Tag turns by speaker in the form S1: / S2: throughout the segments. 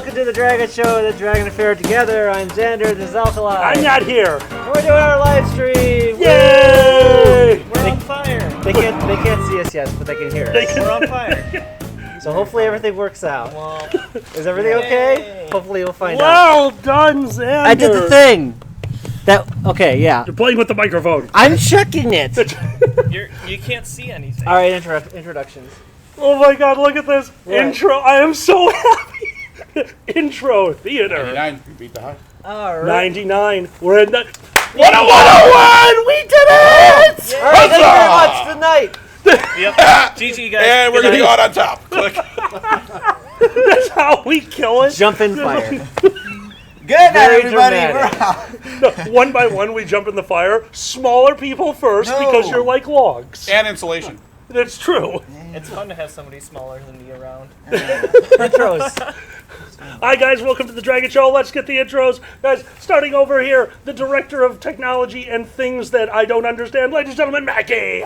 S1: welcome to the Draggets show, the Dragon Affair together. I'm Xander, this is Alkali.
S2: I'm not here.
S1: And we're doing our live stream.
S2: Yay!
S3: We're on fire.
S1: They can't see us yet, but they can hear us.
S3: We're on fire.
S1: So hopefully everything works out.
S3: Well,
S1: Is everything okay? Hopefully we'll find out.
S2: Well done, Xander.
S1: I did the thing. Okay, yeah.
S2: You're playing with the microphone.
S1: I'm checking it.
S3: you can't see anything.
S1: All right, introductions.
S2: Oh my God! Look at this intro. I am so happy. Intro theater.
S4: 99, you beat the high.
S1: All right.
S2: 99. We're in the 101. We did it!
S1: All right, thank you very much. Good night.
S3: Yep. GG, guys.
S4: And we're going to go out on top. Click.
S2: That's how we kill it.
S1: Jump in fire.
S5: Good night,
S1: Very
S5: everybody.
S1: dramatic.
S5: We're out.
S2: No, one by one, we jump in the fire. Smaller people first because you're like logs.
S4: And insulation.
S2: That's true.
S3: It's fun to have somebody smaller than me around.
S1: Intros.
S2: Hi guys, welcome to the Dragon Show. Let's get the intros. Guys, starting over here, the director of technology and things that I don't understand, ladies and gentlemen, Mackie.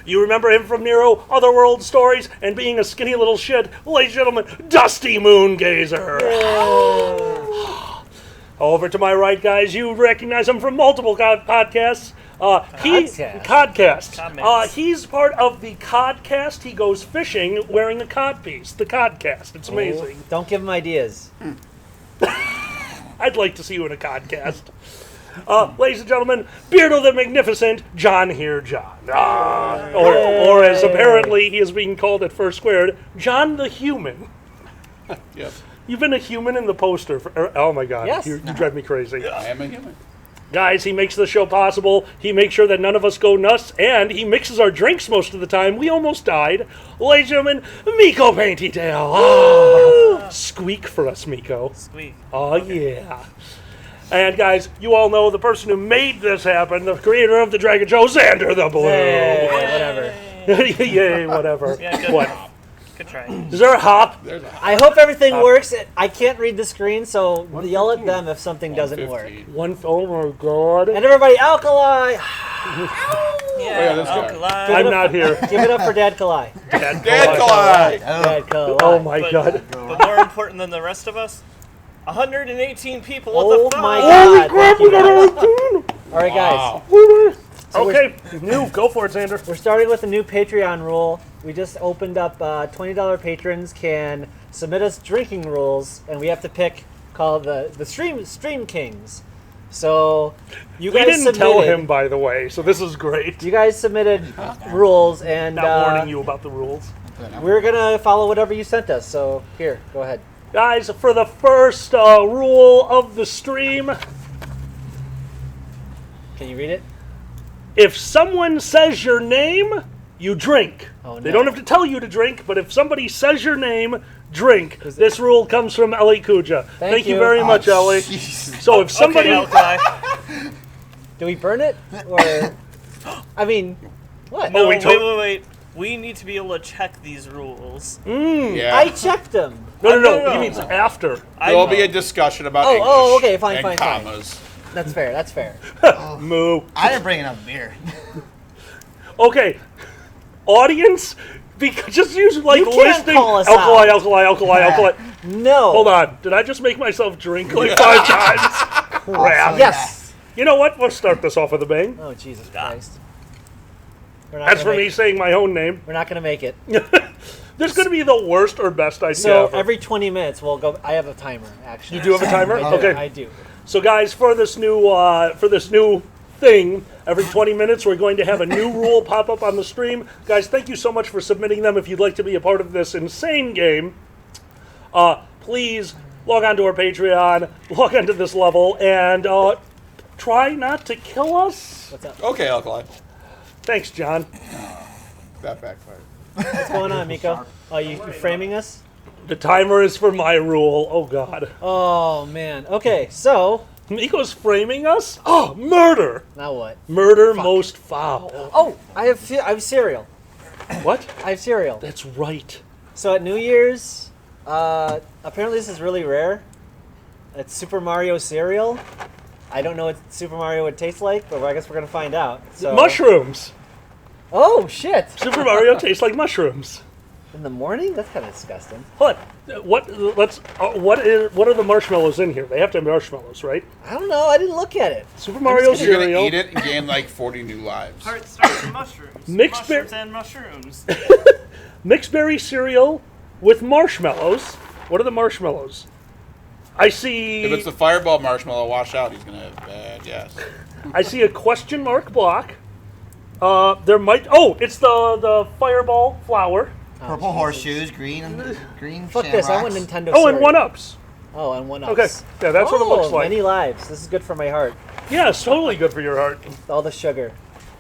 S2: You remember him from Nero, Otherworld Stories, and being a skinny little shit, ladies and gentlemen, Dusty Moongazer. Over to my right, guys, you recognize him from multiple podcasts.
S1: Codcast.
S2: He's part of the Codcast. He goes fishing wearing a cod piece. The Codcast. It's amazing.
S1: Don't give him ideas.
S2: I'd like to see you in a Codcast. Ladies and gentlemen, Beardo the Magnificent, John here, John. Or as apparently he is being called at First Squared, John the Human.
S4: Yep.
S2: You've been a human in the poster. Oh my God.
S1: Yes.
S2: You drive me crazy.
S4: I am a human.
S2: Guys, he makes the show possible. He makes sure that none of us go nuts, and he mixes our drinks most of the time. We almost died. Ladies and gentlemen, Miko Paintytail. Oh, squeak for us, Miko.
S3: Squeak.
S2: Oh, yeah. And guys, you all know the person who made this happen, the creator of the Dragon Show, Xander the Blue.
S1: Hey, whatever.
S2: Yay, whatever.
S3: Yeah, good.
S2: What?
S3: Good try.
S2: Is there a hop?
S4: There's a
S1: I hope everything works. I can't read the screen, so yell at them if something doesn't work.
S4: 115.
S2: Oh my God.
S1: And everybody, Alkali!
S3: Yeah,
S4: this guy.
S3: Alkali.
S2: I'm not here.
S1: Give it up for Dad Kali.
S2: Dad
S4: Dead
S2: Kali.
S4: collide.
S1: Dad Kali.
S2: Oh my
S3: But-
S2: God.
S3: But more important than the rest of us, 118 people at
S1: Oh
S3: the
S1: my
S3: phone.
S1: God.
S2: Crap,
S1: Thank
S2: we
S1: you,
S2: got
S1: guys.
S2: 18.
S1: All right, guys.
S4: Wow.
S1: So
S2: Okay, new. Go for it, Xander.
S1: We're starting with a new Patreon rule. We just opened up $20 patrons can submit us drinking rules, and we have to pick called the Stream Kings. So you
S2: We
S1: guys
S2: didn't
S1: submitted.
S2: tell him, by the way, so this is great.
S1: You guys submitted rules, and
S2: Not warning you about the rules.
S1: we're gonna follow whatever you sent us. So here, go ahead.
S2: Guys, for the first rule of the stream,
S1: Can you read it?
S2: if someone says your name, you drink.
S1: Oh,
S2: They
S1: no.
S2: don't have to tell you to drink, but if somebody says your name, drink. This rule comes from Ellie Kuja. Thank you
S1: you.
S2: very much, Ellie. So if somebody...
S3: Okay, Alkali.
S1: Do we burn it, or I mean, what?
S3: No,
S2: we
S3: wait,
S2: told-
S3: wait. We need to be able to check these rules.
S4: Yeah.
S1: I checked them.
S2: No,
S3: no.
S2: he means after.
S4: There'll be a discussion about English
S1: okay, fine,
S4: and
S1: fine, fine.
S4: commas.
S1: That's fair. That's fair.
S2: Moo.
S5: I didn't bring enough beer.
S2: Okay, audience, because just use like
S1: You can't
S2: listening.
S1: call us
S2: Alkali,
S1: out.
S2: alkali, alkali, alkali.
S1: No.
S2: Hold on, did I just make myself drink like 5 times? Crap.
S1: Yes.
S2: You know what? We'll start this off with a bang.
S1: Oh Jesus Christ. We're not
S2: That's
S1: gonna
S2: for me
S1: make-
S2: saying my own name.
S1: We're not gonna make it.
S2: There's going to be the worst or best idea
S1: So
S2: ever.
S1: every 20 minutes we'll go. I have a timer actually.
S2: You do have a timer?
S1: I do,
S2: Okay.
S1: I do.
S2: So guys, for this new thing, every 20 minutes we're going to have a new rule pop up on the stream. Guys, thank you so much for submitting them. If you'd like to be a part of this insane game, please log on to our Patreon, log on to this level, and try not to kill us.
S1: What's up?
S4: Okay, Alkali.
S2: Thanks, John.
S4: That backfired.
S1: What's going on, Miko? Oh, you framing us?
S2: The timer is for my rule. Oh, God.
S1: Oh man. Okay, so
S2: Miko's framing us? Oh, murder!
S1: now what?
S2: Murder most foul.
S1: Oh, I have cereal.
S2: What?
S1: I have cereal.
S2: That's right.
S1: So at New Year's, apparently this is really rare. It's Super Mario cereal. I don't know what Super Mario would taste like, but I guess we're gonna find out. So
S2: Mushrooms.
S1: Oh shit!
S2: Super Mario tastes like mushrooms.
S1: In the morning? That's kind of disgusting.
S2: Hold on. What are the marshmallows in here? They have to have marshmallows, right?
S1: I don't know. I didn't look at it.
S2: Super Mario
S1: just
S4: You're gonna
S2: cereal.
S4: eat it and gain like 40 new lives.
S3: Heart starts with mushrooms.
S2: Mixed
S3: mushrooms
S2: beer-
S3: and mushrooms.
S2: Mixed berry cereal with marshmallows. What are the marshmallows? I see.
S4: If it's the fireball marshmallow, watch out. He's gonna have bad guess.
S2: I see a question mark block. There might. Oh, it's the fireball flower.
S5: Purple horseshoes, green
S1: Fuck this. I want
S5: shamrocks.
S1: Nintendo
S2: Oh, and
S1: cereal.
S2: 1-ups.
S1: Oh, and 1-ups.
S2: Okay, yeah, that's what it looks like.
S1: Many lives. This is good for my heart.
S2: Yeah, it's totally good for your heart.
S1: All the sugar.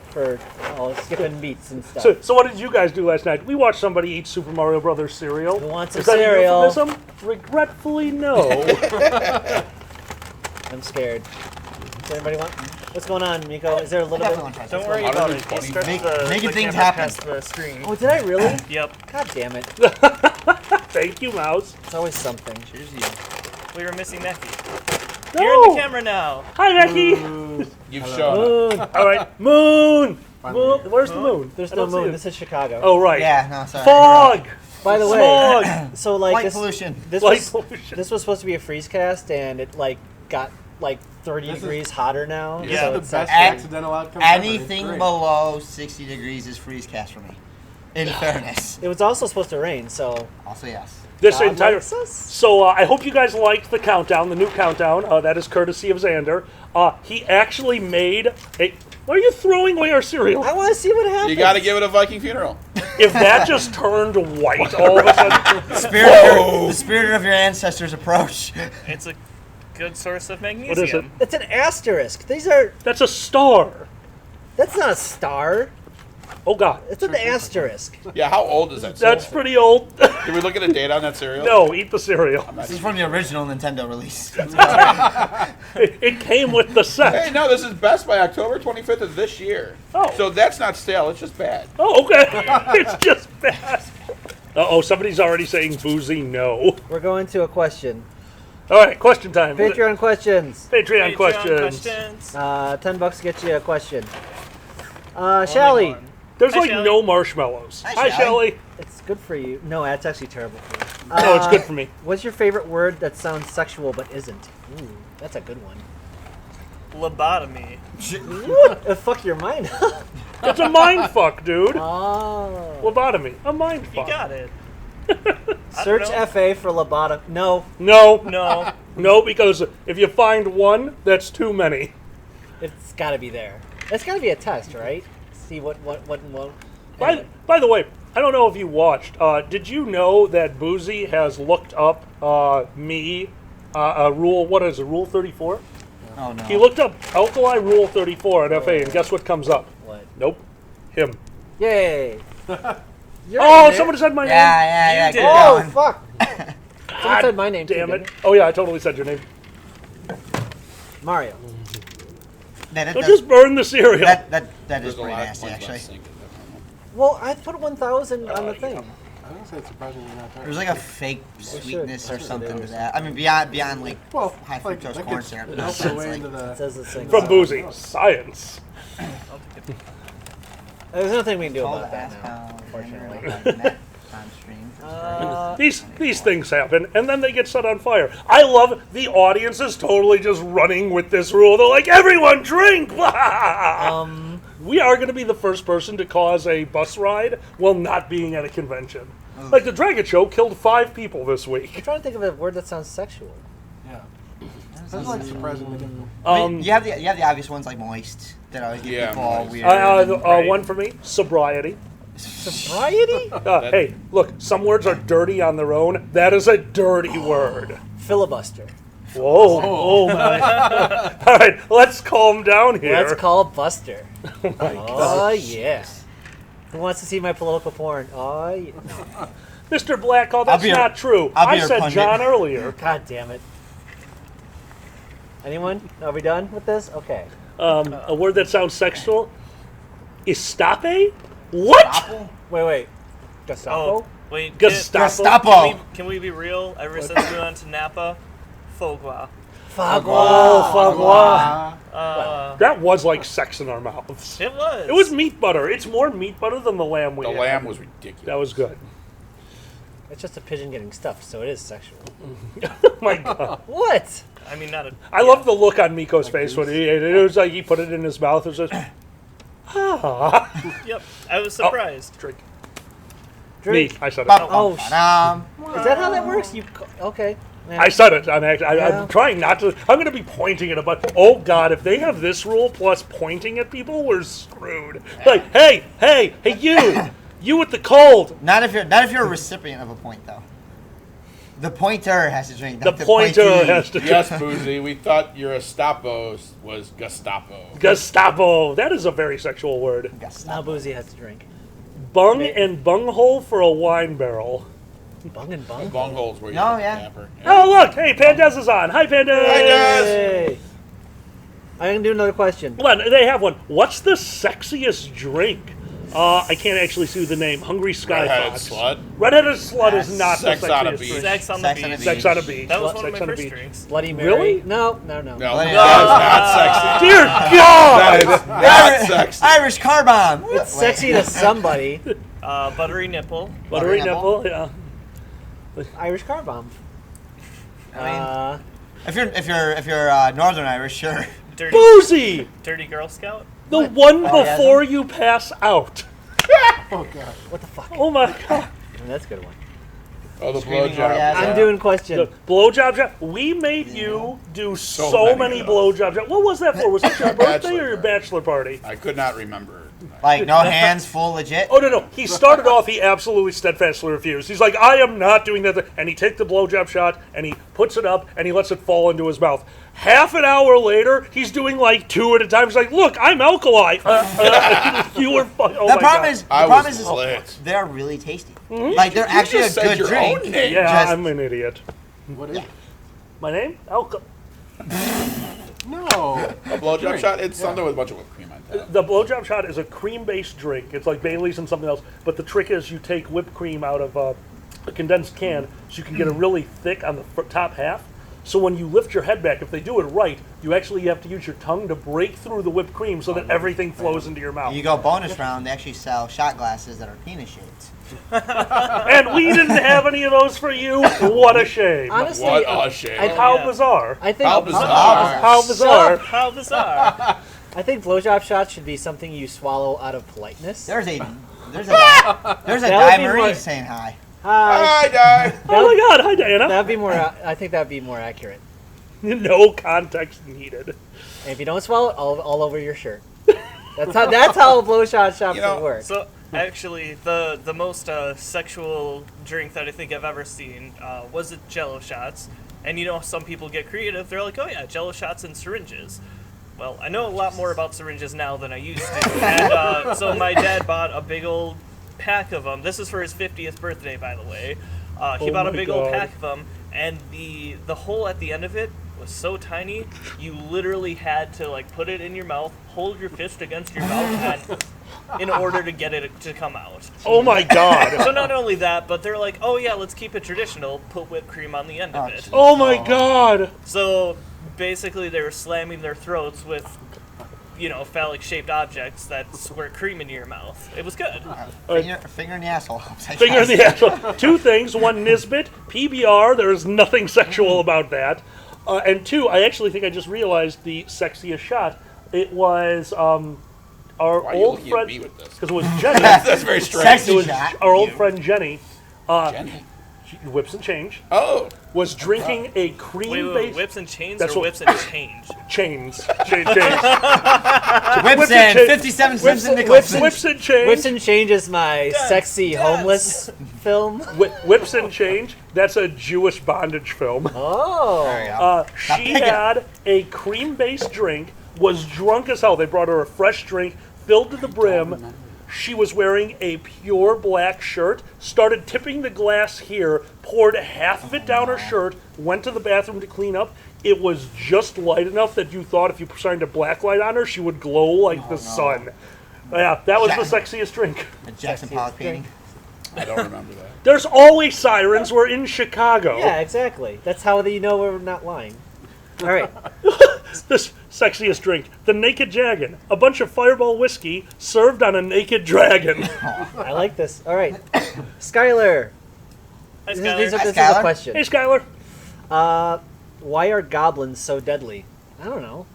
S1: For all skipping beats and stuff.
S2: So what did you guys do last night? We watched somebody eat Super Mario Brothers cereal.
S1: Who wants
S2: Is
S1: some
S2: that a
S1: cereal?
S2: euphemism? Regretfully, no.
S1: I'm scared. Does anybody want? What's going on, Miko? Is there a little
S5: Definitely
S1: bit?
S5: want to try
S3: Don't
S5: some.
S3: worry about it.
S4: 120.
S3: He starts
S5: Making
S3: the
S5: things
S3: camera
S5: happen.
S3: past the screen.
S1: Oh, did I really?
S3: Yep.
S1: God damn it.
S2: Thank you, Mouse.
S1: It's always something.
S5: Cheers to you.
S3: We were missing Necky.
S2: No.
S3: You're in the camera now.
S2: Hi, Becky.
S4: You've shown up.
S1: Moon.
S2: All right, moon. Moon. Where's the moon?
S1: There's
S2: I
S1: no
S2: don't see
S1: moon.
S2: it.
S1: This is Chicago.
S2: Oh, right.
S5: Yeah, no, sorry.
S2: Fog.
S1: By the way,
S2: Smog.
S1: so like
S5: Light
S1: this,
S5: pollution.
S1: this
S2: Light
S1: was
S2: pollution.
S1: this was supposed to be a freeze cast, and it like got like 30
S6: This is-
S1: degrees hotter now.
S3: Yeah.
S1: so
S6: the
S1: it's
S6: best
S1: actually-
S6: accidental outcome ever. It's
S5: Anything
S6: great.
S5: below 60 degrees is freeze cast for me. In fairness.
S1: It was also supposed to rain, so
S5: Also, yes.
S2: This
S1: God
S2: entire.
S1: likes us.
S2: So I hope you guys liked the countdown, the new countdown. That is courtesy of Xander. He actually made a. Why are you throwing away our cereal?
S1: I want to see what happens.
S4: You gotta give it a Viking funeral.
S2: If that just turned white all of a sudden.
S5: The spirit of your ancestors approach.
S3: It's a good source of
S2: What is it?
S3: magnesium.
S1: It's an asterisk. These are.
S2: That's a star.
S1: That's not a star.
S2: Oh, God.
S1: It's an asterisk.
S4: Yeah, how old is that?
S2: That's pretty old.
S4: Did we look at a date on that cereal?
S2: No, eat the cereal.
S5: This is from the original Nintendo release.
S2: It came with the
S4: Hey,
S2: set.
S4: no, this is best by October 25th of this year.
S2: Oh.
S4: So that's not stale, it's just bad.
S2: Oh, okay. It's just bad. Uh-oh, somebody's already saying boozy no.
S1: We're going to a question.
S2: All right, question time.
S1: Patreon questions.
S2: Patreon questions.
S3: questions.
S1: $10 to get you a question. Shelly,
S3: one.
S2: There's
S3: Hi,
S2: like
S3: Shelley.
S2: no marshmallows.
S5: Hi,
S2: Hi,
S5: Shelley.
S2: Shelly.
S1: it's good for you. No, that's actually terrible for you.
S2: No, it's good for me.
S1: What's your favorite word that sounds sexual but isn't? Ooh, that's a good one.
S3: Lobotomy.
S1: Fuck your mind.
S2: It's a mind fuck, dude.
S1: Oh.
S2: Lobotomy. A mind
S3: You
S2: fuck.
S3: got it.
S1: Search
S3: know.
S1: FA for lobotomy. No,
S2: No.
S3: No.
S2: No, because if you find one, that's too many.
S1: it's got to be there. It's got to be a test, right? See what.
S2: By the way, I don't know if you watched. Did you know that Boozy has looked up me rule? What is it? Rule 34?
S5: Oh, no.
S2: He looked up alkali rule 34 at FA, and guess what comes up?
S1: What?
S2: Nope, him.
S1: Yay! You're
S2: Oh,
S1: in there.
S2: someone said my name.
S5: Yeah,
S3: You did.
S5: keep
S1: Oh
S5: going.
S1: fuck! Someone said my name.
S2: Damn
S1: too,
S2: it!
S1: didn't
S2: Oh yeah, I totally said your name.
S1: they? Mario.
S5: That,
S2: Oh, just burn the cereal.
S5: that is
S4: There's a
S5: pretty
S4: lot of
S5: nasty,
S4: points
S5: actually.
S4: left sinking.
S1: Well, I put 1,000 on the thing.
S6: I don't say it's surprisingly not there.
S5: There's like a fake sweetness or
S1: should.
S5: something to that. I mean, beyond like
S6: well,
S5: high
S6: like,
S5: fructose
S6: that
S5: corn
S6: gets
S5: syrup.
S6: melted
S5: It's
S6: away
S5: like-
S6: into
S1: It
S6: the.
S1: says this thing.
S2: From Boozy. Science.
S1: There's nothing we can do
S5: Call
S1: about
S5: to
S1: that
S5: ask
S1: now,
S5: how
S1: unfortunately.
S5: Net on stream.
S2: These things happen, and then they get set on fire. I love the audience is totally just running with this rule. They're like, everyone drink! We are going to be the first person to cause a bus ride while not being at a convention. Like the Draggets show killed 5 people this
S1: I'm
S2: week.
S1: trying to think of a word that sounds sexual.
S6: Yeah. That's like surprisingly difficult.
S5: I mean, you have the obvious ones like moist that always get
S4: Yeah,
S5: people all
S4: moist.
S5: weird. and-
S2: One for me, sobriety.
S1: Sobriety?
S2: Hey, look, some words are dirty on their own. That is a dirty word.
S1: Filibuster.
S2: Whoa, oh my. All right, let's calm down here.
S1: Let's call Buster.
S2: Oh my
S1: Oh, yeah. Who wants to see my political porn? Oh, yeah.
S2: Mr. Blackhall, that's
S5: be your-
S2: not true.
S5: I'll be
S2: I
S5: your
S2: said
S5: pundit.
S2: John earlier.
S1: God damn it. Anyone? Are we done with this? Okay.
S2: A word that sounds sexual. Estape? What?
S5: Apple?
S1: Wait. Gestapo?
S3: Oh, wait.
S2: Gestapo.
S5: Gestapo.
S3: Can we be real? Ever since we went to Napa, Fogwa.
S1: Fagua.
S2: That was like sex in our mouths.
S3: It was.
S2: It was meat butter. It's more meat butter than the lamb we
S4: The
S2: had.
S4: lamb was ridiculous.
S2: That was good.
S1: It's just a pigeon getting stuffed, so it is sexual.
S2: Oh my God.
S1: What?
S3: I mean, not a.
S2: I love the look on Miko's face when he ate it. It was like he put it in his mouth. It was just,
S3: Yep, I was surprised.
S2: drink.
S1: Drink.
S2: Me, I said it.
S1: Oh,
S5: Ba-dum.
S1: Is that how that works? Okay.
S2: I said it. I'm
S1: Yeah.
S2: trying not to. I'm going to be pointing at a button. Oh God! If they have this rule plus pointing at people, we're screwed. Like, hey, you with the cold.
S5: Not if you're a recipient of a point though. The pointer has to drink.
S2: The
S5: Not
S2: pointer
S5: pointee.
S2: has to.
S4: Yes, Boozy. We thought your Gestapo was Gestapo.
S2: Gestapo. That is a very sexual word.
S1: Now Boozy has to drink.
S2: Bung and bunghole for a wine barrel.
S1: Bung and bung.
S4: Bungholes where you
S5: No,
S4: put the
S5: yeah.
S4: camper.
S2: Oh look! Hey, Pandez is on. Hi, Pandez.
S4: Hi, Dez.
S1: Hey. I'm gonna do another question.
S2: Hold on, they have one. What's the sexiest drink? I can't actually see the name. Hungry Sky
S4: Redheaded
S2: Fox.
S4: slut.
S2: Redheaded Slut is not
S4: Sex
S2: the
S4: on a
S2: sexiest
S4: beach.
S2: drink.
S3: Sex on the
S5: Sex on
S3: beach.
S5: the
S2: Sex on a beach.
S3: That was one of
S2: Sex
S3: my
S2: on a
S3: first
S2: beach.
S3: drinks.
S1: Bloody Mary.
S2: Really?
S1: No.
S4: No,
S5: Bloody
S4: that is not sexy.
S2: Dear God!
S4: That is not sexy.
S5: Irish car bomb.
S1: It's sexy to somebody.
S3: Buttery nipple.
S2: Buttery
S5: nipple.
S2: nipple, yeah.
S1: Irish car bomb.
S5: I mean, if you're Northern Irish, sure.
S3: Dirty,
S2: Boozy!
S3: dirty Girl Scout.
S2: The one
S5: Oh, yeah,
S2: before you pass out.
S6: Oh God.
S1: What the fuck?
S2: Oh my God.
S1: That's a good one.
S4: Oh, the
S5: Screaming
S4: blowjob.
S5: orgasm.
S1: I'm doing question.
S2: The blowjob job. We made you do so many
S4: many of
S2: blowjob jobs. What was that for? Was that your birthday
S4: Bachelor
S2: or your
S4: party.
S2: bachelor party?
S4: I could not remember.
S5: Like no hands, full legit.
S2: Oh, no. He started off, he absolutely steadfastly refused. He's like, I am not doing that. And he takes the blowjob shot, and he puts it up, and he lets it fall into his mouth. Half an hour later, he's doing like 2 at a time. He's like, look, I'm alkali. You were fucking. Oh
S5: The
S2: my
S5: problem
S2: God.
S5: is,
S4: I was
S5: is
S4: lit.
S5: they're really tasty. Like they're actually
S4: You
S5: a
S4: just said
S5: good
S4: your
S5: drink.
S4: own name.
S2: Yeah,
S5: just-
S2: I'm an idiot.
S6: What is it?
S2: My name?
S6: No.
S4: A blowjob shot? It's something with a bunch of whipped cream on top.
S2: The blowjob shot is a cream-based drink. It's like Bailey's and something else. But the trick is you take whipped cream out of a condensed can so you can get it really thick on the top half. So when you lift your head back, if they do it right, you actually have to use your tongue to break through the whipped cream so that everything flows into your mouth.
S5: You go bonus round, they actually sell shot glasses that are penis shaped.
S2: And we didn't have any of those for you. What a shame.
S1: Honestly,
S4: What a shame.
S2: How
S3: yeah.
S2: bizarre.
S1: I think
S4: How bizarre.
S2: How bizarre.
S3: How bizarre.
S1: I think blowjob shots should be something you swallow out of politeness.
S5: There's a
S1: That would
S5: Di
S1: be
S5: Marie
S1: more-
S5: saying hi.
S1: Hi.
S4: Hi, Di.
S2: Oh my God. Hi, Diana.
S1: That'd be more. I think that'd be more accurate.
S2: No context needed.
S1: And if you don't swallow it, all over your shirt. That's how a blowjob shot
S4: You know,
S1: would work.
S3: So actually, the most sexual drink that I think I've ever seen was the Jello shots. And you know, some people get creative. They're like, oh yeah, Jello shots and syringes. Well, I know a lot more about syringes now than I used to. And so my dad bought a big old pack of them. This is for his 50th birthday, by the way. He
S2: Oh
S3: bought a
S2: my
S3: big old
S2: God.
S3: pack of them, and the hole at the end of it was so tiny, you literally had to like put it in your mouth, hold your fist against your mouth, and in order to get it to come out.
S2: Oh my God.
S3: So not only that, but they're like, oh yeah, let's keep it traditional, put whipped cream on the end of it.
S2: Oh my God.
S3: So basically they were slamming their throats with, you know, phallic-shaped objects that squirt cream into your mouth. It was good.
S5: Finger in the asshole.
S2: Finger in the asshole. 2 things. 1, Nisbet. PBR. There is nothing sexual about that. And 2, I actually think I just realized the sexiest shot. It was our
S4: Why are you
S2: old
S4: looking
S2: friend.
S4: at me with this?
S2: Because it was Jenny.
S4: That's very strange.
S5: Sexy
S2: It was
S5: shot.
S2: our old
S4: You.
S2: friend Jenny.
S4: Jenny.
S2: Whips and Change.
S4: Oh.
S2: Was drinking a
S3: Wait,
S2: cream-based
S3: whips and chains
S2: That's
S3: or
S2: what-
S3: whips and change?
S2: chains.
S5: Whips and 57 cents in nickels.
S2: Whips and Change.
S1: Whips and Change is my sexy
S3: yes.
S1: homeless film.
S2: Whips and Change. That's a Jewish bondage film.
S1: Oh.
S5: There you go.
S2: She had a cream-based drink, was drunk as hell. They brought her a fresh drink, filled to the brim. She was wearing a pure black shirt, started tipping the glass here, poured half of it down her shirt, went to the bathroom to clean up. It was just light enough that you thought if you shined a black light on her, she would glow like the sun. Yeah, that was the sexiest drink.
S5: A Jackson Pollock painting.
S4: I don't remember that.
S2: There's always sirens. We're in Chicago.
S1: Yeah, exactly. That's how you know we're not lying. All right.
S2: This sexiest drink, the Naked Dragon. A bunch of Fireball whiskey served on a naked dragon.
S1: I like this. All right. Skylar.
S3: Hi,
S1: This
S3: Skylar.
S1: is a
S5: Skylar.
S1: question.
S2: Hey, Skylar.
S1: Why are goblins so deadly? I don't know.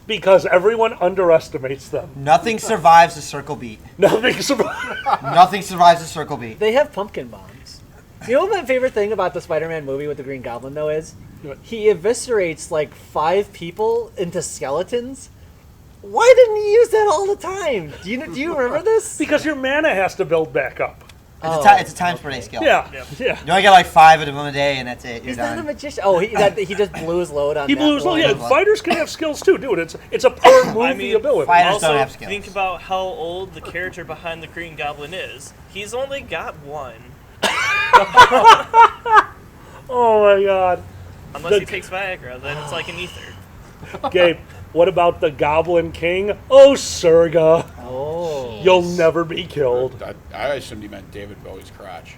S2: Because everyone underestimates them.
S5: Nothing survives a circle beat.
S2: Nothing survives.
S5: Nothing survives a circle beat.
S1: They have pumpkin bombs. You know what my favorite thing about the Spider-Man movie with the Green Goblin, though, is?
S2: What?
S1: He eviscerates, like, 5 people into skeletons. Why didn't he use that all the time? Do you remember this?
S2: Because your mana has to build back up.
S5: It's a times per day skill.
S2: Yeah,
S3: Yep.
S2: yeah.
S5: You only get like 5 of them a day, and that's it. You're
S1: He's not a
S5: done.
S1: magician. Oh, he just blew his load on
S2: He
S1: that
S2: blew his load.
S1: one.
S2: Yeah, fighters can have skills too, dude. It's a per movie
S3: I mean,
S2: ability.
S5: Fighters don't
S3: Also,
S5: have skills.
S3: think about how old the character behind the Green Goblin is. He's only got one.
S2: Oh my god.
S3: Unless he takes Viagra, then it's like an ether.
S2: Gabe, what about the Goblin King? Oh, Surga.
S1: Oh.
S2: You'll never be killed.
S4: I assumed he meant David Bowie's crotch.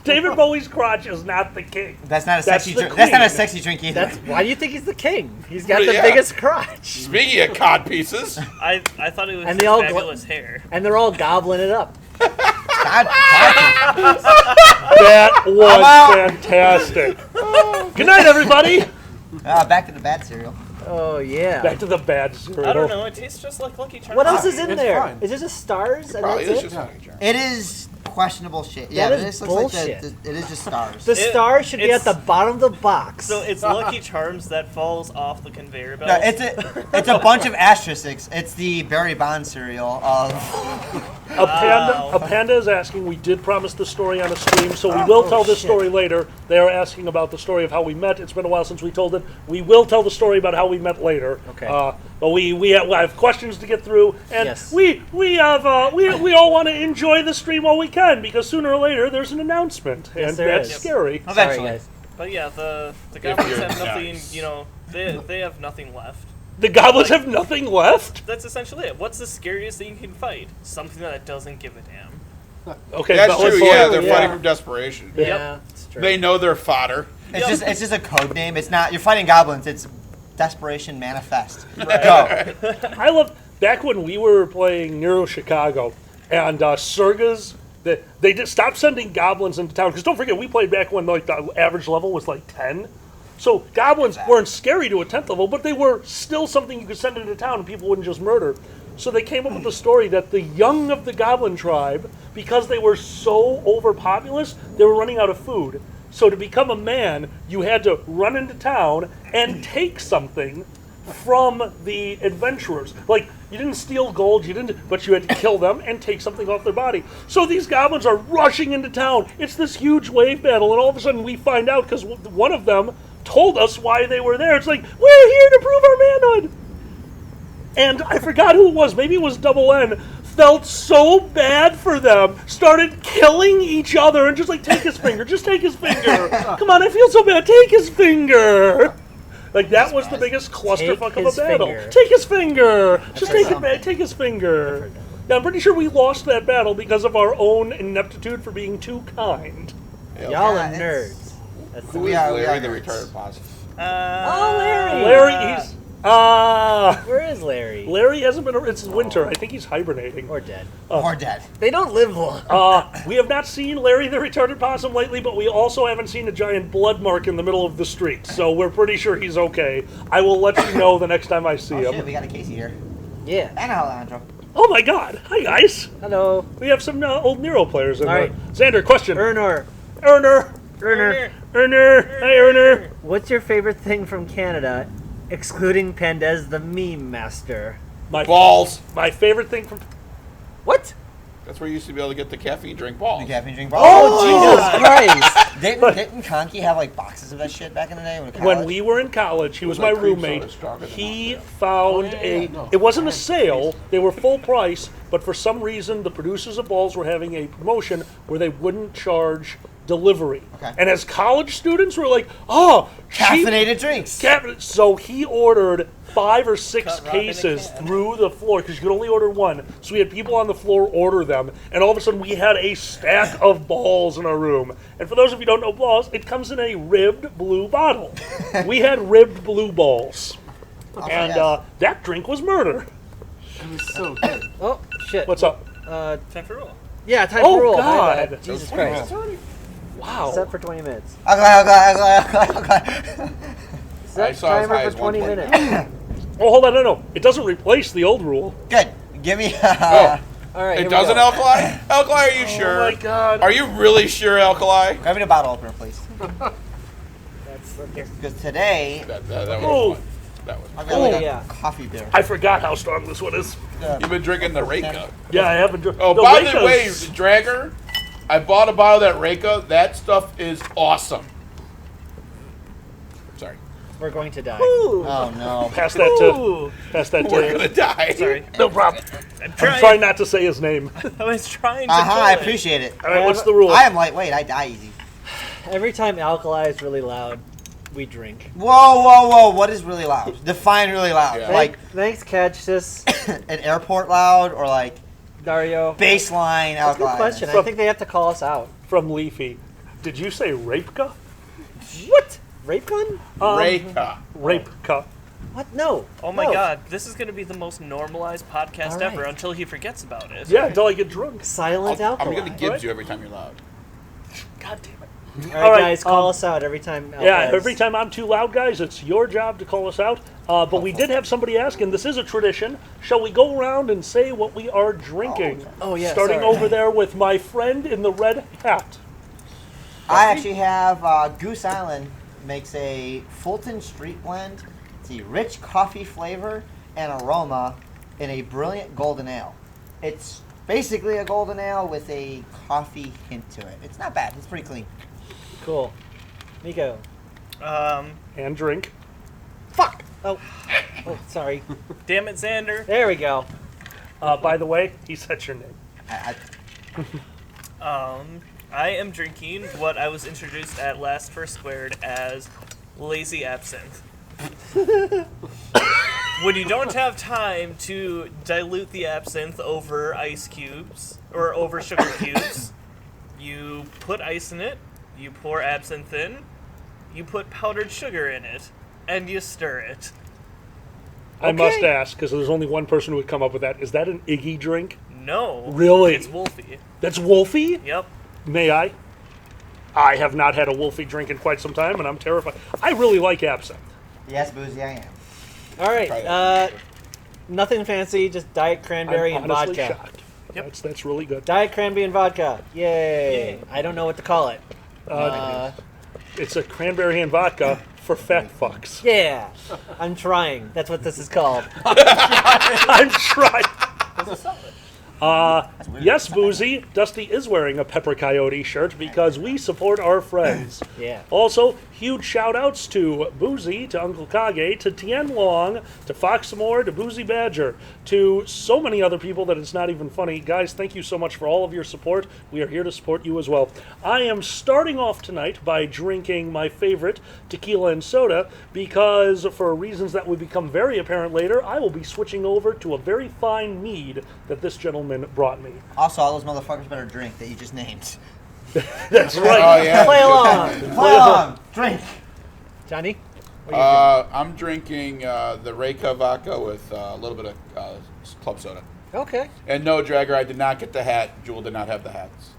S2: David Bowie's crotch is not the king.
S5: That's not a
S2: That's
S5: sexy
S2: the
S5: drink. That's not a
S2: queen.
S5: sexy drink either.
S1: Why do you think he's the king? He's got the
S4: Yeah.
S1: biggest crotch.
S4: Speaking of cod pieces,
S3: I thought it was
S1: And
S3: his
S1: they all
S3: fabulous hair.
S1: And they're all gobbling it up.
S5: God,
S2: That was fantastic. Good night, everybody.
S5: back to the bad cereal.
S1: Oh, yeah.
S2: Back to the bad cereal.
S3: I don't know. It tastes just like Lucky Charms.
S1: What else is in
S6: It's
S1: there?
S6: fine.
S1: Is it just stars? And
S4: probably
S1: that's
S4: is
S1: it?
S4: just Lucky Charms.
S5: It is questionable shit. Yeah,
S1: That
S5: but
S1: is
S5: this looks
S1: bullshit.
S5: like it is just stars.
S1: The stars should be at
S3: it's-
S1: the bottom of the box.
S3: So it's Lucky Charms that falls off the conveyor belt.
S5: No, it's a bunch of asterisks. It's the Barry Bonds cereal of
S2: A panda is asking. We did promise the story on a stream, so we will tell this
S1: shit.
S2: story later. They are asking about the story of how we met. It's been a while since we told it. We will tell the story about how we met later.
S1: Okay.
S2: But we have questions to get through, and
S1: Yes.
S2: we all want to enjoy the stream while we can, because sooner or later there's an announcement,
S1: Yes,
S2: and
S1: there
S2: that's
S1: is.
S2: scary.
S1: Sorry,
S5: eventually.
S1: guys.
S3: But yeah, the goblins
S4: you're
S3: have nothing.
S4: nice.
S3: You know, they have nothing left.
S2: The goblins have nothing left.
S3: That's essentially it. What's the scariest thing you can fight? Something that doesn't give a damn.
S2: Okay,
S4: That's
S2: valid
S4: true.
S2: point.
S4: Yeah, they're
S1: yeah.
S4: fighting from desperation.
S1: Yeah, it's true.
S4: They know they're fodder.
S5: It's just a code name. It's not you're fighting goblins. It's Desperation Manifest. Go.
S2: I love back when we were playing Nero Chicago and Surgas. They just stopped sending goblins into town because don't forget we played back when like the average level was like 10. So goblins weren't scary to a 10th level, but they were still something you could send into town and people wouldn't just murder. So they came up with the story that the young of the goblin tribe, because they were so overpopulous, they were running out of food. So to become a man, you had to run into town and take something from the adventurers. Like, you didn't steal gold, but you had to kill them and take something off their body. So these goblins are rushing into town. It's this huge wave battle, and all of a sudden we find out because one of them told us why they were there. It's like, we're here to prove our manhood. And I forgot who it was. Maybe it was Double N. Felt so bad for them. Started killing each other and just like, take his finger. Just take his finger. Come on, I feel so bad. Take his finger. Like, that was the biggest clusterfuck of a
S1: his
S2: battle.
S1: finger.
S2: Take his finger. Just take his finger. Yeah, I'm pretty sure we lost that battle because of our own ineptitude for being too kind.
S1: Y'all
S5: Yeah,
S1: are
S5: it's-
S1: nerds. That's
S4: Who
S1: the-
S4: is
S5: Yeah, we
S4: Larry
S5: are
S4: the
S5: nerds.
S4: retarded possum?
S1: Oh, Larry!
S2: Larry, he's...
S1: Where is Larry?
S2: Larry hasn't been... It's winter. I think he's hibernating.
S1: Or dead.
S5: Or dead.
S1: They don't live long.
S2: We have not seen Larry the retarded possum lately, but we also haven't seen a giant blood mark in the middle of the street, so we're pretty sure he's okay. I will let you know the next time I see
S5: Oh
S2: him.
S5: shit, we got a Casey here.
S1: Yeah.
S5: And Alejandro.
S2: Oh my god! Hi guys!
S1: Hello.
S2: We have some old Nero players in
S1: All
S2: there.
S1: right.
S2: Xander, question.
S1: Erner.
S2: Erner. Erner. Hi Erner.
S1: What's your favorite thing from Canada, excluding Pandez the meme master?
S4: Balls.
S2: My favorite thing from...
S1: What?
S4: That's where you used to be able to get the caffeine drink balls.
S5: The caffeine drink.
S1: Oh, Jesus Christ!
S5: Didn't Conky have like boxes of that shit back in the day?
S2: When we were in college, he was my
S4: Like cream
S2: roommate.
S4: soda stronger than
S2: He found
S6: no.
S2: It wasn't a sale. They were full price, but for some reason, the producers of balls were having a promotion where they wouldn't charge delivery.
S5: Okay.
S2: And as college students, we're like, oh, cheap
S5: caffeinated drinks.
S2: So he ordered 5 or 6
S3: Cut Robin a
S2: cases
S3: can.
S2: through the floor because you could only order one. So we had people on the floor order them, and all of a sudden we had a stack of balls in our room. And for those of you who don't know balls, it comes in a ribbed blue bottle. We had ribbed blue balls, and
S5: yes.
S2: that drink was murder.
S6: It was so good.
S1: Oh, shit.
S2: What's up?
S3: Time for roll.
S1: Yeah, time
S2: Oh,
S1: for roll. My
S2: God.
S1: bad. Jesus
S6: Hey,
S1: Christ.
S2: Wow.
S1: Set for 20 minutes.
S5: Okay.
S1: Set
S4: I saw as
S1: timer
S4: high
S1: for
S4: as
S1: 20
S4: 1.9.
S1: minutes.
S2: Oh, hold on, no. It doesn't replace the old rule.
S5: Good. Give me.
S4: Oh,
S1: All right, here
S4: it
S1: we
S4: doesn't,
S1: go.
S4: Alkali? Alkali, are you sure?
S2: Oh my God.
S4: Are you really sure, Alkali?
S5: Grab me the bottle opener, please.
S1: That's okay.
S5: Because today,
S4: That
S2: Oh.
S4: was fun. That was
S5: I've
S4: fun.
S5: got like
S1: Oh,
S5: a
S1: yeah.
S5: coffee beer.
S2: I forgot how strong this one is.
S4: You've been drinking the Reka.
S2: Yeah, I haven't.
S4: Oh,
S2: the
S4: by the way,
S2: Reka's-
S4: Dragger, I bought a bottle of that Reka. That stuff is awesome. Sorry.
S1: We're going to die.
S5: Oh no.
S2: pass that
S3: Ooh.
S4: We're gonna
S2: to.
S4: die.
S3: Sorry.
S2: No problem.
S3: I'm
S2: I'm trying not to say his name.
S3: I was trying to.
S5: I
S3: pull it.
S5: appreciate it.
S2: All right, what's the rule?
S5: I am lightweight. I die easy.
S1: Every time Alkali is really loud, we drink.
S5: Whoa. What is really loud? Define really loud.
S4: Yeah.
S5: Like
S1: Thanks, Catch this,
S5: an airport loud or like
S1: Dario.
S5: baseline
S1: That's a good
S5: alkaline?
S1: question. I think they have to call us out.
S2: From Leafy. Did you say Rapeka?
S1: What? Rape gun?
S4: Reka.
S2: Rapeka.
S1: What? No.
S3: Oh my
S1: No.
S3: God, this is going to be the most normalized podcast
S1: All right.
S3: ever until he forgets about it.
S2: Yeah, until I get drunk.
S1: Silent
S4: I'm
S1: alkali.
S4: gonna give you every time you're loud.
S2: God damn it.
S1: All right,
S2: All right,
S1: guys, call us out every time.
S2: Yeah,
S1: Alkali's-
S2: every time I'm too loud, guys, it's your job to call us out. But we did have somebody ask, and this is a tradition. Shall we go around and say what we are drinking?
S1: Oh, yeah,
S2: Starting
S1: sorry.
S2: over there with my friend in the red hat.
S5: I actually have Goose Island makes a Fulton Street blend. It's a rich coffee flavor and aroma in a brilliant golden ale. It's basically a golden ale with a coffee hint to it. It's not bad. It's pretty clean.
S1: Cool. Nico.
S2: And drink.
S1: Fuck. Oh. Oh, sorry.
S3: Damn it, Xander.
S1: There we go.
S2: By the way, he said your name.
S3: I am drinking what I was introduced at last First Squared as lazy absinthe. When you don't have time to dilute the absinthe over ice cubes or over sugar cubes, you put ice in it, you pour absinthe in, you put powdered sugar in it, and you stir it.
S2: I must
S1: Okay.
S2: ask, because there's only one person who would come up with that. Is that an Iggy drink?
S3: No.
S2: Really?
S3: It's Wolfie.
S2: That's Wolfie?
S3: Yep.
S2: May I? I have not had a Wolfie drink in quite some time, and I'm terrified. I really like absinthe.
S5: Yes, Boozy, I am.
S1: All right.
S4: Try that.
S1: Nothing fancy, just Diet Cranberry
S2: I'm
S1: and
S2: honestly
S1: vodka.
S2: shocked. That's really good.
S1: Diet Cranberry and vodka. Yay. I don't know what to call it.
S2: It's a cranberry and vodka for fat fucks.
S1: Yeah. I'm trying. That's what this is called.
S2: I'm trying. Yes, Boozy, Dusty is wearing a Pepper Coyote shirt because we support our friends.
S1: Yeah.
S2: Also, huge shout-outs to Boozy, to Uncle Kage, to Tien Long, to Foxmore, to Boozy Badger, to so many other people that it's not even funny. Guys, thank you so much for all of your support. We are here to support you as well. I am starting off tonight by drinking my favorite tequila and soda because, for reasons that will become very apparent later, I will be switching over to a very fine mead that this gentleman brought me.
S5: Also, all those motherfuckers better drink that you just named.
S2: That's right.
S4: Oh yeah.
S1: Play along.
S5: Play along. Drink.
S1: Johnny? What are you
S4: I'm drinking the Reka vodka with a little bit of club soda.
S1: doing? Okay.
S4: And no, Dragger, I did not get the hat. Jewel did not have the hats.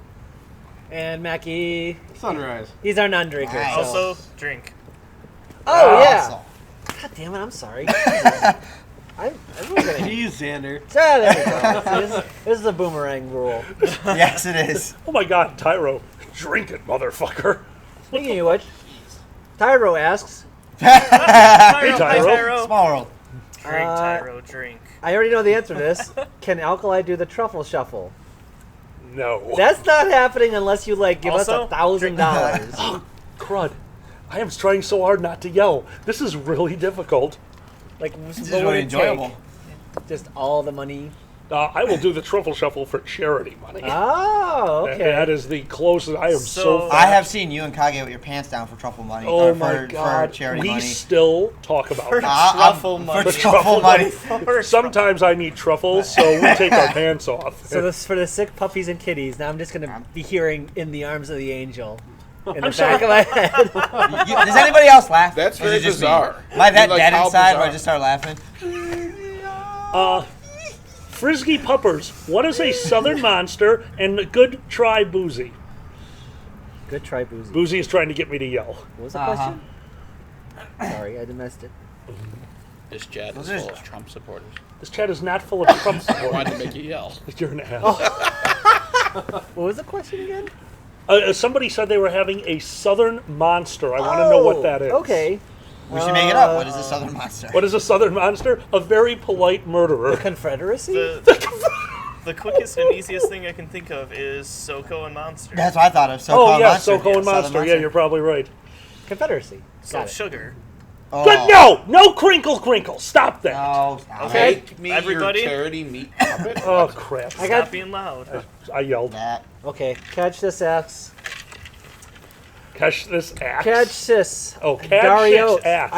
S1: And Mackie,
S6: Sunrise.
S1: he's our non-drinker.
S5: Nice.
S1: So.
S3: Also, drink.
S1: Oh, yeah.
S5: Awesome.
S1: God damn it, I'm sorry. I'm really gonna...
S6: Jeez, Xander.
S1: Ah, there we go. This is a boomerang rule.
S5: Yes, it is.
S2: Oh my god, Tyro. Drink it, motherfucker.
S1: Speaking of which, Tyro asks,
S3: Tyro,
S2: Tyro.
S3: hi, Tyro.
S5: Small world.
S3: Drink, Tyro, drink.
S1: I already know the answer to this. Can Alkali do the truffle shuffle?
S2: No.
S1: That's not happening unless you, like, give
S3: Also,
S1: us $1,000.
S2: Crud. I am trying so hard not to yell. This is really difficult.
S1: Like,
S5: This is
S1: what would
S5: really
S1: it
S5: enjoyable.
S1: take? Just all the money?
S2: I will do the truffle shuffle for charity money.
S1: Oh, okay.
S2: That is the closest. I am so
S3: So-
S2: fat.
S5: I have seen you and Kage with your pants down for truffle money.
S2: Oh
S5: or
S2: my
S5: for,
S2: god.
S5: For charity
S2: We
S5: money.
S2: still talk about
S3: For
S2: it.
S3: truffle money.
S5: For truffle money.
S2: Sometimes I need truffles, so we take our pants off.
S1: So this for the sick puppies and kitties. Now I'm just gonna be hearing "In the Arms of the Angel" in the back of my head.
S5: Does anybody else laugh?
S4: That's
S5: Or is
S4: very
S5: it just me?
S4: bizarre.
S5: Am I that
S4: Like,
S5: dead
S4: how
S5: inside where I
S4: bizarre.
S5: just start laughing?
S2: Frisky Puppers. What is a southern monster? And good try, Boozy.
S1: Good try, Boozy.
S2: Boozy is trying to get me to yell.
S1: What was the question? Sorry, I missed it.
S4: This chat is full of Trump supporters.
S2: This chat is not full of Trump
S4: I
S2: supporters.
S4: wanted to make you yell.
S2: You're an ass.
S1: What was the question again?
S2: Somebody said they were having a Southern Monster. I want to know what that is.
S1: Okay.
S5: We should make it up. What is a Southern monster?
S2: What is a Southern Monster? A very polite murderer.
S1: Confederacy?
S3: The quickest and easiest thing I can think of is Soko and Monster.
S5: That's what I thought of. So
S2: Oh, yeah,
S5: monster.
S2: Soko and
S5: Southern
S2: Monster. Yeah, you're probably right.
S1: Confederacy.
S3: So
S1: Got it.
S3: sugar.
S5: Oh.
S2: But no crinkle. Stop that.
S5: No, stop
S3: Okay.
S5: it.
S4: Make me
S3: Everybody?
S4: your charity meat puppet.
S2: Oh, crap.
S1: I got-
S3: Stop being loud.
S2: I yelled.
S5: That.
S1: Okay, catch this axe.
S2: Catch this axe.
S1: Catch this.
S2: Oh, catch
S1: Dario,
S2: this axe.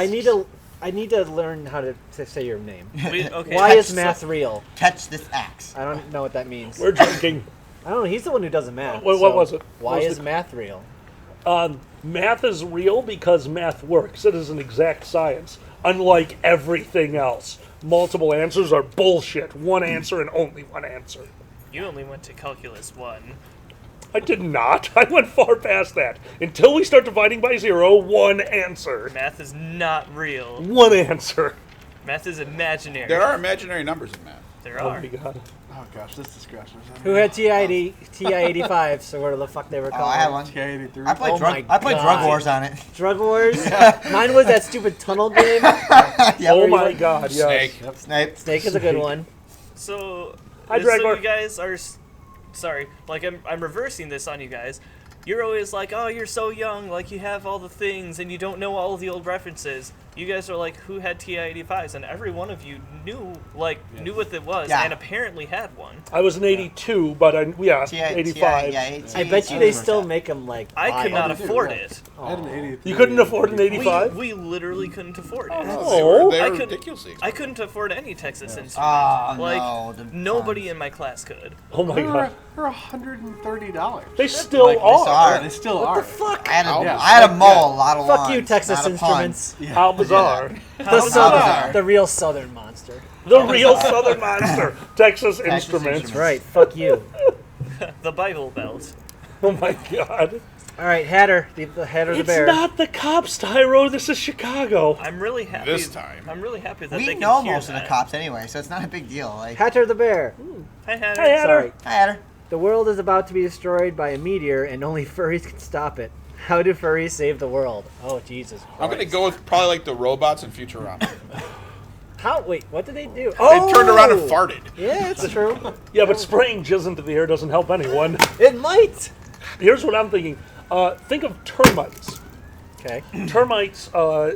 S1: I need to learn how to say your name.
S3: Okay.
S1: Why is
S5: Catch
S1: math real?
S5: Catch this axe.
S1: I don't know what that means.
S2: We're drinking.
S1: I don't know. He's the one who does the math.
S2: What
S1: so
S2: was it?
S1: Why
S2: What was
S1: is
S2: the-
S1: math real?
S2: Math is real because math works. It is an exact science, unlike everything else. Multiple answers are bullshit. One answer and only one answer.
S3: You only went to Calculus 1.
S2: I did not. I went far past that. Until we start dividing by zero, one answer.
S3: Math is not real.
S2: One answer.
S3: Math is imaginary.
S4: There are imaginary numbers in math.
S3: There
S2: Oh
S3: are.
S2: my god.
S6: Oh gosh, this discussion.
S1: Who had TI-85, so where the fuck they were
S5: Oh,
S1: called?
S5: I have one.
S6: TI-83.
S5: I played
S1: Oh
S5: drug.
S1: my
S5: I played
S1: God.
S5: Drug Wars on it.
S1: Drug Wars? Mine was that stupid tunnel game.
S5: Yeah,
S2: Oh
S5: where you
S2: my
S5: went-
S2: god, yes.
S4: Snake.
S5: Snape.
S1: Snake is a good one.
S3: So,
S2: Hi,
S3: so
S2: Dragor.
S3: you guys are, sorry, like I'm reversing this on you guys. You're always like, oh, you're so young, like you have all the things, and you don't know all of the old references. You guys are like, who had TI-85s? And every one of you knew what it was,
S5: Yeah.
S3: and apparently had one.
S2: I was an 82, but
S5: TI
S2: 85.
S5: Yeah,
S1: I bet you they still make them like.
S3: I could
S1: buy
S3: not
S1: them.
S6: they do,
S3: afford
S6: yeah.
S3: it.
S6: I had an 83.
S2: You couldn't afford an 85?
S3: We literally couldn't afford it.
S4: They
S2: Oh.
S4: were, they
S3: I
S4: were
S3: could-
S4: ridiculously
S3: I
S4: expensive.
S3: couldn't afford any Texas instrument.
S5: Oh,
S3: like
S5: no, the
S3: nobody in my class could.
S2: Oh my god.
S6: They're $130.
S2: They still
S5: Like, they
S2: are.
S5: are.
S6: Yeah, they still
S1: What
S6: are.
S1: the fuck?
S5: I had to,
S6: Yeah.
S5: I had to mow a lot of
S1: Fuck
S5: lawns.
S1: you, Texas
S5: Not a pun.
S1: Instruments.
S2: How bizarre.
S1: The real Southern monster.
S2: The real Southern Monster. Texas Instruments.
S5: Instruments.
S1: Right, fuck you.
S3: The Bible Belt.
S2: Oh my god.
S1: All right, Hatter, the Hatter the
S2: It's
S1: bear.
S2: not the cops, Tyro. This is Chicago.
S3: I'm really happy.
S4: This time.
S3: I'm really happy that
S5: We
S3: they can
S5: know
S3: hear
S5: most of
S3: that.
S5: the cops anyway, so it's not a big deal. Like,
S1: Hatter the bear.
S3: Hi, Hatter.
S2: Hey, Hatter.
S1: Sorry.
S5: hi, Adder.
S1: The world is about to be destroyed by a meteor, and only furries can stop it. How do furries save the world? Oh, Jesus Christ.
S4: I'm gonna go with probably like the robots in Futurama.
S1: How? Wait, what did they do?
S4: They turned around and farted.
S1: Yeah, it's true.
S2: Yeah, but spraying jizz into the air doesn't help anyone.
S1: It might.
S2: Here's what I'm thinking. Think of termites.
S1: Okay.
S2: Termites,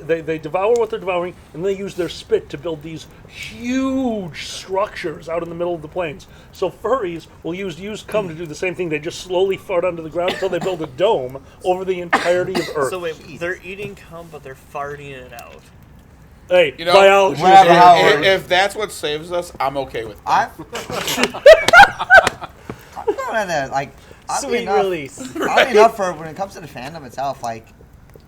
S2: they devour what they're devouring, and they use their spit to build these huge structures out in the middle of the plains. So furries will use used cum to do the same thing. They just slowly fart onto the ground until they build a dome over the entirety of Earth.
S3: So wait, they're eating cum, but they're farting it out.
S2: Hey,
S4: You know,
S2: biology is
S5: whatever,
S2: very
S5: how it
S2: important.
S4: If that's what saves us, I'm okay with
S5: I.
S4: that.
S5: I'm going on that. Like, oddly
S1: Sweet
S5: enough,
S1: release.
S5: oddly enough, for when it comes to the fandom itself, like,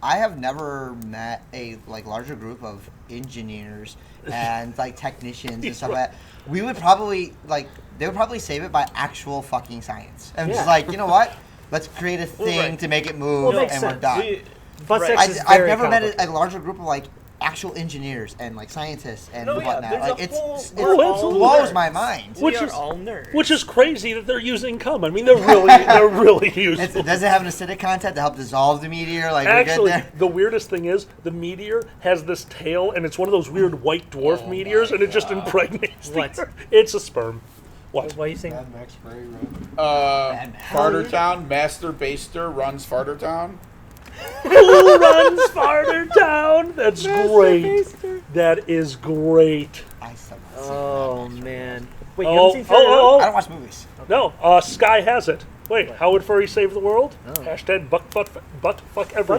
S5: I have never met a larger group of engineers and like technicians and stuff like that. We would probably they would probably save it by actual fucking science. And
S1: Yeah.
S5: just like, you know what? Let's create a thing
S3: right.
S5: to make it move,
S1: Well, it makes
S5: and we're
S1: sense.
S5: done.
S1: Butt
S3: Right.
S1: sex is
S5: I've
S1: very
S5: never met
S1: complicated.
S5: a larger group of like actual engineers and like scientists and
S3: No, yeah,
S5: whatnot.
S3: there's
S5: Like
S3: a
S5: it's
S3: whole-
S5: it
S3: we're
S2: all
S5: blows
S3: nerds.
S5: my mind.
S2: Which
S3: we are
S2: is-
S3: all nerds.
S2: Which is crazy that they're using cum. I mean, they're really useful.
S5: Does it have an acidic content to help dissolve the meteor? Like
S2: Actually,
S5: we're good there.
S2: the weirdest thing is the meteor has this tail, and it's one of those weird white dwarf meteors, and it just impregnates the
S1: What?
S2: Earth. It's a sperm. What?
S1: What are you saying?
S6: Mad Max Fury Road.
S4: Farter Town, Master Baster runs Farter Town.
S2: Who runs Farter Town? That's great. That is great.
S5: I still not
S1: Oh man. Wait, you
S2: Oh,
S1: haven't seen Furry Road?
S2: oh,
S5: I don't watch movies.
S2: No, Sky has it. Wait, how would furry save the world?
S1: Oh.
S2: Hashtag butt fuck everything.
S1: Butt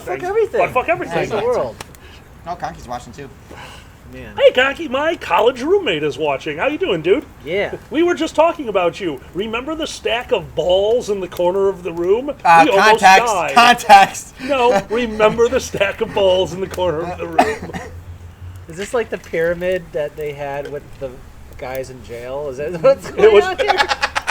S1: fuck everything.
S2: Butt fuck everything.
S1: Save the world.
S5: No, Conky's watching too.
S1: Man.
S2: Hey, Conky, my college roommate is watching. How you doing, dude?
S1: Yeah.
S2: We were just talking about you. Remember the stack of balls in the corner of the room? We almost died.
S5: Context.
S2: No, remember the stack of balls in the corner of the room.
S1: Is this like the pyramid that they had with the guys in jail? Is that what's
S2: It
S1: going
S2: was.
S1: on here?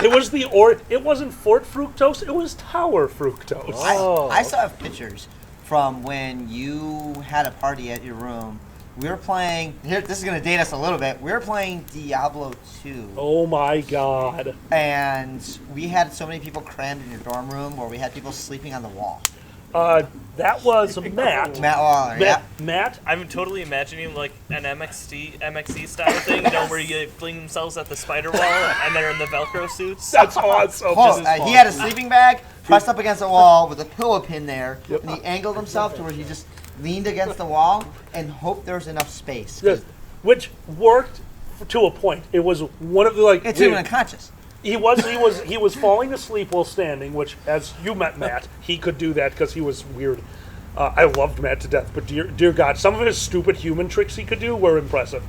S2: It wasn't Fort Fructose. It was Tower Fructose.
S1: Oh,
S5: I still have pictures from when you had a party at your room. We were playing. Here, this is going to date us a little bit. We were playing Diablo 2.
S2: Oh my God!
S5: And we had so many people crammed in your dorm room where we had people sleeping on the wall.
S2: That was Matt.
S5: Matt Waller, yeah.
S2: Matt.
S3: I'm totally imagining like an MXE style thing, where you fling themselves at the spider wall and they're in the Velcro suits.
S2: That's awesome.
S5: He had a sleeping bag pressed up against the wall with a pillow pin there, and he angled himself to where he just leaned against the wall and hoped there was enough space.
S2: Yes, which worked to a point. It was one of the
S5: It's even unconscious.
S2: He was falling asleep while standing, which, as you met Matt, he could do that because he was weird. I loved Matt to death, but dear God, some of his stupid human tricks he could do were impressive.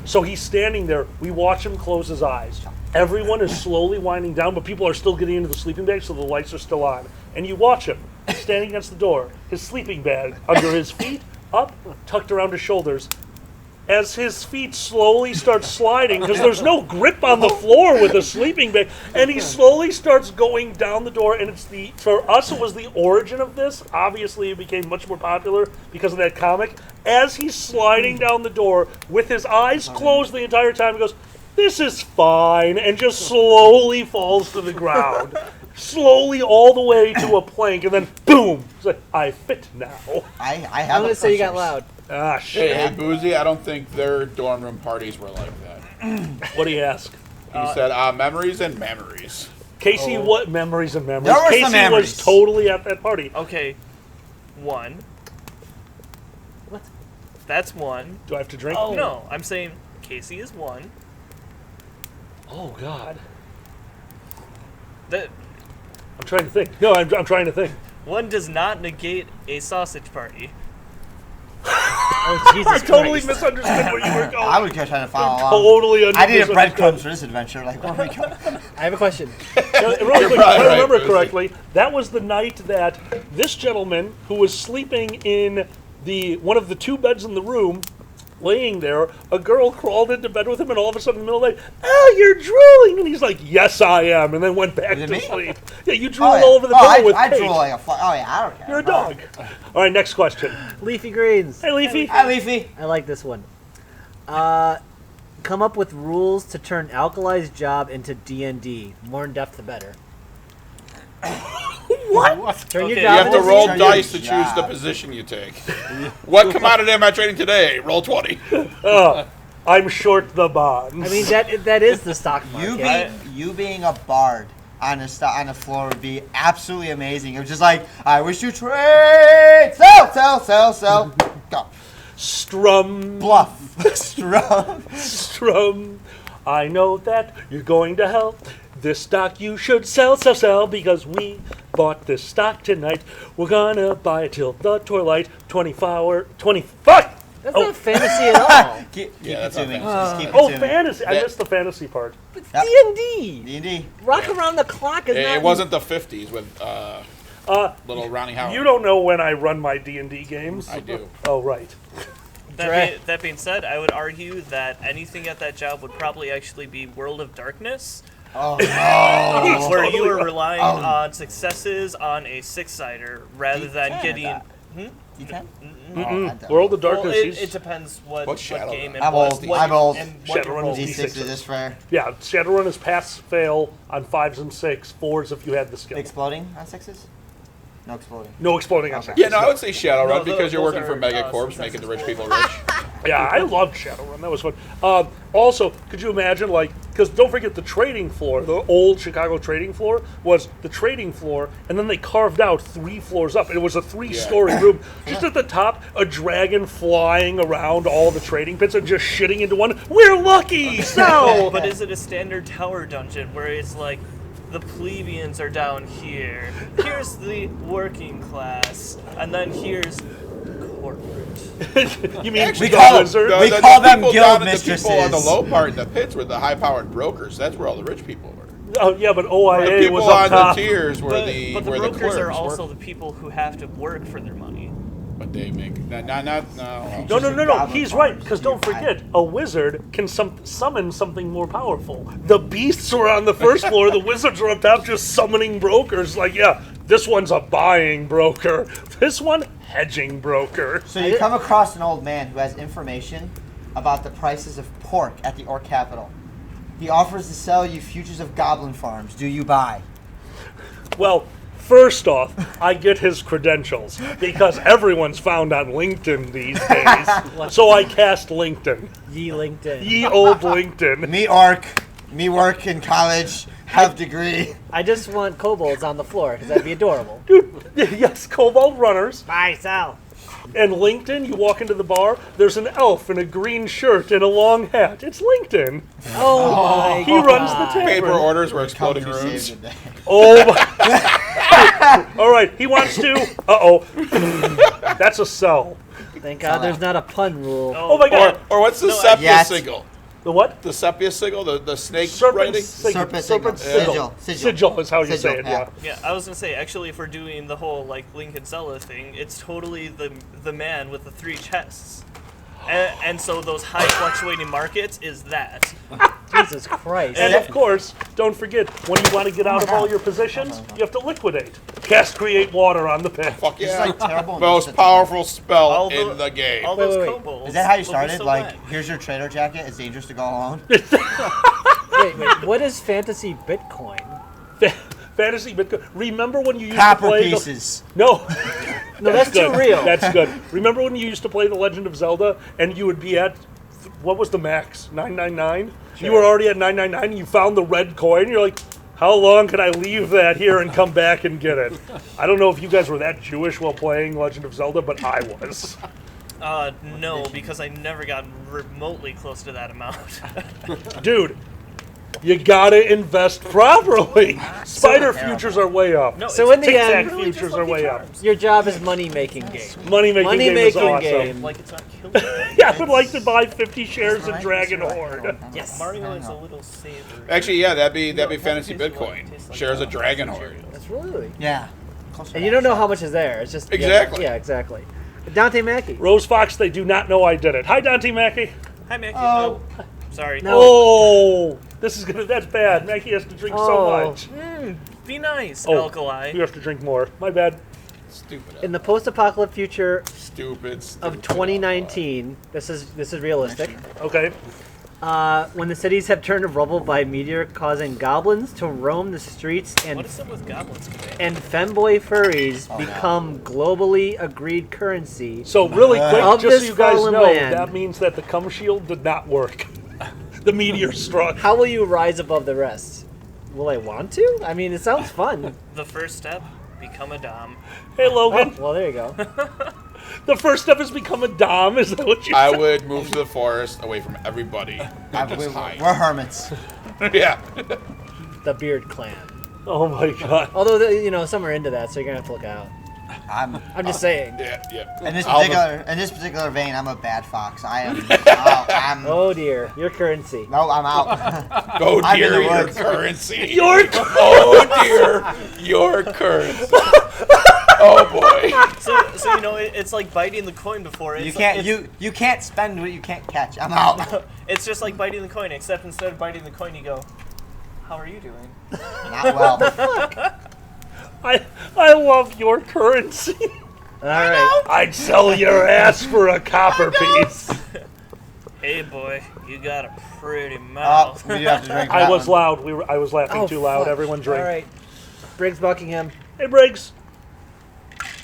S2: So he's standing there. We watch him close his eyes. Everyone is slowly winding down, but people are still getting into the sleeping bag, so the lights are still on. And you watch him standing against the door, his sleeping bag under his feet, up, tucked around his shoulders. As his feet slowly start sliding, because there's no grip on the floor with a sleeping bag, and he slowly starts going down the door, and for us it was the origin of this. Obviously it became much more popular because of that comic. As he's sliding down the door with his eyes closed the entire time, he goes, "This is fine," and just slowly falls to the ground. Slowly all the way to a plank, and then boom! It's like, I fit now.
S5: I have.
S1: I'm gonna say you got loud.
S2: Ah, shit.
S4: Hey, Boozy, I don't think their dorm room parties were like that.
S2: What do you ask?
S4: He said, memories and memories.
S2: Casey, what memories and memories?
S5: There were
S2: Casey
S5: some memories.
S2: was totally at that party.
S3: Okay, one.
S1: What?
S3: That's one.
S2: Do I have to drink?
S3: Oh no, I'm saying Casey is one.
S2: Oh, God.
S3: That
S2: I'm trying to think. No, I'm trying to think.
S3: one does not negate a sausage party.
S1: Oh, Jesus
S2: I totally
S1: Christ.
S2: misunderstood where you were going.
S5: I was just trying to follow along.
S2: Totally
S5: I needed
S2: misunderstood.
S5: breadcrumbs for this adventure. Like, where are we going?
S1: I have a question.
S2: Really quick, if
S4: probably
S2: I remember
S4: right,
S2: correctly, that was the night that this gentleman, who was sleeping in one of the two beds in the room, laying there, a girl crawled into bed with him, and all of a sudden in the middle of the night, "Oh, you're drooling!" And he's like, "Yes, I am," and then went back
S5: Was it
S2: to
S5: me?
S2: sleep. Yeah, you drooled all over the pillow with
S5: I
S2: Kate.
S5: drool like a fly. Oh, yeah, I don't care.
S2: You're a dog. All right, next question.
S1: Leafy Greens.
S2: Hey, Leafy.
S5: Hi, Leafy.
S1: I like this one. Come up with rules to turn Alkali's job into D&D. More in depth, the better.
S6: What?
S1: Turn your
S3: Okay.
S4: You
S1: job
S4: have to
S1: into
S4: roll
S5: Turn
S4: dice to
S5: your
S4: choose the
S5: job.
S4: position you take. What commodity am I trading today? Roll 20.
S2: I'm short the bonds.
S1: I mean, that is the stock market.
S5: You being a bard on a floor would be absolutely amazing. It was just like, I wish to trade. Sell. Go.
S2: Strum.
S5: Bluff. Strum.
S2: Strum. I know that you're going to hell. This stock you should sell, because we bought this stock tonight. We're gonna buy it till the twilight. 20 fuck!
S1: That's not fantasy at all.
S5: Keep
S4: Yeah, that's
S5: consuming.
S4: not
S5: Just keep
S2: Oh,
S5: consuming.
S2: fantasy. I
S4: Yeah.
S2: missed the fantasy part.
S1: It's
S5: Yep.
S1: D&D.
S5: D&D.
S1: Rock around the clock is not...
S4: It wasn't the 50s with little Ronnie Howard.
S2: You don't know when I run my D&D games.
S4: I do.
S2: Oh, right.
S3: That being said, I would argue that anything at that job would probably actually be World of Darkness,
S5: Oh, no.
S3: where you are relying on successes on a six-sider rather than
S5: D10,
S3: getting.
S5: I D10? Oh, I don't.
S2: World of
S3: Well,
S2: Darkness.
S3: it depends what
S4: Shadow
S3: game
S4: Run?
S3: and
S5: I'm
S3: what,
S5: old.
S3: what
S5: I'm old.
S3: and what
S2: Shadow
S3: you're
S2: Run is
S3: rolling.
S5: D6 is this rare.
S2: Yeah, Shadowrun is pass, fail on 5s and 6, 4s if you had the skill.
S5: Exploding on 6s? No exploding.
S2: No exploding on
S5: Okay.
S2: 6s.
S4: Yeah, no, I would say Shadowrun
S3: No,
S4: because you're
S3: those
S4: working for
S3: are,
S4: Megacorps, making the rich people rich.
S2: Yeah, I loved Shadowrun. That was fun. Also, could you imagine, because don't forget the trading floor, the old Chicago trading floor was the trading floor, and then they carved out 3 floors up. It was a 3-story room. Just at the top, a dragon flying around all the trading pits and just shitting into one. We're lucky! So!
S3: But is it a standard tower dungeon where it's like the plebeians are down here, here's the working class, and then here's corporate?
S2: You mean
S5: We
S2: the
S5: call
S2: wizard?
S5: We call them
S4: people
S5: guild
S4: down in the
S5: mistresses.
S4: people on the low part in the pits were the high-powered brokers. That's where all the rich people were.
S2: Oh, yeah, but
S4: The
S2: OIA
S4: people
S2: was up
S4: on
S2: top.
S4: the tiers were
S3: But
S4: the
S3: the
S4: where the
S3: brokers
S4: clerks
S3: are also
S4: were.
S3: the people who have to work for their money.
S4: but they make not no.
S2: No. He's right, because don't forget, a wizard can summon something more powerful. The beasts were on the first floor, the wizards were up top just summoning brokers. Like, yeah, this one's a buying broker. This one, hedging broker.
S5: So you come across an old man who has information about the prices of pork at the Orc capital. He offers to sell you futures of goblin farms. Do you buy?
S2: Well, first off, I get his credentials, because everyone's found on LinkedIn these days. So I cast LinkedIn.
S1: Ye LinkedIn.
S2: Ye old LinkedIn.
S5: Me Orc, me work in college, have degree.
S1: I just want kobolds on the floor because that'd be adorable.
S2: Dude, yes, Kobold Runners.
S1: Buy, sell.
S2: And LinkedIn, you walk into the bar, there's an elf in a green shirt and a long hat. It's LinkedIn.
S1: Oh my
S2: He runs the tavern.
S4: Paper orders were
S5: Come
S4: exploding
S5: to save
S4: rooms.
S5: the day.
S2: Oh my. All right, he wants to. Uh-oh. That's a sell.
S1: Thank God there's not a pun rule.
S2: Oh my God.
S4: Or what's the
S3: No,
S4: sepia
S5: yes.
S4: sigil?
S2: The what?
S4: The sepia sigil, the snake
S2: Serpent
S4: writing.
S5: Serpent
S2: Serpent
S5: signal.
S2: Sigil is how you
S5: Sigil,
S2: say it,
S5: yeah.
S2: yeah.
S3: Yeah, I was gonna say, actually, if we're doing the whole like Lincoln Zelda thing, it's totally the man with the 3 chests, and so those high fluctuating markets is that.
S1: Jesus Christ.
S2: And of course, don't forget, when you want to get out of all your positions, you have to liquidate. Cast Create Water on the pit.
S4: Fuck
S5: This is
S4: yeah.
S5: like terrible.
S4: Most powerful spell
S3: All
S4: in
S3: the-
S4: the game.
S3: All
S1: Wait,
S3: those
S1: wait.
S3: kobolds.
S5: Is that how you
S3: will be
S5: started?
S3: so
S5: Like,
S3: mad.
S5: here's your trader jacket. It's dangerous to go alone.
S1: Wait, what is fantasy Bitcoin?
S2: Fantasy Bitcoin. Remember when you used
S5: Copper
S2: to play
S5: pieces.
S2: No.
S1: No, that's too
S2: good.
S1: real.
S2: That's good. Remember when you used to play The Legend of Zelda and you would be at, what was the max? 999? You were already at 999 and you found the red coin. You're like, how long can I leave that here and come back and get it? I don't know if you guys were that Jewish while playing Legend of Zelda, but I was.
S3: No, because I never got remotely close to that amount.
S2: Dude, you gotta invest properly. Spider futures are way up.
S3: No,
S1: So
S3: it's
S1: in the
S2: Tic-tac
S1: end,
S3: really just
S2: futures are
S3: lucky
S2: way up.
S3: charms.
S1: your job is money-making game.
S2: Money-making game is
S1: Money-making
S2: awesome.
S1: game.
S3: Like it's not killing me.
S2: Yeah, I would like to buy 50 shares in
S5: Right?
S2: Dragon
S5: Right.
S2: Horde.
S1: Yes.
S3: Mario is a little savory.
S4: Actually, yeah, that'd be
S3: No,
S4: fantasy
S3: it tastes like-
S4: Bitcoin.
S3: it tastes like
S4: Shares a
S3: that.
S4: dragon horde.
S1: That's really.
S5: Yeah. Close
S1: And you don't know how much is there. It's just
S4: Exactly.
S1: Yeah, exactly. Dante Mackey.
S2: Rose Fox, they do not know I did it. Hi, Dante Mackey.
S3: Hi, Mickey.
S5: Oh.
S3: Sorry.
S1: No.
S2: Oh, that's bad. Mackey has to drink so
S1: Oh.
S2: much.
S3: Be nice,
S2: Oh,
S3: Alkali.
S2: You have to drink more. My bad.
S4: Stupid.
S1: In the post-apocalyptic future
S4: Stupid.
S1: of 2019, this is realistic.
S2: Okay.
S1: When the cities have turned to rubble by meteor, causing goblins to roam the streets and
S3: What is up with goblins today?
S1: and femboy furries become globally agreed currency.
S2: So really quick,
S1: Of
S2: just so
S1: this
S2: you guys
S1: fallen
S2: know,
S1: land.
S2: that means that the cum shield did not work. The meteor struck.
S1: How will you rise above the rest? Will I want to? I mean, it sounds fun.
S3: The first step, become a dom.
S2: Hey, Logan.
S1: Well, there you go.
S2: The first step is become a dom. Is that what you
S4: I
S2: said?
S4: would move to the forest away from everybody and just hide.
S5: We're hermits.
S4: Yeah.
S1: The Beard Clan.
S2: Oh my god.
S1: Although, some are into that, so you're going to have to look out. I'm just saying.
S4: Yeah.
S5: In this particular vein, I'm a bad fox. I am. I'm.
S1: Oh dear, your currency.
S5: No, I'm out.
S4: Oh
S5: I'm in
S4: dear,
S5: the
S4: your
S5: woods.
S4: currency.
S2: Your
S4: Oh dear, your currency. Oh boy.
S3: So it's like biting the coin before. It's
S5: You
S3: like,
S5: can't. You can't spend what you can't catch. I'm out.
S3: It's just like biting the coin, except instead of biting the coin, you go, "How are you doing?"
S5: Not well.
S2: I love your currency.
S1: All right.
S2: I'd sell your ass for a copper piece.
S3: Hey boy, you got a pretty
S5: Oh,
S3: mouth.
S5: we do have to drink.
S2: I
S5: that
S2: was
S5: one.
S2: loud. I was laughing too loud.
S1: fuck.
S2: Everyone drink.
S1: All right. Briggs Buckingham.
S2: Hey, Briggs.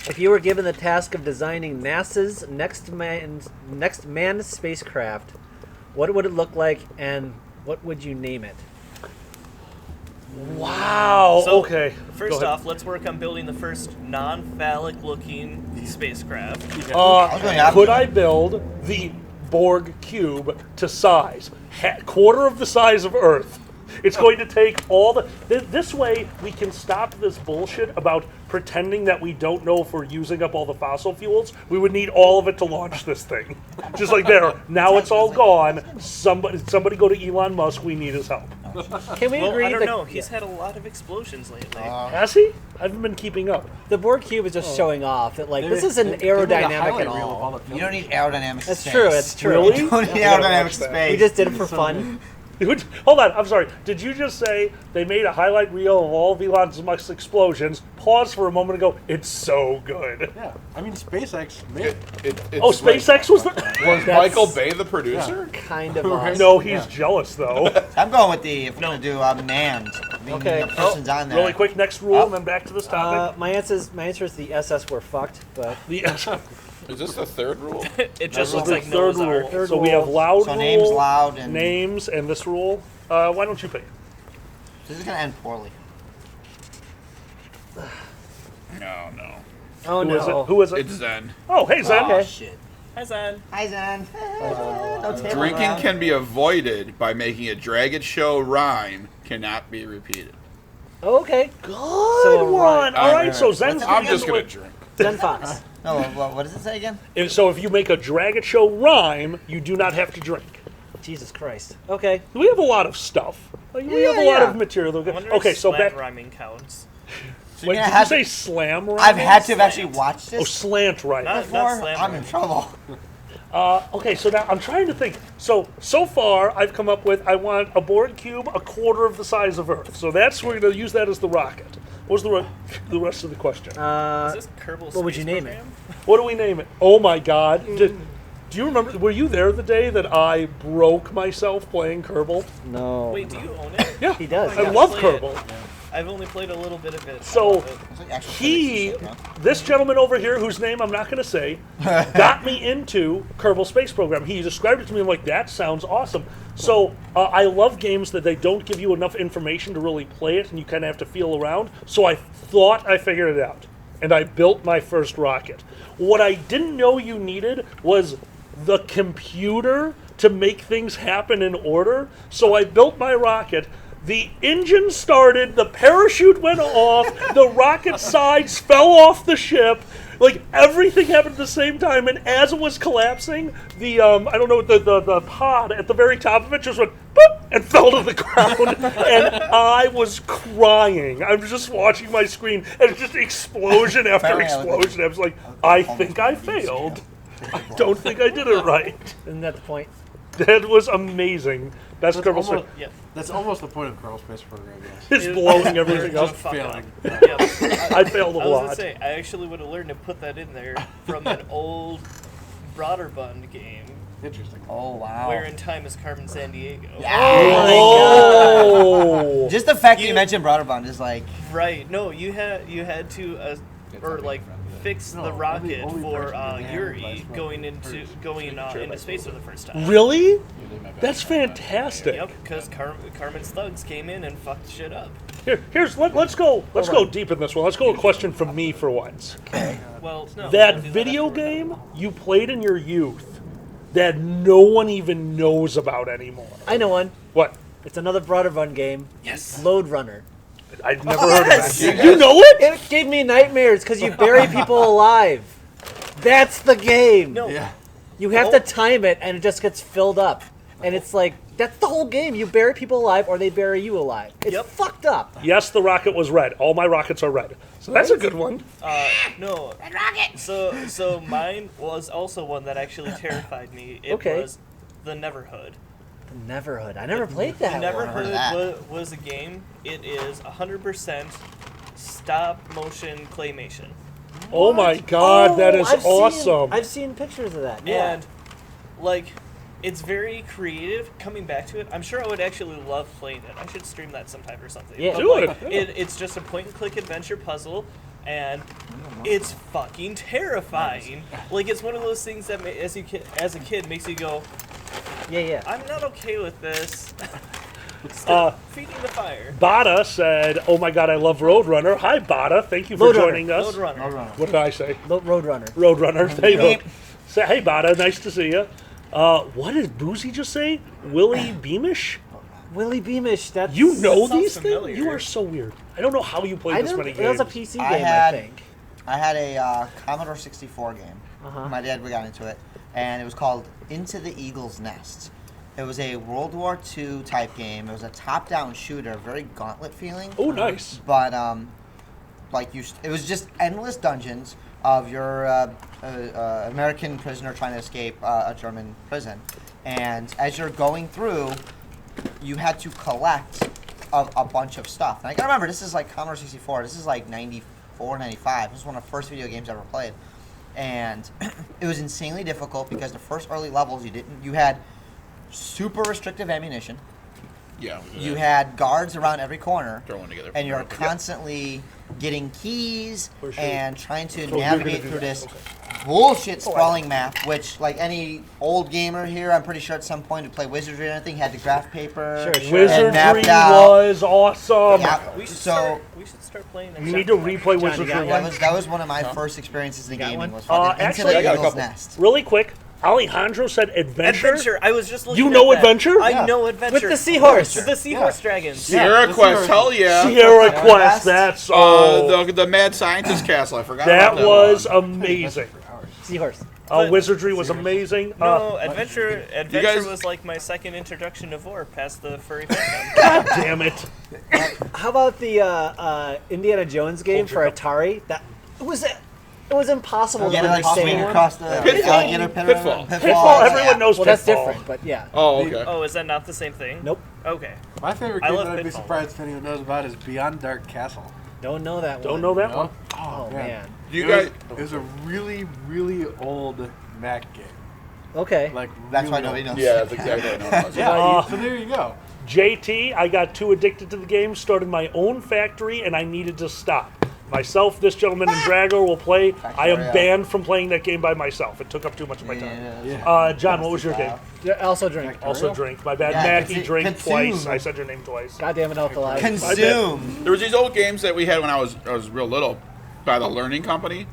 S1: If you were given the task of designing NASA's next manned spacecraft, what would it look like, and what would you name it?
S2: Wow.
S3: So,
S2: okay.
S3: First
S2: Go ahead.
S3: off, let's work on building the first non-phallic looking spacecraft.
S5: was going to
S2: Could
S5: ask
S2: I build the Borg cube to size? Quarter of the size of Earth. It's going to take all the... This way, we can stop this bullshit about pretending that we don't know if we're using up all the fossil fuels. We would need all of it to launch this thing. Just like there. Now it's all gone. Somebody go to Elon Musk. We need his help.
S1: Can we
S3: Well,
S1: agree
S3: I don't
S1: that
S3: know. He's had a lot of explosions lately.
S2: Has he? I haven't been keeping up.
S1: the board cube is just showing off that like this isn't
S6: They made a
S1: aerodynamic
S6: highlight
S1: at
S6: reel of
S1: all.
S6: the
S5: You don't
S6: films.
S5: need aerodynamics.
S1: That's
S5: in
S1: true.
S5: space.
S1: It's true.
S2: Really?
S5: You don't need
S2: I gotta
S5: aerodynamic
S2: watch that.
S5: space.
S1: We just did it for fun.
S2: Hold on, I'm sorry. Did you just say they made a highlight reel of all of Elon Musk's explosions? Pause for a moment and go, it's so good.
S6: Yeah, I mean SpaceX made it.
S2: Oh, SpaceX was the...
S4: Was Michael Bay the producer?
S1: Kind of
S6: Right.
S1: awesome.
S2: No, he's jealous, though.
S5: I'm going with the, if we're going to do manned. Meaning
S1: Okay.
S5: the person's on there.
S2: Really quick, next rule, and then back to this topic.
S1: My answer is the SS were fucked, but
S4: Is this the third rule?
S3: It just
S2: This
S3: looks
S2: is the
S3: like
S2: third
S3: Noah's
S2: rule.
S3: Ark.
S1: Third
S2: So we have
S1: rule.
S2: loud
S5: So
S2: rule,
S5: names loud and...
S2: names, and this rule. Why don't you pick?
S5: This is going to end poorly.
S4: No.
S1: oh
S2: Who is
S1: no.
S2: it? Who is it?
S4: It's Zen.
S2: Oh, hey, Zen.
S5: Oh, shit.
S3: Hi, Zan.
S5: Hi, Zan. No table
S4: Drinking
S5: around.
S4: can be avoided by making a Draggets show rhyme cannot be repeated.
S1: Oh, okay.
S2: Good
S1: So,
S2: one.
S1: right.
S2: All right, so Zen's
S5: What's it
S4: I'm just
S5: again?
S4: gonna drink.
S1: Zen Fox.
S5: No, what does it say again?
S2: And so if you make a Dragon Show rhyme, you do not have to drink.
S1: Jesus Christ. Okay.
S2: We have a lot of stuff. Like, we have a lot of material.
S3: I wonder
S2: Okay,
S3: if
S2: so
S3: slant
S2: back.
S3: rhyming counts.
S5: So
S2: Wait,
S5: you're
S2: did
S5: gonna
S2: you say slam rhyme?
S5: I've had to have actually
S3: Slant.
S5: watched
S2: Oh,
S5: this
S2: slant rhyme.
S3: Not
S5: before.
S3: slam
S5: I'm in
S3: rhyme.
S5: trouble.
S2: Okay, so now I'm trying to think. So far, I've come up with I want a board cube a quarter of the size of Earth. So we're going to use that as the rocket. What was the rest of the question?
S3: Is this Kerbal
S1: what would you
S3: Space
S1: name it?
S3: Program?
S2: What do we name it? Oh my God! Do you remember? Were you there the day that I broke myself playing Kerbal?
S1: No.
S3: Wait, do you own it?
S2: Yeah,
S1: He does.
S2: I
S1: yeah.
S2: love
S3: Play it.
S2: Kerbal.
S3: I've only played a little bit of it. I
S2: So-
S3: love it.
S5: It's like actual
S2: He,
S5: physics and shit, huh?
S2: this gentleman over here, whose name I'm not going to say, got me into Kerbal Space Program. He described it to me. I'm like, that sounds awesome. So I love games that they don't give you enough information to really play it, and you kind of have to feel around. So I thought I figured it out, and I built my first rocket. What I didn't know you needed was the computer to make things happen in order. So I built my rocket. The engine started, the parachute went off, the rocket sides fell off the ship. Like, everything happened at the same time, and as it was collapsing, the, the pod at the very top of it just went boop and fell to the ground, and I was crying. I was just watching my screen, and it's just explosion after
S5: Apparently I was-
S2: explosion. I was like, I think I failed. I don't think I did it right.
S1: Isn't that the point?
S2: That was amazing. Best
S6: That's
S2: Kerbal
S6: almost,
S2: Space.
S3: Yeah.
S6: that's almost the point of Kerbal Space Program. Yes.
S2: It's blowing everything
S3: Just
S2: up.
S3: fuck
S6: Failing.
S3: up. Yeah.
S2: I failed a
S3: I was gonna
S2: lot.
S3: say, I actually would have learned to put that in there from an old Broderbund game
S6: Interesting.
S5: Oh, wow.
S3: where in time is Carmen San Diego.
S2: Oh!
S5: Just the fact that
S3: You-
S5: you mentioned Broderbund is like,
S3: Right. No, you had to or like fix the rocket
S6: only
S3: for
S6: person in the
S3: Yuri
S6: hand by
S3: going into space for the first time.
S2: Really? That's fantastic.
S3: Yep, because Carmen's thugs came in and fucked shit up.
S2: Let's go deep in this one. Let's go a question from me for once.
S3: Well, no.
S2: That
S3: we'll do
S2: video
S3: afterward.
S2: game you played in your youth that no one even knows about anymore.
S1: I know one.
S2: What?
S1: It's another Broderbund game.
S3: Yes.
S1: Load Runner.
S2: I've never heard of
S1: yes!
S2: that. You know it?
S1: It gave me nightmares because you bury people alive. That's the game.
S3: No.
S6: Yeah.
S1: You have to time it, and it just gets filled up. And it's like, that's the whole game. You bury people alive, or they bury you alive. It's
S3: Yep.
S1: fucked up.
S2: Yes, the rocket was red. All my rockets are red. So that's a good one.
S3: No. Red Rocket. So mine was also one that actually terrified me. It
S1: Okay.
S3: was the Neverhood.
S1: The Neverhood. I never played that
S3: The
S1: one.
S5: heard of
S3: Neverhood
S5: that.
S3: was a game. It is 100% stop motion claymation.
S2: Oh my God, that is
S1: I've
S2: awesome.
S1: I've seen pictures of that. Yeah.
S3: And like it's very creative. Coming back to it, I'm sure I would actually love playing it. I should stream that sometime or something.
S1: Yeah.
S3: But,
S2: Do
S3: like,
S2: it.
S3: It's just a point and click adventure puzzle, and it's fucking terrifying. Like it's one of those things that as a kid makes you go,
S1: Yeah.
S3: I'm not okay with this. Feeding the fire.
S2: Bada said, "Oh my God, I love Roadrunner." Hi, Bada. Thank you for
S1: Roadrunner.
S2: joining us.
S3: Load Runner.
S2: What did I say?
S1: Roadrunner.
S2: Roadrunner. Thank you. Say, hey, Bada. Nice to see you. What did Boozy just say? Willie Beamish?
S1: Willie Beamish. That's
S2: You know
S3: That sounds
S2: these
S3: familiar.
S2: things? You are so weird. I don't know how you played
S1: I
S2: this
S1: don't.
S2: many
S1: It
S2: games.
S1: was a PC
S5: I
S1: game,
S5: had-
S1: I think.
S5: I had a Commodore 64 game.
S1: Uh-huh.
S5: My dad got into it, and it was called Into the Eagle's Nest. It was a World War II type game. It was a top-down shooter, very gauntlet feeling.
S2: Oh, nice.
S5: But it was just endless dungeons of your American prisoner trying to escape a German prison, and as you're going through, you had to collect a bunch of stuff. And I gotta remember, this is like Commodore 64. This is like 94, 95. This was one of the first video games I ever played, and it was insanely difficult because the first early levels you had super restrictive ammunition.
S4: Yeah.
S5: You had guards around every corner,
S4: Throw one together.
S5: and you're
S4: Yep.
S5: constantly getting keys
S2: For sure.
S5: and trying to
S2: So you're
S5: navigate
S2: gonna do
S5: through
S2: that,
S5: this
S2: okay.
S5: bullshit sprawling map, which, like any old gamer here, I'm pretty sure at some point who played Wizardry or anything had the graph paper.
S1: Sure.
S5: and
S2: Wizardry
S5: mapped out.
S2: was awesome.
S5: Yeah,
S3: We should
S5: so
S3: start playing.
S2: You need to replay
S1: John, you
S2: Wizardry.
S1: got one?
S5: that was one of my first experiences in
S1: got
S5: gaming.
S1: one?
S5: Was fucking
S2: Actually,
S5: Into
S2: I
S5: the
S4: got a
S5: Eagle's
S4: couple.
S5: Nest.
S2: Really quick, Alejandro said adventure.
S3: Adventure. I was just looking.
S2: You know
S3: at that.
S2: Adventure?
S3: I
S5: Yeah.
S3: know Adventure
S1: With the seahorse.
S3: With the seahorse dragons.
S4: Sierra
S6: Yeah,
S4: Quest,
S6: this
S4: hell yeah.
S2: Sierra Quest,
S5: Quest.
S2: that's
S4: The Mad Scientist Castle, I forgot
S2: that
S4: about that
S2: was
S4: one.
S2: amazing.
S1: Seahorse.
S3: But-
S2: Wizardry was amazing.
S3: No, Adventure
S4: guys-
S3: was like my second introduction to Vor past the furry fandom.
S2: God damn it.
S1: How about the Indiana Jones game for Atari? It was impossible
S5: Yeah,
S1: to
S5: like swing
S1: understand.
S5: across the
S4: Pitfall.
S5: alligator
S4: Pitfall.
S2: Pitfall, everyone
S5: yeah.
S2: knows
S1: Well, that's
S2: Pitfall.
S1: different, but yeah.
S4: Oh, okay.
S3: Oh, is that not the same thing?
S1: Nope.
S3: Okay.
S6: My favorite
S3: I
S6: game
S3: love
S6: that I'd be
S3: Pitfall.
S6: surprised if anyone knows about is Beyond Dark Castle.
S1: Don't know that one.
S2: Don't know that
S6: No?
S2: one.
S1: Oh, man.
S4: Do you
S6: It was-
S4: guys?
S6: It was a really, really old Mac game.
S1: Okay.
S6: Like
S5: That's why
S6: really
S5: nobody
S6: old.
S5: knows.
S4: Yeah, that's exactly what I know.
S6: Yeah, so there you go.
S2: JT, I got too addicted to the game, started my own factory, and I needed to stop. Myself, this gentleman, and Drago will play. I am
S5: Factorio.
S2: banned from playing that game by myself. It took up too much of my time.
S5: Yeah.
S2: John, what was your game?
S1: Yeah, also drink.
S2: Also drink. My bad.
S5: Yeah,
S2: Mackie, drink
S5: consume.
S2: twice. I said your name twice.
S1: Goddamn it, Alkali.
S5: Consume.
S4: There was these old games that we had when I was real little by the Learning Company.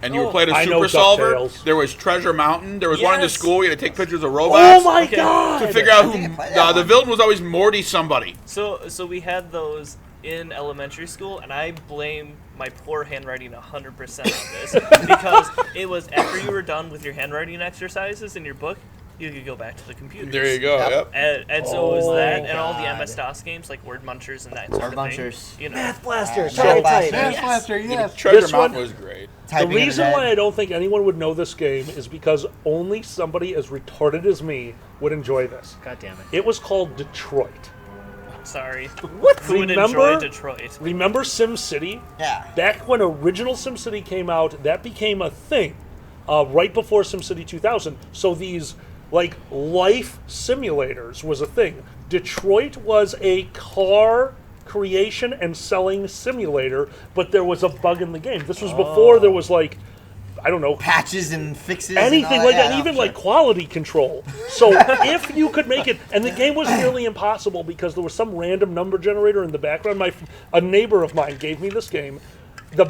S4: And you were playing a
S2: I know
S4: Super Solver.
S2: DuckTales.
S4: There was Treasure Mountain. There was one in the
S3: Yes.
S4: school. You had to take pictures of robots
S2: Oh my
S3: Okay.
S2: god!
S4: to figure out
S5: I think I
S4: who.
S5: played that
S4: The
S5: one.
S4: villain was always Morty somebody.
S3: So we had those in elementary school, and I blame my poor handwriting 100% on this because it was after you were done with your handwriting exercises in your book, you could go back to the computer.
S4: There you go. Yep.
S3: And so it was that,
S1: Oh,
S3: and all the
S1: God.
S3: MS-DOS games like Word Munchers and that sort
S5: Word
S3: of thing.
S5: Munchers.
S3: You know,
S1: Math Blaster.
S5: Math
S1: Target
S5: Blaster.
S1: type.
S6: Math Blaster, yes.
S4: Treasure
S2: This
S4: Mountain
S2: one-
S4: was great.
S2: The
S5: Typing in
S2: reason
S5: his
S2: why
S5: head.
S2: I don't think anyone would know this game is because only somebody as retarded as me would enjoy this.
S1: God damn it.
S2: It was called Detroit.
S3: sorry. Who would enjoy
S2: Remember?
S3: Detroit?
S2: Remember SimCity?
S5: Yeah.
S2: Back when original SimCity came out, that became a thing right before SimCity 2000. So these like life simulators was a thing. Detroit was a car creation and selling simulator, but there was a bug in the game. This was before there was like, I don't know,
S5: Patches and fixes.
S2: anything
S5: and all
S2: like that,
S5: yeah,
S2: even
S5: sure.
S2: like quality control. So if you could make it, and the game was nearly impossible because there was some random number generator in the background. A neighbor of mine gave me this game. The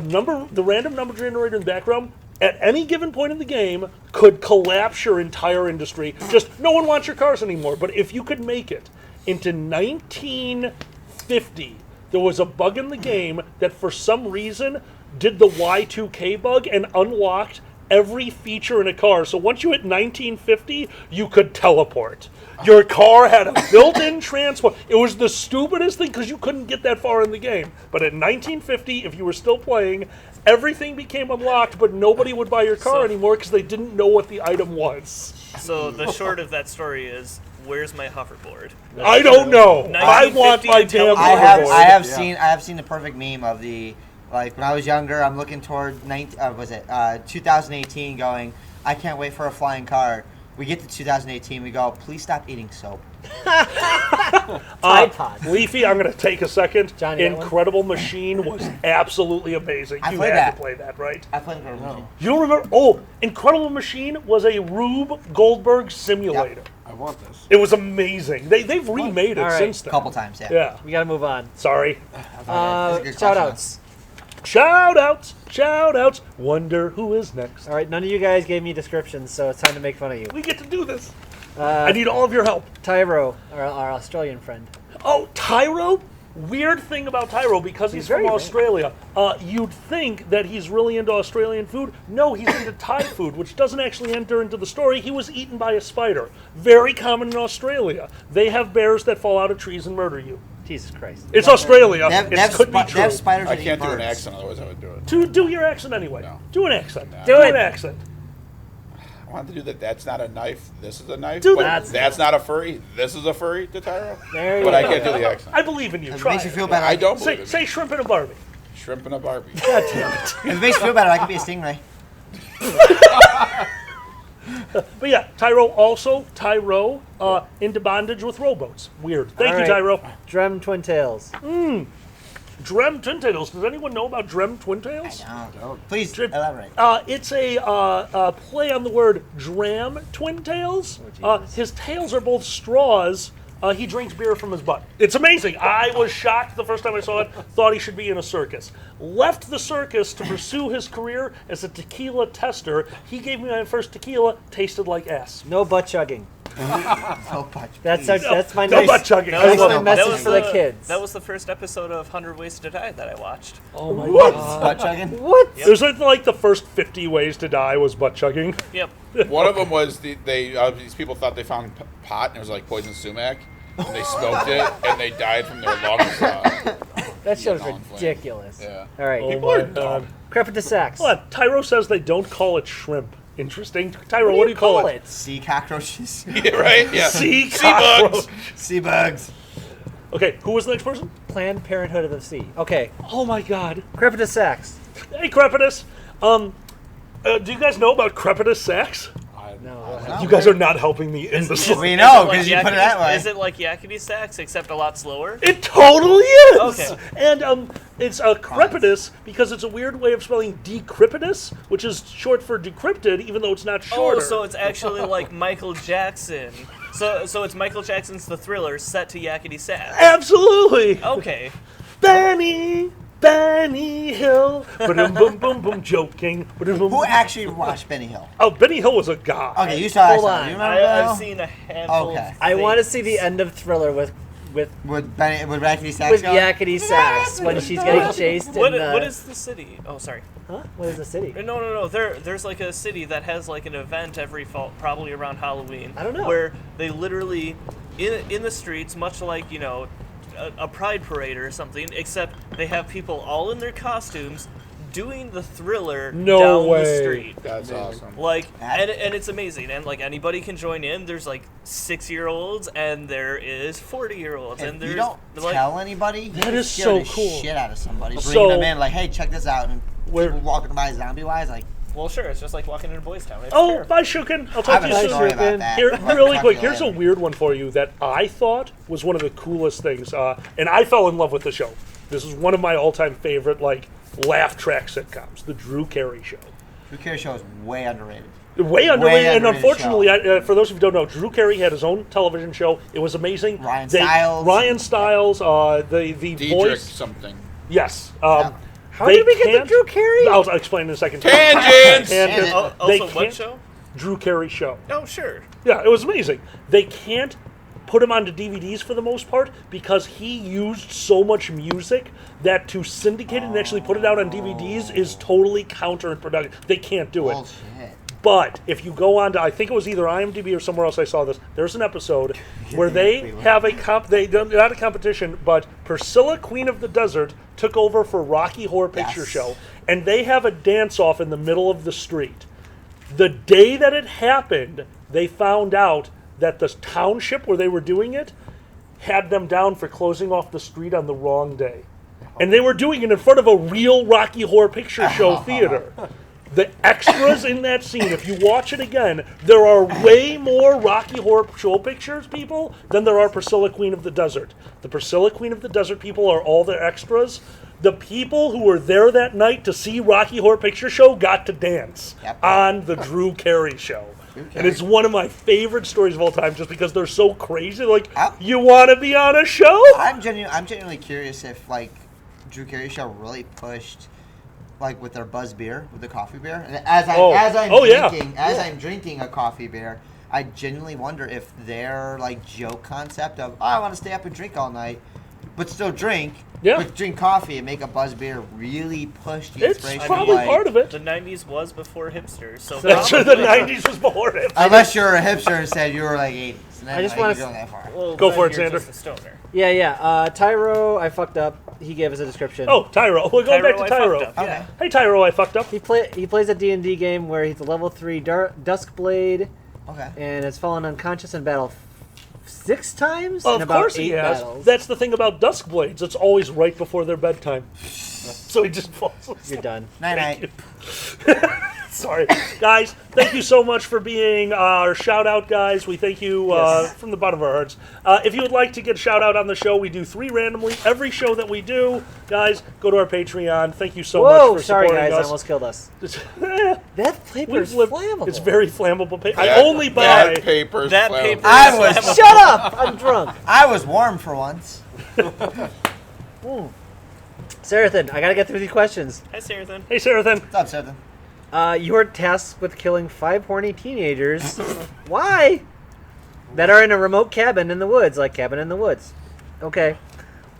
S2: random number generator in the background, at any given point in the game, could collapse your entire industry. Just no one wants your cars anymore. But if you could make it into 1950, there was a bug in the game that for some reason did the Y2K bug and unlocked every feature in a car. So once you hit 1950, you could teleport. Your car had a built-in transport. It was the stupidest thing because you couldn't get that far in the game. But at 1950, if you were still playing, everything became unlocked, but nobody would buy your car
S3: So-
S2: anymore because they didn't know what the item was.
S3: So the short of that story is, where's my hoverboard?
S2: I don't know. I want
S3: 1950
S2: my
S3: until
S2: damn
S3: I
S5: I
S3: have-
S2: hoverboard.
S5: I have seen the perfect meme of the, like, when I was younger, I'm looking toward 2018 going, I can't wait for a flying car. We get to 2018, we go, please stop eating soap.
S1: Tide Pod.
S2: Leafy, I'm going to take a second.
S1: Johnny, that one?
S2: Incredible Machine was absolutely amazing.
S5: I
S2: You
S5: played
S2: had
S5: that.
S2: to play that, right?
S5: I played Incredible.
S2: You don't remember? Oh, Incredible Machine was a Rube Goldberg simulator.
S6: I want this.
S2: It was amazing. They've remade it
S1: All right.
S2: since
S5: A
S2: then.
S5: couple times, yeah.
S2: Yeah.
S1: We gotta move on.
S2: Sorry.
S5: That's a good
S1: Shout
S5: question,
S1: outs.
S2: Shout outs. Shout outs. Wonder who is next.
S1: All right, none of you guys gave me descriptions, so it's time to make fun of you.
S2: We get to do this. I need all of your help.
S1: Tyro, our Australian friend.
S2: Oh, Tyro? Weird thing about Tyro, because he's
S1: very
S2: from
S1: random.
S2: Australia, you'd think that he's really into Australian food. No, he's into Thai food, which doesn't actually enter into the story. He was eaten by a spider. Very common in Australia. They have bears that fall out of trees and murder you.
S1: Jesus Christ.
S2: It's Australia.
S5: They have,
S2: It could be
S5: they have
S2: true.
S5: spiders
S4: I
S5: that
S4: can't
S5: eat
S4: do an
S5: birds.
S4: accent, otherwise I would do it.
S2: Do your accent anyway.
S4: No.
S2: Do an accent.
S1: Do it.
S2: an accent.
S4: I wanted to do that. That's not a knife. This is a knife.
S2: Do
S4: but
S2: that.
S4: That's not a furry. This is a furry to Tyro.
S1: There you
S4: But I
S1: go.
S4: can't do the accent.
S2: I believe in you.
S5: If it
S2: Try
S5: makes you
S2: it.
S5: feel better,
S4: I don't believe
S2: Say
S4: it.
S2: shrimp and a Barbie.
S4: Shrimp and a Barbie.
S2: God damn it.
S5: If it makes you feel better, I could be a stingray.
S2: But yeah, Tyro into bondage with rowboats. Weird. Thank
S1: All
S2: you,
S1: right.
S2: Tyro.
S1: Drem Twin Tails.
S2: Drem Twin Tails. Does anyone know about Drem Twin Tails?
S5: Please
S2: Drip.
S5: elaborate.
S2: It's a play on the word dram twin tails.
S1: Jesus.
S2: His tails are both straws. He drinks beer from his butt. It's amazing. I was shocked the first time I saw it. Thought he should be in a circus. Left the circus to pursue his career as a tequila tester. He gave me my first tequila. Tasted like ass.
S1: No butt chugging.
S5: So much.
S1: That's
S5: please.
S1: that's my
S2: No
S1: nice,
S2: butt chugging.
S1: That's
S5: was
S1: my
S5: the-
S1: message for the kids.
S3: That was the first episode of 100 Ways to Die that I watched.
S2: Oh my
S5: What?
S2: god.
S5: Butt chugging?
S1: What?
S2: There's like the first 50 ways to die was butt chugging.
S3: Yep.
S4: One of them was these people thought they found pot and it was like poison sumac, and they smoked it and they died from their lungs.
S1: That show's
S4: All inflamed.
S1: ridiculous.
S4: Yeah.
S1: All right.
S2: Oh
S4: People are
S2: my
S4: dumb.
S2: god.
S1: Crepitus
S2: Hold on. Tyro says they don't call it shrimp. Interesting. Tyro, what do you call it?
S5: Sea cockroaches.
S4: Yeah, right? Yeah.
S2: Sea
S4: bugs.
S5: Sea bugs.
S2: Okay, who was the next person?
S1: Planned Parenthood of the Sea. Okay.
S2: Oh my god.
S1: Crepitus Sax.
S2: Hey, Crepitus. Do you guys know about Crepitus Sax?
S1: No.
S2: You guys are not helping me in the story.
S5: We know,
S3: Is it
S5: because you put it
S3: yakety-
S5: that way.
S3: Is it like Yakety Sax, except a lot slower?
S2: It totally is.
S3: Okay.
S2: And it's a Crepitus because it's a weird way of spelling decryptus, which is short for decrypted, even though it's not shorter.
S3: Oh, so it's actually like Michael Jackson. So it's Michael Jackson's The Thriller set to Yakety Sax.
S2: Absolutely.
S3: Okay.
S2: Benny Hill. Ba-dum, boom, boom, boom, joking. Ba-dum, boom,
S5: Who
S2: boom.
S5: actually watched Benny Hill?
S2: Oh, Benny Hill was a god.
S5: Okay, you saw that.
S1: Hold
S5: stuff.
S1: on.
S5: You remember that?
S3: I've seen a handful.
S5: Okay.
S3: Of
S1: I want to
S3: things.
S1: see the end of Thriller with
S5: With Yakety Sax
S1: with
S5: going?
S1: Yakety Sax when she's getting chased.
S3: What
S1: in,
S3: what is the city? Oh, sorry.
S1: Huh? What is the city?
S3: No. There's like a city that has like an event every fall, probably around Halloween.
S1: I don't know.
S3: Where they literally in the streets, much like a pride parade or something, except they have people all in their costumes doing the Thriller
S2: No
S3: down
S2: way.
S3: the street.
S4: That's awesome.
S3: Like, and it's amazing, and like anybody can join in. There's like 6-year-olds, and there is 40-year-olds, and
S5: If
S3: there's
S5: you don't
S3: like
S5: tell anybody,
S2: That
S5: you
S2: is
S5: scare
S2: so
S5: the
S2: cool.
S5: shit out of somebody. Bring
S2: So-
S5: them in, like, hey, check this out, and
S2: Where-
S5: people walking by zombie-wise, like,
S3: well, sure, it's just like walking into Boys Town. It's
S2: Oh,
S3: terrifying.
S2: bye, Shukin. I'll
S5: I
S2: talk
S5: have
S2: to
S5: a
S2: you
S5: story
S2: soon.
S5: about that.
S2: Here,
S5: I'll
S2: really
S5: talk
S2: quick,
S5: to you
S2: here's a
S5: later.
S2: weird one for you that I thought was one of the coolest things, and I fell in love with the show. This is one of my all-time favorite, like, laugh track sitcoms, The Drew Carey Show.
S5: Drew Carey show is way underrated.
S2: Way underrated, and
S5: underrated
S2: unfortunately,
S5: show.
S2: for those who don't know, Drew Carey had his own television show. It was amazing.
S5: Ryan Stiles.
S2: Ryan Stiles, the
S4: Diedrich
S2: voice.
S4: something.
S2: Yes.
S1: How did we get to Drew Carey?
S2: I'll explain in a second.
S4: Tangents!
S2: And
S5: Tangent.
S2: they
S3: Also, what
S2: can't-
S3: show?
S2: Drew Carey Show.
S3: Oh, sure.
S2: Yeah, it was amazing. They can't put him onto DVDs for the most part because he used so much music that to syndicate it and actually put it out on DVDs is totally counterproductive. They can't do it.
S5: Bullshit.
S2: But if you go on to, I think it was either IMDb or somewhere else I saw this, there's an episode where they have not a competition, but Priscilla, Queen of the Desert, took over for Rocky Horror Picture
S5: Yes.
S2: Show, and they have a dance-off in the middle of the street. The day that it happened, they found out that the township where they were doing it had them down for closing off the street on the wrong day. And they were doing it in front of a real Rocky Horror Picture Show theater. The extras in that scene, if you watch it again, there are way more Rocky Horror Show Pictures people than there are Priscilla Queen of the Desert. The Priscilla Queen of the Desert people are all the extras. The people who were there that night to see Rocky Horror Picture Show got to dance
S5: Yep.
S2: on the Drew Carey Show. And it's one of my favorite stories of all time just because they're so crazy. Like, you want to be on a show?
S5: I'm genuinely curious if, like, Drew Carey show really pushed, like, with their Buzz beer, with the coffee beer. And as I'm drinking a coffee beer, I genuinely wonder if their, like, joke concept of, oh, I want to stay up and drink all night but still drink.
S2: Yeah.
S5: But drink coffee and make a buzz beer really push the
S2: It's
S5: inspiration.
S2: probably
S5: like,
S2: part of it.
S3: The 90s was before hipsters, so
S2: That's true. The
S3: probably-
S2: 90s was before him.
S5: Unless you're a hipster and said you were like 80s. And then
S1: I just
S5: like,
S1: wanna
S5: you're going that far.
S3: Well,
S2: Go
S3: then
S2: for it,
S3: you're
S2: Xander.
S3: just a stoner.
S1: Yeah. Tyro, I fucked up. He gave us a description.
S2: Oh, Tyro. We're going back to
S3: I
S2: Tyro.
S3: fucked up,
S5: Okay.
S3: yeah.
S2: Hey, Tyro, I fucked up.
S1: He plays a D&D game where he's a level 3 Duskblade
S5: Okay.
S1: and has fallen unconscious in battle 6 times
S2: Of
S1: in about
S2: course
S1: 8
S2: he has.
S1: battles.
S2: That's the thing about Duskblades. It's always right before their bedtime. So he just falls asleep.
S1: You're done.
S5: Night-night.
S2: Sorry. Guys, thank you so much for being our shout-out guys. We thank you from the bottom of our hearts. If you would like to get a shout-out on the show, we do 3 randomly every show that we do. Guys, go to our Patreon. Thank you so much
S1: Whoa,
S2: for
S1: sorry
S2: supporting
S1: guys, I
S2: us.
S1: almost killed us.
S2: Eh,
S1: That paper's
S2: we've lived-
S1: flammable.
S2: It's very flammable paper. I
S4: That-
S2: only buy...
S4: that paper's
S3: That
S4: flammable.
S3: paper-
S5: I was
S1: Shut up! I'm drunk.
S5: I was warm for once.
S1: Sarathan, I gotta get through these questions.
S3: Hi, Sarathan.
S2: Hey, Sarathan.
S5: What's up, Seth?
S1: You are tasked with killing 5 horny teenagers. Why? That are in a remote cabin in the woods, like Cabin in the Woods. Okay.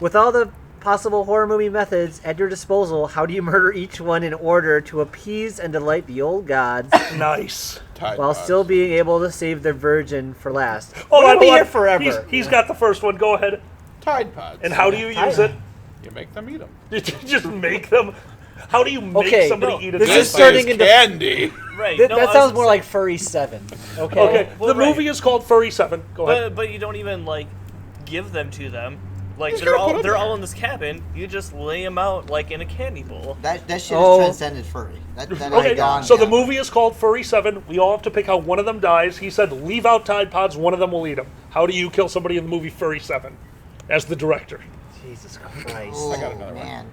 S1: With all the possible horror movie methods at your disposal, how do you murder each one in order to appease and delight the old gods
S2: Nice.
S4: Tide
S1: while
S4: Pods.
S1: still being able to save their virgin for last?
S2: Hold
S1: We're
S2: on,
S1: gonna be
S2: hold
S1: here
S2: on.
S1: forever.
S2: He's got the first one. Go ahead.
S4: Tide Pods.
S2: And how do you use it?
S4: You make them eat them.
S2: Just make them. How do you make
S1: Okay,
S2: somebody
S1: no,
S2: eat a
S1: this
S2: Tide
S1: is
S2: Pod?
S1: starting into-
S4: candy.
S3: Right.
S1: That
S3: no, I was
S1: sounds
S3: gonna
S1: more
S3: say-
S1: like Furry 7. Okay.
S2: Okay,
S3: Well,
S2: the
S3: right.
S2: movie is called Furry 7. Go ahead.
S3: But you don't even like give them to them. Like
S4: Just
S3: they're
S4: gotta put
S3: all
S4: 'em
S3: they're
S4: there.
S3: all in this cabin. You just lay them out like in a candy bowl.
S5: That shit
S1: Oh.
S5: is transcended furry. That
S2: Okay,
S5: has gone
S2: so the
S5: beyond.
S2: movie is called Furry 7. We all have to pick how one of them dies. He said, leave out Tide Pods, one of them will eat them. How do you kill somebody in the movie Furry 7 as the director?
S1: Jesus Christ.
S5: Oh,
S4: I got another one.
S5: man.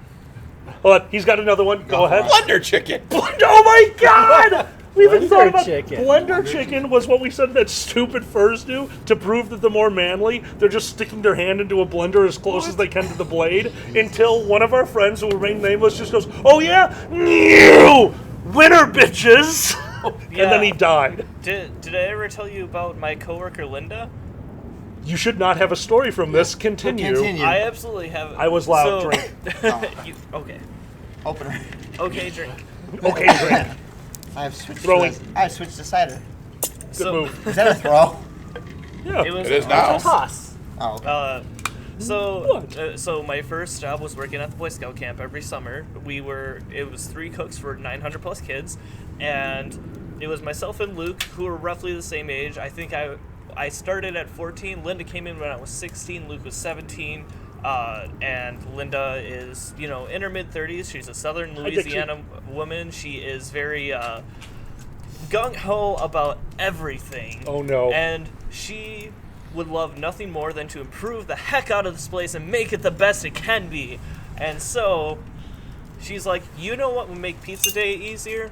S2: Hold on, he's got another one. Go
S5: for
S2: ahead.
S5: it.
S4: Blender chicken.
S2: Oh my god! We even
S1: Blender
S2: thought about
S1: chicken.
S2: Blender chicken was what we said that stupid furs do to prove that they're more manly. They're just sticking their hand into a blender as close as they can to the blade until one of our friends who will remain nameless just goes, "Oh yeah, new winner bitches," and then he died.
S3: Did I ever tell you about my coworker Linda?
S2: You should not have a story from this. Continue.
S5: Continue.
S3: I absolutely have.
S2: I was loud.
S3: So,
S2: Drink.
S3: okay.
S5: Opener.
S3: Okay, drink.
S2: Okay, drink.
S5: I have switched.
S2: Throwing.
S5: I have switched to cider.
S2: Good
S3: So
S2: move.
S5: Is that a throw?
S2: Yeah.
S3: it was.
S4: It is now.
S1: Toss.
S5: Oh.
S3: So my first job was working at the Boy Scout camp every summer. It was 3 cooks for 900 plus kids, and it was myself and Luke who were roughly the same age. I think I started at 14. Linda came in when I was 16. Luke was 17. And Linda is, in her mid 30s. She's a Southern Louisiana woman. She is very gung ho about everything.
S2: Oh no.
S3: And she would love nothing more than to improve the heck out of this place and make it the best it can be. And so she's like, you know what would make pizza day easier?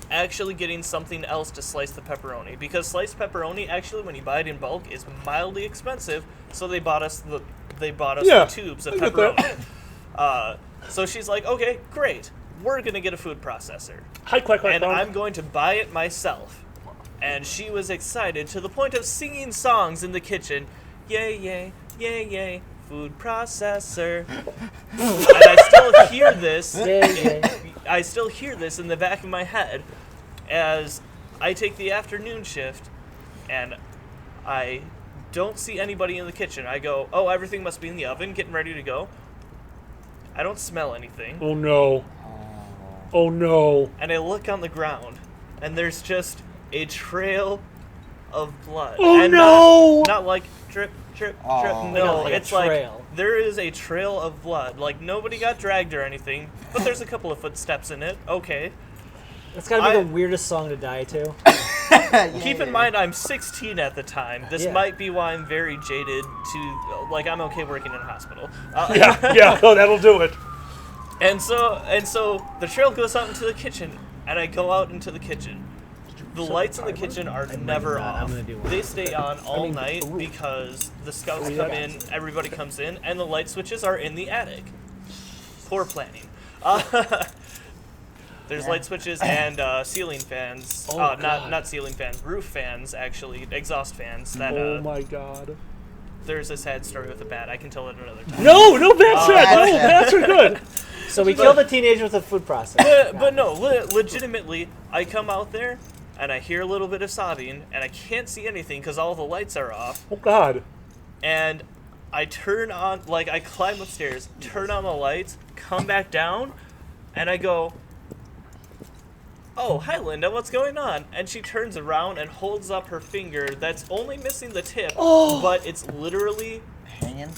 S3: Actually getting something else to slice the pepperoni, because sliced pepperoni actually, when you buy it in bulk, is mildly expensive. So they bought us the tubes of
S2: I get that.
S3: pepperoni. So she's like, okay, great, we're gonna get a food processor,
S2: Hi, quack, quack,
S3: and
S2: quack.
S3: I'm going to buy it myself. And she was excited to the point of singing songs in the kitchen. Yay, yay, yay, yay, food processor. And I still hear this. I still hear this in the back of my head as I take the afternoon shift and I don't see anybody in the kitchen. I go, oh, everything must be in the oven, getting ready to go. I don't smell anything.
S2: Oh no. Oh no.
S3: And I look on the ground and there's just a trail of blood.
S2: Oh
S3: and
S2: no!
S3: Not like drip, drip,
S5: Oh.
S3: drip.
S5: Like
S3: No,
S1: a
S3: it's
S1: trail.
S3: like there is a trail of blood. Like nobody got dragged or anything, but there's a couple of footsteps in it. Okay.
S1: That's gotta be
S3: I-
S1: the weirdest song to die to.
S3: Keep in mind, I'm 16 at the time. This
S1: Yeah.
S3: might be why I'm very jaded to, like, I'm okay working in a hospital.
S2: Yeah, oh, that'll do it.
S3: And so the trail goes out into the kitchen, and I go out into the kitchen. The lights in the kitchen are never
S1: not. I'm
S3: off.
S1: gonna do one.
S3: They stay on all night because the scouts come in, everybody comes in, and the light switches are in the attic. Poor planning. There's light switches and ceiling fans.
S2: Oh, God.
S3: Not ceiling fans, roof fans actually, exhaust fans. That
S2: Oh my god.
S3: there's a sad story with a bat. I can tell it another time.
S2: No bats sad. No,
S5: bats
S2: bats are good.
S1: So we killed a teenager with a food processor.
S3: But no, legitimately, I come out there and I hear a little bit of sobbing and I can't see anything because all the lights are off.
S2: Oh God.
S3: And I turn on, like, I climb upstairs, turn on the lights, come back down, and I go, "Oh, hi, Linda, what's going on?" And she turns around and holds up her finger that's only missing the tip, but it's literally,
S5: Hanging.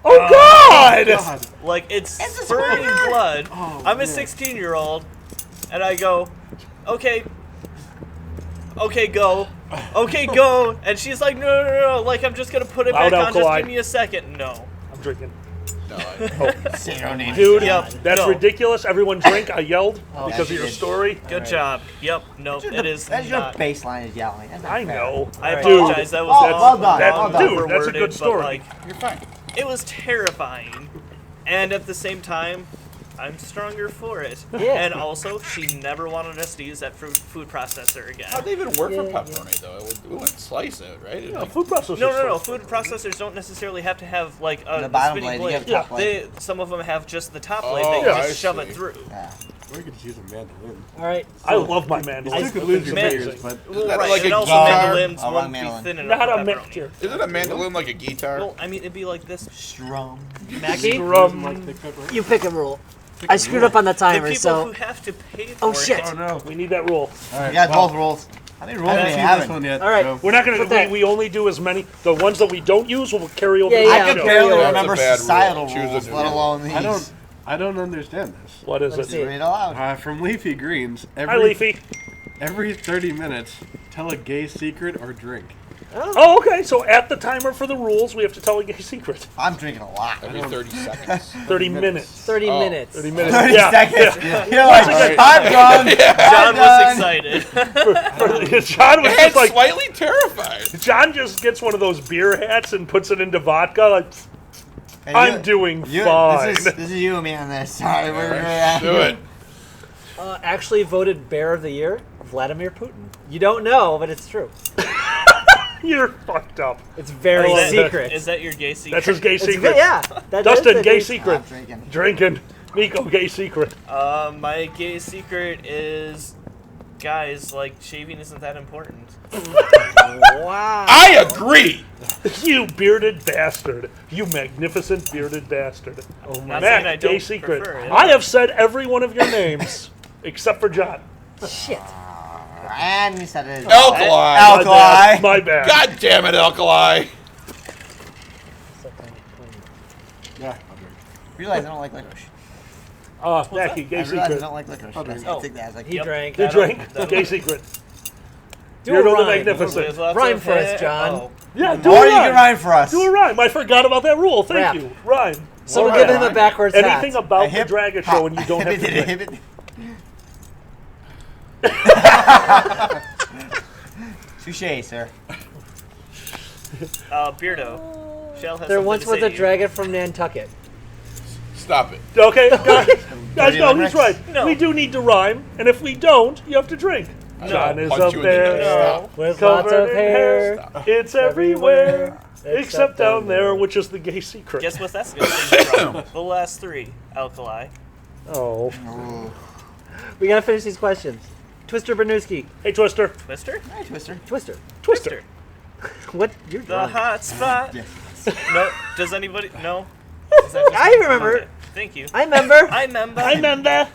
S2: Oh God.
S6: God.
S3: like, it's
S5: It's
S3: spurting
S5: hurt.
S3: blood.
S6: Oh,
S3: I'm a
S6: man.
S3: 16-year-old, and I go, okay, go. Okay, go. And she's like, no, like, I'm just going to put it
S2: Loud
S3: back on, just
S2: alkali.
S3: give me a second. No.
S2: I'm drinking.
S4: No,
S5: Say no names.
S2: Dude,
S3: Yep.
S2: that's
S3: No.
S2: ridiculous. Everyone drink. I yelled because of
S5: you
S2: your
S5: did.
S2: story.
S3: Good job. Yep. No, it is
S5: That's your
S3: not.
S5: baseline is yelling. That's not
S2: I
S5: fair.
S2: know.
S3: I
S1: Alright.
S3: apologize. That was
S5: Oh, well done,
S2: That,
S5: well done.
S2: dude, that's a good
S3: overworded,
S2: story.
S3: But, like,
S4: you're fine.
S3: it was terrifying. And at the same time, I'm stronger for it.
S1: Yeah.
S3: And also, she never wanted us to use that food processor again.
S4: How'd they even work for
S1: Yeah,
S4: pepperoni though? We wouldn't slice it, right?
S2: Yeah, food processors.
S3: No. Food processors don't necessarily have to have like a
S5: The bottom
S3: spinning
S5: blade, you
S3: blade.
S5: have top blade.
S3: Some of them have just the top blade.
S4: Oh,
S3: They
S4: yeah,
S3: just
S4: I
S3: shove
S4: see.
S3: it through.
S5: Yeah.
S6: Or you could just use a mandolin.
S1: All right.
S2: I love my mandolin.
S6: You could lose your
S3: Man-
S6: fingers, but
S3: Well,
S4: that
S3: right,
S4: like
S3: and
S4: a
S3: also
S4: guitar?
S3: mandolins
S5: Oh,
S3: won't
S5: mandolin.
S3: be thin enough
S2: Not
S3: for
S2: a
S3: pepperoni.
S2: mixture.
S4: Isn't a mandolin like a guitar?
S3: Well, I mean, it'd be like this.
S5: Strum.
S1: Mackie,
S6: like thick pepperoni.
S1: you pick a rule. I screwed up on the
S3: The
S1: timer,
S3: people
S1: so
S3: who have to pay for
S1: Oh, shit.
S3: it.
S6: Oh no.
S2: We need that rule.
S6: All right.
S5: You got
S6: well,
S5: both rules. How many rules
S6: I
S5: do
S6: haven't
S5: you
S6: seen
S5: have?
S6: this one yet.
S1: All right.
S6: so-
S2: We're not going
S1: Put that-
S2: to. We only do as many. The ones that we don't use, we'll carry over.
S1: Yeah,
S2: to the
S1: yeah.
S5: I can
S2: show.
S5: barely
S1: That's a
S5: remember
S4: bad rule.
S5: societal
S4: Choose a
S5: rules,
S4: new
S5: let
S4: rule.
S5: alone these.
S6: I don't understand this.
S2: What is
S1: Let's
S2: it?
S1: see.
S5: Read it aloud.
S6: From Leafy Greens,
S2: Hi, Leafy.
S6: every 30 minutes, tell a gay secret or drink.
S2: Oh, okay. So at the timer for the rules, we have to tell a gay secret.
S5: I'm drinking a lot.
S4: Every 30 seconds.
S2: 30 minutes.
S1: 30
S4: Oh.
S1: minutes.
S2: 30 minutes.
S5: 30
S2: yeah.
S5: seconds.
S2: Yeah.
S5: You're like,
S4: Right.
S5: I'm done.
S3: John
S5: I'm
S3: was
S5: done.
S3: excited.
S2: John was
S4: And
S2: just like,
S4: slightly terrified.
S2: John just gets one of those beer hats and puts it into vodka. Like,
S5: And
S2: I'm doing
S5: you-
S2: fine.
S5: This is you and me on this. Sorry, we're
S4: Do it.
S1: Actually voted Bear of the Year, Vladimir Putin. You don't know, but it's true.
S2: You're fucked up.
S1: It's very
S2: Oh,
S1: secret.
S3: Is that your gay secret?
S2: That's his gay
S1: It's
S2: secret.
S1: yeah. That
S2: Dustin,
S1: is
S2: gay
S1: it.
S2: secret.
S5: Stop drinking.
S2: Drinking. Miko, gay secret.
S3: My gay secret is, guys, like, shaving isn't that important.
S1: Wow.
S4: I agree.
S2: You bearded bastard. You magnificent bearded bastard.
S1: Oh my
S3: Not saying I
S2: Matt, gay
S3: don't
S2: secret.
S3: prefer it.
S2: I have said every one of your names except for John.
S1: shit.
S5: And you said it.
S4: Alkali.
S5: Alkali.
S2: My bad.
S4: God damn it, Alkali.
S6: Yeah, I'll drink.
S5: Realize I don't like licorice.
S2: Mackie, gay
S5: I realize I
S2: secret.
S5: don't like licorice.
S6: I'll drink.
S5: I take that as like,
S1: He
S3: Yep.
S1: drank.
S2: You
S3: That'll-
S2: drink.
S3: that'll-
S2: Gay secret.
S1: Do
S2: Beardo
S1: a
S2: the
S1: rhyme.
S2: Magnificent.
S3: With lots
S1: Rhyme
S3: of
S1: for us,
S3: hair-
S1: John.
S3: oh.
S2: Yeah, do
S5: or
S2: a
S5: you can
S2: rhyme.
S5: rhyme for us.
S2: Do a rhyme. I forgot about that rule. Thank
S1: Rap.
S2: you. Rhyme.
S1: Someone
S5: Alright.
S1: give him a backwards hat.
S2: Anything about the
S5: hip
S2: Draggets
S5: hop.
S2: show and you don't have to drink.
S5: Hip it. Touche, sir.
S3: Beardo. Shell has
S1: There
S3: something
S1: once
S3: to
S1: was
S3: say
S1: a
S3: to you.
S1: dragon from Nantucket.
S4: Stop it.
S2: Okay, guys, no, he's
S5: limericks?
S2: right.
S3: No.
S2: We do need to rhyme, and if we don't, you have to drink. John is
S4: Punch
S2: up
S4: you in the
S2: there,
S4: nose.
S3: No.
S4: Stop.
S1: With lots
S2: covered
S1: of
S2: in
S1: hair.
S2: hair. It's everywhere, except down there, which is the gay secret.
S3: Guess what that's going to be from? The last three. Alkali.
S2: Oh,
S1: We gotta finish these questions. Twister Bernuski.
S2: hey, Twister,
S3: Twister?
S5: Hey, Twister.
S1: Twister.
S2: Twister.
S1: What? You're
S3: The
S1: drunk.
S3: hot spot.
S5: Yeah.
S3: No. Does anybody? No. Is that just
S1: I
S3: me?
S1: remember.
S3: Okay. Thank you.
S1: I remember.
S3: I remember.
S2: I remember.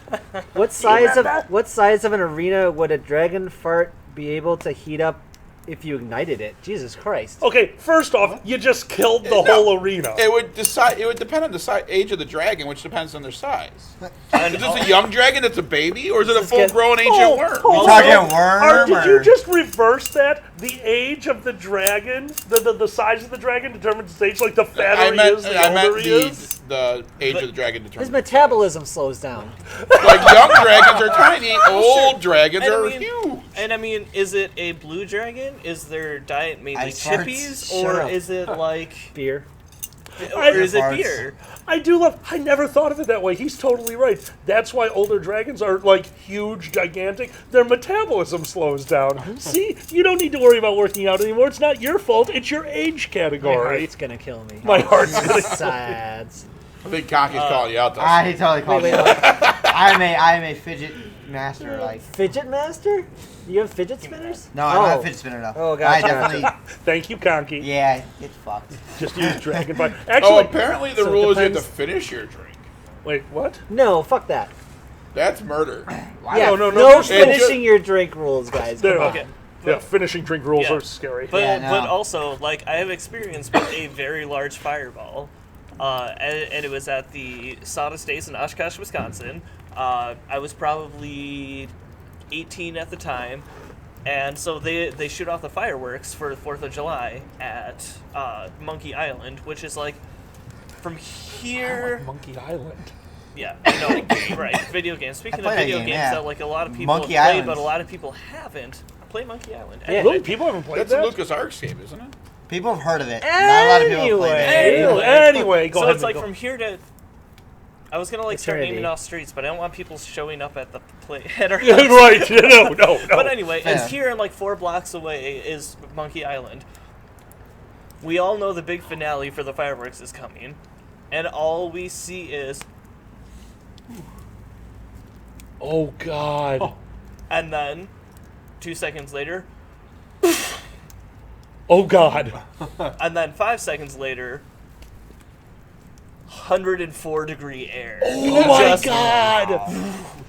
S1: What size of
S2: remember?
S1: what size of an arena would a dragon fart be able to heat up if you ignited it? Jesus Christ.
S2: Okay, first off, you just killed the
S4: No.
S2: whole arena.
S4: It would decide. It would depend on the age of the dragon, which depends on their size.
S3: And
S4: Is this a young dragon that's a baby, or is it a
S1: This is good.
S4: full-grown ancient worm?
S2: hold
S5: Talking
S2: on.
S5: worm.
S2: Did you just reverse that? The age of the dragon, the size of the dragon determines its age. Like the fatter
S4: I meant,
S2: he is, the older he is.
S4: the age of the dragon
S1: His
S4: determines.
S1: metabolism slows down.
S4: Like young dragons are tiny, old dragons
S3: And I
S4: are
S3: mean-
S4: huge.
S3: And I mean, is it a blue dragon? Is their diet mainly
S5: Ice farts.
S3: chippies,
S5: Shut
S3: or
S5: up.
S3: is it like,
S1: Beer.
S3: or is it
S5: Farts.
S3: beer?
S2: I do love. I never thought of it that way. He's totally right. That's why older dragons are like huge, gigantic. Their metabolism slows down. See, you don't need to worry about working out anymore. It's not your fault. It's your age
S1: My
S2: category.
S1: heart's gonna kill me.
S2: My heart's gonna.
S1: Sad.
S4: I think Conky's calling you out, though.
S5: He totally called me. I'm a fidget master. Like
S1: Fidget master? You have fidget spinners?
S5: no, I don't have a fidget spinner though.
S1: Oh,
S5: I
S1: gotcha.
S5: definitely.
S2: Thank you, Conky.
S5: Yeah, it's fucked.
S2: Just use Dragon Fire.
S4: Oh,
S2: Actually,
S4: apparently the
S1: so it
S4: rule is you have to
S1: depends-
S4: finish your drink.
S2: wait, what?
S1: No, fuck that.
S4: That's murder.
S1: Yeah,
S2: no,
S1: no
S2: just-
S1: finishing your drink rules, guys.
S2: There,
S1: Come on.
S2: okay. Yeah, finishing drink rules
S3: Yeah.
S2: are scary.
S3: But
S5: Yeah, no.
S3: but also, like, I have experience with a very large fireball, and it was at the Sawdust Days in Oshkosh, Wisconsin. I was probably 18 at the time, and so they shoot off the fireworks for the 4th of July at Monkey Island, which is like from here.
S2: Monkey Island.
S3: Yeah, I know, right? Video games. Speaking of
S5: played that
S3: video
S5: game,
S3: games
S5: yeah.
S3: that like a lot of people
S5: Monkey
S3: have played,
S5: Island.
S3: but a lot of people haven't. Play Monkey Island.
S1: Yeah.
S2: Really? People haven't played
S4: That's a
S2: that?
S4: Lucas Arts game, isn't it?
S5: People have heard of it. Not a lot of people have played it.
S2: Anyway, go
S3: so
S2: ahead.
S3: it's like
S2: Nico.
S3: from here to. I was gonna like start
S1: Eternity.
S3: naming off streets, but I don't want people showing up at the play at our house.
S2: Right. No.
S3: But anyway,
S5: Fair.
S3: it's here and like 4 blocks away is Monkey Island. We all know the big finale for the fireworks is coming, and all we see is,
S2: Oh, God.
S3: and then 2 seconds later,
S2: Oh, God.
S3: and then 5 seconds later, 104-degree air.
S2: Oh, my
S3: Just-
S2: God.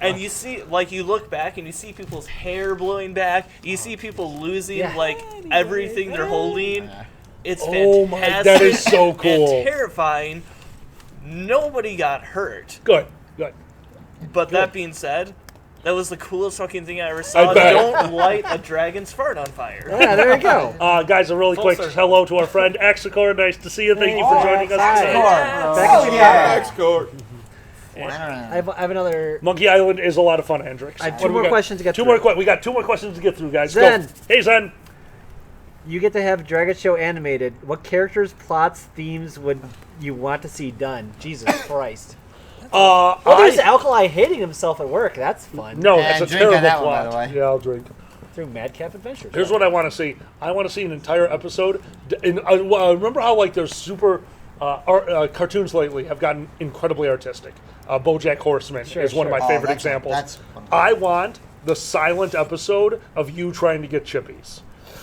S3: And you see, like, you look back and you see people's hair blowing back. You see people losing,
S1: Yeah.
S3: like, everything they're holding. It's
S2: Oh, my-
S3: fantastic.
S2: that is so cool.
S3: And terrifying. Nobody got hurt.
S2: Good.
S3: But that being said, that was the coolest fucking thing I ever saw.
S2: I bet.
S3: Don't light a dragon's fart on fire.
S1: Yeah, there you go.
S2: Guys, a really
S3: Full
S2: quick
S3: circle.
S2: hello to our friend Axicor. Nice to see you. Thank you for joining us
S1: Hi.
S2: today.
S5: Oh yeah.
S4: X-Core.
S1: I have another.
S2: Monkey Island is a lot of fun, Hendrix.
S1: I have
S2: What
S1: two
S2: do we
S1: more
S2: got?
S1: questions to get
S2: Two
S1: through.
S2: more. We got 2 more questions to get through, guys.
S1: Zen.
S2: Go. Hey, Zen.
S1: You get to have Draggets Show animated. What characters, plots, themes would you want to see done? Jesus Christ. Well, there's Alkali hating himself at work. That's fun.
S2: No,
S5: And
S2: that's a
S5: drink on
S2: terrible
S5: that one, by
S2: plot.
S5: the way.
S2: Yeah, I'll drink.
S1: Through Madcap Adventures.
S2: Here's what I want to see. I want to see an entire episode. Remember how like there's super cartoons lately have gotten incredibly artistic. BoJack Horseman is one of my
S1: sure.
S2: favorite
S5: that's-
S2: examples.
S5: that's one.
S2: I want the silent episode of you trying to get chippies.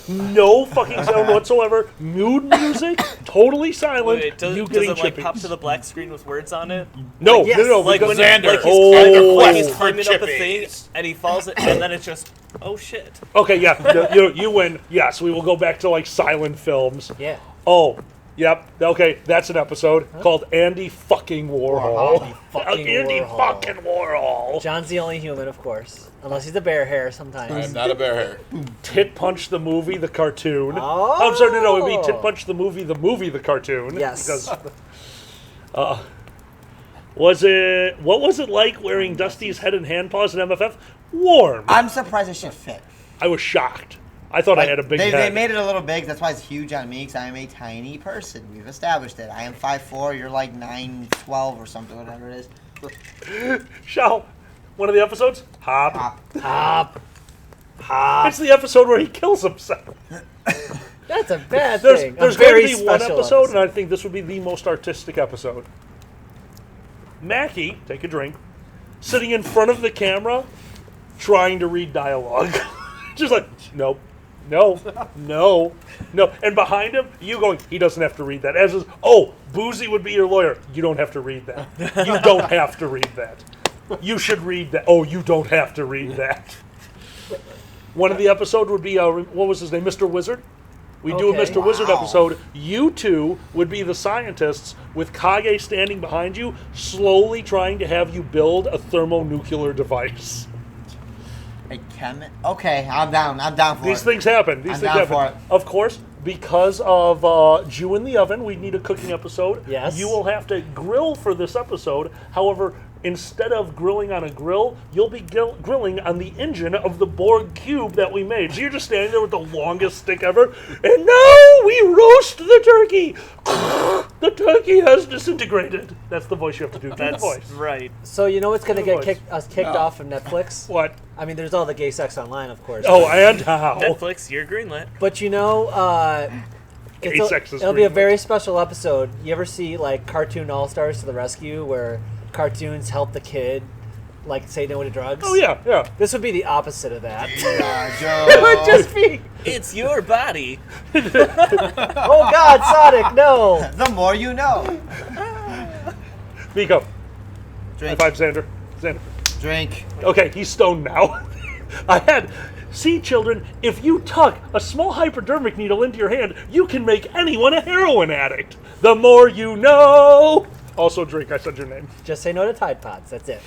S2: No fucking sound whatsoever. Mood music, totally silent.
S3: Wait, does
S2: you
S3: it
S2: getting
S3: like
S2: chippies.
S3: pop to the black screen with words on it?
S2: No,
S1: Yes.
S2: no,
S3: Like
S2: because
S3: when
S4: Xander.
S3: like he's,
S2: Oh.
S3: climbing, like he's
S4: For
S3: climbing up a thing
S4: chippies.
S3: and he falls and then it's just, oh shit.
S2: okay, yeah, you win. Yes, we will go back to like silent films.
S1: Yeah.
S2: Oh, yep. Okay, that's an episode called Andy fucking Warhol.
S1: Andy fucking
S2: Andy
S1: Warhol.
S2: fucking Warhol.
S1: John's the only human, of course. Unless he's a bear hair
S4: I'm
S1: sometimes.
S4: not a bear hair.
S2: Tit Punch the movie, the cartoon.
S1: Oh.
S2: I'm sorry, no, it'd be Tit Punch the movie, the cartoon.
S1: Yes.
S2: Because, what was it like wearing Dusty's head and hand paws at MFF? Warm.
S5: I'm surprised it should fit.
S2: I was shocked. I thought I had a big
S5: they
S2: head.
S5: made it a little big. That's why it's huge on me, because I am a tiny person. We've established it. I am 5'4". You're like 9'12" or something, whatever it is.
S2: Shall, one of the episodes? Hop.
S5: Hop.
S2: It's the episode where he kills himself.
S1: That's a bad
S2: There's
S1: thing.
S2: going
S1: a very
S2: to be one
S1: special
S2: episode, and I think this would be the most artistic episode. Mackie, take a drink, sitting in front of the camera, trying to read dialogue. Just like, nope, no. And behind him, you going, he doesn't have to read that. As is, oh, Boozy would be your lawyer. You don't have to read that. You don't have to read that. You should read that. Oh, you don't have to read that. One of the episode would be, what was his name, Mr. Wizard? We do a
S1: Okay.
S2: Mr. Wizard
S5: Wow.
S2: episode. You two would be the scientists with Kage standing behind you, slowly trying to have you build a thermonuclear device.
S5: A chemi- Okay, I'm down. I'm down for
S2: These
S5: it.
S2: things happen. These
S5: I'm
S2: things
S5: down
S2: happen.
S5: for it.
S2: Of course, because of Jew in the Oven, we need a cooking episode.
S1: Yes.
S2: You will have to grill for this episode. However, instead of grilling on a grill, you'll be grilling on the engine of the Borg cube that we made. So you're just standing there with the longest stick ever, and no! Oh, we roast the turkey. The turkey has disintegrated. That's the voice you have to do. Do the
S3: That's
S2: voice.
S3: right.
S1: So you know what's going to
S2: Good
S1: get
S2: voice.
S1: kicked off from Netflix?
S2: What?
S1: I mean, there's all the gay sex online, of course.
S2: Oh, and how?
S3: Netflix, you're greenlit.
S1: But you know,
S2: Gay sex is
S1: it'll be a
S2: greenlit.
S1: very special episode. You ever see like Cartoon All Stars to the Rescue, where cartoons help the kid, like say no to drugs?
S2: Oh yeah, yeah.
S1: This would be the opposite of that.
S5: Yeah,
S1: It would just be,
S3: It's your body.
S1: oh God, Sonic, no.
S5: The more you know.
S2: Miko. High
S5: Drink.
S2: five, Xander. Xander.
S5: Drink.
S2: Okay, he's stoned now. See, children, if you tuck a small hypodermic needle into your hand, you can make anyone a heroin addict. The more you know. Also, drink. I said your name.
S1: Just say no to Tide Pods. That's it.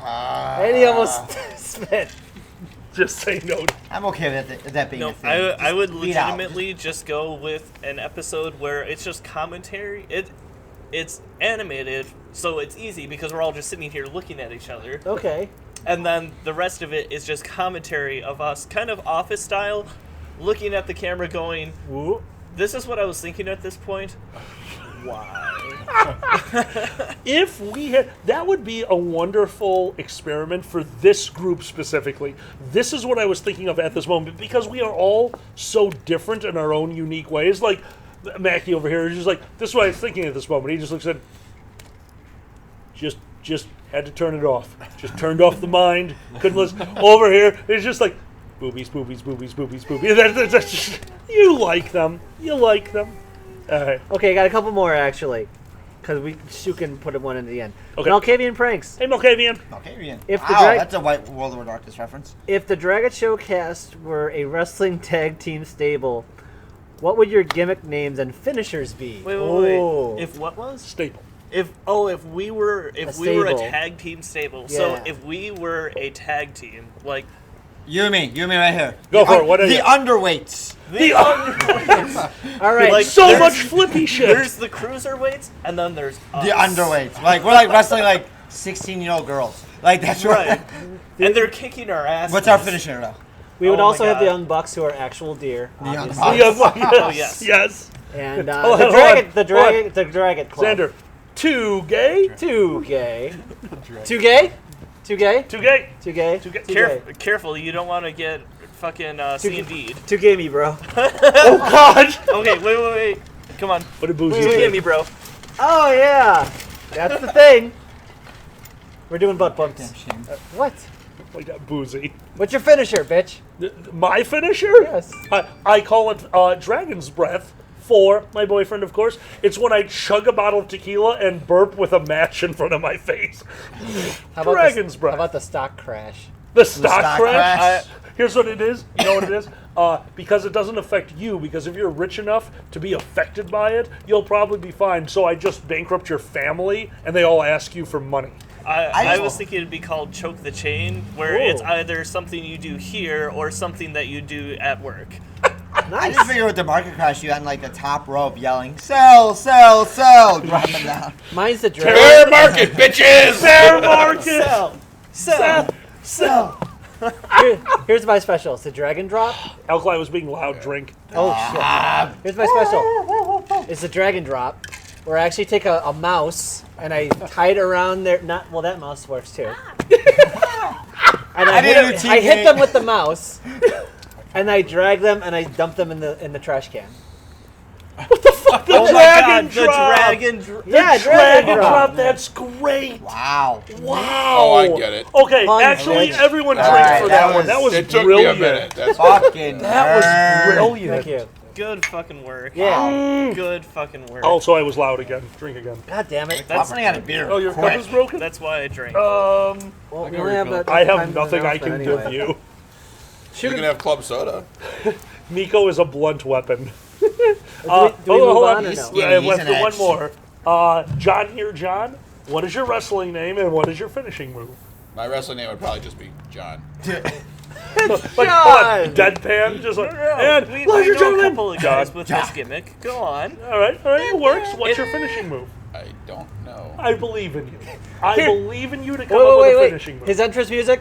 S1: And he almost spit.
S2: Just say no.
S5: I'm okay with that being
S3: No,
S5: a thing.
S3: I would
S5: Just beat out.
S3: legitimately just go with an episode where it's just commentary. It's animated, so it's easy because we're all just sitting here looking at each other.
S1: Okay.
S3: And then the rest of it is just commentary of us, kind of office style, looking at the camera going,
S1: Woo.
S3: this is what I was thinking at this point. Why?
S2: If we had, that would be a wonderful experiment for this group specifically. This is what I was thinking of at this moment because we are all so different in our own unique ways. Like Mackie over here is just like, this is what I was thinking at this moment. He just looks at, just had to turn it off. Just turned off the mind. Couldn't listen. Over here, it's just like boobies, boobies, boobies, boobies, boobies. That's just, you like them. You like them. All right.
S1: Okay, got a couple more actually, because Shu can put one in the end.
S2: Okay.
S1: Malkavian pranks.
S2: Hey, Malkavian.
S5: Okay, Ian.
S1: If the
S5: Wow,
S1: drag-
S5: that's a white World of Darkness reference.
S1: If the Draggets Showcast were a wrestling tag team stable, what would your gimmick names and finishers be?
S3: Wait.
S1: Oh.
S3: If what was?
S2: Staple.
S3: If we were a
S1: stable.
S3: tag team stable.
S1: Yeah.
S3: So if we were a tag team, like
S5: You and me right here.
S2: Go for it. What are
S5: the
S2: you?
S5: underweights.
S1: All right.
S3: Like,
S2: So
S3: there's-
S2: much flippy shit.
S3: there's the cruiserweights, and then there's us.
S5: The underweights. Like we're like wrestling like 16-year-old girls. Like that's
S3: Right. And they're kicking our ass.
S5: What's our finisher though?
S1: we would
S3: Oh my
S1: also have the
S3: God.
S1: Young Bucks, who are actual deer.
S5: The Young
S1: obviously.
S5: Bucks.
S2: Yes.
S3: yes.
S2: Yes.
S1: And
S2: Hold
S1: the
S2: on,
S1: Dragget,
S2: hold
S1: the
S2: on.
S1: Dragget, the Dragget Club.
S2: Xander. Too gay.
S1: Too gay. Too gay. Too gay.
S2: Too gay.
S1: Too gay.
S2: Too gay.
S1: Too gay.
S3: Careful, you don't want to get fucking C&D'd.
S1: Too gamey, bro.
S2: Oh God.
S3: Okay, wait. Come on.
S2: What a boozy.
S1: Wait,
S3: Too
S1: wait.
S3: gamey, bro.
S1: Oh yeah, that's the thing. We're doing butt bumps. What?
S2: We got boozy.
S1: What's your finisher, bitch?
S2: My finisher?
S1: Yes.
S2: I call it Dragon's Breath for my boyfriend, of course. It's when I chug a bottle of tequila and burp with a match in front of my face.
S1: How about
S2: Dragon's
S1: the,
S2: Breath.
S1: How about the stock crash?
S2: The stock
S5: stock
S2: crash?
S5: crash.
S2: Here's what it is. You know what it is? Because it doesn't affect you, because if you're rich enough to be affected by it, you'll probably be fine. So I just bankrupt your family, and they all ask you for money.
S3: I was thinking it'd be called Choke the Chain, where
S2: Whoa.
S3: it's either something you do here or something that you do at work.
S5: I just figured with the market crash, you on like the top rope yelling, sell, dropping down.
S1: Mine's the
S4: Bear
S1: dragon.
S4: market, bitches!
S2: Bear market!
S5: Sell.
S1: Here's my special. It's the dragon drop.
S2: Alkali was being loud. Drink.
S1: Oh shit. Here's my special. It's the dragon drop, where I actually take a mouse and I tie it around there. Not well, that mouse works too. And
S5: I did your
S1: I hit
S5: teammate.
S1: them with the mouse, and I drag them and I dump them in the trash can.
S2: The
S3: Oh my
S2: dragon
S3: god, the
S2: drop!
S3: dragon
S1: Yeah,
S2: Dragon
S1: drop.
S2: drop, that's great!
S5: Wow.
S2: Wow!
S4: Oh, I get it.
S2: Okay,
S1: Fun,
S2: actually,
S1: bitch.
S2: everyone drink
S5: Alright,
S2: for
S5: that
S2: that one. That was
S4: It took
S2: brilliant.
S4: me a minute. That's
S5: Fucking
S2: That was
S5: nerd.
S2: brilliant.
S1: Thank you.
S3: Good fucking work.
S1: Yeah.
S3: Good fucking work.
S2: Also, I was loud again. Drink again.
S1: God damn it.
S5: I'm running out of beer.
S2: Oh, your cup
S5: Quick.
S2: is broken?
S3: That's why I drank.
S1: Well, we
S6: can
S1: only have
S6: refill.
S1: that
S2: I
S1: time
S2: have
S1: for
S2: nothing I
S1: announcement
S2: can
S1: anyway.
S2: give you.
S4: You can have club soda.
S2: Miko is a blunt weapon.
S1: Do we move on or no?
S5: Yeah,
S2: I
S5: he's
S2: went
S5: an
S2: for one
S5: X.
S2: more. John here, John. What is your wrestling name and what is your finishing move?
S4: My wrestling name would probably just be John.
S2: Like, come on, deadpan, just like, and
S3: we
S2: ladies
S3: know
S2: and
S3: a
S2: gentlemen,
S3: couple of guys with this gimmick. Go on.
S2: All right, it works. What's your finishing move?
S4: I don't know.
S2: I believe in you. I believe in you to come
S1: Wait,
S2: up
S1: wait,
S2: with a
S1: wait.
S2: finishing move.
S1: His entrance music?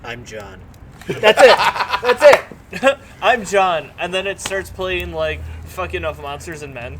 S1: I'm John. That's it. That's it.
S3: I'm John, and then it starts playing like fucking of Monsters and Men.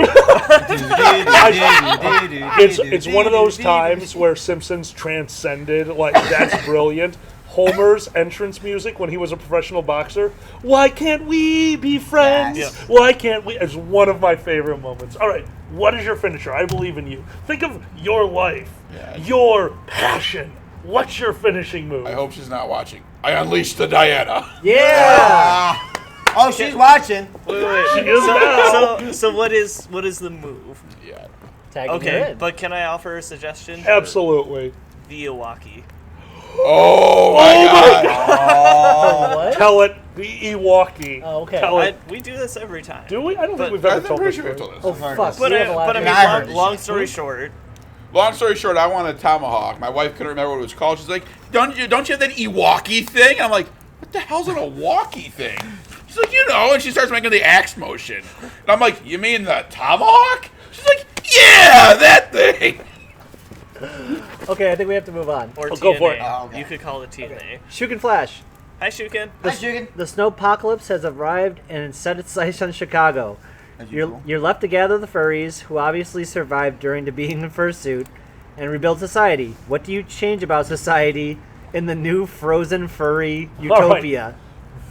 S2: It's one of those times where Simpsons transcended. Like, that's brilliant. Homer's entrance music when he was a professional boxer. Why can't we be friends?
S5: Yes.
S2: Why can't we? It's one of my favorite moments. All right, what is your finisher? I believe in you. Think of your life, your passion. What's your finishing move?
S4: I hope she's not watching. I unleashed the Diana.
S1: Yeah.
S5: Oh, she's watching.
S3: Wait.
S2: She is now.
S3: So what is the move?
S4: Yeah.
S1: Tagging her
S3: Okay,
S1: in.
S3: but can I offer a suggestion?
S2: Absolutely.
S3: The Iwaki.
S4: Oh my God.
S1: What?
S2: Tell it. The Ewokey.
S1: Oh, okay.
S2: Tell it.
S3: We do this every time.
S2: Do we? I don't think
S3: But-
S2: we've
S4: I
S2: ever
S4: think
S2: told
S4: pretty
S2: this
S4: sure we
S2: story.
S4: told
S1: Oh,
S4: this.
S1: fuck.
S3: But
S1: We have a lot
S3: I
S1: of-
S3: mean,
S5: I heard this
S3: long
S5: shit.
S3: story short,
S4: Long story short, I wanted a tomahawk. My wife couldn't remember what it was called. She's like, "Don't you have that Ewokey thing?" And I'm like, "What the hell's an Ewokey thing?" She's like, "You know," and she starts making the axe motion. And I'm like, "You mean the tomahawk?" She's like, "Yeah, that thing."
S1: Okay, I think we have to move on.
S3: or
S2: Oh,
S3: TNA.
S2: go for it.
S5: Oh, okay.
S3: You could call it TNA.
S1: Shuken Flash.
S3: Hi, Shuken.
S5: Hi, Jugan.
S1: The snowpocalypse has arrived and set its sights on Chicago.
S5: As
S1: You're,
S5: usual.
S1: you're left to gather the furries, who obviously survived during the being in fursuit, and rebuild society. What do you change about society in the new frozen furry utopia?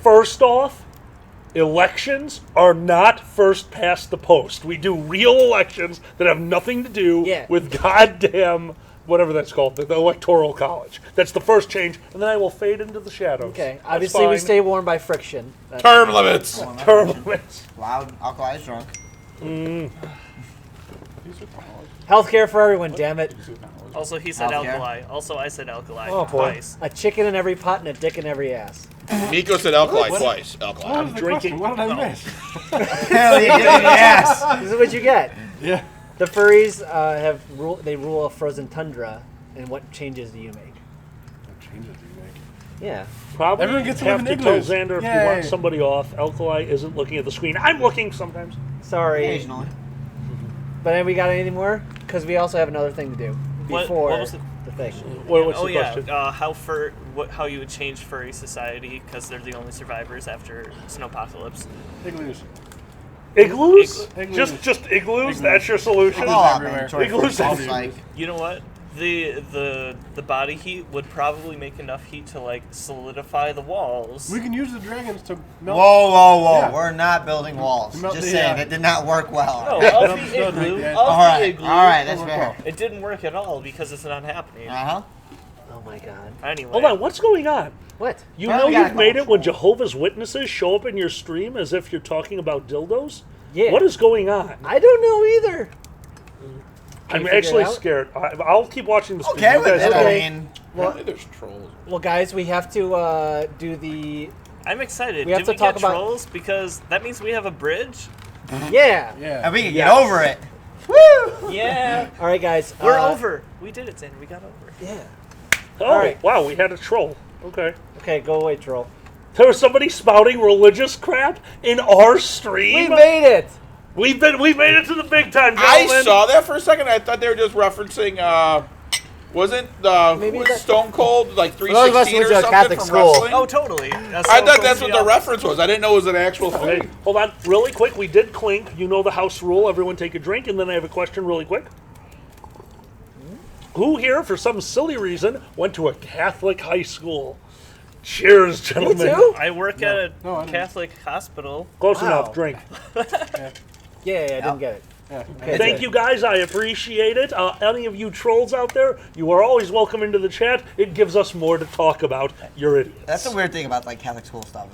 S2: First off, elections are not first past the post. We do real elections that have nothing to do
S1: Yeah.
S2: with goddamn whatever that's called, the electoral college. That's the first change, and then I will fade into the shadows.
S1: Okay,
S2: That's
S1: obviously we
S2: fine.
S1: stay warm by friction.
S4: Term limits.
S2: Term limits.
S5: Loud, alcoholized drunk.
S1: Healthcare for everyone, damn it.
S3: Also, he said
S5: Healthcare.
S3: alkali. Also, I said alkali.
S2: Oh, boy.
S3: Twice.
S1: A chicken in every pot and a dick in every ass.
S4: Miko said alkali twice. Alkali.
S6: What was the
S2: drinking-
S6: question? What did I miss?
S5: Hell, you did yes.
S1: This is what you get.
S6: Yeah.
S1: The furries they rule a frozen tundra, and what changes do you make?
S6: What changes do you make?
S1: Yeah.
S2: Probably
S6: Everyone gets to live
S2: have
S6: in
S2: to tell
S6: igloos.
S2: Xander if you
S6: Yay.
S2: want somebody off. Alkali isn't looking at the screen. I'm looking sometimes.
S1: Sorry.
S5: Occasionally.
S1: But then we got any more? Because we also have another thing to do before
S3: what was
S1: the thing.
S2: What's
S3: Oh
S2: the
S3: yeah,
S2: question?
S3: how you would change furry society because they're the only survivors after snowpocalypse.
S6: Igloos.
S2: Igloos?
S6: Igloos.
S2: Just igloos?
S6: Igloos.
S2: That's your solution?
S5: Come on,
S6: everywhere.
S5: man. Troy
S2: Igloos
S5: Furry.
S2: everywhere.
S5: Like,
S3: You know what? The body heat would probably make enough heat to like solidify the walls.
S6: We can use the dragons to melt.
S5: whoa.
S6: Yeah.
S5: We're not building walls.
S6: Melt
S5: Just
S6: the,
S5: saying, it did not work well.
S3: No,
S6: Don't-
S3: of the
S6: don't make
S3: igloo.
S6: that.
S3: Of
S5: All
S3: the
S5: right.
S3: igloo.
S5: All right, that's
S6: Don't
S5: fair.
S6: work
S3: It didn't work at all because it's not happening.
S5: Uh-huh.
S1: Oh my god.
S3: Anyway.
S2: Hold on, what's going on?
S1: What?
S2: You
S5: Well,
S2: know
S5: we got
S2: you've
S5: a
S2: made
S5: couple
S2: it when
S5: trolls.
S2: Jehovah's Witnesses show up in your stream as if you're talking about dildos?
S1: Yeah.
S2: What is going on?
S1: I don't know either.
S2: I'm
S1: you figure
S2: actually
S1: it out?
S2: scared. I'll keep watching the stream.
S5: Okay
S2: You
S5: with
S2: guys
S5: it.
S2: go.
S5: I mean,
S4: Apparently there's trolls.
S1: Well, guys, we have to do the.
S3: I'm excited.
S1: We have
S3: Did
S1: to
S3: we
S1: talk
S3: get
S1: about-
S3: trolls? Because that means we have a bridge.
S1: Yeah.
S6: Yeah.
S5: and we can
S1: Yes.
S5: get over it. Woo!
S3: Yeah.
S1: All right, guys.
S3: We're over. We did it, Xander. We got over.
S1: Yeah.
S2: Oh,
S1: All right.
S2: wow, we had a troll. Okay.
S1: Okay, go away, troll.
S2: There was somebody spouting religious crap in our
S1: We
S2: stream.
S1: made it.
S2: We made it to the big time,
S4: I
S2: gentlemen.
S4: saw that for a second. I thought they were just referencing. Wasn't
S1: Maybe that-
S4: Stone Cold like
S1: those of us
S4: 316
S1: who
S4: or
S1: went to a
S4: something
S1: Catholic
S4: from
S1: school.
S4: wrestling?
S3: Oh, totally.
S4: I thought that's what the reference was. I didn't know it was an actual
S2: Okay,
S4: thing.
S2: hold on, really quick. We did clink. You know the house rule. Everyone take a drink, and then I have a question, really quick. Who here, for some silly reason, went to a Catholic high school? Cheers, gentlemen.
S1: too?
S3: I work at a
S6: No, I didn't.
S3: Catholic hospital.
S2: Close
S1: Wow.
S2: enough. Drink.
S1: Yeah, I didn't get it.
S6: Yeah.
S1: Okay,
S2: Thank you, guys. I appreciate it. Any of you trolls out there, you are always welcome into the chat. It gives us more to talk about. You're idiots.
S5: That's the weird thing about like Catholic school stuff.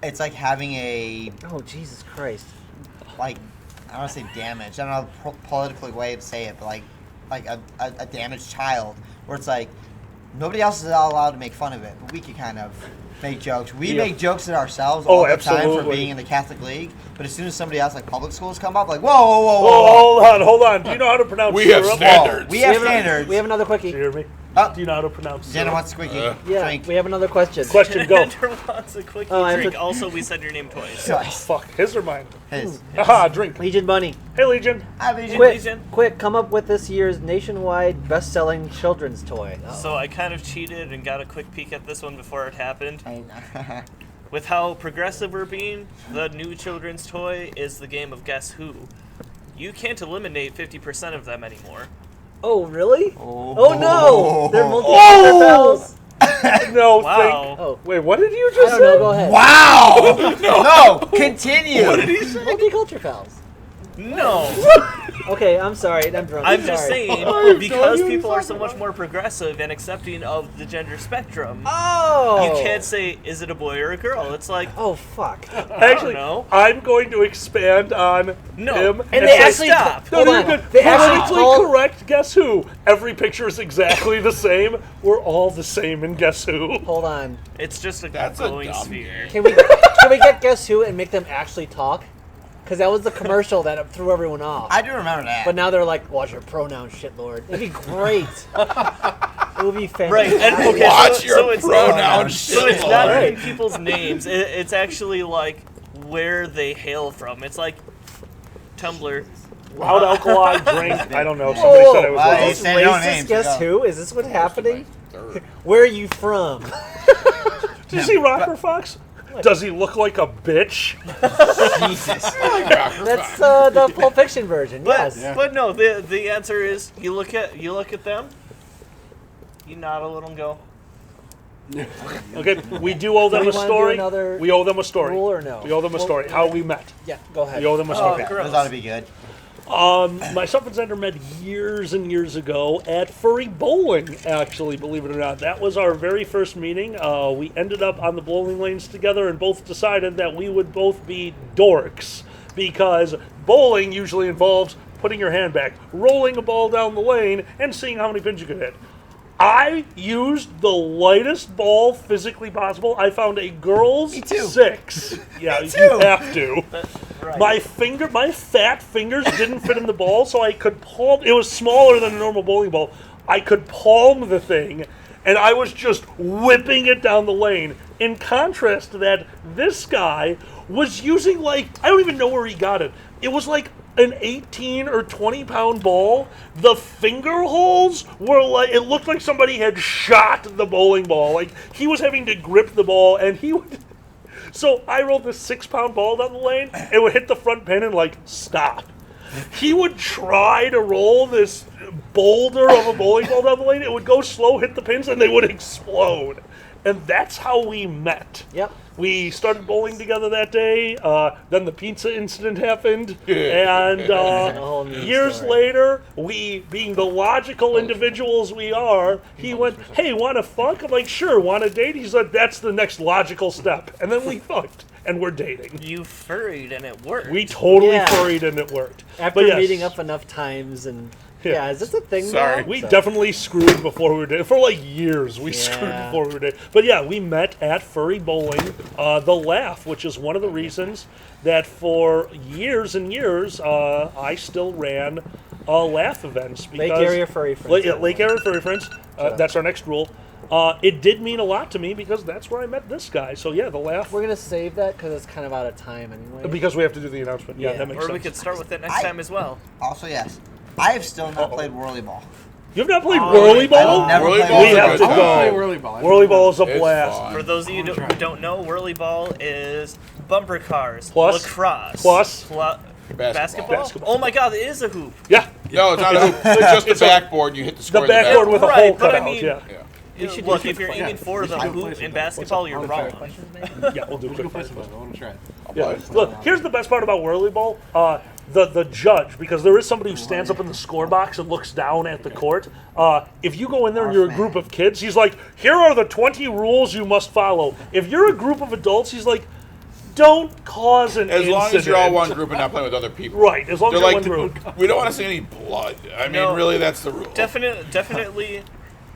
S5: It's like having a
S1: Oh, Jesus Christ.
S5: like I don't want to say damage. I don't know the politically way to say it, but like a damaged child where it's like nobody else is allowed to make fun of it, but we can kind of make jokes. We
S2: Yeah.
S5: make jokes at ourselves
S2: Oh,
S5: all the time for
S2: absolutely.
S5: being in the Catholic League, but as soon as somebody else like public schools come up, like whoa.
S2: Oh, hold on. Do you know how to pronounce
S4: We have
S2: syrup?
S4: standards.
S5: We have
S1: We have
S5: standards.
S1: We have another
S2: Do you
S1: quickie.
S2: hear me?
S5: Oh,
S2: Do you know how to pronounce
S5: Jenna
S2: syrup?
S5: wants squeaky.
S1: Yeah,
S5: Drink.
S1: we have another question.
S2: Question, go.
S3: Andrew wants a quick
S1: Oh, I have
S3: drink.
S1: to-
S3: Also, we said your name twice.
S5: Choice.
S2: Fuck, his or mine?
S5: His.
S2: Aha, drink.
S1: Legion Bunny.
S2: Hey, Legion.
S5: I mean,
S1: Quick,
S3: Legion.
S1: quick, come up with this year's nationwide best-selling children's toy. Oh.
S3: So I kind of cheated and got a quick peek at this one before it happened.
S5: I know.
S3: With how progressive we're being, the new children's toy is the game of Guess Who. You can't eliminate 50% of them anymore.
S1: Oh, really?
S5: Oh.
S1: Oh no! They're
S2: Oh!
S1: multi-pals.
S2: No,
S3: Wow.
S1: Oh,
S2: Wait, what did you
S1: I
S2: just
S1: don't
S2: say?
S1: know. Go ahead.
S5: Wow! No, continue.
S4: What did he say?
S1: Multicultural pals.
S3: No!
S1: Okay, I'm sorry. I'm drunk.
S3: I'm just
S1: Sorry.
S3: saying, because people are so much more progressive and accepting of the gender spectrum,
S1: Oh.
S3: you can't say, is it a boy or a girl? It's like,
S1: Oh fuck.
S2: Actually,
S3: know.
S2: I'm going to expand on
S3: No.
S2: him.
S3: And
S1: they
S2: say-
S1: actually
S3: stop.
S2: No,
S1: Hold
S2: you're
S1: on.
S2: good.
S1: They actually
S2: Politically
S1: told-
S2: correct. Guess who? Every picture is exactly the same. We're all the same in Guess Who.
S1: Hold on.
S3: it's just a
S4: That's a
S3: glowing
S4: dumb
S3: sphere.
S4: game.
S1: Can we get Guess Who and make them actually talk? Because that was the commercial that threw everyone off.
S5: I do remember that.
S1: But now they're like, watch your pronouns, shitlord. It'd be great. It would be fantastic.
S3: Right, and okay,
S4: Watch your
S3: so it's
S4: pronouns,
S3: So it's not
S4: shitlord.
S3: even people's names. It's actually like where they hail from. It's like Tumblr.
S2: Loud alkali drink. I don't know. Somebody said I was
S5: Whoa.
S2: wrong.
S5: Hey, say no
S1: Racist
S5: names,
S1: Guess
S5: go.
S1: Who? Is this what's happening?
S4: Third.
S1: Where are you from?
S2: Did you see Rocker Fox? Does he look like a bitch?
S5: Jesus.
S1: That's the Pulp Fiction version.
S3: But
S1: Yes.
S3: but no, the answer is you look at them, you nod a little and go,
S2: Okay, we do owe them
S1: we
S2: a
S1: wanna do
S2: story.
S1: another
S2: We owe them a story.
S1: rule or no?
S2: We owe them a
S1: Well,
S2: story. How we met.
S1: Yeah, go ahead.
S2: We owe them a
S3: Oh,
S2: story.
S3: gross.
S5: Those ought to be good.
S2: Myself and Xander met years and years ago at Furry Bowling, actually, believe it or not. That was our very first meeting. We ended up on the bowling lanes together and both decided that we would both be dorks because bowling usually involves putting your hand back, rolling a ball down the lane, and seeing how many pins you could hit. I used the lightest ball physically possible. I found a girl's
S5: Me too.
S2: 6. Yeah,
S5: Me
S2: you
S5: too.
S2: have to.
S3: right.
S2: My fat fingers didn't fit in the ball, so I could palm. It was smaller than a normal bowling ball. I could palm the thing, and I was just whipping it down the lane. In contrast to that, this guy was using I don't even know where he got it. It was like an 18 or 20 pound ball. The finger holes were it looked like somebody had shot the bowling ball. Like he was having to grip the ball, and he would. So I rolled this 6 pound ball down the lane, and would hit the front pin and stop. He would try to roll this boulder of a bowling ball down the lane. It would go slow, hit the pins, and they would explode. And that's how we met.
S1: Yep.
S2: We started bowling together that day. Then the pizza incident happened. And
S1: a whole new
S2: years
S1: story.
S2: later, we, being the logical individuals we are, he went, hey, want to fuck? I'm like, sure, want to date? He's like, that's the next logical step. And then we fucked, and we're dating.
S3: You furried and it worked.
S2: We totally
S1: Yeah.
S2: furried, and it worked.
S1: After
S2: But yes,
S1: meeting up enough times and yeah, is this a thing?
S4: Sorry.
S1: now?
S2: we
S1: So-
S2: definitely screwed before we were dating. For years, we screwed
S1: Yeah.
S2: before we were dating. But yeah, we met at Furry Bowling, The Laugh, which is one of the reasons that for years and years, I still ran Laugh events.
S1: Lake
S2: because-
S1: Area Furry Friends.
S2: Lake Area Furry Friends. That's our next rule. It did mean a lot to me because that's where I met this guy. So yeah, The Laugh.
S1: We're gonna save that because it's kind of out of time anyway.
S2: Because we have to do the announcement. Yeah,
S1: Yeah.
S2: that makes
S3: Or
S2: sense.
S3: we could start with it next time as well.
S5: Also, yes. I have still not played Whirly Ball.
S2: You've not played Whirly Ball?
S5: I've never
S4: Whirly
S5: played
S4: Ball's
S2: We
S4: a
S2: have
S4: good
S2: to
S4: time.
S2: go.
S6: Play Whirly Ball.
S2: Whirly Ball is a
S4: It's
S2: blast.
S4: fun.
S3: For those of you who don't know, Whirly Ball is bumper cars,
S2: Plus-
S3: lacrosse,
S2: plus-
S3: basketball.
S2: Basketball.
S3: Oh my God, it is a hoop.
S2: Yeah.
S4: No, it's not a hoop. It's just the backboard. You hit the
S2: The
S4: square.
S2: backboard with a
S3: Right,
S2: hole
S3: but
S2: cut
S3: I
S2: out.
S3: mean-
S2: Yeah.
S4: Yeah.
S3: Look, if you're aiming for the
S6: should play
S3: hoop
S6: some
S3: in
S6: ball.
S3: basketball, you're
S6: I'll try
S3: wrong.
S6: it.
S2: Yeah, we'll do
S6: We
S2: quick
S6: can play
S2: fire.
S6: some ball. I want to try it.
S2: Yeah. Look, here's the best part about Whirly Ball. The judge, because there is somebody who stands up in the score box and looks down at the court. If you go in there and you're a group of kids, he's like, here are the 20 rules you must follow. If you're a group of adults, he's like, don't cause an
S4: As
S2: incident.
S4: long as you're all one group and not playing with other people.
S2: Right, as long as
S4: They're
S2: you're
S4: like,
S2: one group.
S4: we don't want to see any blood. I mean,
S3: No.
S4: really, that's the rule.
S3: Definitely.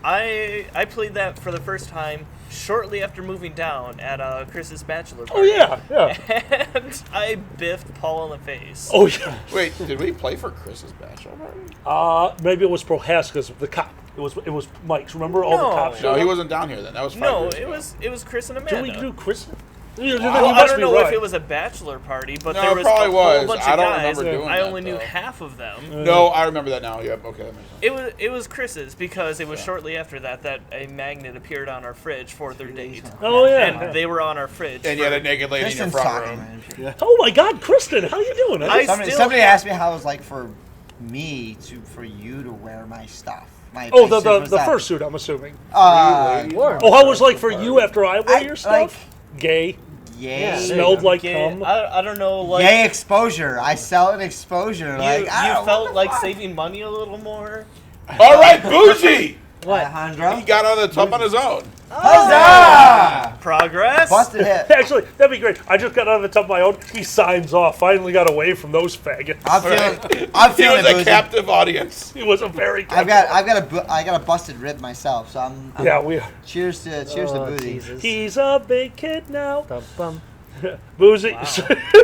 S3: I played that for the first time shortly after moving down at Chris's bachelor
S2: Oh,
S3: party.
S2: yeah, yeah.
S3: And I biffed Paul in the face.
S2: Oh, yeah.
S4: Wait, did we play for Chris's bachelor party?
S2: Maybe it was Prohaska's, the cop. It was Mike's. Remember all the
S3: No.
S2: cops?
S4: No, he wasn't down here then. That was 5
S3: No,
S4: years
S3: it
S4: ago.
S3: was Chris and
S2: Did
S3: Amanda.
S2: we do Chris?
S3: Well,
S2: You
S3: I
S2: must
S3: don't
S2: be
S3: know
S2: right.
S3: if it was a bachelor party, but
S4: No,
S3: there
S4: it
S3: was
S4: probably
S3: a whole
S4: was.
S3: bunch
S4: I
S3: of
S4: don't
S3: guys.
S4: remember doing
S3: I
S4: that,
S3: only knew
S4: though.
S3: half of them.
S4: No, I remember that now. Yep. Okay, that makes sense.
S3: It was Chris's because it was shortly after that a magnet appeared on our fridge for their date,
S2: Oh yeah.
S3: and they were on our fridge.
S4: And you had a naked lady in your
S5: Kristen's
S4: front
S5: talking,
S4: room.
S5: man.
S2: Oh my God, Kristen, how you doing?
S3: I
S5: Somebody,
S3: still
S5: somebody
S3: have-
S5: asked me how it was like for for you to wear my stuff. My
S2: Oh,
S5: my suit
S2: the
S5: was
S2: the
S5: that-
S2: fursuit, I'm assuming.
S1: Warm.
S2: Oh, how was it like for you after I wear your
S5: like,
S2: stuff? Gay.
S5: Yay.
S1: Yeah,
S2: Smelled like
S3: Gay-
S2: cum.
S3: I don't know, like
S5: Yay exposure. I sell an exposure.
S3: you,
S5: Like I
S3: you
S5: don't-
S3: felt
S5: what
S3: like
S5: the fuck?
S3: saving money a little more.
S4: All right, Bougie.
S1: What?
S5: Alejandro.
S4: He got out of the tub on his own.
S5: Huzzah!
S3: Progress.
S5: Busted hit.
S2: Actually, that'd be great. I just got out of the tub of my own. He signs off. Finally got away from those faggots.
S5: I'm
S4: He
S5: feeling
S4: was
S5: it,
S4: a
S5: Boozy.
S4: captive audience.
S2: He was a very.
S5: I got a busted rib myself, so I'm
S2: Yeah, we.
S5: cheers to
S1: Oh,
S5: Boozy.
S1: Jesus.
S2: He's a big kid now.
S1: Bum, bum.
S2: Boozy,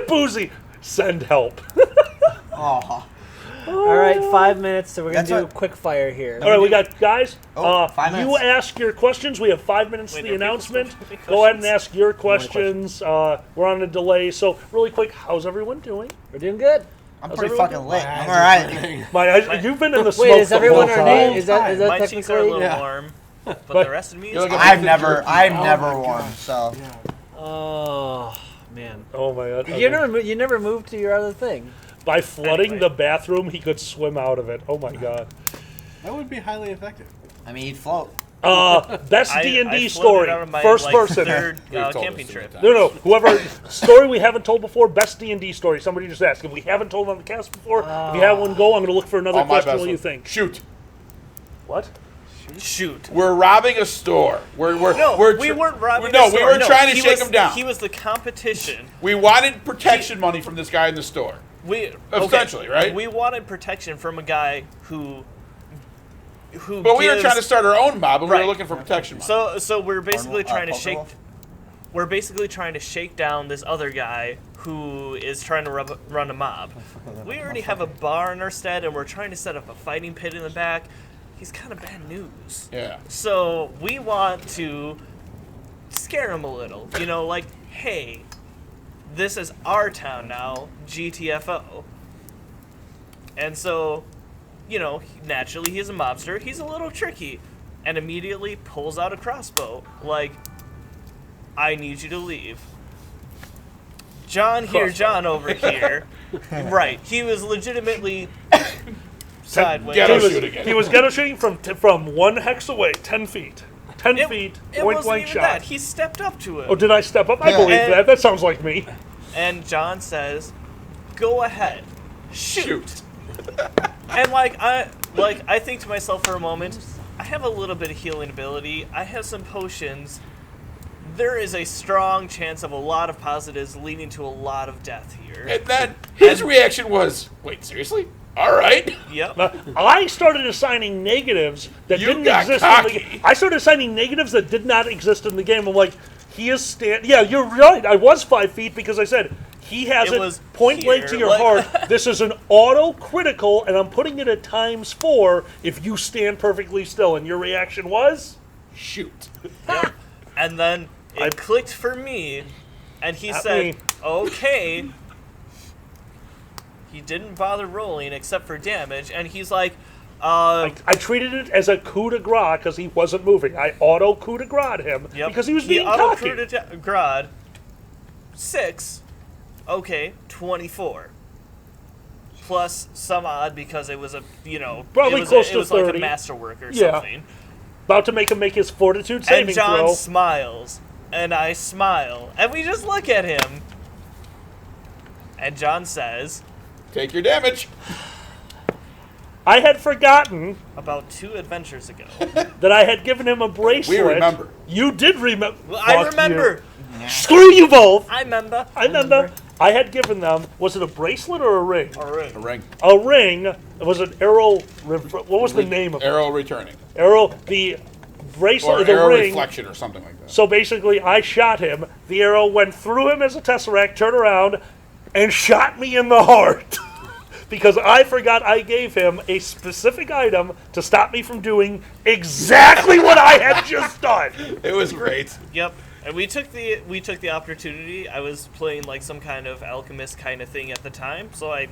S2: Boozy, send help.
S5: Oh,
S1: All right, 5 minutes, so we're going
S5: That's
S1: to do
S5: what-
S1: a quick fire here.
S2: All right, we got guys.
S5: Oh, 5
S2: You
S5: minutes.
S2: ask your questions. We have 5 minutes
S3: Wait,
S2: to the
S3: are people
S2: announcement.
S3: still doing
S2: Go ahead and
S3: questions?
S2: ask your questions. We're on a delay, so really quick, how's everyone doing?
S1: We're doing good.
S5: I'm
S2: How's
S5: pretty
S2: everyone
S5: fucking
S2: doing?
S5: lit. I'm alright.
S2: My eyes, you've been in the smoke.
S1: Wait, is
S2: the
S1: everyone
S2: whole
S1: our
S2: time.
S1: name? Is that
S3: My cheeks are a
S1: technically?
S3: little
S6: Yeah.
S3: warm, but
S2: But-
S3: the rest of me is
S4: You're like a
S3: fine.
S5: I'm
S6: Oh
S5: never
S6: my
S5: warm.
S6: gosh.
S5: So
S1: Oh, man.
S2: Oh my god!
S1: You never moved to your other thing.
S2: By flooding
S3: Anyway.
S2: the bathroom, he could swim out of it. Oh my god!
S6: That would be highly effective.
S5: I mean, he'd float.
S2: Best
S3: I
S2: D&D
S3: floated
S2: story,
S3: out of my,
S2: first
S3: like,
S2: person.
S3: third
S4: We've told
S3: camping
S4: this
S3: trip.
S4: so many times.
S2: No, whoever story we haven't told before, best D&D story. Somebody just asked. If we haven't told on the cast before, if you have one, go. I'm going to look for another
S4: All my
S2: question.
S4: best
S2: What do you
S4: one.
S2: think?
S4: Shoot.
S2: What?
S3: Shoot.
S4: We're robbing a store.
S3: No, we weren't robbing.
S4: No,
S3: the
S4: we
S3: store.
S4: were trying to
S3: he
S4: shake
S3: was-
S4: him down.
S3: He was the competition.
S4: We wanted protection money from this guy in the store. Essentially, right?
S3: We wanted protection from a guy who.
S4: But we were
S3: gives-
S4: trying to start our own mob, and we
S3: Right.
S4: were looking for protection money.
S3: So we're basically trying to
S5: Poker
S3: shake.
S5: Wolf?
S3: We're basically trying to shake down this other guy who is trying to run a mob. We already have a bar in our stead, and we're trying to set up a fighting pit in the back. He's kind of bad news.
S4: Yeah.
S3: So we want to scare him a little. You know, like, hey, this is our town now, GTFO. And so, you know, naturally he's a mobster. He's a little tricky. And immediately pulls out a crossbow. Like, I need you to leave. John over here. Right. He was legitimately sideways.
S4: Ghetto
S2: He was,
S4: shoot again.
S2: he was ghetto shooting from 1 hex away, 10 feet. 10 feet,
S3: It
S2: point
S3: wasn't
S2: blank
S3: even
S2: shot.
S3: that. He stepped up to it.
S2: Oh, did I step up? I
S5: Yeah.
S2: believe
S3: And-
S2: that. That sounds like me.
S3: And John says, "Go ahead, shoot."
S4: Shoot.
S3: And I think to myself for a moment, I have a little bit of healing ability. I have some potions. There is a strong chance of a lot of positives leading to a lot of death here.
S4: And then his reaction was, "Wait, seriously? All right."
S3: Yep.
S2: I started assigning negatives that
S4: You
S2: didn't
S4: got
S2: exist
S4: cocky.
S2: in the game. I started assigning negatives that did not exist in the game. I'm like, he is Yeah, you're right. I was 5 feet because I said he has
S3: It
S2: it
S3: was
S2: point blank to
S3: here,
S2: your
S3: like-
S2: heart. This is an auto critical, and I'm putting it at ×4 if you stand perfectly still. And your reaction was
S4: Shoot.
S3: Yep. And then it
S2: I-
S3: clicked for me, and he
S2: Not
S3: said,
S2: me.
S3: "Okay." He didn't bother rolling except for damage, and he's like,
S2: I treated it as a coup de grace because he wasn't moving. I auto coup de grace him
S3: Yep.
S2: because he was being
S3: auto
S2: cocky.
S3: Grad 6. Okay, 24. Plus some odd because it was a
S2: Probably
S3: it was
S2: close
S3: it
S2: to
S3: was like
S2: 30.
S3: a masterwork or
S2: Yeah.
S3: something.
S2: About to make him make his fortitude saving
S3: And John
S2: throw.
S3: smiles, and I smile, and we just look at him. And John says,
S4: Take your damage.
S2: I had forgotten
S3: about 2 adventures ago.
S2: that I had given him a bracelet.
S4: We remember.
S2: You did remember.
S3: Well, I remember.
S2: Screw you both.
S3: I remember.
S2: I remember. I had given them. Was it a bracelet or a ring?
S3: All right.
S4: A ring.
S2: A ring. It was an arrow. What was the name of it?
S4: Arrow returning.
S2: Arrow. The bracelet.
S4: Or
S2: the
S4: arrow
S2: ring.
S4: reflection or something like that.
S2: So basically, I shot him. The arrow went through him as a tesseract, turned around, and shot me in the heart. because I forgot I gave him a specific item to stop me from doing exactly what I had just done.
S4: It was great.
S3: Yep. And we took the opportunity. I was playing like some kind of alchemist kind of thing at the time, so I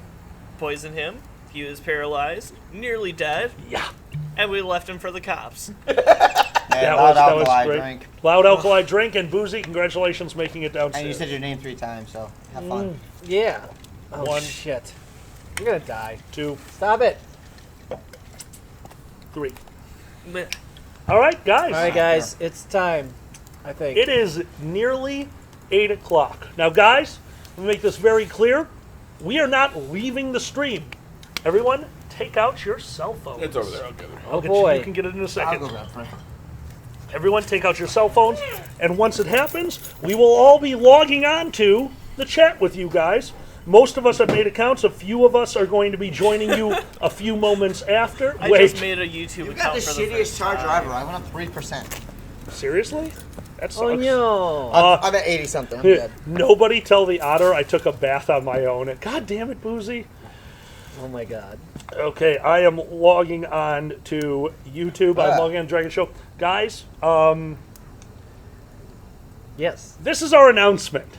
S3: poisoned him. He was paralyzed, nearly dead.
S2: Yeah.
S3: And we left him for the cops.
S5: Loud alkali drink.
S2: Loud alkali drink and Boozy, congratulations making it downstairs.
S5: And you said your name 3 times, so have fun.
S1: Yeah. Oh,
S2: 1,
S1: shit. You're gonna die.
S2: 2,
S1: Stop it.
S2: 3. All right, guys.
S1: All right, guys. It's time, I think.
S2: It is nearly 8 o'clock. Now, guys, let me make this very clear. We are not leaving the stream. Everyone, take out your cell phones.
S4: It's over there. I'll get it.
S2: I'll get
S1: boy.
S2: You can get it in a
S5: I'll
S2: second.
S5: go grab it.
S2: Everyone, take out your cell phones. And once it happens, we will all be logging on to the chat with you guys. Most of us have made accounts. A few of us are going to be joining you a few moments after.
S3: I
S2: Wait,
S3: just made a YouTube
S5: You
S3: account
S5: got the
S3: for the
S5: shittiest
S3: first
S5: charger
S3: time.
S5: ever. I went up 3%.
S2: seriously? That sucks.
S1: Oh, no.
S5: I'm at 80 something. I'm good.
S2: Nobody tell the otter I took a bath on my own. God damn it, Boozy.
S1: Oh, my God.
S2: Okay, I am logging on to YouTube. I'm logging on to Dragon Show. Guys,
S1: Yes.
S2: this is our announcement.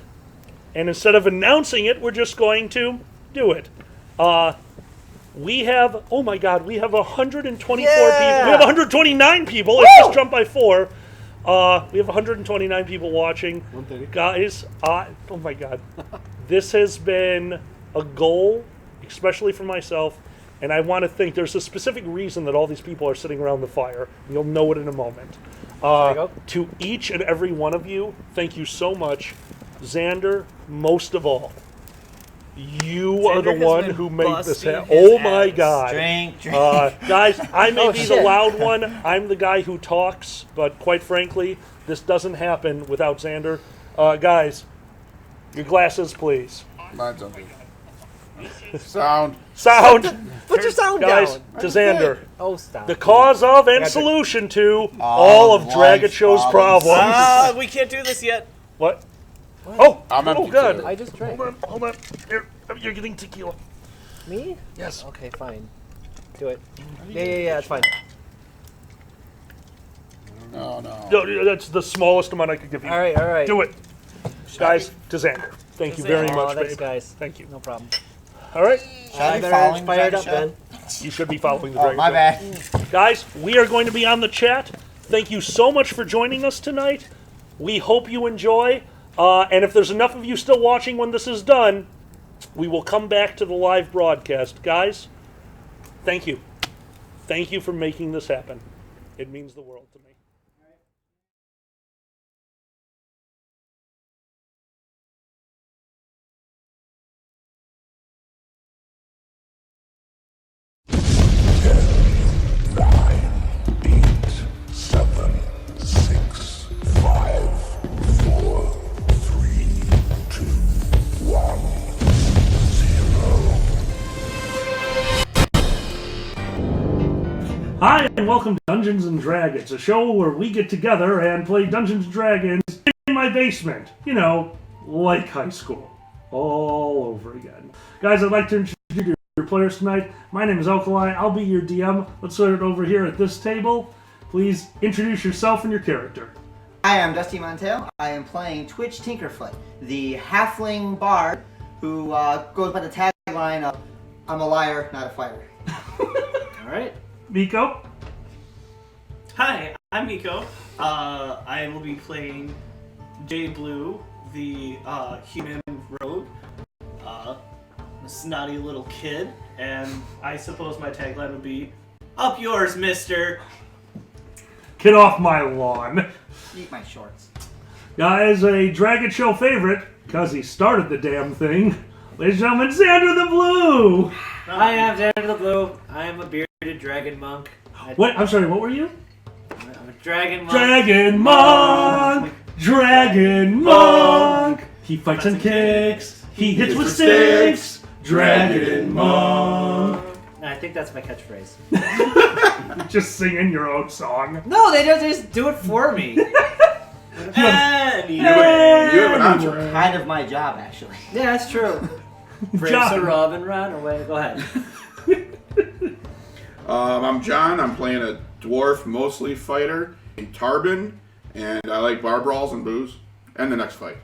S2: And instead of announcing it, we're just going to do it. We have, oh my God, we have 124 people. We have 129 people. It's just jumped by 4. We have 129 people watching.
S6: 130.
S2: Guys, oh my God. This has been a goal, especially for myself. And I want to think there's a specific reason that all these people are sitting around the fire. You'll know it in a moment.
S1: There you go.
S2: To each and every one of you, thank you so much. Xander, most of all. You are the
S3: Xander has
S2: one
S3: been
S2: who made this
S3: busting
S2: happen.
S3: his
S2: Oh my
S3: ass.
S2: God.
S5: Drink.
S2: Guys, I may
S1: Oh,
S2: be the
S1: shit.
S2: loud one. I'm the guy who talks, but quite frankly, this doesn't happen without Xander. Guys, your glasses, please.
S4: Mine's on. Sound.
S2: Sound,
S1: Put your sound
S2: guys,
S1: down.
S2: to Xander.
S1: Oh, stop.
S2: The cause of and
S1: Got the-
S2: solution to all of
S5: life's
S2: Draggett Show's problems.
S3: We can't do this yet.
S2: What? Oh,
S4: I'm
S2: oh,
S4: empty
S2: good.
S4: too.
S1: I just drank.
S2: Hold on. Here, you're getting tequila.
S1: Me?
S2: Yes.
S1: Okay, fine. Do it. Yeah, it's fine.
S4: No, no.
S2: No, that's the smallest amount I could give you.
S1: All right.
S2: Do it. Guys, to Xander. Thank you very
S1: Oh,
S2: much,
S1: thanks,
S2: babe.
S1: guys.
S2: Thank you.
S1: No problem.
S2: All right.
S5: I be
S1: I
S5: following
S1: better fire it
S5: Dragon
S1: up
S5: Show?
S1: then.
S2: You should be following the
S5: Oh,
S2: Dragon
S5: my
S2: Show.
S5: bad.
S2: Guys, we are going to be on the chat. Thank you so much for joining us tonight. We hope you enjoy. And if there's enough of you still watching when this is done, we will come back to the live broadcast. Guys, thank you. Thank you for making this happen. It means the world to me. Hi, and welcome to Dungeons and Dragons, a show where we get together and play Dungeons and Dragons in my basement. You know, like high school. All over again. Guys, I'd like to introduce your players tonight. My name is Alkali. I'll be your DM. Let's start it over here at this table. Please introduce yourself and your character.
S5: Hi, I'm Dusty Montel. I am playing Twitch Tinkerfoot, the halfling bard who goes by the tagline of "I'm a liar, not a fighter."
S1: All right.
S2: Miko?
S7: Hi, I'm Miko. I will be playing Jay Blue, the human rogue, a snotty little kid, and I suppose my tagline would be, "Up yours, mister."
S2: Get off my lawn.
S5: Eat my shorts.
S2: Guys, a Dragon Show favorite, because he started the damn thing. Ladies and gentlemen, Xander the Blue!
S1: I am Xander the Blue. I am a bearded dragon monk.
S2: What? I'm sorry, what were you?
S1: I'm a dragon monk.
S2: Dragon Monk! Dragon Monk! He fights and kicks. He hits with sticks. Dragon Monk!
S1: I think that's my catchphrase.
S2: Just singing your own song.
S1: No, they don't just do it for me.
S7: Anyway.
S4: You have an entourage.
S5: Kind of my job, actually.
S1: Yeah, that's true. Brave
S2: John.
S1: Sir Robin, run away. Go ahead.
S4: I'm John. I'm playing a dwarf, mostly fighter, in Tarbin, and I like bar brawls and booze. And the next fight.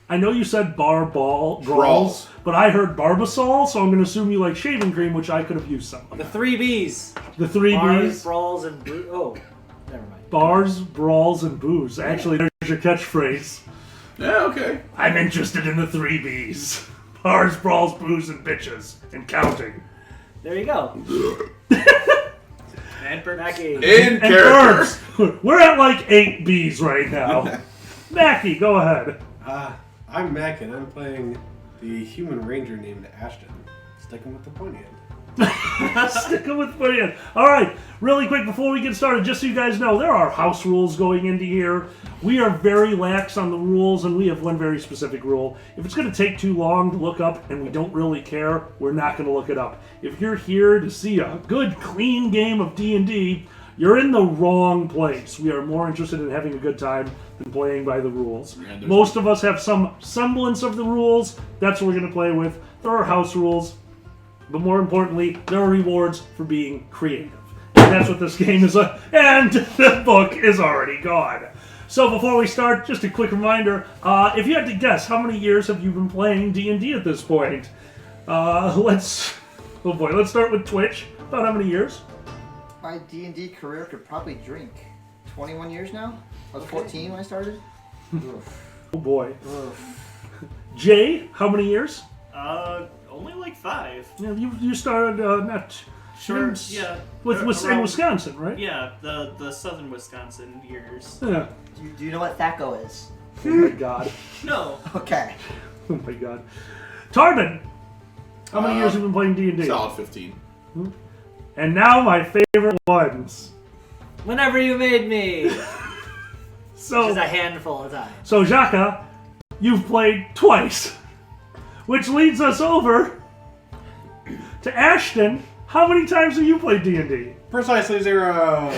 S2: I know you said brawls,
S4: Brawls.
S2: but I heard Barbasol, so I'm going to assume you like shaving cream, which I could have used some of.
S1: The 3 Bs.
S2: The 3
S1: Bars,
S2: Bs.
S1: brawls, and oh, never mind.
S2: Bars, brawls, and booze. Actually, there's your catchphrase.
S4: Yeah, okay.
S2: I'm interested in the 3 Bs. Bars, brawls, booze, and bitches. And counting.
S1: There you go. And Mackie.
S4: In
S2: And
S4: character.
S2: Burbs. We're at like 8 Bs right now. Mackie, go ahead.
S6: I'm Mac, and I'm playing the human ranger named Ashton. Sticking with the pointy end.
S2: Sticking with the All right, really quick before we get started, just so you guys know, there are house rules going into here. We are very lax on the rules, and we have one very specific rule. If it's going to take too long to look up and we don't really care, we're not going to look it up. If you're here to see a good, clean game of D&D, you're in the wrong place. We are more interested in having a good time than playing by the rules. Most of us have some semblance of the rules. That's what we're going to play with. There are house rules. But more importantly, there are rewards for being creative. And that's what this game is. And the book is already gone. So before we start, just a quick reminder. If you had to guess, how many years have you been playing D&D at this point? Let's start with Twitch. About how many years?
S5: My D&D career could probably drink. 21 years now? I was 14 when I started. Oof.
S2: Oh boy.
S5: Oof.
S2: Jay, how many years?
S7: Only like 5.
S2: Yeah, you started not
S7: Sure,
S2: in-
S7: yeah.
S2: with
S7: Around-
S2: in Wisconsin, right?
S7: Yeah, the southern Wisconsin years.
S2: Yeah.
S5: Do you know what THACO is?
S2: Oh my god.
S7: No.
S5: Okay.
S2: Oh my god. Tarbin, how many years have you been playing D&D?
S4: Solid 15.
S2: And now my favorite ones.
S1: Whenever you made me.
S2: So,
S1: Just a handful of times.
S2: so Jaka, you've played twice. Which leads us over to Ashton. How many times have you played D&D?
S6: Precisely 0.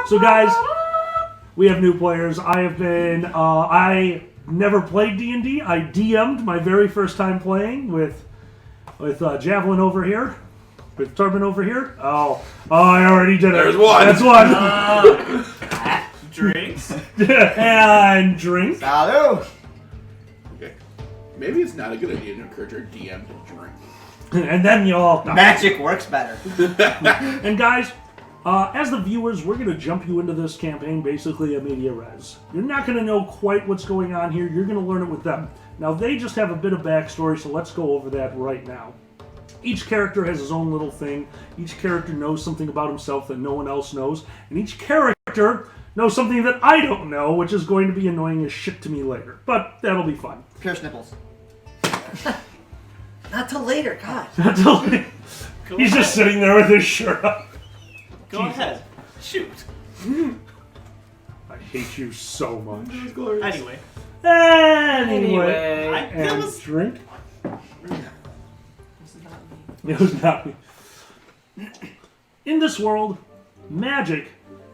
S2: So guys, we have new players. I have been, I never played D&D. I DM'd my very first time playing with Javelin over here. With Tarbin over here. Oh, I already did it.
S4: There's one.
S2: That's one.
S7: Drinks?
S2: And drink.
S5: Salud!
S4: Okay. Maybe it's not a good idea to encourage our DM to drink.
S2: And then you all...
S5: Magic works better.
S2: And guys, as the viewers, we're going to jump you into this campaign basically a media res. You're not going to know quite what's going on here. You're going to learn it with them. Now, they just have a bit of backstory, so let's go over that right now. Each character has his own little thing. Each character knows something about himself that no one else knows. And each character knows something that I don't know, which is going to be annoying as shit to me later. But that'll be fun.
S5: Pierce nipples. Not till later, God.
S2: He's just sitting there with his shirt up.
S7: Go ahead. Shoot.
S2: I hate you so much.
S7: Anyway.
S2: Anyway.
S7: That
S2: And
S7: was...
S2: drink. It was not me. In this world, magic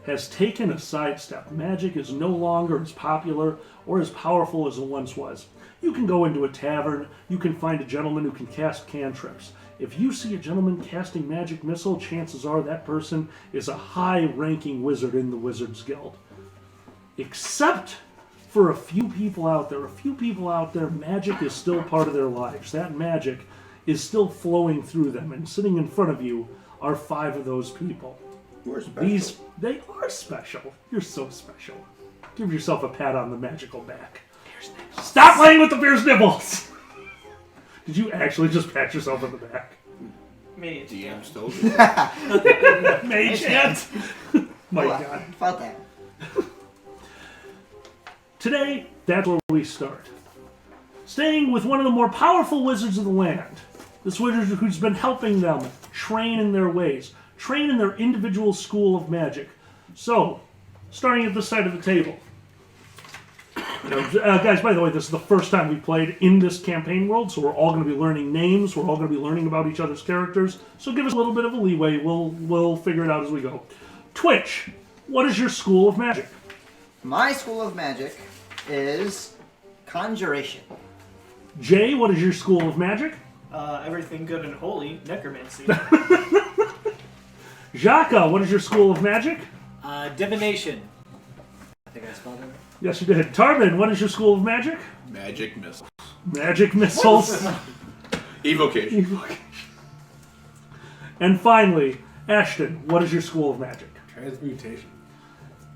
S2: has taken a sidestep. Magic is no longer as popular or as powerful as it once was. You can go into a tavern, you can find a gentleman who can cast cantrips. If you see a gentleman casting magic missile, chances are that person is a high-ranking wizard in the Wizards Guild. Except for a few people out there. A few people out there, magic is still part of their lives. That magic is still flowing through them, and sitting in front of you are 5 of those people.
S4: We're special.
S2: They are special. You're so special. Give yourself a pat on the magical back. Stop playing with the fierce nipples! Did you actually just pat yourself on the back?
S7: Me.
S4: DM still.
S2: Mage hand! My
S5: Hold on.
S2: god.
S5: Felt that.
S2: Today, that's where we start. Staying with one of the more powerful wizards of the land. This wizard who's been helping them train in their ways. Train in their individual school of magic. So, starting at this side of the table. Guys, by the way, this is the first time we played in this campaign world, so we're all going to be learning names. We're all going to be learning about each other's characters. So give us a little bit of a leeway. We'll figure it out as we go. Twitch, what is your school of magic?
S5: My school of magic is Conjuration.
S2: Jay, what is your school of magic?
S7: Everything good and holy. Necromancy.
S2: Jaka, what is your school of magic?
S1: Divination. I think I spelled it right.
S2: Yes, you did. Tarvin, what is your school of magic?
S4: Magic missiles.
S2: Magic missiles.
S4: Evocation.
S2: Evocation. And finally, Ashton, what is your school of magic?
S6: Transmutation.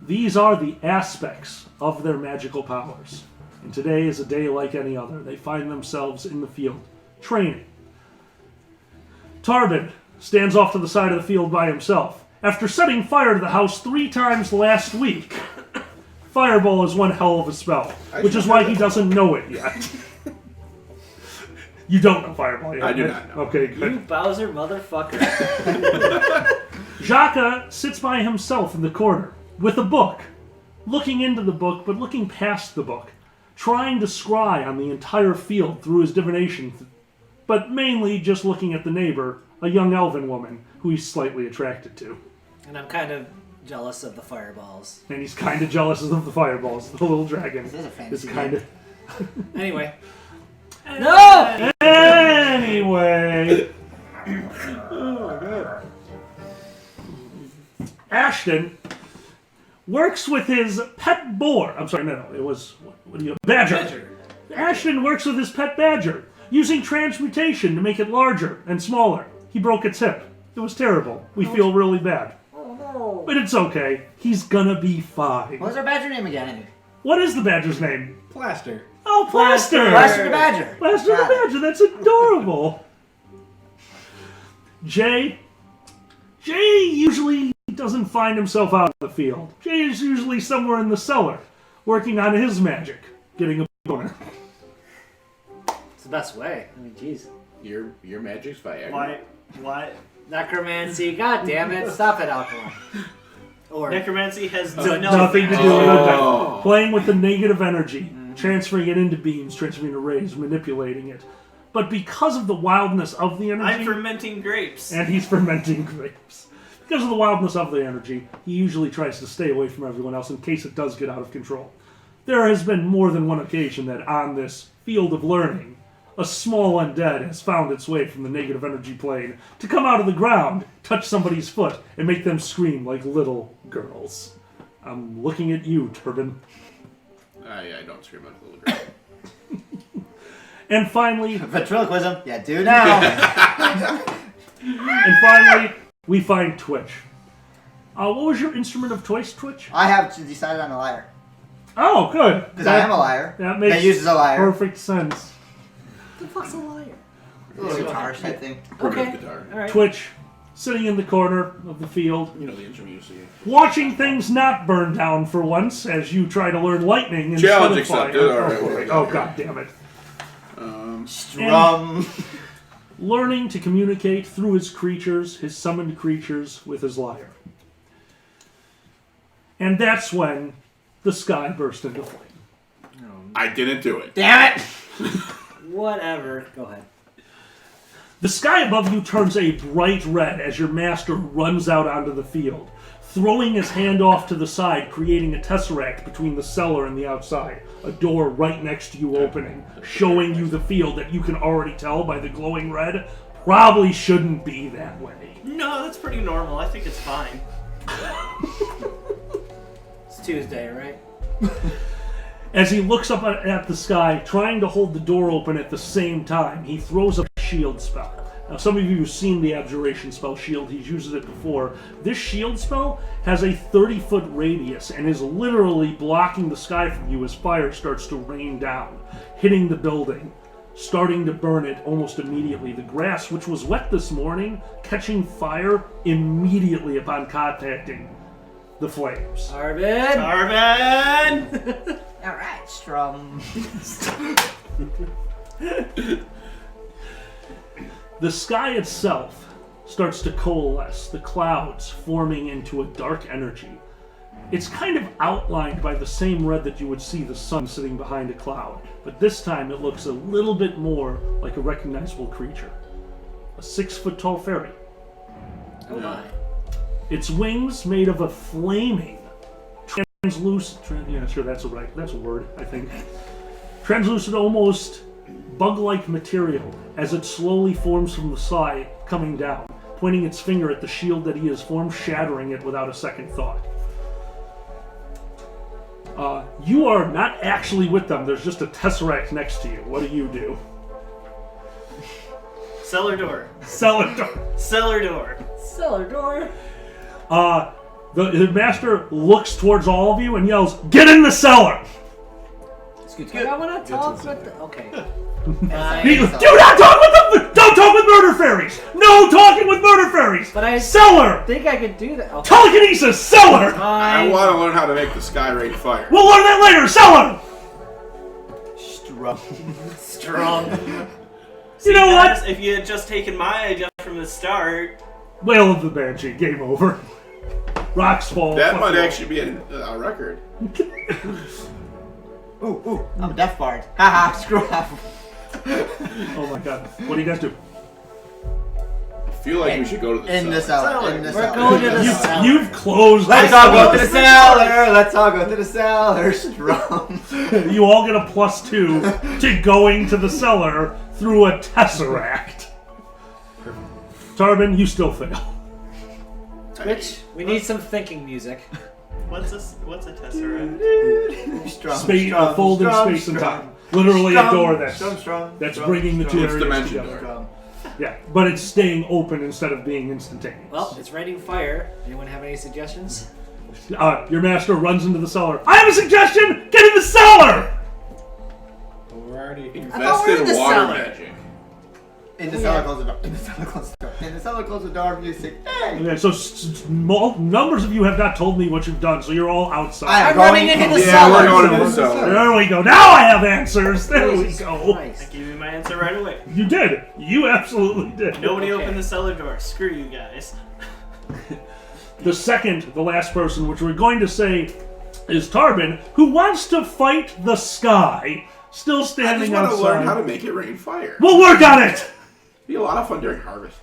S2: These are the aspects of their magical powers. And today is a day like any other. They find themselves in the field, training. Tarvin stands off to the side of the field by himself. After setting fire to the house 3 times last week, Fireball is one hell of a spell, which is why he doesn't know it yet. You don't know Fireball yet?
S4: I do
S2: right?
S4: not know.
S2: Okay,
S1: You
S2: good.
S1: Bowser motherfucker.
S2: Jaka sits by himself in the corner with a book, looking into the book, but looking past the book, trying to scry on the entire field through his divination, but mainly just looking at the neighbor, a young elven woman who he's slightly attracted to.
S1: And I'm kind of jealous of the fireballs.
S2: And he's kind of jealous of the fireballs. The little dragon
S5: This is a fancy
S2: is kind of...
S1: Anyway. No!
S2: Anyway... Ashton works with his pet boar. I'm sorry, no, it was... What do you... Badger. Ashton works with his pet badger, using transmutation to make it larger and smaller. He broke its hip. It was terrible. We feel really bad.
S5: Oh no.
S2: But it's okay. He's gonna be fine.
S5: What's our badger name again?
S2: What is the badger's name?
S6: Plaster.
S2: Oh, Plaster!
S5: Plaster the badger.
S2: Plaster the
S5: Got it.
S2: badger. That's adorable. Jay usually doesn't find himself out in the field. Jay is usually somewhere in the cellar, working on his magic, getting a boner.
S1: It's the best way. I mean, jeez.
S4: Your magic's fire.
S7: Why?
S1: Necromancy, god damn it. Stop it, Alkaline. Or
S7: Necromancy has
S2: Nothing to do with
S4: Oh.
S2: it. Playing with the negative energy, transferring it into beams, transferring it into rays, manipulating it. But because of the wildness of the energy...
S7: I'm fermenting grapes.
S2: And he's fermenting grapes. Because of the wildness of the energy, he usually tries to stay away from everyone else in case it does get out of control. There has been more than one occasion that on this field of learning, a small undead has found its way from the negative energy plane to come out of the ground, touch somebody's foot, and make them scream like little girls. I'm looking at you, Turban.
S4: I don't scream like a little girl.
S2: And finally,
S5: Ventriloquism. Yeah, do now.
S2: we find Twitch. What was your instrument of choice, Twitch?
S5: I have decided on a liar.
S2: Oh, good.
S5: Because I am a liar.
S2: That makes
S5: uses a liar.
S2: perfect sense.
S1: the fuck's a liar?
S5: A little guitar type thing.
S4: Primitive
S1: Okay.
S4: guitar.
S1: Alright.
S2: Twitch, sitting in the corner of the field,
S4: You know the instrument you see.
S2: watching things not burn down for once as you try to learn lightning instead
S4: Challenge
S2: of fire.
S4: accepted. All right, what do we got
S2: Oh,
S4: here?
S2: god damn it.
S5: Strum.
S2: Learning to communicate through his creatures, his summoned creatures, with his lyre. And that's when the sky burst into flame.
S4: I didn't do it.
S5: Damn it!
S1: Whatever. Go ahead.
S2: The sky above you turns a bright red as your master runs out onto the field, throwing his hand off to the side, creating a tesseract between the cellar and the outside. A door right next to you opening, showing you the field that you can already tell by the glowing red probably shouldn't be that way.
S7: No, that's pretty normal. I think it's fine.
S1: It's Tuesday, right?
S2: As he looks up at the sky, trying to hold the door open at the same time, he throws a shield spell. Now, some of you have seen the abjuration spell shield. He's used it before. This shield spell has a 30-foot radius and is literally blocking the sky from you as fire starts to rain down, hitting the building, starting to burn it almost immediately. The grass, which was wet this morning, catching fire immediately upon contacting the flames.
S1: Arvin!
S7: Arvin!
S5: Alright, Strum.
S2: The sky itself starts to coalesce, the clouds forming into a dark energy. It's kind of outlined by the same red that you would see the sun sitting behind a cloud, but this time it looks a little bit more like a recognizable creature. A 6-foot-tall fairy.
S1: Oh my.
S2: Its wings made of a flaming, translucent, yeah, sure, that's a word, I think. translucent, almost bug-like material as it slowly forms from the side, coming down, pointing its finger at the shield that he has formed, shattering it without a second thought. You are not actually with them. There's just a tesseract next to you. What do you do?
S7: Cellar door.
S2: Cellar door.
S7: Cellar door.
S1: Cellar door.
S2: The master looks towards all of you and yells, "Get in the cellar!"
S1: But I want to talk with the... Okay.
S2: Do not talk with them! Don't talk with murder fairies! No talking with murder fairies!
S1: But I
S2: Cellar!
S1: think I could do that. Okay.
S2: Telekinesis! Cellar!
S8: I want to learn how to make the sky rate fire.
S2: We'll learn that later! Cellar!
S5: Strong.
S7: See,
S2: You know
S7: guys,
S2: what?
S7: if you had just taken my idea from the start,
S2: Wail of the Banshee. Game over. Rocks fall.
S8: That might actually be a record.
S5: Ooh, I'm a death bard. Haha, screw up.
S2: Oh my god. What do you guys do?
S8: I feel like we should go to the
S5: In the cellar. In the
S1: We're
S5: cellar.
S1: going to the cellar.
S2: You've closed
S5: Let's
S2: the
S5: all go to
S2: cellar.
S5: the cellar. Let's all go to the cellar. Strong.
S2: You all get a +2 to going to the cellar through a tesseract. Tarbin, you still fail.
S1: Twitch, we need some thinking music.
S7: what's a tesseract?
S2: Space, folded space and time. Literally a door that's bringing the two
S8: It's
S2: areas
S8: dimension
S2: together.
S8: door.
S2: Yeah, but it's staying open instead of being instantaneous.
S1: Well, it's raining fire. Anyone have any suggestions?
S2: Your master runs into the cellar. I have a suggestion! Get in the cellar!
S6: We're already here.
S8: Invest
S1: in
S8: in
S1: the
S8: water
S1: cellar.
S8: magic.
S5: In the cellar, close the door. In the cellar, close the door. In the cellar, close the door. Music. Hey.
S2: Okay, so numbers of you have not told me what you've done, so you're all outside.
S5: I'm
S1: running into the
S8: Yeah,
S1: cellar.
S8: we're going to the cellar.
S2: There we go. Now I have answers. There we go.
S7: I gave you my answer right away.
S2: You did. You absolutely did.
S7: Nobody
S1: Okay.
S7: opened the cellar door. Screw you guys.
S2: The last person, which we're going to say is Tarbin, who wants to fight the sky, still
S8: I just
S2: standing
S8: want to learn how
S2: outside.
S8: to make it rain fire.
S2: We'll work on it!
S8: Be a lot of fun during harvest.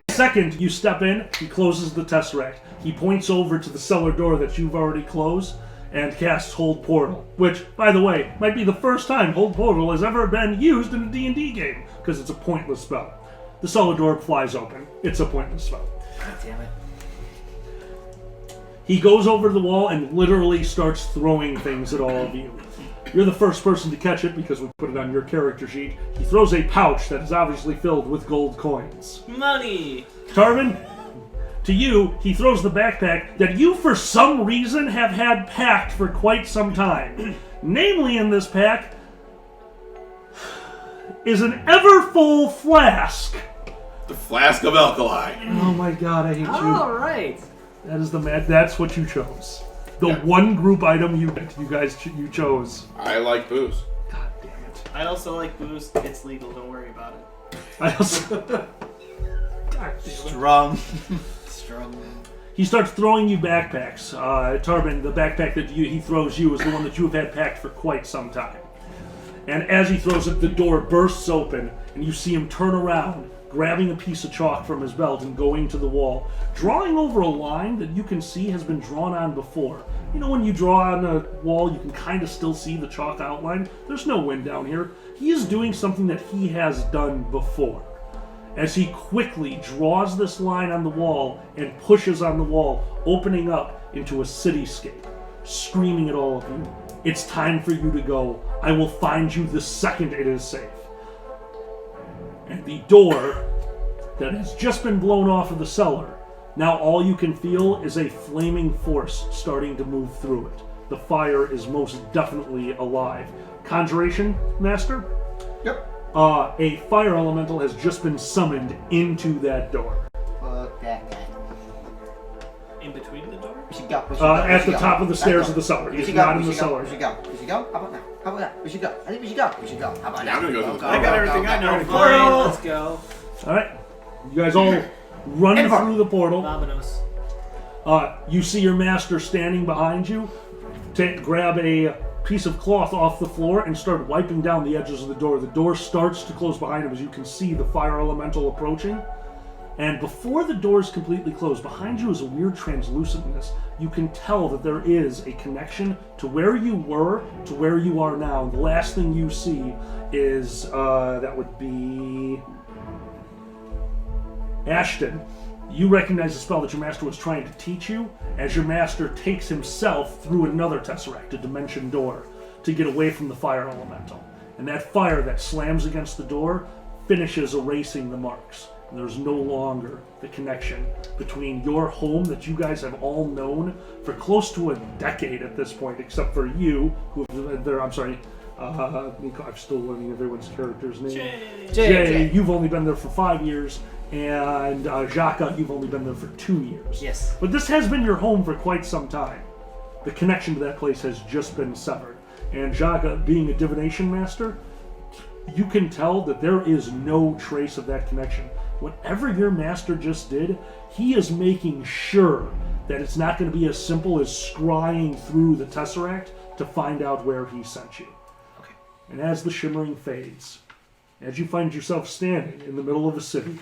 S2: Second, you step in, he closes the tesseract. He points over to the cellar door that you've already closed and casts Hold Portal, which, by the way, might be the first time Hold Portal has ever been used in a D&D game, because it's a pointless spell. The cellar door flies open. It's a pointless spell.
S1: God damn it.
S2: He goes over to the wall and literally starts throwing things at all of you. You're the first person to catch it because we put it on your character sheet. He throws a pouch that is obviously filled with gold coins.
S7: Money.
S2: Tarvin, to you, he throws the backpack that you for some reason have had packed for quite some time. Namely, in this pack is an ever-full flask.
S8: The flask of alkali.
S2: Oh my god, I hate you.
S1: All right.
S2: That is that's what you chose. The
S8: Yeah.
S2: one group item you chose.
S8: I like booze.
S2: God damn it.
S7: I also like booze. It's legal. Don't worry about it.
S2: I also... God damn it.
S5: Strong.
S2: He starts throwing you backpacks. Tarbin, the backpack that he throws you is the one that you have had packed for quite some time. And as he throws it, the door bursts open, and you see him turn around, grabbing a piece of chalk from his belt and going to the wall, drawing over a line that you can see has been drawn on before. You know when you draw on a wall, you can kind of still see the chalk outline? There's no wind down here. He is doing something that he has done before. As he quickly draws this line on the wall and pushes on the wall, opening up into a cityscape, screaming at all of you, "It's time for you to go. I will find you the second it is safe." And the door that has just been blown off of the cellar, now all you can feel is a flaming force starting to move through it. The fire is most definitely alive. Conjuration, Master?
S5: Yep.
S2: A fire elemental has just been summoned into that door.
S5: Fuck that guy.
S7: In between the door?
S5: We should go.
S2: At the top of the stairs of the cellar. He is not in the cellar.
S5: We should go. We should go. How about now? How about that? We should go. I think we should go. We should go. How about
S8: Yeah, I'm
S5: now?
S8: gonna go to the
S7: I got everything I know.
S1: Fine, let's go.
S2: Alright. You guys all run through the portal.
S1: Vamonos.
S2: You see your master standing behind you. Grab a piece of cloth off the floor and start wiping down the edges of the door. The door starts to close behind him as you can see the fire elemental approaching. And before the doors completely close, behind you is a weird translucentness. You can tell that there is a connection to where you were to where you are now. The last thing you see is, that would be Ashton. You recognize the spell that your master was trying to teach you as your master takes himself through another tesseract, a dimension door, to get away from the fire elemental. And that fire that slams against the door finishes erasing the marks. And there's no longer the connection between your home that you guys have all known for close to a decade at this point, except for you, who there. I'm sorry, Nico, I'm still learning everyone's character's name. Jay, you've only been there for 5 years, and Jaka, you've only been there for 2 years.
S1: Yes.
S2: But this has been your home for quite some time. The connection to that place has just been severed. And Jaka, being a divination master, you can tell that there is no trace of that connection. Whatever your master just did, he is making sure that it's not going to be as simple as scrying through the Tesseract to find out where he sent you.
S7: Okay.
S2: And as the shimmering fades, as you find yourself standing in the middle of a city,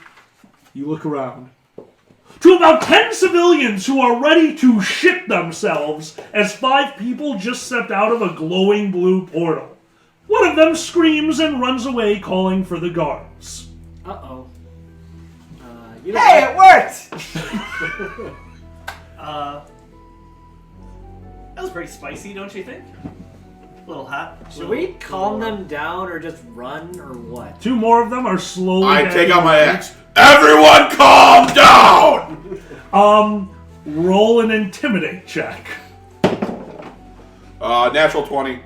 S2: you look around to about 10 civilians who are ready to shit themselves as 5 people just stepped out of a glowing blue portal. One of them screams and runs away, calling for the guards.
S1: Uh-oh.
S5: Hey, it worked!
S7: That was pretty spicy, don't you think? A little hot.
S1: Should we calm them down or just run or what?
S2: 2 more of them are slowly...
S8: I take out my axe. Everyone calm down!
S2: Roll an intimidate check.
S8: Natural 20.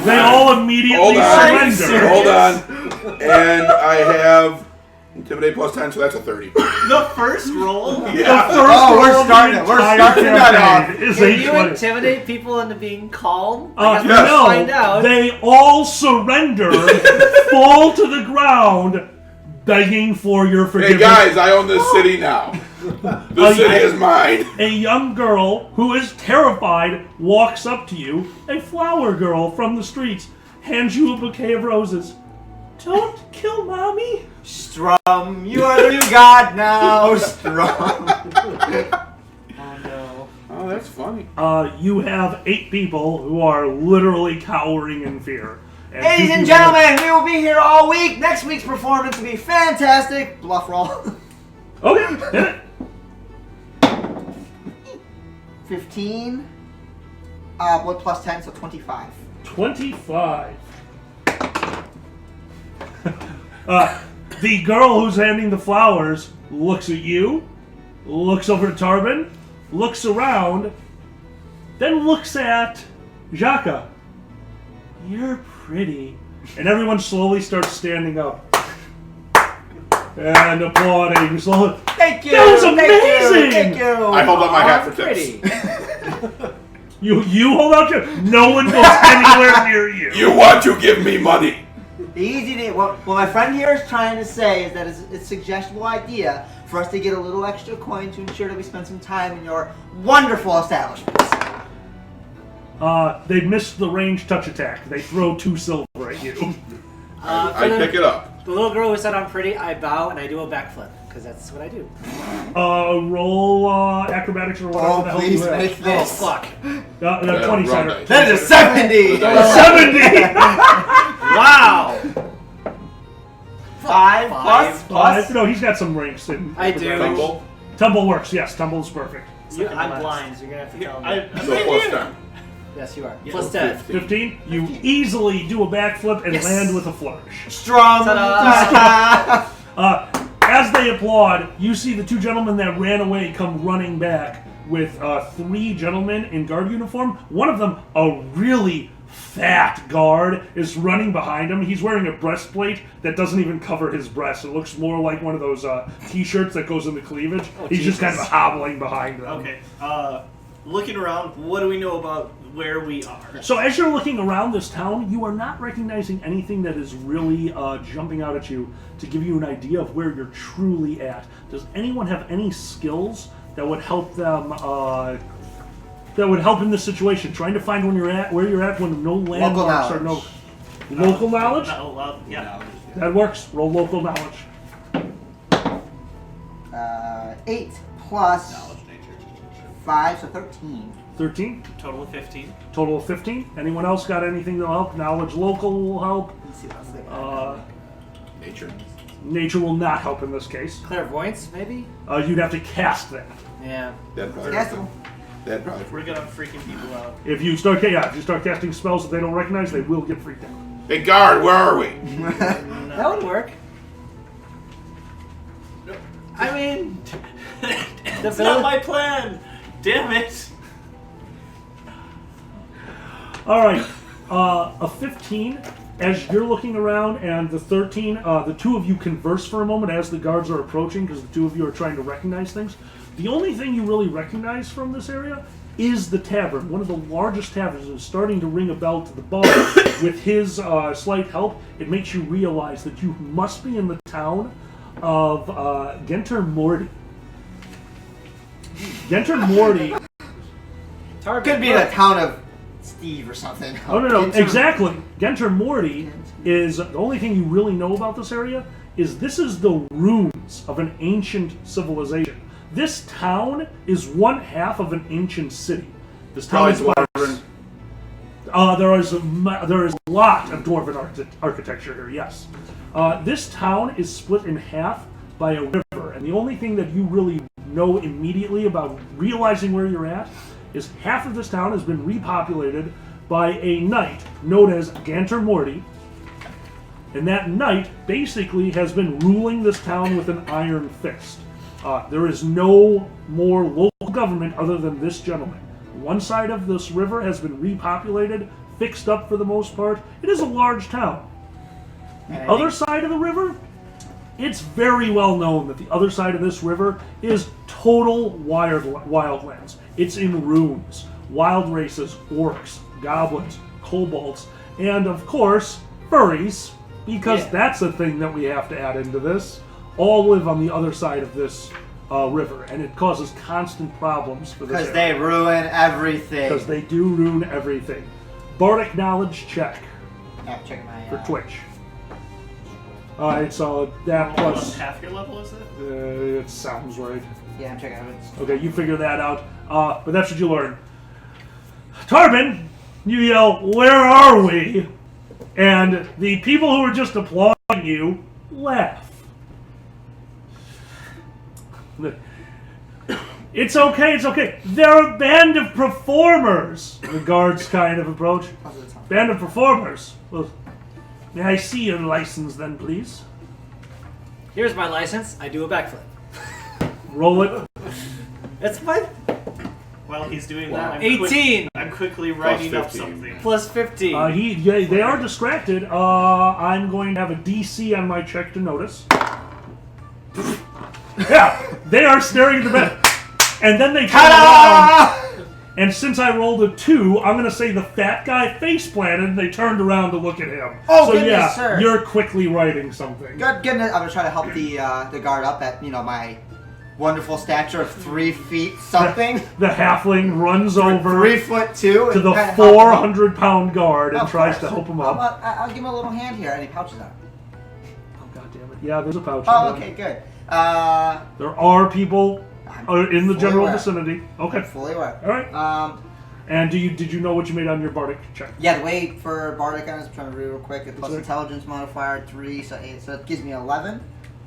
S2: They all immediately surrender.
S8: Hold on. And I have intimidate plus 10, so that's a 30.
S7: The first roll?
S8: Yeah.
S5: Oh, we're starting it. We're starting that off.
S1: Can you intimidate people into being calm? I guess
S8: yes.
S1: we'll find out.
S2: They all surrender, fall to the ground, begging for your forgiveness.
S8: Hey guys, I own this city now. The city is mine.
S2: A young girl who is terrified walks up to you, a flower girl from the streets, hands you a bouquet of roses. Don't kill mommy.
S5: Strum, you are the new god now. Strum.
S1: Oh no.
S8: Oh, that's funny.
S2: You have 8 people who are literally cowering in fear. And
S5: Ladies
S2: 2
S5: and
S2: people-
S5: gentlemen, we will be here all week. Next week's performance will be fantastic. Bluff roll.
S2: Okay, hit it.
S5: 15. What plus 10, so 25.
S2: 25. The girl who's handing the flowers looks at you, looks over to Tarbin, looks around, then looks at Jaka. You're pretty. And everyone slowly starts standing up. And applauding slowly.
S5: Thank you.
S2: That was amazing!
S5: Thank you.
S8: I hold up my hat for
S1: Pretty.
S8: tips.
S2: You hold out your... No one goes anywhere near you.
S8: You want to give me money?
S5: The easy thing, what my friend here is trying to say is that it's a suggestible idea for us to get a little extra coin to ensure that we spend some time in your wonderful establishments.
S2: They missed the range touch attack. They throw 2 silver at you.
S8: I pick it up.
S1: The little girl who said I'm pretty, I bow and I do a backflip, because that's what I do.
S2: Roll acrobatics or whatever
S5: Oh,
S2: the hell
S5: please
S2: you have.
S5: make
S1: Oh,
S5: this.
S1: fuck.
S2: 20,
S8: wrong
S2: sorry.
S8: dice.
S5: That is a 70!
S2: 70!
S5: Wow! 5 plus?
S2: 5? No, he's got some ranks.
S1: I do.
S8: Tumble.
S2: Tumble works, yes. Tumble is perfect.
S1: I'm blind, so you're going to have to tell me.
S8: So plus 10.
S1: Yes, you are.
S7: Yeah.
S1: Plus 10.
S2: 15? You easily do a backflip and
S1: Yes.
S2: land with a flourish.
S5: Strong!
S1: Ta-da.
S2: As they applaud, you see the 2 gentlemen that ran away come running back with 3 gentlemen in guard uniform. One of them, a really fat guard, is running behind him. He's wearing a breastplate that doesn't even cover his breast. It looks more like one of those t-shirts that goes in the cleavage. He's just kind of hobbling behind them.
S7: Okay. Looking around, what do we know about where we are?
S2: So as you're looking around this town, you are not recognizing anything that is really jumping out at you to give you an idea of where you're truly at. Does anyone have any skills that would help them? That would help in this situation, trying to find where you're at when no landmarks or no local knowledge.
S7: Yeah.
S2: That works. Roll local knowledge.
S5: 8 plus
S8: Knowledge, nature.
S5: 5, so 13.
S2: 13.
S7: Total of 15.
S2: Total of 15. Anyone else got anything to help? Knowledge local will help.
S5: Let's see what else they got.
S8: Nature.
S2: Nature will not help in this case.
S1: Clairvoyance, maybe?
S2: You'd have to cast that.
S1: Yeah.
S8: That'd probably.
S5: Castable.
S8: That'd probably.
S7: We're gonna freaking people out.
S2: If you start casting spells that they don't recognize, they will get freaked out.
S8: Hey guard, where are we?
S1: That would work.
S7: I mean, that's
S1: vill-
S7: not my plan. Damn it.
S2: All right, a 15. As you're looking around, and the 13, the two of you converse for a moment as the guards are approaching, because the two of you are trying to recognize things. The only thing you really recognize from this area is the tavern. One of the largest taverns is starting to ring a bell to the bar. With his slight help, it makes you realize that you must be in the town of Genter Morty. Genter Morty.
S5: Could be in a town of Steve or something.
S2: Oh, no, exactly. Genter Morty is the only thing you really know about this area is this is the ruins of an ancient civilization. This town is one half of an ancient city. This town is
S8: Dwarven.
S2: there is a lot of dwarven architecture here. Yes, this town is split in half by a river, and the only thing that you really know immediately about realizing where you're at is half of this town has been repopulated by a knight known as Genter Morty, and that knight basically has been ruling this town with an iron fist. There is no more local government other than this gentleman. One side of this river has been repopulated, fixed up for the most part. It is a large town. The other side of the river, it's very well known that the other side of this river is total wildlands. It's in ruins. Wild races, orcs, goblins, kobolds, and of course, furries, because that's a thing that we have to add into this. All live on the other side of this river, and it causes constant problems for this
S5: Because they ruin everything.
S2: Because they do ruin everything. Bardic knowledge check
S5: Yeah, check my
S2: for Twitch. Alright, so that
S7: Almost
S2: plus...
S7: half your level, is it?
S2: it sounds right.
S5: Yeah, I'm checking it.
S2: Okay, you figure that out. But that's what you learn. Tarbin, you yell, "Where are we?" And the people who are just applauding you laugh. It's okay, it's okay. They're a band of performers. The guards kind of approach. Band of performers. Well, may I see your license then, please?
S1: Here's my license. I do a backflip.
S2: Roll it.
S1: It's fine.
S7: While he's doing
S8: Wow.
S7: that,
S1: 18
S7: I'm quickly writing up
S8: 15.
S7: something.
S1: plus 15.
S2: They are distracted. I'm going to have a DC on my check to notice. Yeah, they are staring at the bed. And then they turn around. And since I rolled a 2, I'm going to say the fat guy face planted and they turned around to look at him.
S5: Oh,
S2: so
S5: goodness,
S2: yeah,
S5: sir.
S2: you're quickly writing something.
S5: Goodness, I'm gonna try to help the guard up at my wonderful stature of 3 feet something.
S2: The halfling runs over
S5: 3'2"
S2: to
S5: and
S2: the
S5: kinda help him up.
S2: 400-pound guard and
S5: Of
S2: tries
S5: course.
S2: to help him
S5: I'll,
S2: up.
S5: I'll give him a little hand here. Any pouches on?
S2: Oh, God damn it. Yeah, there's a pouch.
S5: Oh,
S2: in there.
S5: okay, good.
S2: There are people in the
S5: fully
S2: general
S5: aware.
S2: vicinity. Okay.
S5: Fully aware.
S2: All right. And did you know what you made on your bardic check?
S5: Yeah, the way for Bardic on this, I'm trying to read real quick. It's plus
S2: Sorry.
S5: intelligence modifier 3, so 8, so it gives me 11.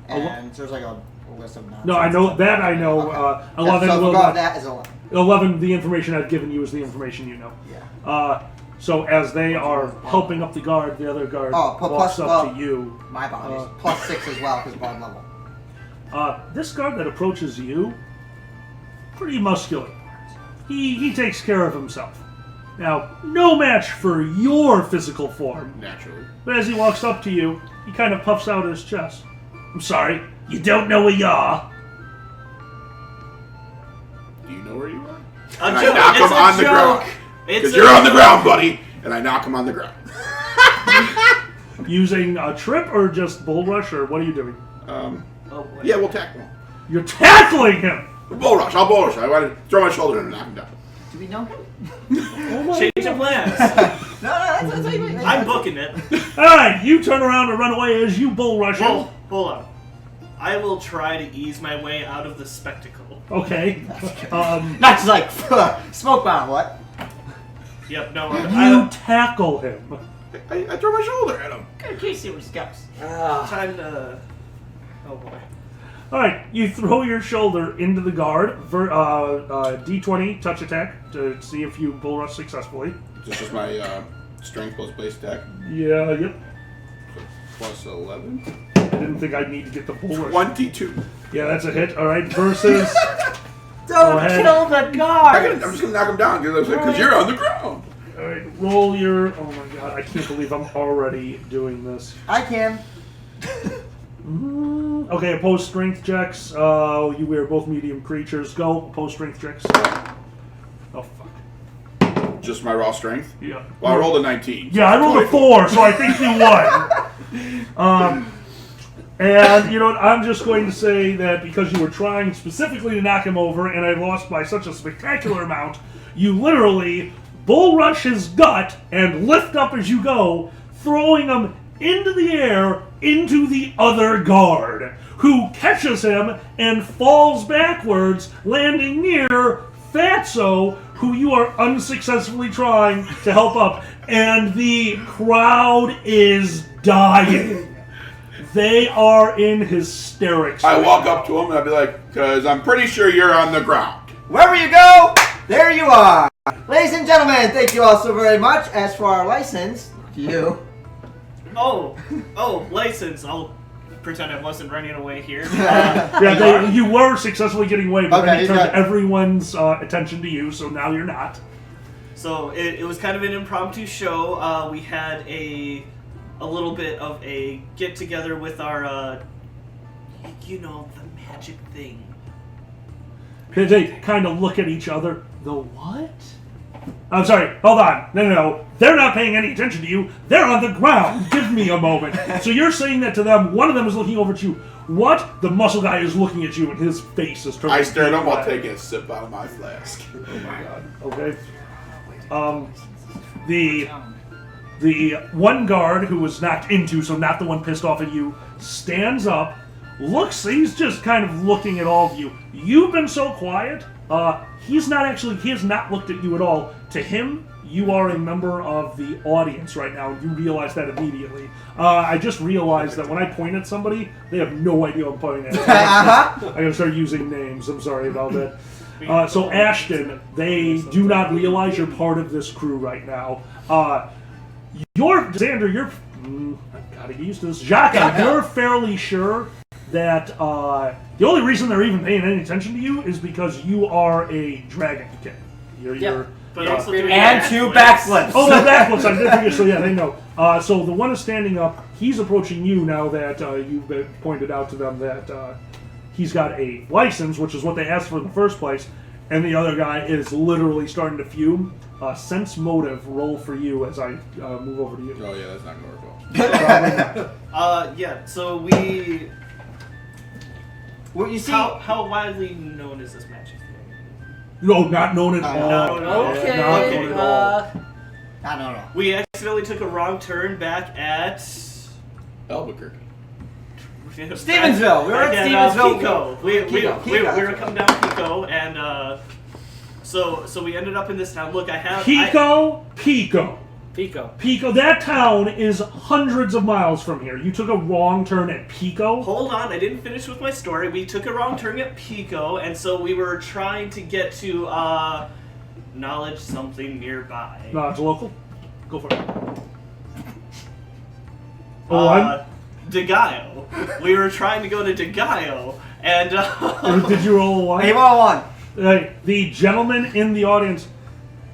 S5: And so there's like a list of nonsense.
S2: No, I know that. I know.
S5: Okay.
S2: 11
S5: So if we
S2: will
S5: go off
S2: not.
S5: that is 11.
S2: 11. The information I've given you is the information you know.
S5: Yeah.
S2: So as they are helping up the guard, the other guard
S5: Oh,
S2: walks
S5: plus-
S2: up
S5: well,
S2: to you.
S5: My body's plus 6 as well because Bard level.
S2: This guard that approaches you, pretty muscular. He takes care of himself. Now, no match for your physical form.
S8: Naturally.
S2: But as he walks up to you, he kind of puffs out his chest. I'm sorry, you don't know where you are?
S8: Do you know where you are?
S7: A
S8: And I
S7: joke.
S8: knock
S7: It's
S8: him
S7: a
S8: on the
S7: joke.
S8: ground.
S7: It's
S8: Because
S7: a-
S8: you're on the ground, buddy. And I knock him on the ground.
S2: Using a trip or just bull rush, or what are you doing?
S7: Oh boy.
S8: Yeah, we'll tackle him.
S2: You're tackling him!
S8: Bull rush. I'll bull rush. I want to throw my shoulder in and knock him down.
S5: Do we know him?
S7: Change of plans.
S5: No, that's what
S7: I'm booking it.
S2: Alright, you turn around and run away as you bull rush him.
S7: Hold on. I will try to ease my way out of the spectacle.
S2: Okay.
S5: Not just like smoke bomb. What?
S7: Yep. No.
S2: You tackle him.
S4: I throw my shoulder at him.
S5: In case he was goes.
S7: Time to. Oh boy.
S2: All right, you throw your shoulder into the guard. D20 touch attack to see if you bull rush successfully.
S4: This is my strength plus base attack.
S2: Yeah, yep.
S4: Plus 11.
S2: I didn't think I'd need to get the bull rush.
S4: 22.
S2: Yeah, that's a hit. All right, versus.
S5: Don't
S2: ahead.
S5: kill the guard.
S4: I'm just gonna knock him down because you're on the ground.
S2: All right, roll your. Oh my god, I can't believe I'm already doing this.
S5: I can.
S2: Okay, opposed strength checks. You are both medium creatures. Go, opposed strength checks. Oh, fuck.
S4: Just my raw strength?
S2: Yeah.
S4: Well, I rolled a 19.
S2: Yeah, I rolled a 4, so I think you won. And, you know what, I'm just going to say that because you were trying specifically to knock him over, and I lost by such a spectacular amount, you literally bull rush his gut and lift up as you go, throwing him into the air into the other guard, who catches him and falls backwards, landing near Fatso, who you are unsuccessfully trying to help up. And the crowd is dying. They are in hysterics.
S4: I walk up to him and I'll be like, because I'm pretty sure you're on the ground.
S5: Wherever you go, there you are. Ladies and gentlemen, thank you all so very much. As for our license, to you.
S7: Oh, license. I'll pretend I wasn't running away here.
S2: You were successfully getting away, but then you turned
S5: got
S2: everyone's attention to you, so now you're not.
S7: So it was kind of an impromptu show. We had a little bit of a get together with our, the magic thing.
S2: They kind of look at each other. The what? I'm sorry, hold on. No. They're not paying any attention to you. They're on the ground. Give me a moment. So you're saying that to them. One of them is looking over at you. What? The muscle guy is looking at you and his face is turning.
S4: I stare at him while taking a sip out of my flask.
S2: Oh my god. Okay. The one guard who was knocked into, so not the one pissed off at you, stands up, looks, he's just kind of looking at all of you. You've been so quiet. He has not looked at you at all. To him, you are a member of the audience right now, and you realize that immediately. I just realized that when I point at somebody, they have no idea I'm pointing at. I gotta start using names. I'm sorry about that. So Ashton, they do not realize you're part of this crew right now. Xander, I gotta get used to this. Jaka, you're fairly sure that the only reason they're even paying any attention to you is because you are a dragon kid.
S7: But also doing
S5: And two backflips.
S2: Oh, the backflips! I did forget. So yeah, they know. So the one is standing up. He's approaching you now that you've pointed out to them that he's got a license, which is what they asked for in the first place. And the other guy is literally starting to fume. Sense motive roll for you as I move over to you.
S4: Oh yeah, that's not gonna work well.
S7: Yeah. So we.
S5: What you see?
S7: How widely known is this magic thing?
S2: No, not known at all.
S5: Okay.
S2: Not known at all.
S5: I don't know.
S7: We accidentally took a wrong turn back at
S4: Albuquerque.
S5: Stevensville. We were at Stevensville.
S7: Pico. We were coming down Pico, and so we ended up in this town. Look, I have Pico. That
S2: town is hundreds of miles from here. You took a wrong turn at Pico.
S7: Hold on, I didn't finish with my story. We took a wrong turn at Pico, and so we were trying to get to knowledge something nearby.
S2: Knowledge local. Go for it.
S7: DeGaio. We were trying to go to DeGaio, and
S2: did you roll a 1?
S5: Hey, roll a 1.
S2: The gentleman in the audience.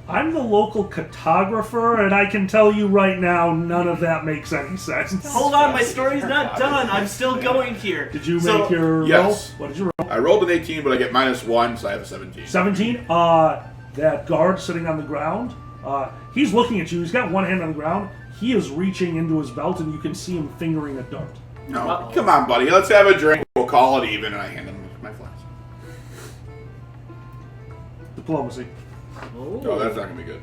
S2: I'm the local cartographer, and I can tell you right now, none of that makes any sense.
S7: Hold on, my story's not done. I'm still going here.
S2: Did you make your
S4: yes.
S2: roll? What did you roll?
S4: I rolled an 18, but I get -1, so I have a 17.
S2: 17? That guard sitting on the ground, he's looking at you. He's got one hand on the ground. He is reaching into his belt, and you can see him fingering a dart.
S4: No, come on, buddy. Let's have a drink. We'll call it even, and I hand him my flask.
S2: Diplomacy.
S4: Oh, that's not gonna be good.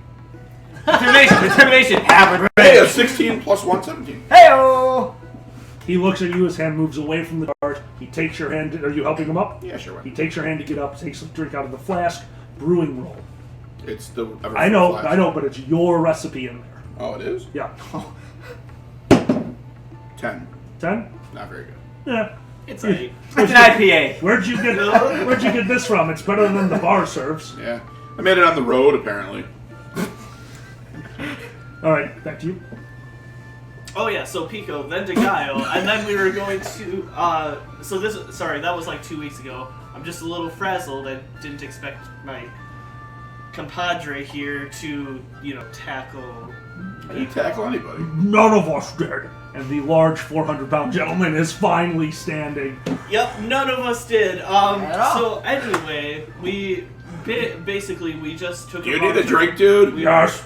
S5: Determination.
S4: Hey, a 16 plus 1, 17.
S5: Hey-o!
S2: He looks at you. His hand moves away from the dart. He takes your hand. Are you helping him up?
S8: Yeah, sure.
S2: He takes your hand to get up, takes a drink out of the flask. Brewing roll.
S8: It's the.
S2: I know, but it's your recipe in there.
S8: Oh, it is?
S2: Yeah.
S8: 10.
S2: 10?
S8: Not very good.
S2: Yeah.
S7: It's a.
S5: It's an IPA.
S2: Where'd you get this from? It's better than the bar serves.
S8: Yeah. I made it on the road, apparently.
S2: All right, back to you.
S7: Oh yeah, so Pico, then to Guile, and then we were going to. That was like 2 weeks ago. I'm just a little frazzled. I didn't expect my compadre here to, tackle.
S8: I didn't tackle anybody.
S2: None of us did. And the large 400-pound gentleman is finally standing.
S7: Yep, none of us did.
S5: all.
S7: So anyway, we basically we just took.
S8: Do you need a drink, dude?
S2: Yes.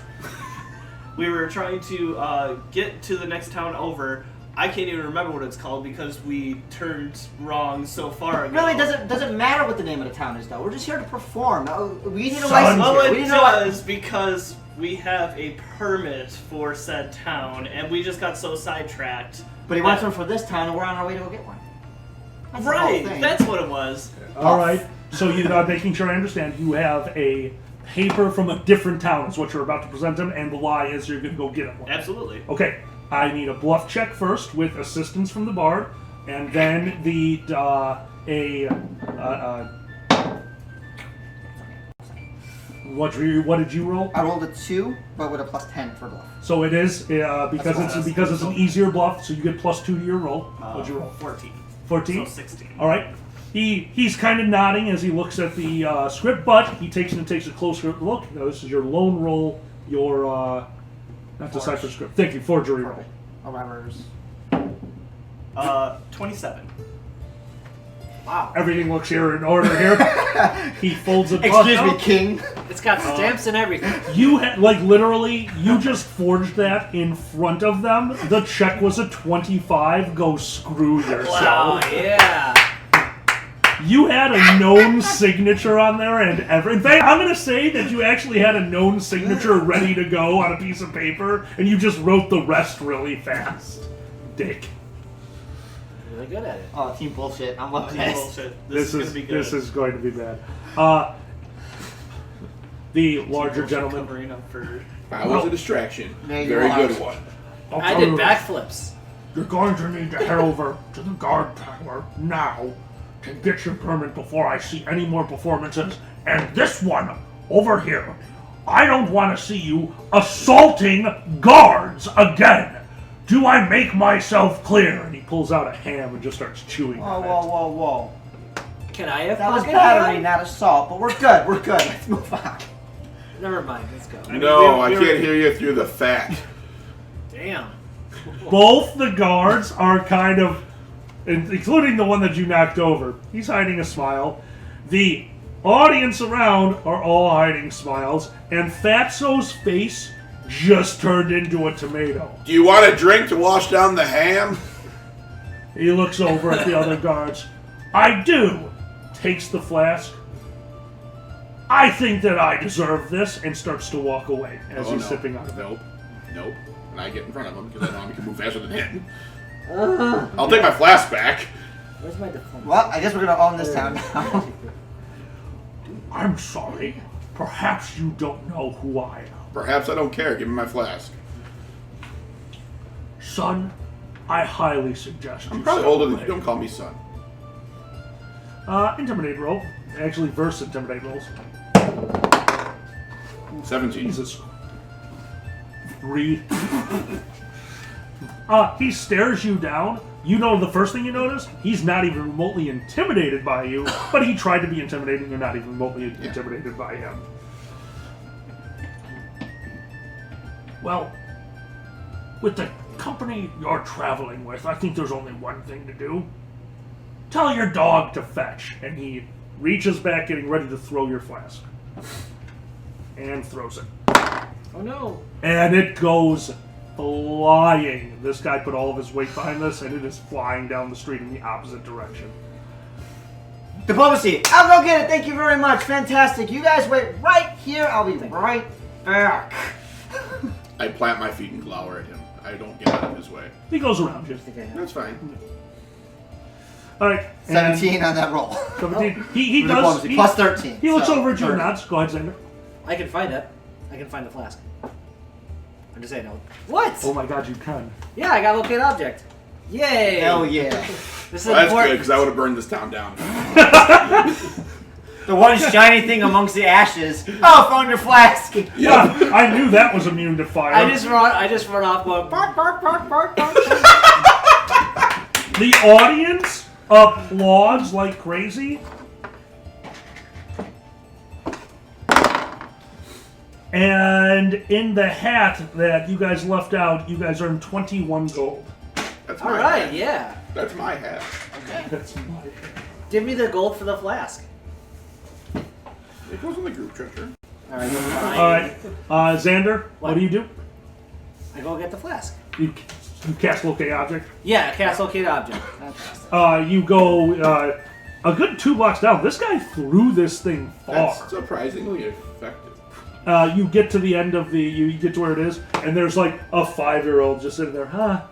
S7: We were trying to get to the next town over. I can't even remember what it's called because we turned wrong so far ago.
S5: Really, doesn't matter what the name of the town is, though. We're just here to perform. We need a
S2: Son.
S5: license.
S7: Well,
S5: here. We
S7: it
S5: need to know
S7: does because we have a permit for said town, and we just got so sidetracked.
S5: But he wants one for this town, and we're on our way to go get one. That's the whole
S7: Right,
S5: thing.
S7: that's what it was.
S2: All right. So you're making sure I understand. You have a paper from a different town is what you're about to present him, and the lie is you're going to go get him one.
S7: Absolutely.
S2: Okay. I need a bluff check first with assistance from the bard, and then what did you roll?
S5: I rolled a 2, but with a plus 10 for bluff.
S2: So it is because it's an easier bluff, so you get +2 to your roll. What'd you roll?
S7: 14.
S2: 14.
S7: So 16.
S2: All right. He's kind of nodding as he looks at the script, but he takes a closer look. Now this is your lone roll, your not decipher script. Thank you, forgery roll.
S5: However's.
S7: 27.
S5: Wow.
S2: Everything looks here in order here. He folds it.
S5: Excuse me, King.
S1: It's got stamps and everything.
S2: You literally, you just forged that in front of them. The check was a 25. Go screw yourself.
S1: Wow, yeah.
S2: You had a known signature on there, and in fact, I'm gonna say that you actually had a known signature ready to go on a piece of paper, and you just wrote the rest really fast. Dick.
S1: Really good at it.
S5: Oh, team bullshit. I'm loving this.
S7: Bullshit. This is gonna be good.
S2: This is going to be bad. The larger gentleman.
S7: Covering up for.
S8: That was a distraction.
S5: There you
S8: Very
S5: are.
S8: good one.
S1: I did backflips.
S2: You're going to need to head over to the guard tower now to get your permit before I see any more performances. And this one, over here, I don't want to see you assaulting guards again. Do I make myself clear? And he pulls out a ham and just starts chewing
S5: Whoa,
S2: on it.
S5: whoa, whoa, whoa.
S1: Can I have
S5: That was
S1: fun?
S5: battery, not assault, but we're good. We're good. Let's move on.
S1: Never mind, let's go.
S8: No, I can't hear you through the fat.
S1: Damn.
S2: Both the guards are kind of, including the one that you knocked over. He's hiding a smile. The audience around are all hiding smiles, and Fatso's face just turned into a tomato.
S8: Do you want a drink to wash down the ham?
S2: He looks over at the other guards. I do. Takes the flask. I think that I deserve this, and starts to walk away as he's sipping on it.
S8: Nope. And I get in front of him because I know I can move faster than him. I'll take my flask back.
S1: Where's my diploma?
S5: Well, I guess we're gonna own this town now.
S2: I'm sorry. Perhaps you don't know who I am.
S8: Perhaps I don't care. Give me my flask.
S2: Son, I highly suggest you
S8: I'm probably
S2: step
S8: older than
S2: away.
S8: you. Don't call me son.
S2: Intimidate roll. Actually, verse intimidate rolls.
S8: 17.
S2: Jesus. 3. He stares you down. You know the first thing you notice? He's not even remotely intimidated by you, but he tried to be intimidating. You're not even remotely intimidated by him. Well, with the company you're traveling with, I think there's only one thing to do. Tell your dog to fetch. And he reaches back, getting ready to throw your flask. And throws it.
S1: Oh no.
S2: And it goes flying. This guy put all of his weight behind this, and it is flying down the street in the opposite direction.
S5: Diplomacy. I'll go get it. Thank you very much. Fantastic. You guys wait right here. I'll be right back.
S8: I plant my feet and glower at him. I don't get out of his way.
S2: He goes around you.
S8: That's fine.
S2: All right.
S5: 17 on that roll.
S2: 17. He
S5: With
S2: does.
S5: diplomacy, plus 13.
S2: He looks
S5: so
S2: over at you and
S5: 30.
S2: nods. Go ahead, Xander.
S1: I can find it. I can find the flask. I'm just saying no. What?
S2: Oh my God, you can.
S1: Yeah, I got locate object. Yay!
S5: Hell yeah.
S1: This is
S8: Well, that's good,
S1: important.
S8: because I would have burned this town down.
S5: The one shiny thing amongst the ashes. Oh, found your flask.
S2: Yeah, I knew that was immune to fire.
S1: I just run off going bark bark bark bark bark.
S2: The audience applauds like crazy. And in the hat that you guys left out, you guys earned 21 gold.
S8: That's
S1: All
S8: my
S1: right,
S8: hat.
S1: yeah.
S8: That's my hat.
S2: That's my hat.
S1: Give me the gold for the flask.
S8: It goes in the group treasure.
S1: All right. Fine.
S2: All right, Xander, what do you do?
S1: I go get the flask.
S2: You cast locate object.
S1: Yeah, cast locate object. Fantastic.
S2: You go a good 2 blocks down. This guy threw this thing far.
S8: That's surprisingly effective.
S2: You get to the end of you get to where it is, and there's like a 5-year-old just sitting there, huh?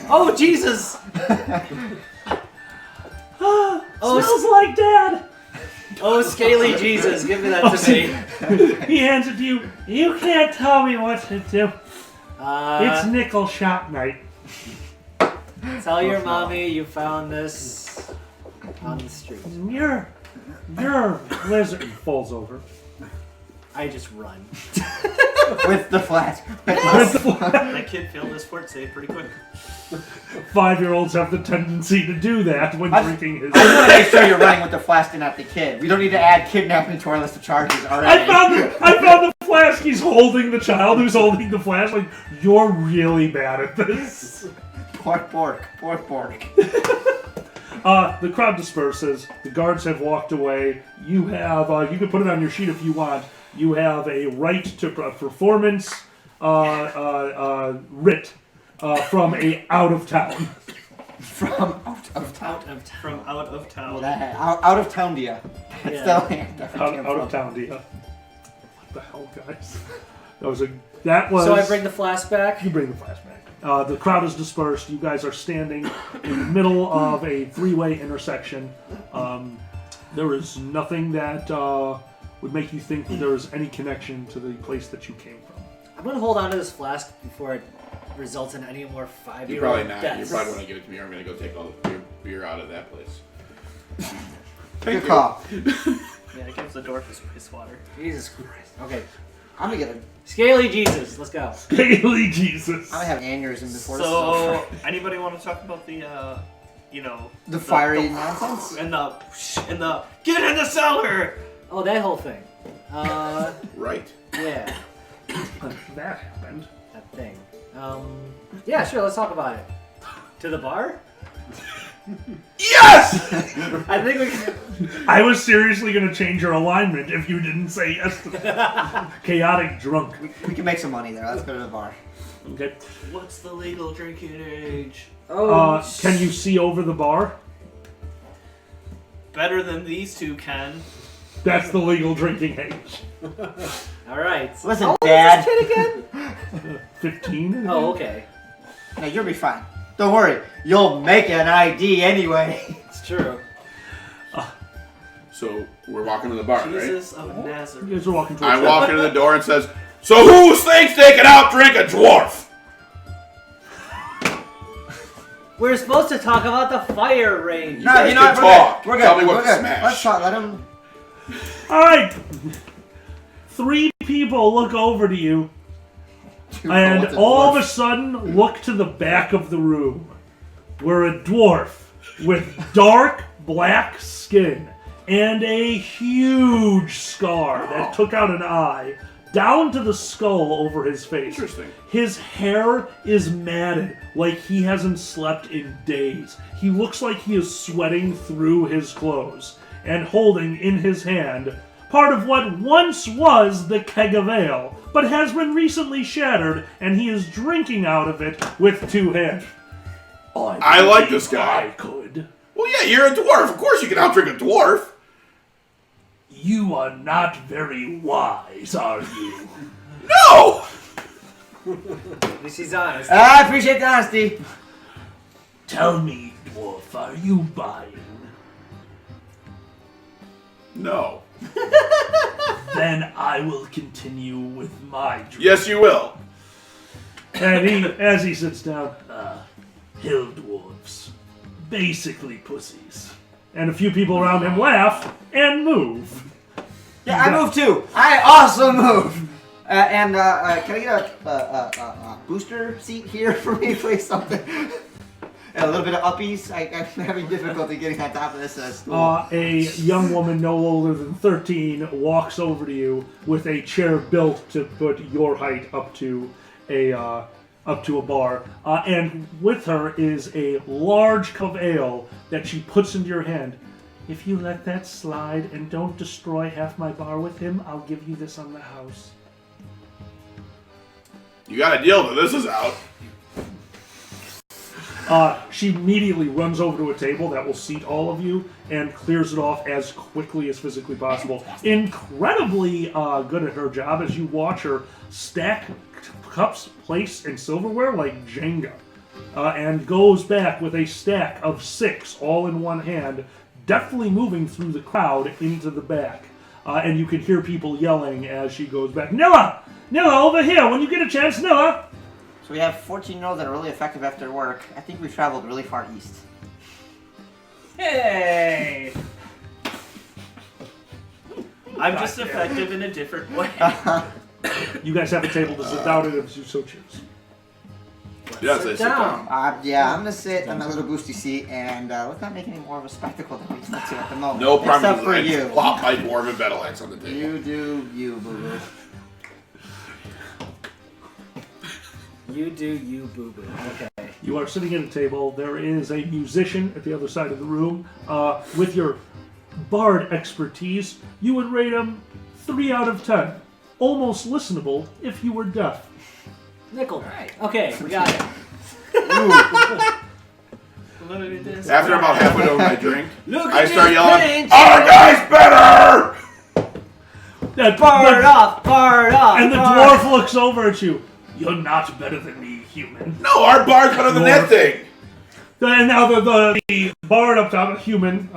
S1: Oh Jesus!
S2: Smells like Dad.
S1: Oh, scaly Jesus, give me that to me.
S2: He hands it to you. You can't tell me what to do. It's
S1: Uh,
S2: nickel shop night.
S1: tell your mommy you found this on the street.
S2: Your lizard falls over.
S1: I just run.
S5: With the flask.
S7: That kid failed his fort save pretty quick.
S2: 5-year-olds have the tendency to do that when drinking his.
S5: I just want to make sure you're running with the flask and not the kid. We don't need to add kidnapping to our list of charges already.
S2: I found the flask. He's holding the child who's holding the flask. Like, you're really bad at this.
S5: Pork.
S2: The crowd disperses. The guards have walked away. You have. You can put it on your sheet if you want. You have a right to performance writ from a out of town.
S5: From out of town.
S7: From out of town.
S5: Well, that out of town, dear. That's
S1: Yeah.
S5: the land.
S2: Out of town, Dia. What the hell, guys? That was.
S1: So I bring the flask back.
S2: You bring the flash back. The crowd is dispersed. You guys are standing in the middle of a 3-way intersection. There is nothing that would make you think that there is any connection to the place that you came from.
S1: I'm gonna hold on to this flask before it results in any more
S8: You're
S1: 5-year-old
S8: probably not.
S1: deaths.
S8: You probably want to give it to me, or I'm going to go take all the beer out of that place.
S5: Good call.
S7: Yeah, it gives the dwarf his piss water.
S1: Jesus Christ. Okay.
S5: I'm gonna get a.
S1: Scaly Jesus, let's go.
S2: Scaly Jesus.
S5: I'm gonna have an aneurysm before this is
S7: So,
S5: over.
S7: anybody want to talk about the,
S5: The fiery nonsense?
S7: and the get in the cellar?
S1: Oh, that whole thing.
S8: Right.
S1: Yeah,
S2: That happened.
S1: that thing. Yeah, sure. Let's talk about it. To the bar?
S8: Yes!
S1: I think we can.
S2: I was seriously going to change your alignment if you didn't say yes to that. Chaotic drunk.
S5: We can make some money there. Let's go to the bar.
S2: Okay.
S7: What's the legal drinking age?
S2: Can you see over the bar?
S7: Better than these two can.
S2: That's the legal drinking age.
S1: All right.
S5: Listen,
S1: How old
S5: Dad.
S1: is this kid again?
S2: 15?
S1: Oh, okay.
S5: No, you'll be fine. Don't worry. You'll make an ID anyway.
S1: It's true.
S8: So we're walking to the bar, right?
S7: Jesus of
S2: You
S7: Nazareth.
S2: guys are walking towards
S8: I walk into the door and says, "So who thinks they can outdrink a dwarf?"
S1: We're supposed to talk about the fire range.
S5: No,
S8: guys
S5: you know what?
S8: can
S5: We're
S8: talk.
S5: good. We're good.
S8: Tell me what
S5: We're
S8: to
S5: good.
S8: smash.
S5: Let's talk. Let him.
S2: Alright! 3 people look over to you, and all of a sudden look to the back of the room, where a dwarf with dark black skin and a huge scar that took out an eye down to the skull over his face.
S8: Interesting.
S2: His hair is matted like he hasn't slept in days. He looks like he is sweating through his clothes, and holding in his hand part of what once was the keg of ale, but has been recently shattered, and he is drinking out of it with 2 hands.
S8: I like this guy.
S2: I could.
S8: Well, yeah, you're a dwarf. Of course you can outdrink a dwarf.
S2: You are not very wise, are you?
S8: No!
S1: At least he's honest.
S5: I appreciate the honesty.
S2: Tell me, dwarf are you buying?
S8: No.
S2: Then I will continue with my drink.
S8: Yes, you will.
S2: And as he sits down, hill dwarves, basically pussies. And a few people around him laugh and move.
S5: Yeah, I move too. I also move. Can I get a booster seat here for me, please? Something. And a little bit of uppies. I'm having difficulty getting on top of this stool.
S2: A young woman no older than 13 walks over to you with a chair built to put your height up to a bar. And with her is a large cup of ale that she puts into your hand. If you let that slide and don't destroy half my bar with him, I'll give you this on the house.
S8: You got a deal that this is out.
S2: She immediately runs over to a table that will seat all of you and clears it off as quickly as physically possible. Incredibly good at her job as you watch her stack cups, plates, and silverware like Jenga. And goes back with a stack of 6 all in one hand, deftly moving through the crowd into the back. And you can hear people yelling as she goes back. Nilla! Nilla, over here! When you get a chance, Nilla!
S5: So we have 14-year-olds that are really effective after work. I think we've traveled really far east.
S7: Hey! I'm just effective in a different way.
S2: You guys have a table to sit down at if you so choose.
S8: Yes, I sit down.
S5: Yeah, I'm gonna sit on my little boosty seat, and let's not make any more of a spectacle than we need to at the moment.
S8: No problem.
S5: Except for you.
S8: Plop my dwarven battle axe on the table.
S5: You do you, boo-boo.
S1: You do you, boo-boo. Okay.
S2: You are sitting at a table. There is a musician at the other side of the room. With your bard expertise, you would rate him 3 out of 10. Almost listenable if you were deaf.
S1: Nickel. Right. Okay, we got it.
S8: After I'm about halfway over my drink,
S1: Look
S8: I
S1: at
S8: start
S1: this
S8: yelling,
S1: paint.
S8: "Our guy's better!"
S1: Bar it off, bar it off.
S2: And the dwarf looks over at you. You're not better than me, human.
S8: No, our bard's better than that thing.
S2: And now the bard up top, a human,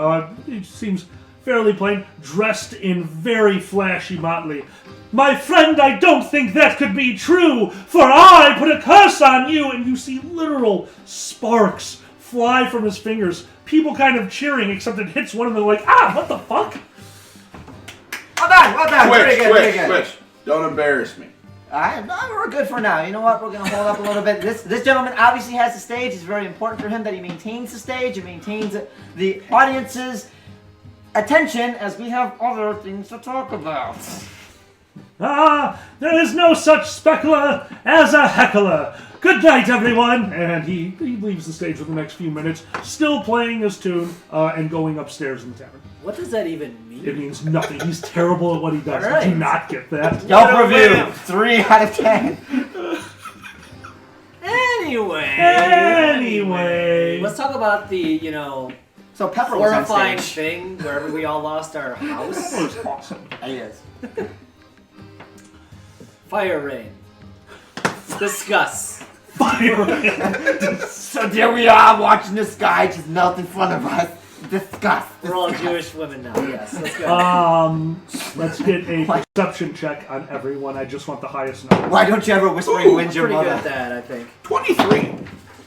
S2: it seems fairly plain, dressed in very flashy motley. My friend, I don't think that could be true, for I put a curse on you, and you see literal sparks fly from his fingers. People kind of cheering, except it hits one of them like, what the fuck?
S5: Well done. Very good.
S8: Switch. Don't embarrass me.
S5: We're good for now. You know what? We're going to hold up a little bit. This gentleman obviously has the stage. It's very important for him that he maintains the stage and maintains the audience's attention as we have other things to talk about.
S2: There is no such speckler as a heckler. Good night, everyone. And he leaves the stage for the next few minutes, still playing his tune and going upstairs in the tavern.
S1: What does that even mean?
S2: It means nothing. He's terrible at what he does.
S1: Right.
S2: Did you not get that?
S5: Yelp review, 3 out of 10.
S1: Anyway. Let's talk about the,
S5: So Pepper was on
S1: horrifying
S5: stage.
S1: thing wherever we all lost our house.
S2: It was awesome.
S5: It is.
S1: Fire rain. Discuss.
S2: Fire.
S5: So there we are watching this guy just melt in front of us. Disgust.
S1: We're all Jewish women now. Yes, let's go.
S2: Let's get a perception check on everyone. I just want the highest number.
S5: Why don't you ever whispering win your
S1: Pretty good
S5: mother?
S1: at that, I think.
S8: 23.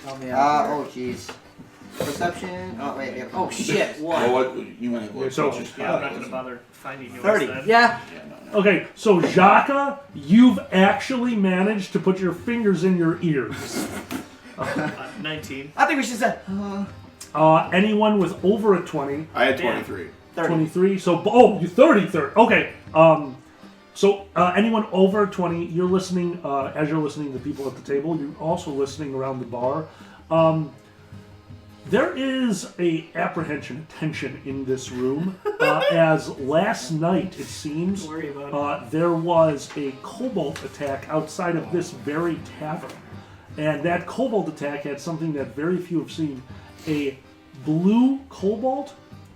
S1: Help me out here.
S5: Oh jeez. Perception. Oh wait.
S1: Oh shit! What?
S8: Well, what you want to
S2: So-
S3: Yeah, I'm not gonna bother finding yours
S5: 30.
S3: then.
S1: Yeah.
S2: Okay, so Jaka, you've actually managed to put your fingers in your ears.
S3: 19.
S5: I think we should say.
S2: Anyone with over a 20,
S8: I had 23.
S5: 30.
S2: 23, so, you 30. Okay, so anyone over 20, you're listening, as you're listening to people at the table, you're also listening around the bar. There is a tension in this room, as last night, it seems,
S3: Don't worry about
S2: there was a kobold attack outside of this very tavern. And that kobold attack had something that very few have seen. A blue kobold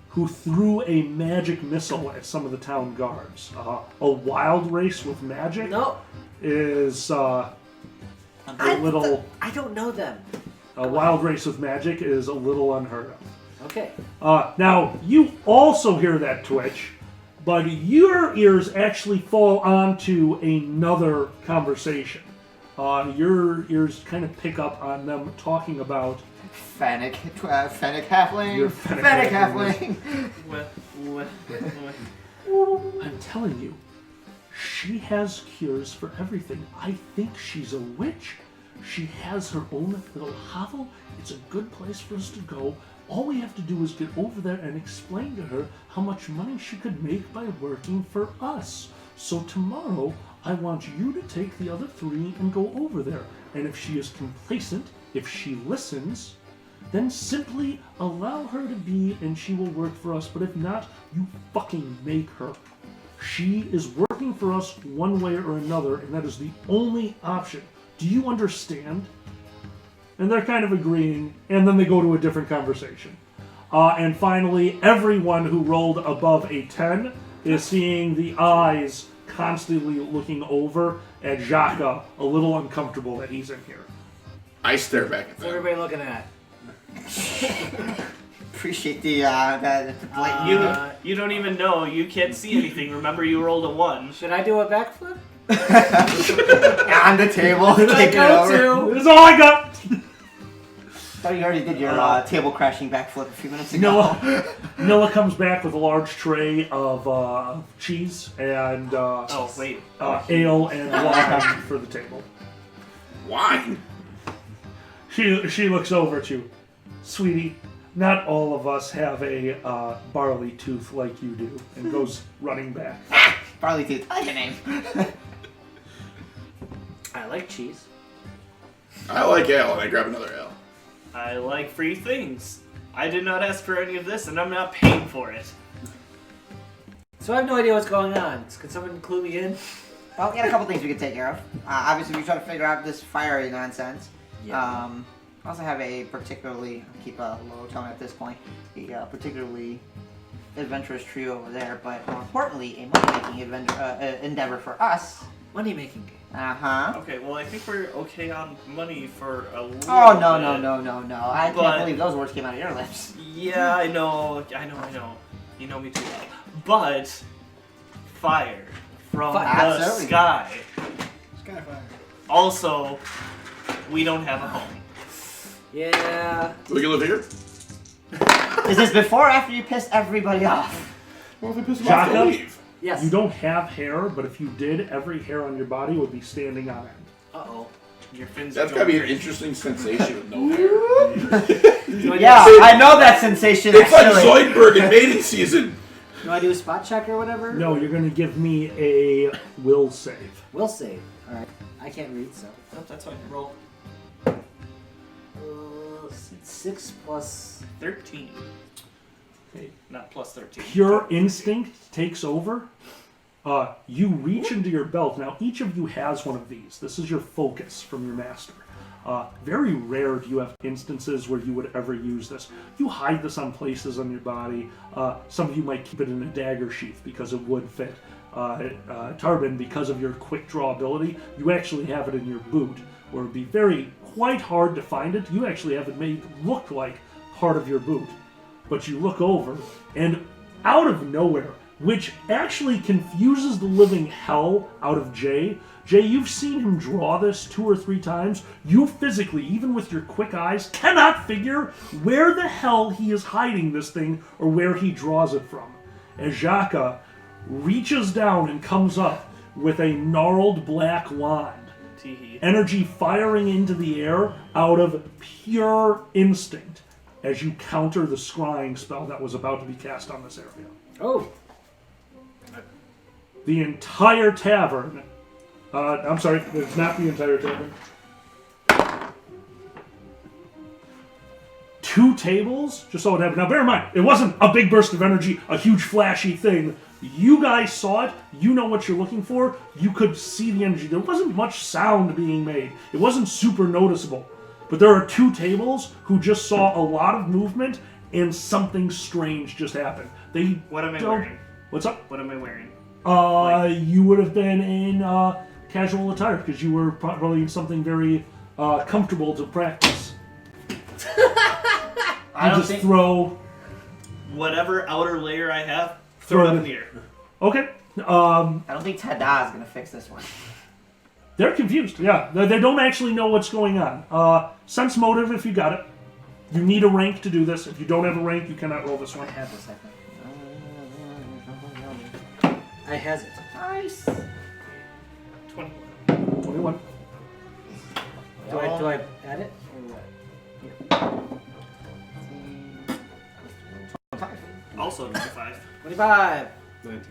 S2: who threw a magic missile at some of the town guards. A wild race with magic
S1: No.
S2: is a little...
S1: I don't know them.
S2: A wild race of magic is a little unheard of.
S1: Okay.
S2: Now, you also hear that twitch, but your ears actually fall onto another conversation. Your ears kind of pick up on them talking about
S5: Fennec halfling.
S2: Your
S5: Fennec
S2: halfling.
S7: What?
S2: I'm telling you, she has cures for everything. I think she's a witch. She has her own little hovel. It's a good place for us to go. All we have to do is get over there and explain to her how much money she could make by working for us. So tomorrow, I want you to take the other 3 and go over there. And if she is complacent, if she listens, then simply allow her to be and she will work for us. But if not, you fucking make her. She is working for us one way or another, and that is the only option. Do you understand? And they're kind of agreeing, and then they go to a different conversation. And finally, everyone who rolled above a 10 is seeing the eyes constantly looking over at Xhaka, a little uncomfortable that he's in here.
S8: I stare back at
S1: What's
S8: them.
S1: everybody looking at?
S5: Appreciate the blatant.
S7: You don't even know. You can't see anything. Remember, you rolled a 1.
S1: Should I do a backflip?
S5: On the table, taking it over.
S2: That's all I got!
S5: Thought you already did your table crashing backflip a few minutes ago.
S2: Nilla comes back with a large tray of cheese and
S7: Oh, wait.
S2: ale and wine for the table.
S8: Wine?
S2: She looks over at you. Sweetie, not all of us have a barley tooth like you do, and goes running back.
S5: Barley tooth. I like the name.
S1: I like cheese.
S8: I like ale, and I grab another ale.
S7: I like free things. I did not ask for any of this, and I'm not paying for it.
S1: So I have no idea what's going on. Could someone clue me in?
S5: Well, we got a couple things we can take care of. Obviously, we try to figure out this fiery nonsense.
S1: Yeah.
S5: I also have a particularly, keep a low tone at this point, a particularly adventurous trio over there, but more importantly, a money-making endeavor for us.
S1: Money-making game.
S5: Uh-huh.
S7: Okay, well, I think we're okay on money for a little
S5: Oh, no,
S7: bit.
S5: no. I
S7: But-
S5: can't believe those words came out of your lips.
S7: Yeah, I know. You know me too well. But fire from
S1: Fire.
S7: the
S5: Absolutely.
S7: sky.
S6: Skyfire.
S7: Also, we don't have a home.
S1: Yeah.
S8: Do we can live here?
S5: Is this before or after you pissed everybody off?
S8: Well, if we piss them off,
S2: Shotgun?
S8: they'll leave.
S1: Yes.
S2: You don't have hair, but if you did, every hair on your body would be standing on end.
S1: Uh-oh.
S7: Your fins
S8: That's
S7: are
S8: gotta be an
S7: going
S8: interesting sensation with no hair.
S1: Do I
S5: Yeah,
S1: do,
S5: I know that sensation.
S8: It's like
S5: actually.
S8: Zoidberg in mating season.
S1: do I do a spot check or whatever?
S2: No, you're going to give me a will save.
S1: We'll save. Alright. I can't read, so.
S7: Oh, that's fine. Roll
S1: 6 plus...
S7: 13.
S2: Okay.
S7: Not plus 13.
S2: Pure instinct takes over. You reach into your belt. Now, each of you has one of these. This is your focus from your master. Very rare do you have instances where you would ever use this. You hide this on places on your body. Some of you might keep it in a dagger sheath because it would fit. Tarbin, because of your quick draw ability, you actually have it in your boot, where it would be quite hard to find it. You actually have it made look like part of your boot. But you look over, and out of nowhere, which actually confuses the living hell out of Jay. Jay, you've seen him draw this 2 or 3 times. You physically, even with your quick eyes, cannot figure where the hell he is hiding this thing or where he draws it from. As Xhaka reaches down and comes up with a gnarled black wand,
S7: Teehee.
S2: energy firing into the air out of pure instinct as you counter the scrying spell that was about to be cast on this area.
S1: Oh.
S2: The entire tavern... I'm sorry, it's not the entire tavern. 2 tables, just saw what happened. Now bear in mind, it wasn't a big burst of energy, a huge flashy thing. You guys saw it, you know what you're looking for, you could see the energy. There wasn't much sound being made. It wasn't super noticeable. But there are 2 tables who just saw a lot of movement and something strange just happened.
S7: What am I wearing?
S2: What's up?
S7: What am I wearing?
S2: You would have been in casual attire because you were probably in something very comfortable to practice.
S7: I don't
S2: just
S7: think
S2: throw
S7: whatever outer layer I have,
S2: Throw
S7: throw it
S2: it
S7: up in the air.
S2: Okay.
S5: I don't think Tada is gonna fix this one.
S2: They're confused. Yeah, they don't actually know what's going on. Sense motive if you got it. You need a rank to do this. If you don't have a rank, you cannot roll this one.
S1: I have this, I think. I has it.
S5: Nice.
S3: 21.
S2: 21.
S1: Do I add it? Or what?
S7: Also 95.
S1: 25.
S6: 19.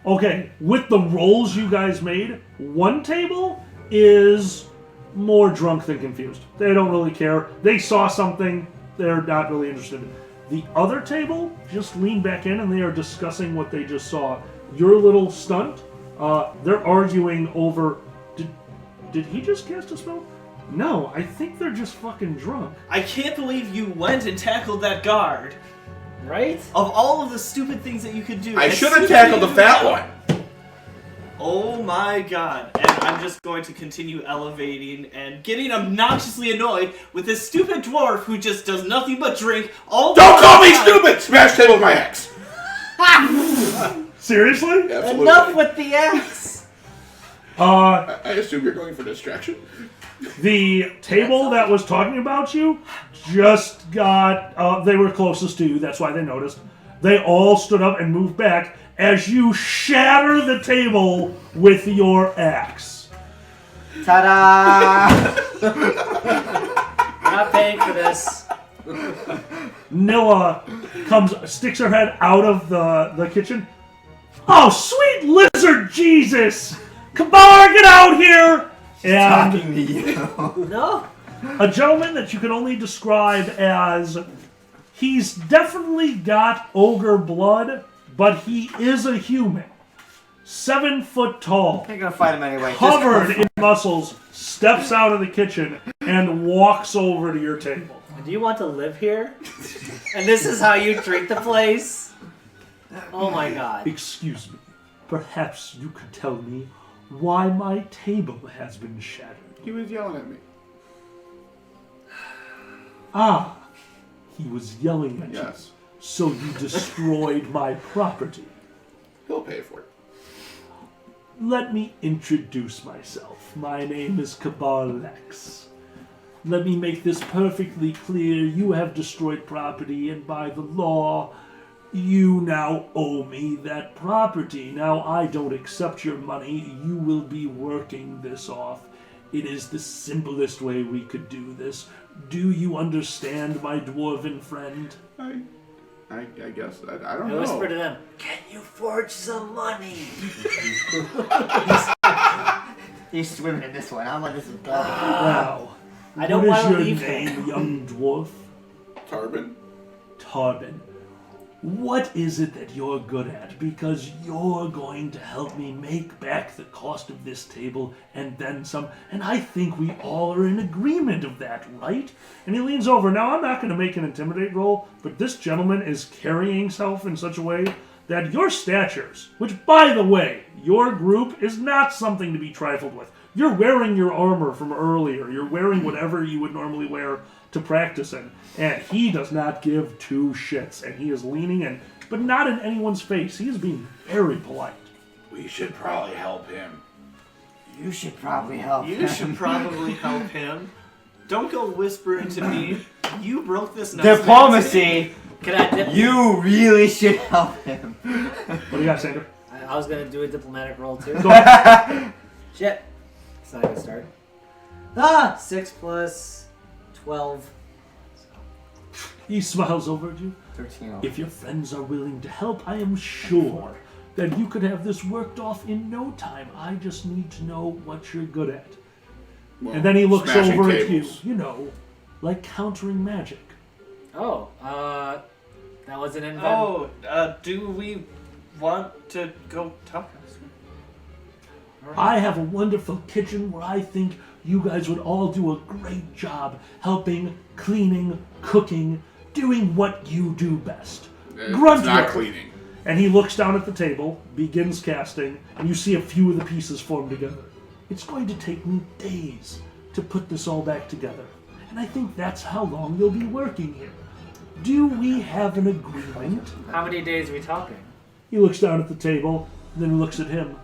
S2: Okay, with the rolls you guys made, one table is more drunk than confused. They don't really care. They saw something. They're not really interested. The other table just leaned back in and they are discussing what they just saw. Your little stunt, they're arguing over, did he just cast a spell? No, I think they're just fucking drunk.
S7: I can't believe you went and tackled that guard.
S1: Right?
S7: Of all of the stupid things that you could do.
S8: I
S7: as
S8: should
S7: soon
S8: have
S7: as
S8: tackled
S7: you
S8: the fat
S7: know-
S8: one.
S7: Oh my god. And I'm just going to continue elevating and getting obnoxiously annoyed with this stupid dwarf who just does nothing but drink all the
S8: Don't call me
S7: time.
S8: stupid! Smash table with my axe.
S2: Seriously?
S8: Absolutely.
S1: Enough with the axe!
S2: Uh,
S8: I assume you're going for distraction.
S2: The table that was talking about you just got, they were closest to you, that's why they noticed. They all stood up and moved back as you shatter the table with your axe.
S5: Ta-da!
S1: We're not paying for this.
S2: Nilla sticks her head out of the kitchen. Oh, sweet lizard Jesus! Kabar, get out here! And
S5: Talking to you.
S1: No?
S2: a gentleman that you can only describe as, he's definitely got ogre blood, but he is a human. 7 foot tall,
S5: You're gonna fight him anyway.
S2: covered in muscles, steps out of the kitchen and walks over to your table.
S1: Do you want to live here? And this is how you treat the place? Oh my god.
S2: Excuse me, perhaps you could tell me why my table has been shattered.
S8: He was yelling at me.
S2: Ah, he was yelling at you,
S8: Yes.
S2: so you destroyed my property.
S8: He'll pay for it.
S2: Let me introduce myself. My name is Kabalex. Let me make this perfectly clear. You have destroyed property, and by the law, you now owe me that property. Now, I don't accept your money. You will be working this off. It is the simplest way we could do this. Do you understand, my dwarven friend?
S8: I guess. I don't
S1: I
S8: know.
S1: whisper to them, can you forge some money?
S5: He's swimming in this one. I'm like, this is garbage.
S2: Wow.
S1: I don't
S2: What is
S1: want to
S2: your
S1: leave
S2: name,
S1: him.
S2: young dwarf?
S8: Tarbin.
S2: Tarbin. What is it that you're good at? Because you're going to help me make back the cost of this table and then some. And I think we all are in agreement of that, right? And he leans over. Now, I'm not going to make an intimidate roll, but this gentleman is carrying himself in such a way that your statures, which, by the way, your group is not something to be trifled with. You're wearing your armor from earlier. You're wearing whatever you would normally wear to practice in. And he does not give two shits. And he is leaning in, but not in anyone's face. He is being very polite.
S8: We should probably help him.
S5: You should probably help.
S7: You should probably help him. Don't go whispering to me. You broke this nice
S5: Diplomacy.
S1: Can I dip?
S5: You really should help him.
S2: What do you got, Sandra?
S1: I was gonna do a diplomatic roll too.
S2: Go ahead.
S1: Shit. It's not gonna start. Ah! 6 plus 12.
S2: He smiles over at you.
S5: 13.
S2: If your friends are willing to help, I am sure that you could have this worked off in no time. I just need to know what you're good at.
S8: Well,
S2: And then he looks
S8: smashing
S2: over
S8: tables.
S2: at you. You know, like countering magic.
S1: Oh, that was an invent.
S7: Oh, do we want to go talk?
S2: I have a wonderful kitchen where I think you guys would all do a great job helping, cleaning, cooking, doing what you do best. Grunt
S8: It's not
S2: work.
S8: cleaning.
S2: And he looks down at the table, begins casting, and you see a few of the pieces form together. It's going to take me days to put this all back together. and I think that's how long you'll be working here. Do we have an agreement?
S1: How many days are we talking?
S2: He looks down at the table, and then looks at him.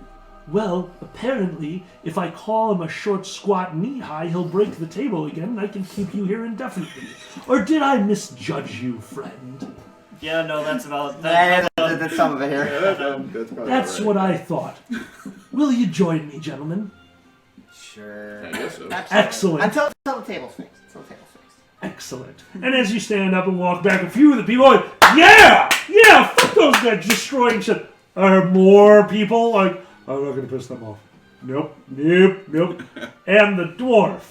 S2: Well, apparently, if I call him a short, squat, knee-high, he'll break the table again, and I can keep you here indefinitely. Or did I misjudge you, friend?
S7: Yeah, no, that's about
S5: That's some of it here.
S2: That's what I thought. Will you join me, gentlemen?
S1: Sure.
S8: I guess so.
S2: Excellent.
S5: Until the table's fixed.
S2: Excellent. And as you stand up and walk back, a few of the people are like, yeah, fuck those guys destroying shit. Are more people like, I'm not going to piss them off. Nope. And the dwarf,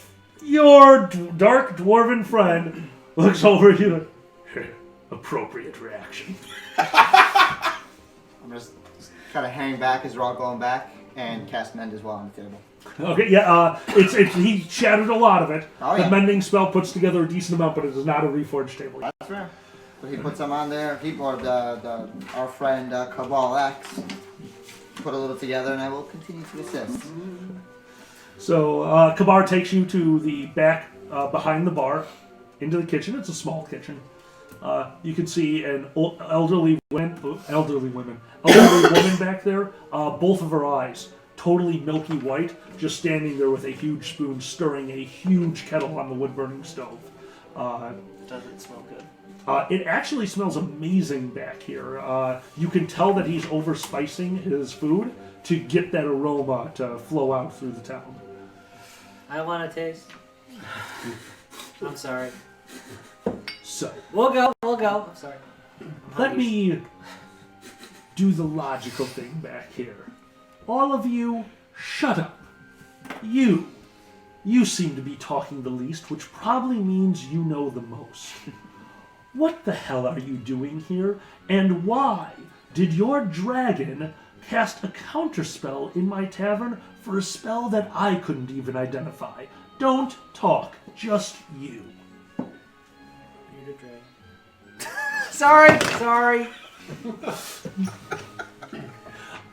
S2: your dark dwarven friend, looks over at you like, appropriate reaction.
S5: I'm just kind of hang back as we're all going back and cast Mend as well on the table.
S2: Okay, yeah, he shattered a lot of it.
S5: Oh, yeah.
S2: The mending spell puts together a decent amount, but it is not a reforged table.
S5: That's fair. So he puts them on there. Our friend Cabal X put a little together, and I will continue to assist.
S2: So Kabar takes you to the back behind the bar, into the kitchen. It's a small kitchen. You can see an elderly woman back there. Both of her eyes totally milky white, just standing there with a huge spoon, stirring a huge kettle on the wood-burning stove.
S7: Does it smell good?
S2: It actually smells amazing back here. You can tell that he's overspicing his food to get that aroma to flow out through the town.
S1: I want to taste. I'm sorry.
S2: So,
S1: We'll go. I'm sorry.
S2: let me do the logical thing back here. All of you, shut up. You seem to be talking the least, which probably means you know the most. What the hell are you doing here, and why did your dragon cast a counterspell in my tavern for a spell that I couldn't even identify? Don't talk, just you.
S1: Sorry.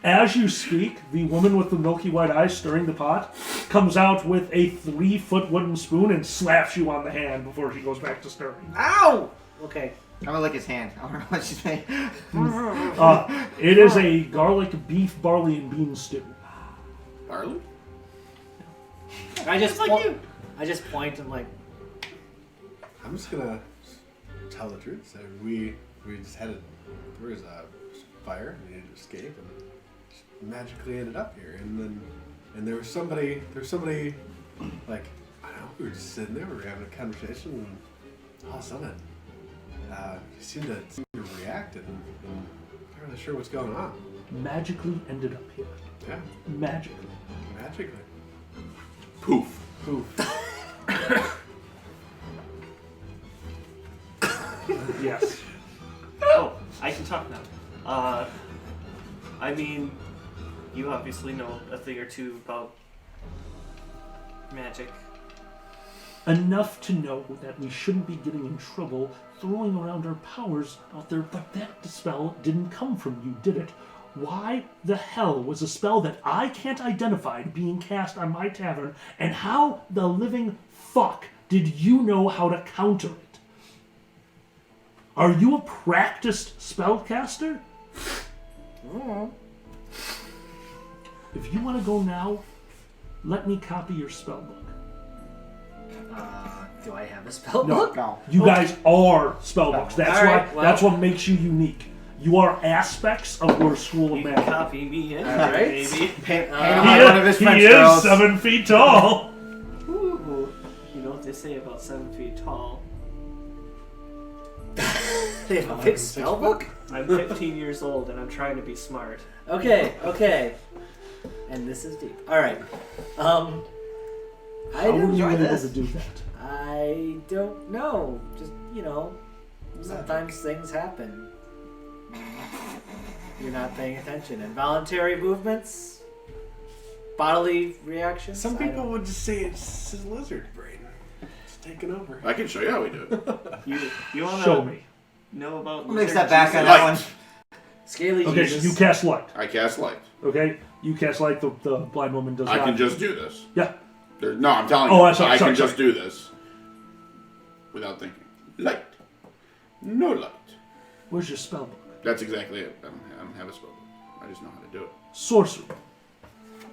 S2: As you speak, the woman with the milky white eyes stirring the pot comes out with a 3-foot wooden spoon and slaps you on the hand before she goes back to stirring.
S5: Ow!
S1: Okay.
S5: I'm gonna lick his hand. I don't know what she's saying.
S2: It is a garlic, beef, barley, and bean stew.
S8: Barley?
S1: I just
S7: like you.
S1: I just point and like.
S6: I'm just gonna tell the truth. So we just had there was a fire. We needed to escape, and just magically ended up here. And there was somebody like I don't know. We were just sitting there. We were having a conversation, and all of a sudden, he seemed to react, and I'm not really sure what's going on.
S2: Magically ended up here.
S6: Yeah,
S2: Magically.
S8: Poof.
S2: Yes.
S7: Oh, I can talk now. I mean, you obviously know a thing or two about magic.
S2: Enough to know that we shouldn't be getting in trouble throwing around our powers out there, but that spell didn't come from you, did it? Why the hell was a spell that I can't identify being cast on my tavern, and how the living fuck did you know how to counter it? Are you a practiced spellcaster? If you want to go now, let me copy your spellbook.
S1: Do I have a spell
S2: No.
S1: book?
S5: No.
S2: You guys are spellbooks. That's
S1: All
S2: why.
S1: right, well-
S2: That's what makes you unique. You are aspects of your school of
S7: You can
S2: magic.
S7: copy me in,
S1: Alright.
S7: maybe.
S5: Paint him like one of his French
S2: He
S5: girls.
S2: is 7 feet tall.
S7: Ooh, you know what they say about 7 feet tall.
S1: They have a big spell book?
S7: I'm 15 years old and I'm trying to be smart.
S1: Okay. And this is deep. Alright. I
S2: How were
S1: don't
S2: you able
S5: this.
S2: to do that?
S1: I don't know. Just, sometimes things happen. You're not paying attention. Involuntary movements, bodily reactions.
S6: Some
S1: I
S6: people
S1: don't-
S6: would just say it's his lizard brain. It's taking over.
S8: I can show you how we do it.
S7: You want
S2: Show
S7: to
S2: me.
S7: know about
S5: I'll mix
S7: lizard
S5: that back on
S7: Jesus?
S5: that one.
S1: Scaly
S2: Okay, so
S1: Jesus.
S2: you cast light.
S8: I cast light.
S2: Okay, you cast light. The blind woman does
S8: I
S2: not.
S8: can just do this.
S2: Yeah.
S8: No, I'm telling
S2: Oh,
S8: you.
S2: I'm sorry,
S8: I
S2: sorry,
S8: can just do this. without thinking. Light. No light.
S2: Where's your spell book?
S8: That's exactly it. I don't have a spell book. I just know how to do it.
S2: Sorcery.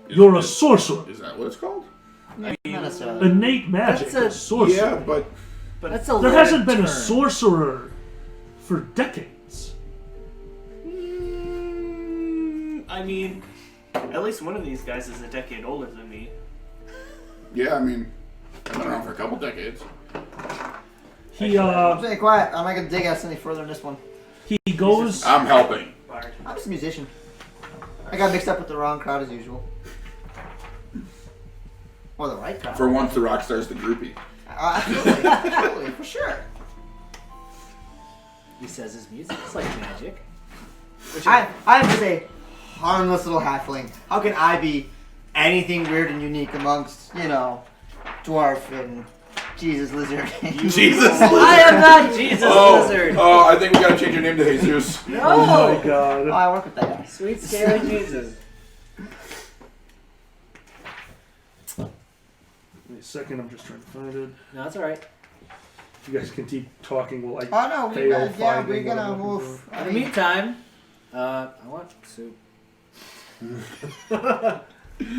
S2: You're a sorcerer.
S8: Is that what it's called?
S5: Not necessarily.
S2: Innate magic
S1: That's a-
S2: is sorcery.
S8: Yeah, but
S1: That's a
S2: There
S1: loaded
S2: hasn't been a
S1: term.
S2: sorcerer for decades.
S7: I mean, at least one of these guys is a decade older than me.
S8: yeah, I mean, I've been around for a couple decades.
S2: He
S5: Stay quiet. I'm not gonna dig us any further in this one.
S2: he goes.
S8: I'm helping.
S7: Bard.
S5: I'm just a musician. I got mixed up with the wrong crowd as usual. Or the right crowd.
S8: For once, the rock star's the groupie.
S5: Absolutely, absolutely, for sure.
S1: He says his music is like magic.
S5: I'm just a harmless little halfling. How can I be anything weird and unique amongst, dwarf and Jesus lizard?
S8: Jesus.
S1: I am not Jesus Lizard.
S8: Oh, I think we gotta change your name to Jesus.
S1: No.
S2: Oh my god.
S5: Oh, I work with that guy.
S1: Sweet scaly Jesus.
S2: Wait a second, I'm just trying to find it.
S1: No, that's all right.
S2: You guys can keep talking while I
S5: Oh no, we
S2: fail
S5: gotta, yeah,
S2: finding
S5: we're
S2: what
S5: gonna
S2: I'm looking
S5: move.
S2: for.
S1: In the meantime, I want soup.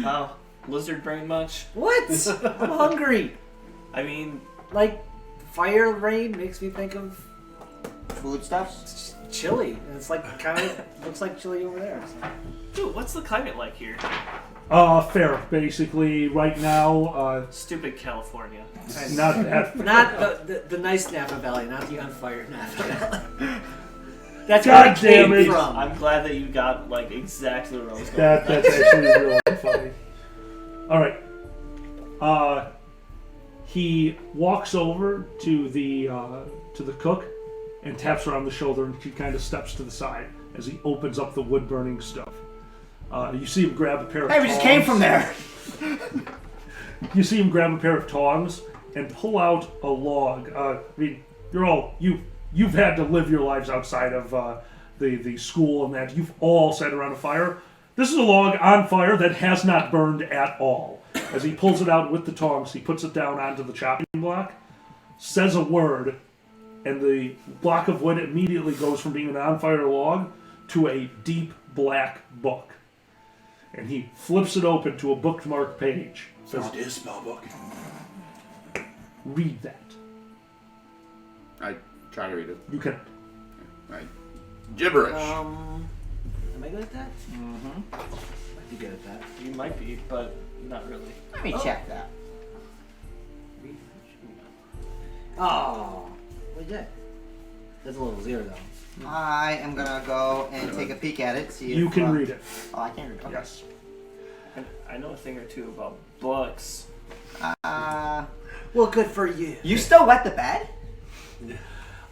S7: Wow. Lizard brain much?
S1: What? I'm hungry.
S7: I mean,
S1: Like, fire rain makes me think of
S5: Food stuffs.
S1: chili. And it's like kind of looks like chili over there.
S7: dude, what's the climate like here?
S2: Fair. Basically, right now,
S7: Stupid California.
S2: not that.
S1: Not the nice Napa Valley, not the on fire Napa Valley. That's
S2: God
S1: where I came
S2: damn it.
S1: from.
S7: I'm glad that you got like exactly where I was going.
S2: That's actually really funny. All right. He walks over to the cook and taps her on the shoulder, and she kind of steps to the side as he opens up the wood burning stove. You see him grab a pair of
S5: Hey, we
S2: tongs.
S5: just came from there.
S2: You see him grab a pair of tongs and pull out a log. You've had to live your lives outside of the school and that. You've all sat around a fire. This is a log on fire that has not burned at all. As he pulls it out with the tongs, he puts it down onto the chopping block, says a word, and the block of wood immediately goes from being an on-fire log to a deep black book. And he flips it open to a bookmarked page. Says,
S8: Found his spell book.
S2: read that.
S8: I try to read it.
S2: You can.
S8: Right. Gibberish.
S1: Am I good at that? Mm-hmm. Might be good at that.
S7: You might be, but not really.
S5: Let me check that.
S1: Oh, what is that? That's a little zero though.
S5: I am gonna go and take a peek at it. See if
S2: You can read it.
S5: Oh, I can read it. Okay.
S2: Yes.
S7: I know a thing or two about books.
S1: Well, good for you.
S5: You still wet the bed?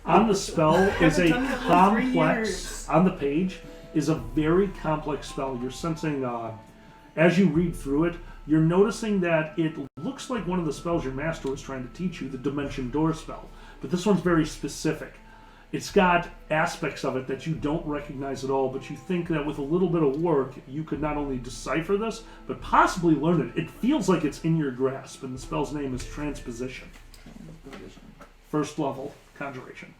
S2: On the spell is a
S7: done that in 3
S2: complex.
S7: years.
S2: On the page is a very complex spell. You're sensing, as you read through it, you're noticing that it looks like one of the spells your master was trying to teach you, the Dimension Door spell. But this one's very specific. It's got aspects of it that you don't recognize at all, but you think that with a little bit of work, you could not only decipher this, but possibly learn it. It feels like it's in your grasp, and the spell's name is Transposition. First level conjuration.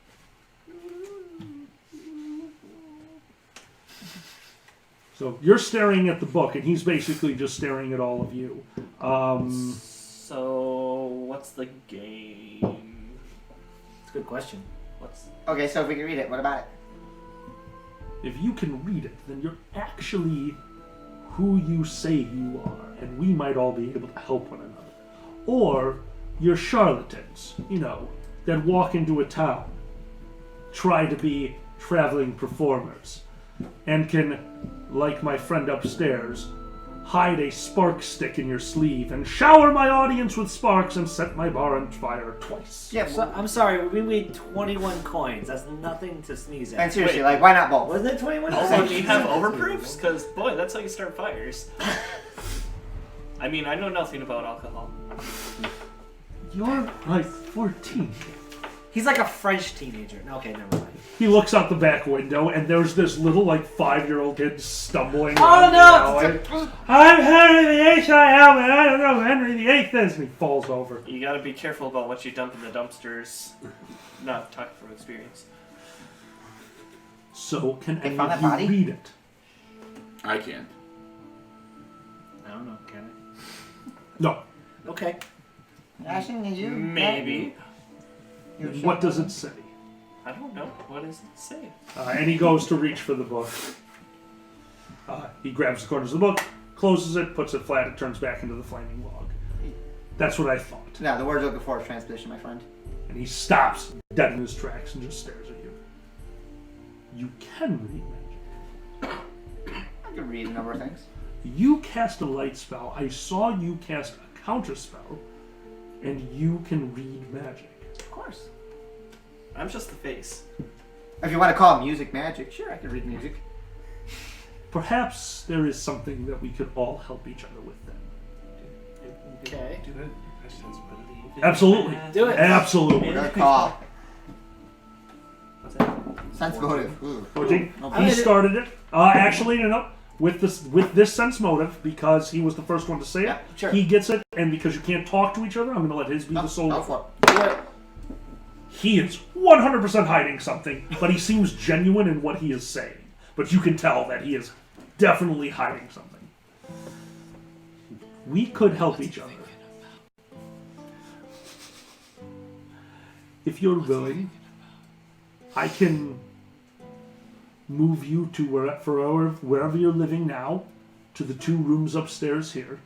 S2: So you're staring at the book, and he's basically just staring at all of you.
S7: So, what's the game?
S1: It's a good question.
S7: What's
S5: Okay, so if we can read it, what about it?
S2: If you can read it, then you're actually who you say you are, and we might all be able to help one another. Or you're charlatans, that walk into a town, try to be traveling performers, and can, like my friend upstairs, hide a spark stick in your sleeve and shower my audience with sparks and set my bar on fire twice.
S5: Yeah,
S1: So, I'm sorry, we made 21 coins. That's nothing to sneeze
S5: and
S1: at.
S5: seriously, like, why not both?
S1: Wasn't it 21?
S7: also, do you have overproofs? Because, boy, that's how you start fires. I mean, I know nothing about alcohol.
S2: You're like 14.
S9: He's like a French teenager. Okay, never mind.
S2: He looks out the back window, and there's this little, 5-year-old kid stumbling.
S9: Oh, no!
S2: I'm Henry VIII, I am, and I don't know who Henry VIII is, and he falls over.
S7: You gotta be careful about what you dump in the dumpsters. Not talking from experience.
S2: So, can any
S5: found
S2: of
S5: that
S2: you
S5: body?
S2: read it?
S8: I can't.
S9: I don't know, can
S2: No.
S9: I? Okay.
S5: Ashton, can you?
S7: Maybe.
S5: You sure?
S2: What does it say?
S7: I don't know. What does it say?
S2: And he goes to reach for the book. He grabs the corners of the book, closes it, puts it flat, it turns back into the flaming log. That's what I thought.
S5: No, the words looking for is transposition, my friend.
S2: And he stops dead in his tracks and just stares at you. You can read magic.
S5: I can read a number of things.
S2: You cast a light spell. I saw you cast a counter spell, and you can read magic.
S5: Of course.
S7: I'm just the face.
S5: If you want to call it music magic, sure, I can read music.
S2: Perhaps there is something that we could all help each other with then.
S9: Okay.
S6: Do it. I sense ability.
S2: Absolutely.
S9: Do it.
S2: Absolutely.
S5: We're gonna call.
S7: What's that?
S5: Sense motive. Ooh.
S2: 14.
S5: No,
S2: He started it. Actually, no. With this sense motive, because he was the first one to say it,
S5: Yeah, sure.
S2: he gets it, and because you can't talk to each other, I'm going to let his be the
S5: Go
S2: solo.
S5: for it. Do it.
S2: He is 100% hiding something, but he seems genuine in what he is saying. But you can tell that he is definitely hiding something. We could help each other. If you're willing, I can move you to wherever you're living now, to the 2 rooms upstairs here,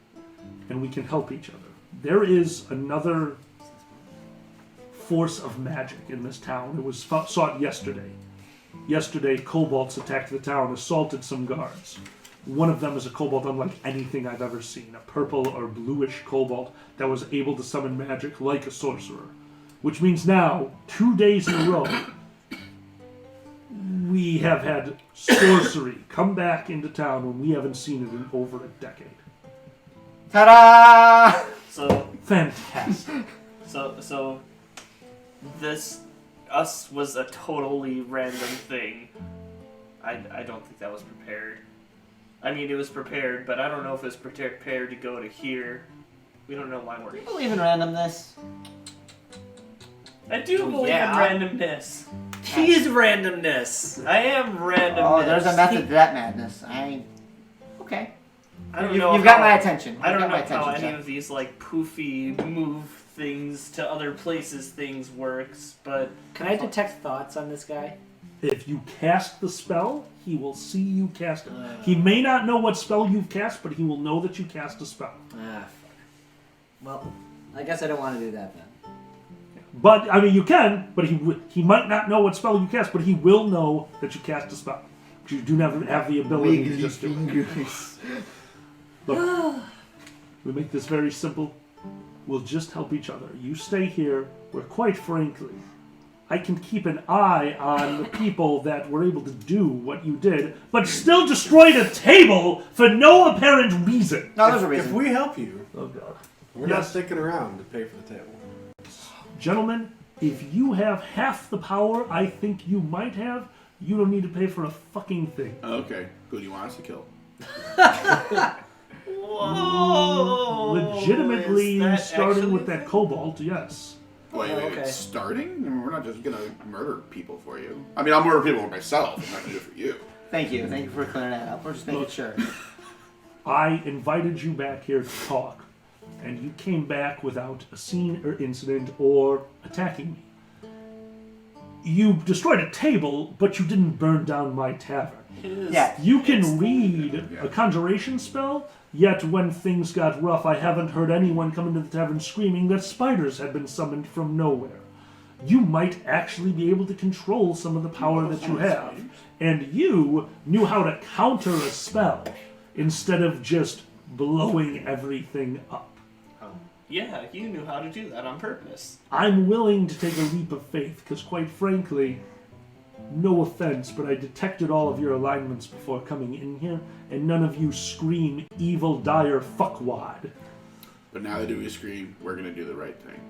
S2: and we can help each other. There is another force of magic in this town. It was sought yesterday. Yesterday, kobolds attacked the town, assaulted some guards. One of them is a kobold unlike anything I've ever seen, a purple or bluish kobold that was able to summon magic like a sorcerer. Which means now, 2 days in a row, we have had sorcery come back into town when we haven't seen it in over a decade.
S5: Ta-da!
S7: So,
S2: Fantastic.
S7: so, this us was a totally random thing. I don't think that was prepared. I mean, it was prepared, but I don't know if it was prepared to go to here. We don't know why we're
S5: Do you
S7: here.
S5: believe in randomness?
S7: I do believe
S9: yeah.
S7: in randomness.
S9: He's randomness.
S7: I am randomness.
S5: Oh, there's a method to that madness. Okay.
S7: I don't
S5: You've
S7: know.
S5: got
S7: how-
S5: my attention.
S7: I don't
S5: You've
S7: know
S5: got my
S7: how
S5: attention,
S7: any
S5: Jeff.
S7: of these like poofy move things to other places things works, but
S9: Can I detect thoughts on this guy?
S2: If you cast the spell, he will see you cast it. He may not know what spell you've cast, but he will know that you cast a spell.
S9: Fuck. Well, I guess I don't want to do that then.
S2: But, I mean, you can, but he might not know what spell you cast, but he will know that you cast a spell. You do not have the ability to just do it. Look, we make this very simple. We'll just help each other. You stay here, where quite frankly, I can keep an eye on the people that were able to do what you did, but still destroyed a table for no apparent reason.
S5: No, there's a
S6: If
S5: reason.
S6: we help you,
S2: Oh, God.
S6: we're not sticking around to pay for the table.
S2: Gentlemen, if you have half the power I think you might have, you don't need to pay for a fucking thing.
S8: Okay. Who do you want us to kill?
S7: whoa!
S2: Legitimately,
S7: is that
S2: starting
S7: actually
S2: with
S7: a
S2: that
S7: thing?
S2: cobalt, yes.
S8: Wait,
S9: okay.
S8: starting? I mean, we're not just gonna murder people for you. I mean, I'll murder people for myself. I'm not gonna do it for you.
S5: Thank you. Thank you for clearing that up. We're just making sure.
S2: I invited you back here to talk, and you came back without a scene or incident or attacking me. You destroyed a table, but you didn't burn down my tavern.
S5: Yeah.
S2: You can read a conjuration spell, yet when things got rough, I haven't heard anyone come into the tavern screaming that spiders had been summoned from nowhere. You might actually be able to control some of the power that you have. And you knew how to counter a spell instead of just blowing everything up.
S7: Yeah, you knew how to do that on purpose.
S2: I'm willing to take a leap of faith, because quite frankly, no offense, but I detected all of your alignments before coming in here, and none of you scream evil, dire fuckwad.
S8: But now that we scream, we're gonna do the right thing.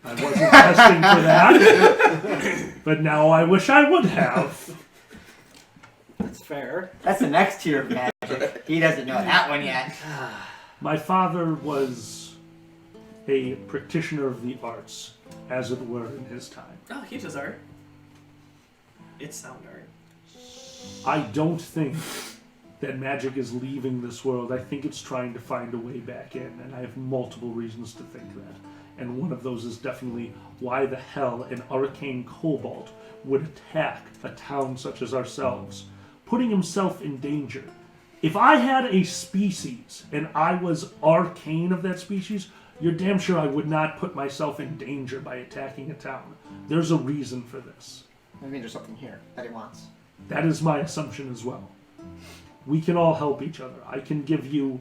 S2: I wasn't testing for that. But now I wish I would have.
S9: That's fair.
S5: That's the next tier of magic. He doesn't know that one yet.
S2: My father was a practitioner of the arts, as it were, in his time.
S7: Oh, he does art. It's sound art.
S2: I don't think that magic is leaving this world. I think it's trying to find a way back in, and I have multiple reasons to think that. And one of those is definitely why the hell an arcane kobold would attack a town such as ourselves, putting himself in danger. If I had a species and I was arcane of that species, you're damn sure I would not put myself in danger by attacking a town. There's a reason for this.
S5: Maybe there's something here that he wants.
S2: That is my assumption as well. We can all help each other. I can give you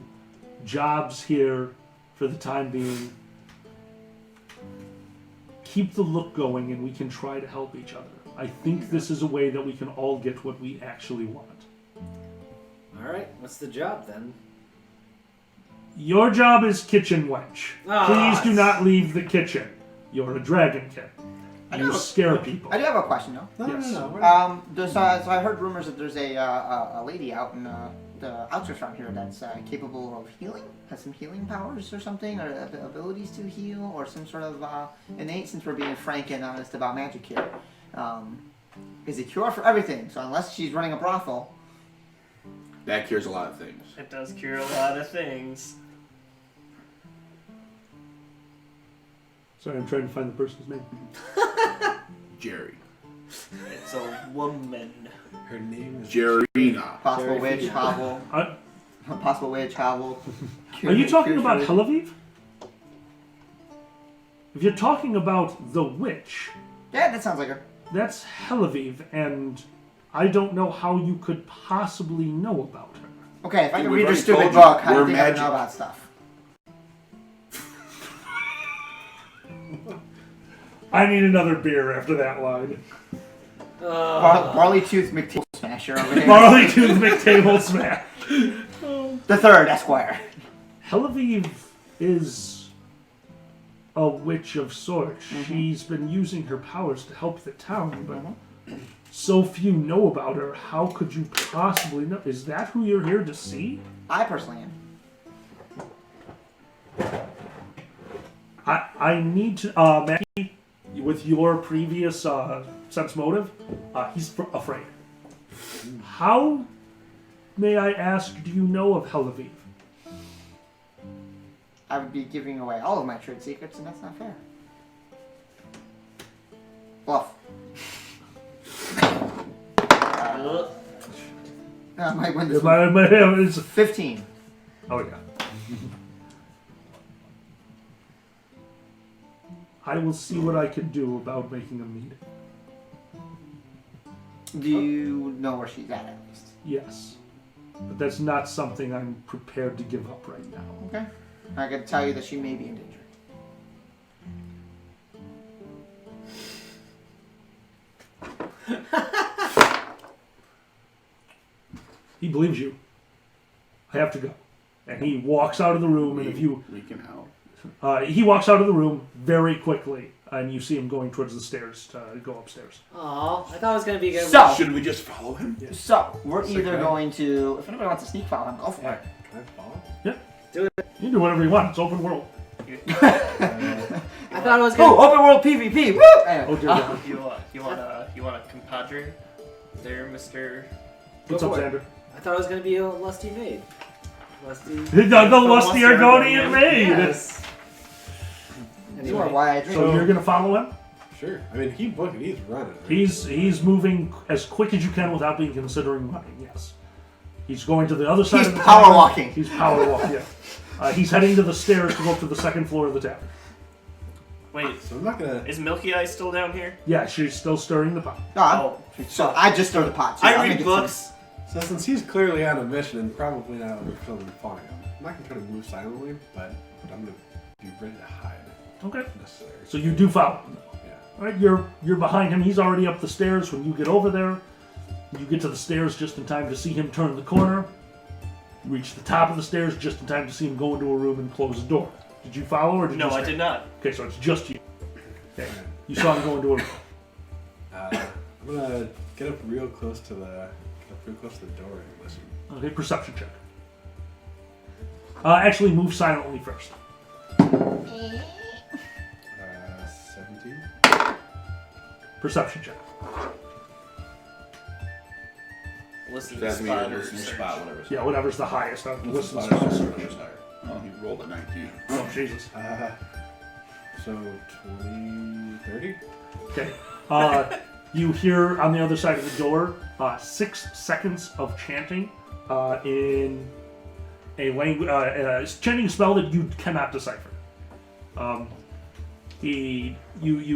S2: jobs here for the time being. Keep the look going and we can try to help each other. I think this is a way that we can all get what we actually want.
S9: Alright, what's the job then?
S2: Your job is kitchen wench.
S9: Ah.
S2: Please do not leave the kitchen. You're a dragon kid. You scare people.
S5: I do have a question though.
S6: No.
S5: So I heard rumors that there's a lady out in the outskirts around here that's capable of healing, has some healing powers or something, or abilities to heal, or some sort of innate. Since we're being frank and honest about magic here, is a cure for everything. So unless she's running a brothel,
S8: That cures a lot of things.
S7: It does cure a lot of things.
S2: Sorry, I'm trying to find the person's name.
S8: Jerry.
S7: It's a woman.
S6: Her name is
S8: Jerrina.
S5: possible witch, hovel, possible witch, hovel.
S2: Are you talking about Tel Aviv? If you're talking about the witch,
S5: Yeah, that sounds like her.
S2: that's Tel Aviv, and I don't know how you could possibly know about her.
S5: Okay, if I
S8: Dude,
S5: can
S8: we've
S5: read your
S8: already
S5: stupid
S8: told you,
S5: book, how do you
S8: we're
S5: think I
S8: magic.
S5: know about stuff?
S2: I need another beer after that line.
S5: Barley Tooth McTable Smasher over here.
S2: Barley Tooth McTable Smash.
S5: The third Esquire.
S2: Tel Aviv is a witch of sorts. She's been using her powers to help the town, but so few know about her. How could you possibly know? Is that who you're here to see?
S5: I personally am.
S2: I need to, Maggie, with your previous sense motive, he's afraid. How, may I ask, do you know of Tel Aviv?
S5: I would be giving away all of my trade secrets, and that's not fair. Bluff. I might win this one.
S2: It's,
S5: 15.
S2: oh, yeah. I will see what I can do about making a meeting.
S5: Do you know where she's at least?
S2: Yes. But that's not something I'm prepared to give up right now.
S5: Okay. I can tell you that she may be in danger.
S2: He believes you. I have to go. And he walks out of the room, and if you...
S8: We can help.
S2: he walks out of the room very quickly, and you see him going towards the stairs to go upstairs.
S9: Aw, I thought it was gonna be good.
S5: So,
S8: Should we just follow him?
S5: so we're
S6: So
S5: either
S6: can I-
S5: going to, if anybody wants to sneak follow him, go for it.
S6: Can I follow?
S2: You can do whatever you want. It's open world.
S9: I thought it was gonna.
S5: Oh, open world PvP! Woo! Anyway,
S2: Oh, dear God.
S3: You want a compadre? There, Mr.
S2: What's
S9: Go
S2: up,
S9: for it.
S2: Xander?
S9: I thought it was gonna be a lusty maid. Lusty.
S2: The lusty Argonian maid!
S9: Yes.
S5: you are why I drink.
S2: So you're going to follow him?
S6: Sure. I mean, he's running. Right?
S2: He's moving as quick as you can without being considering running, yes. He's going to the other side
S5: He's
S2: of the
S5: power
S2: tavern.
S5: walking.
S2: He's power walking, yeah. He's heading to the stairs to go up to the second floor of the tavern.
S3: Wait,
S6: So I'm not gonna.
S3: is Milky Eye still down here?
S2: Yeah, she's still stirring the pot.
S5: No, so I just stirred the pot too. I'm
S3: I
S5: gonna
S3: read
S5: get
S3: books.
S6: So since he's clearly on a mission and probably not following him, I'm not gonna try to move silently, but I'm gonna be ready to hide
S2: Okay.
S6: if necessary.
S2: So you do follow him.
S6: Yeah.
S2: All right, you're behind him. He's already up the stairs. When you get over there, you get to the stairs just in time to see him turn the corner. You reach the top of the stairs just in time to see him go into a room and close the door. Did you follow or did
S3: No,
S2: you
S3: I
S2: stay?
S3: did not.
S2: Okay, so it's just you. You saw him go into a room.
S6: I'm gonna get up real close to the door and listen.
S2: Okay, perception check. Actually, move silently first.
S6: 17.
S2: Perception check.
S3: Listen
S8: That's
S3: to
S8: me.
S3: spot or
S8: Listen to
S3: search.
S8: spot, whatever.
S2: Yeah, whatever's the highest. Listen
S8: Spot
S2: to
S8: is
S2: spell.
S8: just higher. Oh, he rolled a 19.
S2: Oh, Jesus.
S6: So 20, 30?
S2: Okay. You hear on the other side of the door 6 seconds of chanting in a language, chanting a spell that you cannot decipher. You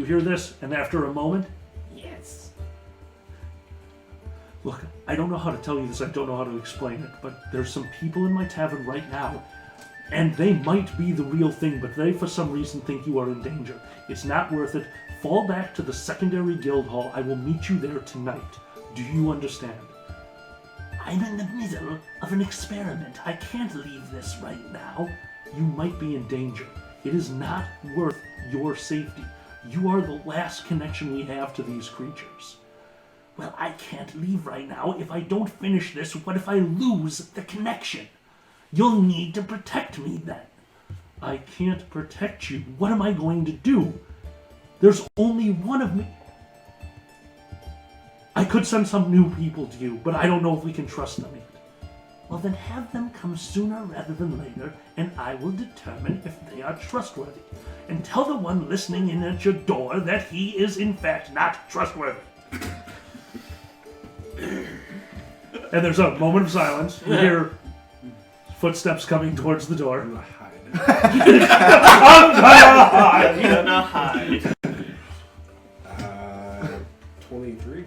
S2: hear this, and after a moment, yes. Look, I don't know how to tell you this. I don't know how to explain it, but there's some people in my tavern right now, and they might be the real thing, but they, for some reason, think you are in danger. It's not worth it. Fall back to the secondary guild hall. I will meet you there tonight. Do you understand? I'm in the middle of an experiment. I can't leave this right now. You might be in danger. It is not worth your safety. You are the last connection we have to these creatures. Well, I can't leave right now. If I don't finish this, what if I lose the connection? You'll need to protect me then. I can't protect you. What am I going to do? There's only one of me. I could send some new people to you, but I don't know if we can trust them yet. Well, then have them come sooner rather than later, and I will determine if they are trustworthy. And tell the one listening in at your door that he is in fact not trustworthy. And there's a moment of silence. You hear footsteps coming towards the door.
S6: I'm gonna hide.
S3: I'm gonna hide.
S6: 23.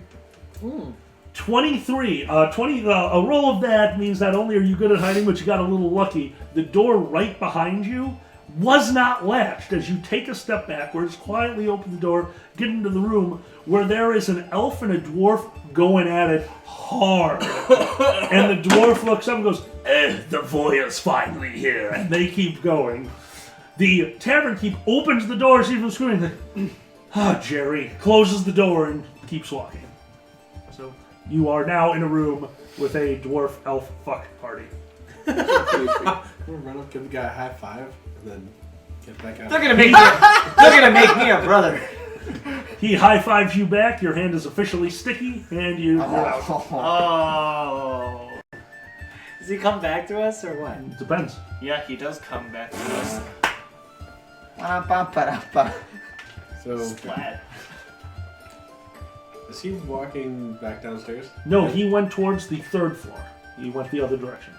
S2: 23. A roll of that means not only are you good at hiding, but you got a little lucky. The door right behind you was not latched. As you take a step backwards, quietly open the door, get into the room where there is an elf and a dwarf going at it hard. And the dwarf looks up and goes, the voyeurs finally here. And they keep going. The tavern keep opens the door, sees them screaming. Jerry closes the door and keeps walking. So you are now in a room with a dwarf elf fuck party.
S6: I'm gonna run up, give the guy a high five, and then get back out.
S9: They're gonna make me a brother.
S2: He high fives you back. Your hand is officially sticky, and you're out.
S9: Oh. Does he come back to us or what?
S2: Depends.
S3: Yeah, he does come back to us.
S6: So,
S3: Splat.
S6: is he walking back downstairs?
S2: No, he went towards the 3rd floor. He went the other direction.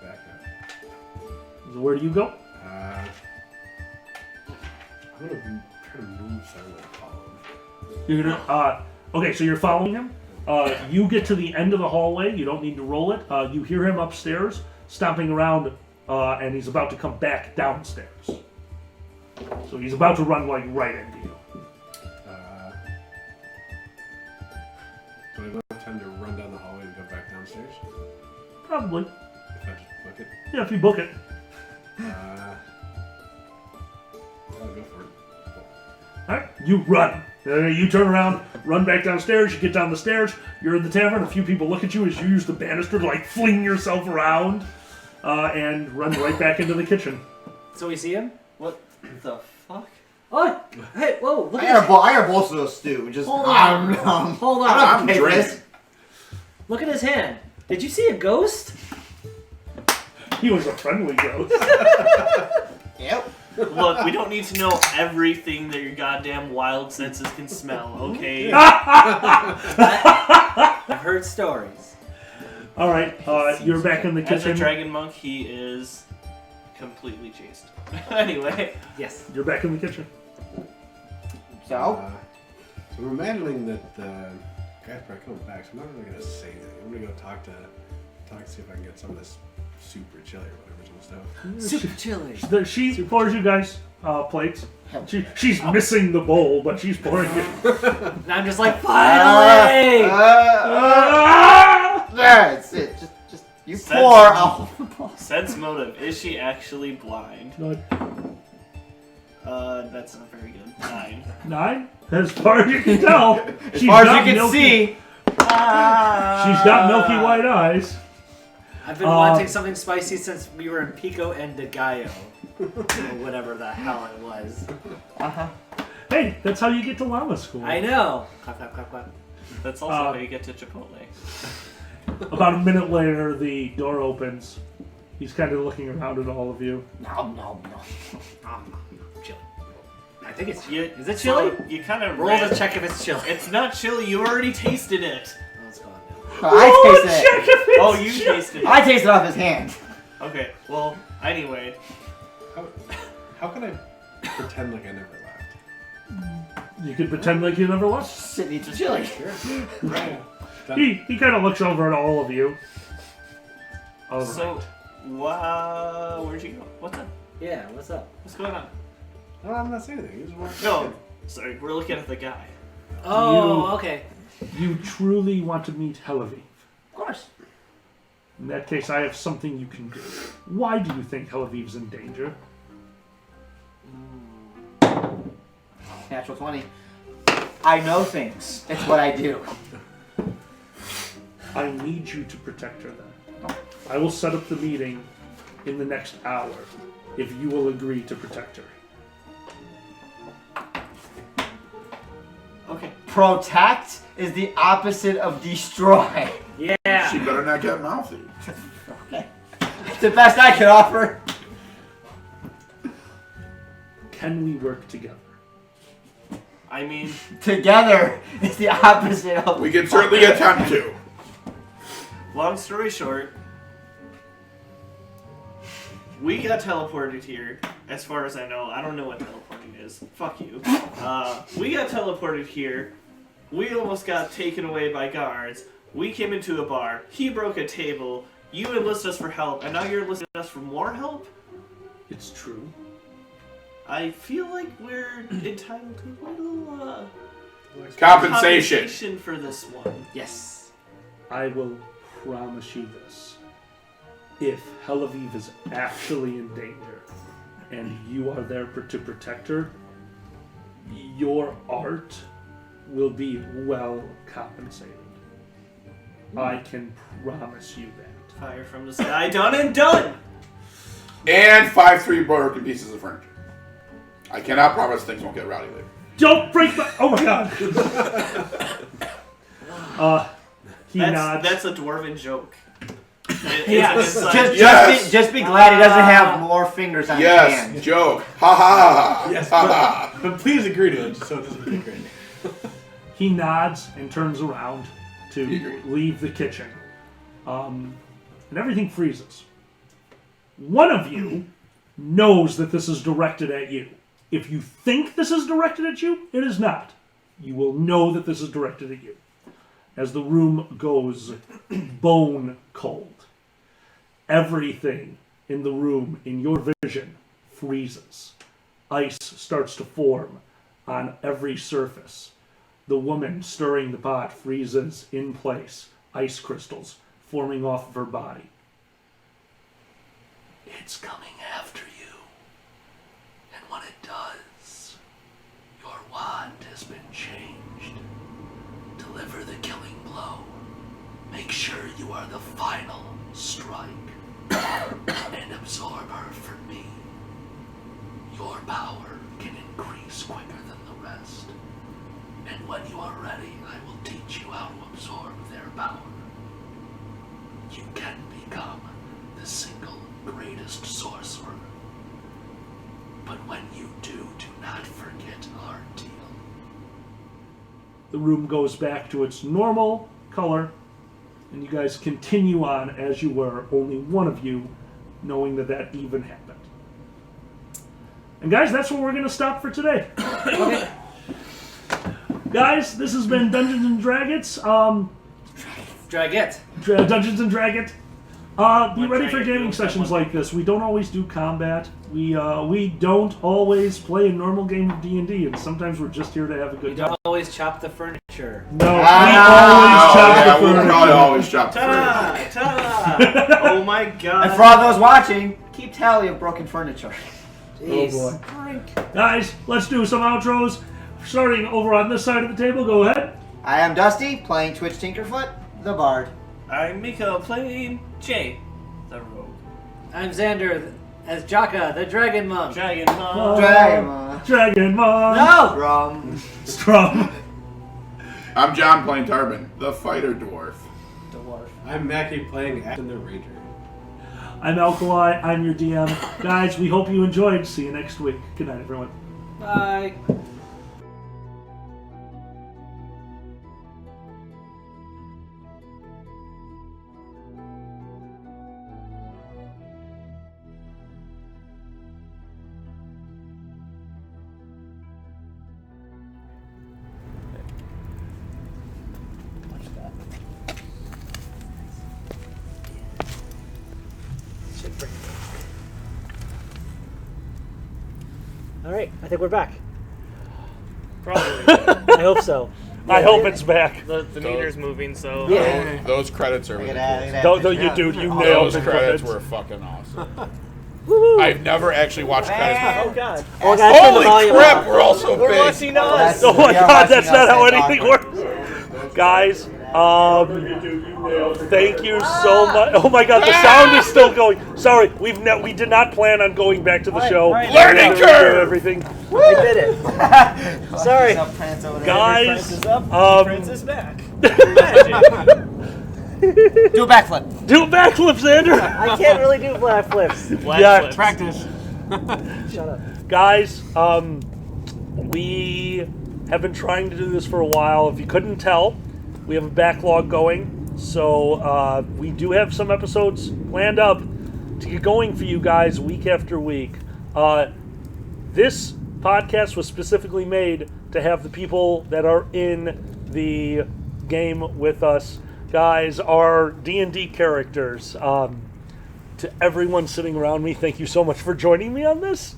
S6: Back up.
S2: So where do you go?
S6: I'm gonna try to move silently and follow him.
S2: You're gonna. Okay, so you're following him. You get to the end of the hallway. You don't need to roll it. You hear him upstairs stomping around, and he's about to come back downstairs. So he's about to run like right into you.
S6: Do I have time to run down the hallway and go back downstairs?
S2: Probably.
S6: If I just book it?
S2: Yeah, if you book it.
S6: I'll go for it.
S2: Alright, you run. You turn around, run back downstairs, you get down the stairs, you're in the tavern, a few people look at you as you use the banister to like fling yourself around, and run right back into the kitchen.
S9: So we see him?
S3: What the fuck?
S9: Oh, hey, whoa, look
S5: I
S9: at
S5: got a bowl of those stew. Just
S9: Hold on. Hold on.
S5: I'm pay for this.
S9: Look at his hand. Did you see a ghost?
S2: He was a friendly ghost.
S5: Yep.
S3: Look, we don't need to know everything that your goddamn wild senses can smell, okay?
S9: I've heard stories.
S2: Alright, you're back in the
S3: As a
S2: kitchen.
S3: dragon monk, he is completely chased. Anyway.
S9: Yes.
S2: You're back in the kitchen.
S5: So?
S6: So I'm imagining that the guy's probably coming back, so I'm not really gonna say anything. I'm gonna go talk to see if I can get some of this soup or chili or whatever stuff.
S9: Super chilly.
S2: She pours you guys plates. She's missing the bowl, but she's pouring it.
S9: And I'm just like, finally!
S5: That's it. Just you
S3: Sense-
S5: pour.
S3: Sense motive. Is she actually blind?
S7: That's not very good. 9.
S2: 9? As far as you can tell.
S9: As far as you can see.
S2: She's got milky white eyes.
S9: I've been wanting something spicy since we were in Pico and de Gallo. Or whatever the hell it was.
S2: Hey, that's how you get to llama school.
S9: I know. Clap, clap, clap, clap.
S3: That's also how you get to Chipotle.
S2: About a minute later, the door opens. He's kind of looking around at all of you.
S9: No. Chili. I think it's chili. Is it
S3: So
S9: chili?
S3: you kind of
S9: Roll to check if it's chili.
S3: It's not chili. You already tasted it.
S9: Oh, it's gone now.
S5: I tasted it.
S3: Oh, you tasted it.
S5: I tasted it off his hand.
S3: Okay. Well, anyway.
S6: How can I pretend like I never laughed?
S2: You could pretend like you never left.
S5: Sit and eat some chili.
S6: Right.
S2: He kind of looks over at all of you. All
S3: So,
S2: right.
S3: where'd you go? What's up?
S9: Yeah, what's up?
S3: What's going on?
S6: No, I'm not saying anything. You just want
S3: No, sorry. We're looking at the guy.
S9: Oh, okay.
S2: You truly want to meet Helaviv.
S9: Of course.
S2: In that case, I have something you can do. Why do you think Helaviv's in danger?
S5: Natural 20. I know things. It's what I do.
S2: I need you to protect her then. I will set up the meeting in the next hour if you will agree to protect her.
S3: Okay.
S5: Protect is the opposite of destroy.
S9: Yeah.
S8: She better not get mouthy.
S5: Okay. It's the best I can offer.
S2: Can we work together?
S3: I mean,
S5: Together is the opposite of.
S8: We can certainly attempt to.
S3: long story short, we got teleported here. As far as I know, I don't know what teleporting is. Fuck you. We got teleported here. We almost got taken away by guards. We came into a bar. He broke a table. You enlisted us for help, and now you're enlisting us for more help?
S2: It's true.
S3: I feel like we're entitled to a little
S8: Compensation.
S3: for this one.
S9: Yes.
S2: I will promise you this. If Helaviv is actually in danger and you are there to protect her, your art will be well compensated. I can promise you that.
S3: Fire from the sky, done and done!
S8: And 5-3 broken pieces of furniture. I cannot promise things won't get rowdy later.
S2: Don't break my... Oh my god! He nods.
S3: That's a dwarven joke.
S5: Yes.
S8: Yes.
S5: Just be glad he doesn't have more fingers on his
S8: Yes,
S5: hand.
S8: joke. Ha ha.
S6: Yes,
S8: Ha ha.
S6: but please agree to it so it doesn't get crazy.
S2: He nods and turns around to
S8: Agreed.
S2: leave the kitchen. And everything freezes. One of you knows that this is directed at you. If you think this is directed at you, it is not. You will know that this is directed at you. As the room goes bone cold, everything in the room, in your vision, freezes. Ice starts to form on every surface. The woman stirring the pot freezes in place, ice crystals forming off of her body. It's coming after you. And when it does, your wand has been changed. Deliver the killing blow. Make sure you are the final strike. And absorb her for me. Your power can increase quicker than the rest. And when you are ready, I will teach you how to absorb their power. You can become the single greatest sorcerer. But when you do not forget our deal. The room goes back to its normal color, and you guys continue on as you were, only one of you knowing that even happened. And guys, that's where we're going to stop for today. Okay. Guys, this has been Dungeons and Draggets.
S9: Draggets.
S2: Dungeons and Draggets. Be ready for
S3: Dragon
S2: gaming
S3: rules
S2: sessions
S3: that one.
S2: like this. We don't always do combat. We don't always play a normal game of D&D, and sometimes we're just here to have a
S9: We
S2: good time.
S9: don't always chop the furniture.
S2: No, we
S8: Oh,
S2: always chop
S8: yeah,
S2: the
S8: we'll
S2: furniture.
S8: probably always chop the furniture.
S3: Ta-da! Ta-da! Oh my god.
S5: And for all those watching, keep tally of broken furniture.
S9: Jeez.
S6: Oh boy.
S2: Guys, let's do some outros. Starting over on this side of the table, go ahead.
S5: I am Dusty, playing Twitch Tinkerfoot, the Bard.
S7: I'm Miko playing Jay, the rogue.
S9: I'm Xander as Jaka, the Dragon Monk.
S7: Dragon Mom.
S2: Dragon Mom.
S9: No!
S5: Rum.
S2: Strum.
S8: I'm John playing Tarbin, the fighter dwarf.
S9: Dwarf.
S6: I'm Mackie playing Acton the Ranger.
S2: I'm Alkali. I'm your DM. Guys, we hope you enjoyed. See you next week. Good night, everyone.
S9: Bye.
S1: All right, I think we're back.
S3: Probably.
S1: I hope so.
S2: I hope it's back.
S3: The meter's moving, so.
S1: Yeah.
S4: Those credits are really
S5: Look at that,
S4: cool.
S5: look at that.
S2: Though you nailed
S4: Those
S2: the
S4: credits
S2: credits.
S4: were fucking awesome. I've never actually watched credits
S3: Oh
S4: before.
S3: god.
S1: Oh, guys, turn the
S4: Holy
S1: volume
S4: crap,
S1: up.
S4: we're all so
S3: We're
S4: big.
S3: watching us.
S2: Oh my
S5: We are
S2: god, that's
S5: watching
S2: not
S5: us,
S2: how
S5: that's
S2: anything
S5: awkward.
S2: works. Guys, thank you so much. Oh my god, the sound is still going. Sorry, we did not plan on going back to the show.
S4: Learning curve!
S2: Everything.
S1: I did it. Sorry.
S5: Up, Prance over there.
S2: Guys,
S3: Francis up, Francis back. Magic.
S5: Do a backflip.
S2: do a backflip, Xander.
S1: I can't really do flat flips.
S3: Black
S2: Yeah.
S3: flips.
S6: Practice.
S1: Shut up.
S2: Guys, we have been trying to do this for a while. If you couldn't tell, we have a backlog going. So we do have some episodes planned up to get going for you guys week after week. This podcast was specifically made to have the people that are in the game with us. Guys, our D&D characters. To everyone sitting around me, thank you so much for joining me on this.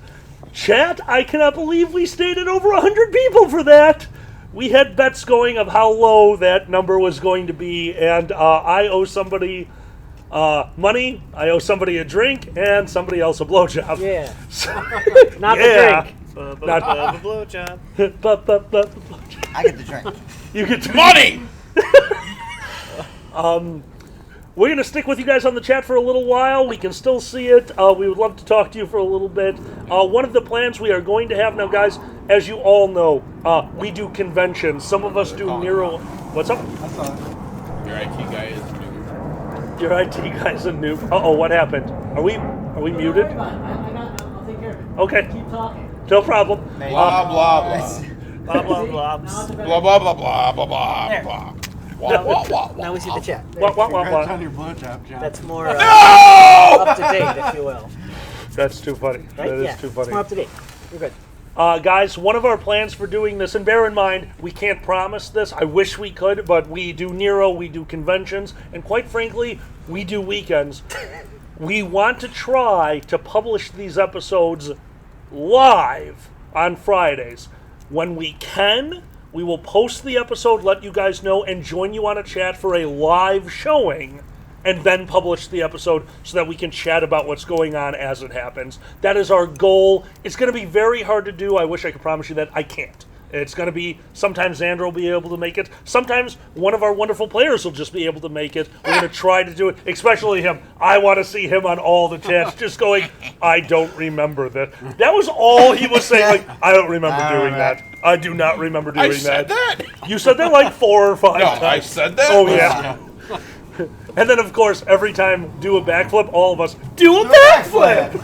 S2: Chat, I cannot believe we stayed at over 100 people for that. We had bets going of how low that number was going to be, and I owe somebody money, I owe somebody a drink, and somebody else a blowjob.
S1: Yeah.
S2: So-
S1: Not
S2: yeah.
S1: the drink.
S2: Not-
S3: Blowjob.
S2: Blowjob.
S5: I get the drink.
S2: You get to
S4: Money!
S2: We're going to stick with you guys on the chat for a little while. We can still see it. We would love to talk to you for a little bit. One of the plans we are going to have now, guys, as you all know, we do conventions. Some of us do Nero. What's up?
S4: Your IT guy is new.
S2: Your IT guy's a noob. Uh-oh, what happened? Are we muted?
S9: I'll take care of it.
S2: Okay,
S9: Keep talking.
S2: no problem.
S4: Blah, blah, blah.
S3: Blah blah blah.
S4: Blah, blah, blah, blah, blah, blah,
S1: There.
S4: blah. Wah, wah, wah,
S1: Now we see the chat.
S2: What?
S6: Congrats on your blowjob, John.
S1: That's more
S4: No!
S1: up to date, if you will.
S2: That's too funny.
S1: Right?
S2: That is
S1: Yeah.
S2: too
S1: It's
S2: funny.
S1: more up to date. You're good.
S2: Guys, one of our plans for doing this, and bear in mind, we can't promise this. I wish we could, but we do Nero, we do conventions, and quite frankly, we do weekends. We want to try to publish these episodes live on Fridays. When we can, we will post the episode, let you guys know, and join you on a chat for a live showing, and then publish the episode so that we can chat about what's going on as it happens. That is our goal. It's going to be very hard to do. I wish I could promise you that. I can't. It's going to be, sometimes Xander will be able to make it. Sometimes one of our wonderful players will just be able to make it. We're going to try to do it, especially him. I want to see him on all the chats just going, I don't remember that. That was all he was saying. Like, I don't remember doing that. I do not remember doing
S4: I said that.
S2: You said that like 4 or 5
S4: No,
S2: times.
S4: I said that.
S2: Oh, yeah. And then, of course, every time do a backflip, all of us do a backflip!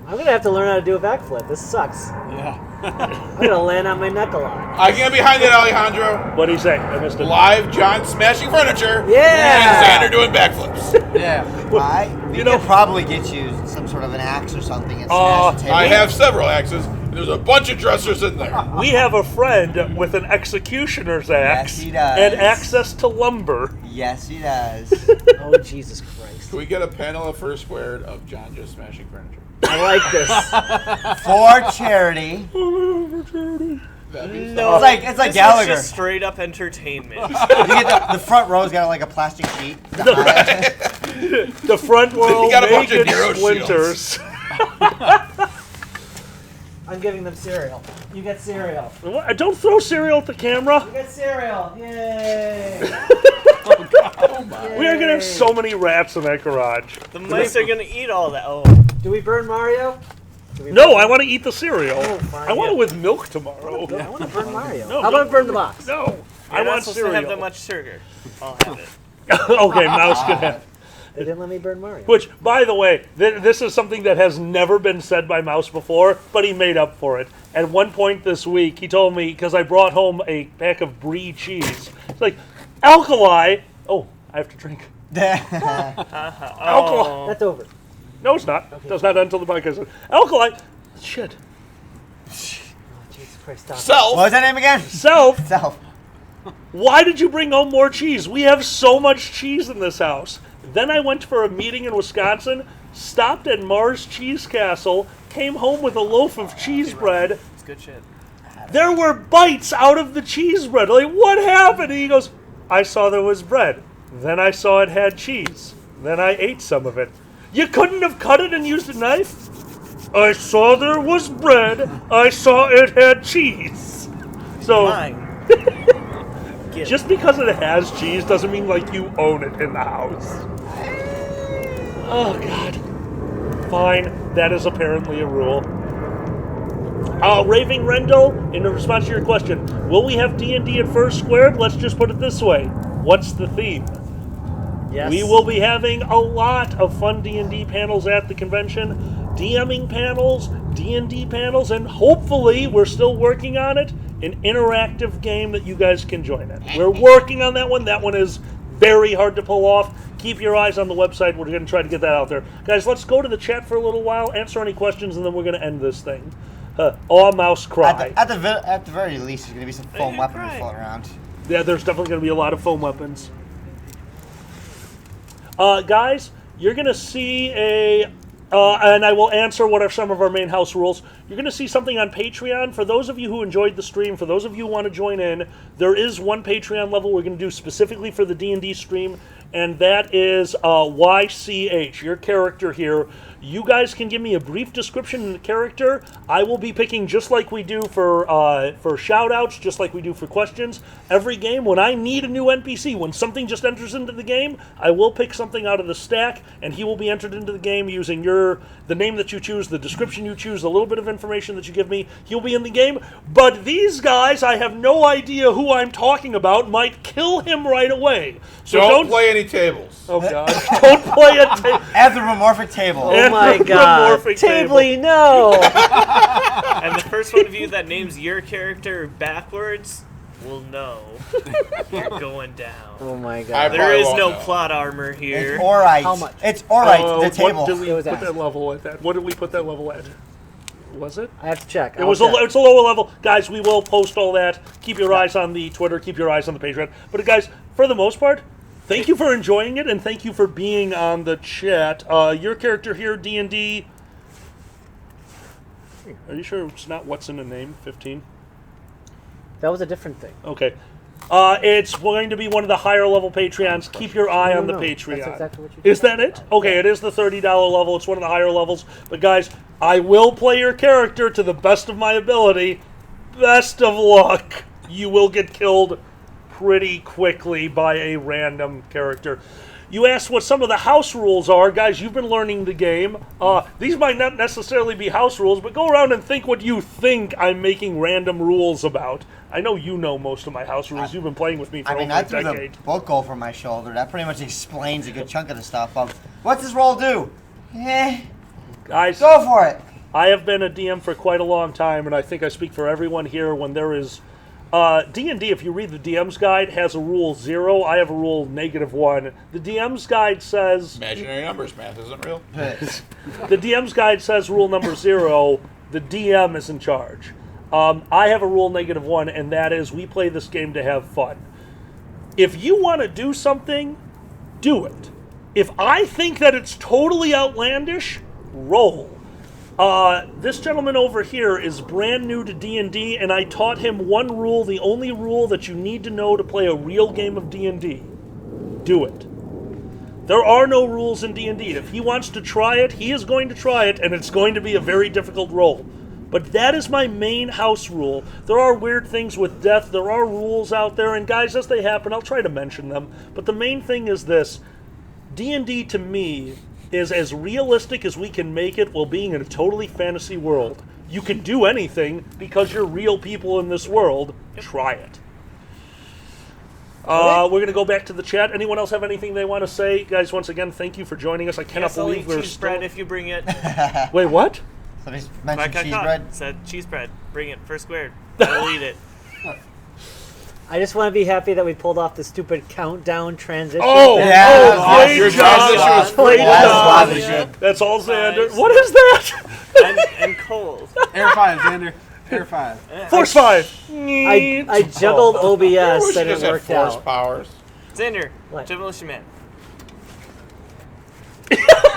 S1: I'm going to have to learn how to do a backflip. This sucks.
S6: Yeah.
S1: I'm going to land on my neck a lot.
S4: I get behind it, Alejandro.
S2: What'd he say? I missed it.
S4: Live John smashing furniture.
S1: Yeah!
S4: And Xander doing backflips.
S6: Yeah.
S5: We
S2: You know-
S5: could probably get you some sort of an axe or something and smash the table.
S4: I have several axes. And there's a bunch of dressers in there.
S2: We have a friend with an executioner's axe
S5: he does.
S2: and access to lumber.
S5: Yes, he does.
S1: Oh, Jesus Christ.
S4: Can we get a panel of first squared of John just smashing furniture?
S1: I like this.
S5: For charity.
S4: That'd be
S3: No,
S5: It's like
S3: this
S5: Gallagher.
S3: is just straight up entertainment.
S5: You get the front row's got like a plastic sheet.
S2: The front row
S4: got a bunch of
S2: naked
S4: Nero
S2: splinters.
S1: I'm giving them cereal. You get cereal.
S2: What? Don't throw cereal at the camera.
S1: You get cereal. Yay!
S2: We are gonna have so many rats in that garage.
S3: The mice are gonna eat all that. Oh,
S1: Do we burn Mario?
S2: No, I want to eat the cereal.
S1: Oh, fine.
S2: I want it with milk tomorrow.
S1: I want to burn Mario.
S2: No,
S1: How about burn the box?
S2: No,
S3: you're
S2: I
S3: not
S2: want
S3: supposed
S2: cereal.
S3: to have that much sugar. I'll have it.
S2: Okay, Mouse can have it.
S1: They didn't let me burn Mario.
S2: Which, by the way, this is something that has never been said by Mouse before, but he made up for it. At one point this week, he told me, because I brought home a pack of brie cheese, it's like, Alkali. Oh, I have to drink. Alkali.
S1: That's over.
S2: No, it's not. That's not until the podcast. Alkali. Shit.
S1: Oh, Jesus Christ, stop.
S4: Self.
S5: What was that name again?
S2: Self.
S5: Self.
S2: Why did you bring home more cheese? We have so much cheese in this house. Then I went for a meeting in Wisconsin, stopped at Mars Cheese Castle, came home with a loaf of cheese bread.
S3: It's good shit.
S2: There were bites out of the cheese bread. Like, what happened? And he goes, I saw there was bread. Then I saw it had cheese. Then I ate some of it. You couldn't have cut it and used a knife? I saw there was bread. I saw it had cheese. So,
S3: Mine.
S2: just because it has cheese doesn't mean like you own it in the house. Oh, God. Fine. That is apparently a rule. Raving Rendell, in response to your question, will we have D&D at First Squared? Let's just put it this way. What's the theme?
S1: Yes.
S2: We will be having a lot of fun D&D panels at the convention. DMing panels, D&D panels, and hopefully, we're still working on it, an interactive game that you guys can join in. We're working on that one. That one is very hard to pull off. Keep your eyes on the website. We're going to try to get that out there. Guys, let's go to the chat for a little while, answer any questions, and then we're going to end this thing. Aw, mouse, cry.
S5: At the very least, there's going to be some foam weaponry floating around.
S2: Yeah, there's definitely going to be a lot of foam weapons. Guys, you're going to see and I will answer what are some of our main house rules. You're going to see something on Patreon. For those of you who enjoyed the stream, for those of you who want to join in, there is one Patreon level we're going to do specifically for the D&D stream, and that is YCH, your character here. You guys can give me a brief description of the character. I will be picking, just like we do for shout-outs, just like we do for questions. Every game, when I need a new NPC, when something just enters into the game, I will pick something out of the stack, and he will be entered into the game using the name that you choose, the description you choose, a little bit of information that you give me. He'll be in the game. But these guys, I have no idea who I'm talking about, might kill him right away. So
S4: Don't play any tables.
S2: Oh, God. Don't play a table.
S5: Anthropomorphic table.
S1: Oh my God.
S2: Anthropomorphic
S1: Tabley, no!
S3: And the first one of you that names your character backwards will know you're going down.
S1: Oh my
S4: I
S1: God.
S3: There
S4: probably
S3: is
S4: won't
S3: no
S4: know.
S3: plot armor here.
S5: It's alright.
S1: How much?
S5: It's alright. The table.
S2: What did we
S1: It was
S2: put
S1: asked.
S2: that level at? What did we put that level at? Was it?
S1: I have to check.
S2: It's a lower level. Guys, we will post all that. Keep your eyes on the Twitter. Keep your eyes on the Patreon. But guys, for the most part, thank you for enjoying it, and thank you for being on the chat. Your character here, D&D... Are you sure it's not what's in the name, 15?
S1: That was a different thing.
S2: Okay. It's going to be one of the higher level Patreons. Keep your eye on the
S1: No,
S2: Patreon.
S1: that's exactly what you
S2: Is that it? Okay, it is the $30 level. It's one of the higher levels. But guys, I will play your character to the best of my ability. Best of luck. You will get killed pretty quickly by a random character. You asked what some of the house rules are. Guys, you've been learning the game. These might not necessarily be house rules, but go around and think what you think I'm making random rules about. I know you know most of my house rules. You've been playing with me for over
S5: I
S2: a
S5: threw
S2: decade.
S5: the book over my shoulder. That pretty much explains a good chunk of the stuff. What's this roll do?
S2: Guys,
S5: Go for it.
S2: I have been a DM for quite a long time, and I think I speak for everyone here when there is... D&D, if you read the DM's guide, has a rule 0. I have a rule -1. The DM's guide says...
S4: Imaginary numbers, math isn't real.
S2: The DM's guide says rule number 0, the DM is in charge. I have a rule -1, and that is we play this game to have fun. If you want to do something, do it. If I think that it's totally outlandish, roll. This gentleman over here is brand new to D&D, and I taught him one rule, the only rule that you need to know to play a real game of D&D. Do it. There are no rules in D&D. If he wants to try it, he is going to try it, and it's going to be a very difficult roll. But that is my main house rule. There are weird things with death. There are rules out there. And guys, as they happen, I'll try to mention them. But the main thing is this. D&D to me is as realistic as we can make it while being in a totally fantasy world. You can do anything because you're real people in this world. Try it. We're going to go back to the chat. Anyone else have anything they want to say? Guys, once again, thank you for joining us. I cannot believe we're
S3: cheese bread if you bring it.
S2: Wait, what?
S5: Somebody mentioned cheese bread.
S3: Said cheese bread. Bring it. First squared. I'll eat it.
S1: I just want to be happy that we pulled off the stupid countdown transition.
S2: Oh,
S1: thing.
S5: yeah,
S2: great
S4: your
S2: job.
S4: transition was
S2: Great
S5: That's
S2: job.
S5: logic.
S2: That's all Xander.
S3: Nice.
S2: What is that?
S3: And cold.
S6: Air 5, Xander. Air 5.
S2: Force 5.
S1: I juggled
S4: I
S1: OBS
S4: wish
S1: and
S4: you
S1: it
S4: just had
S1: worked
S4: force
S1: out.
S4: powers.
S3: Xander,
S1: What?
S3: Demolition Man.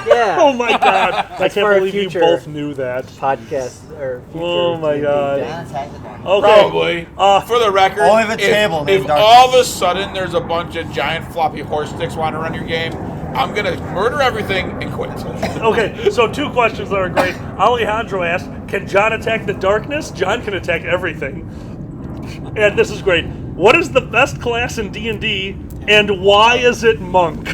S1: Yeah.
S2: Oh my god. I
S1: That's
S2: can't
S1: for a
S2: believe you
S1: future
S2: both knew that.
S1: Podcast or future
S2: Oh my
S1: D&D
S2: God.
S1: thing.
S5: John attacked the dog.
S2: Okay.
S4: Probably. For the record,
S5: Only if it's table
S4: if
S5: named
S4: all of a sudden there's a bunch of giant floppy horse sticks wandering around your game, I'm going to murder everything and quit.
S2: Okay, so 2 questions that are great. Alejandro asked, can John attack the darkness? John can attack everything. And this is great. What is the best class in D&D, and why is it monk?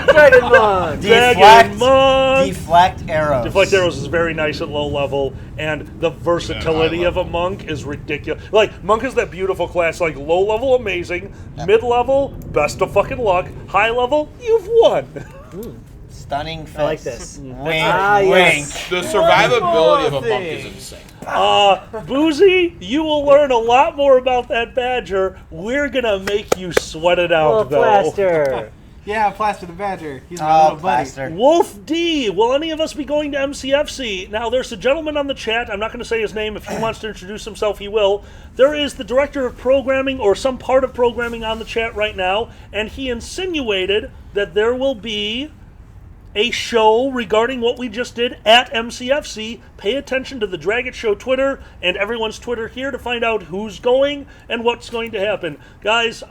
S1: Dragon Monk.
S2: Dragon Monk.
S5: Deflect arrows.
S2: Deflect arrows is very nice at low level, and the versatility of a monk is ridiculous. Like, monk is that beautiful class, like, low level, amazing, mid-level, best of fucking luck, high level, you've won.
S5: Stunning fist.
S1: I like this.
S5: Wink,
S1: Ah,
S5: wink.
S1: yes.
S4: The survivability of a monk is insane.
S2: Boozy, you will learn a lot more about that badger. We're gonna make you sweat it out,
S1: Little
S2: though.
S1: plaster.
S6: Yeah, Plaster the Badger. He's my
S5: Oh,
S6: little buddy.
S5: plaster.
S2: Wolf D, will any of us be going to MCFC? Now, there's a gentleman on the chat. I'm not going to say his name. If he wants to introduce himself, he will. There is the director of programming or some part of programming on the chat right now, and he insinuated that there will be a show regarding what we just did at MCFC. Pay attention to the Draggets Show Twitter and everyone's Twitter here to find out who's going and what's going to happen. Guys,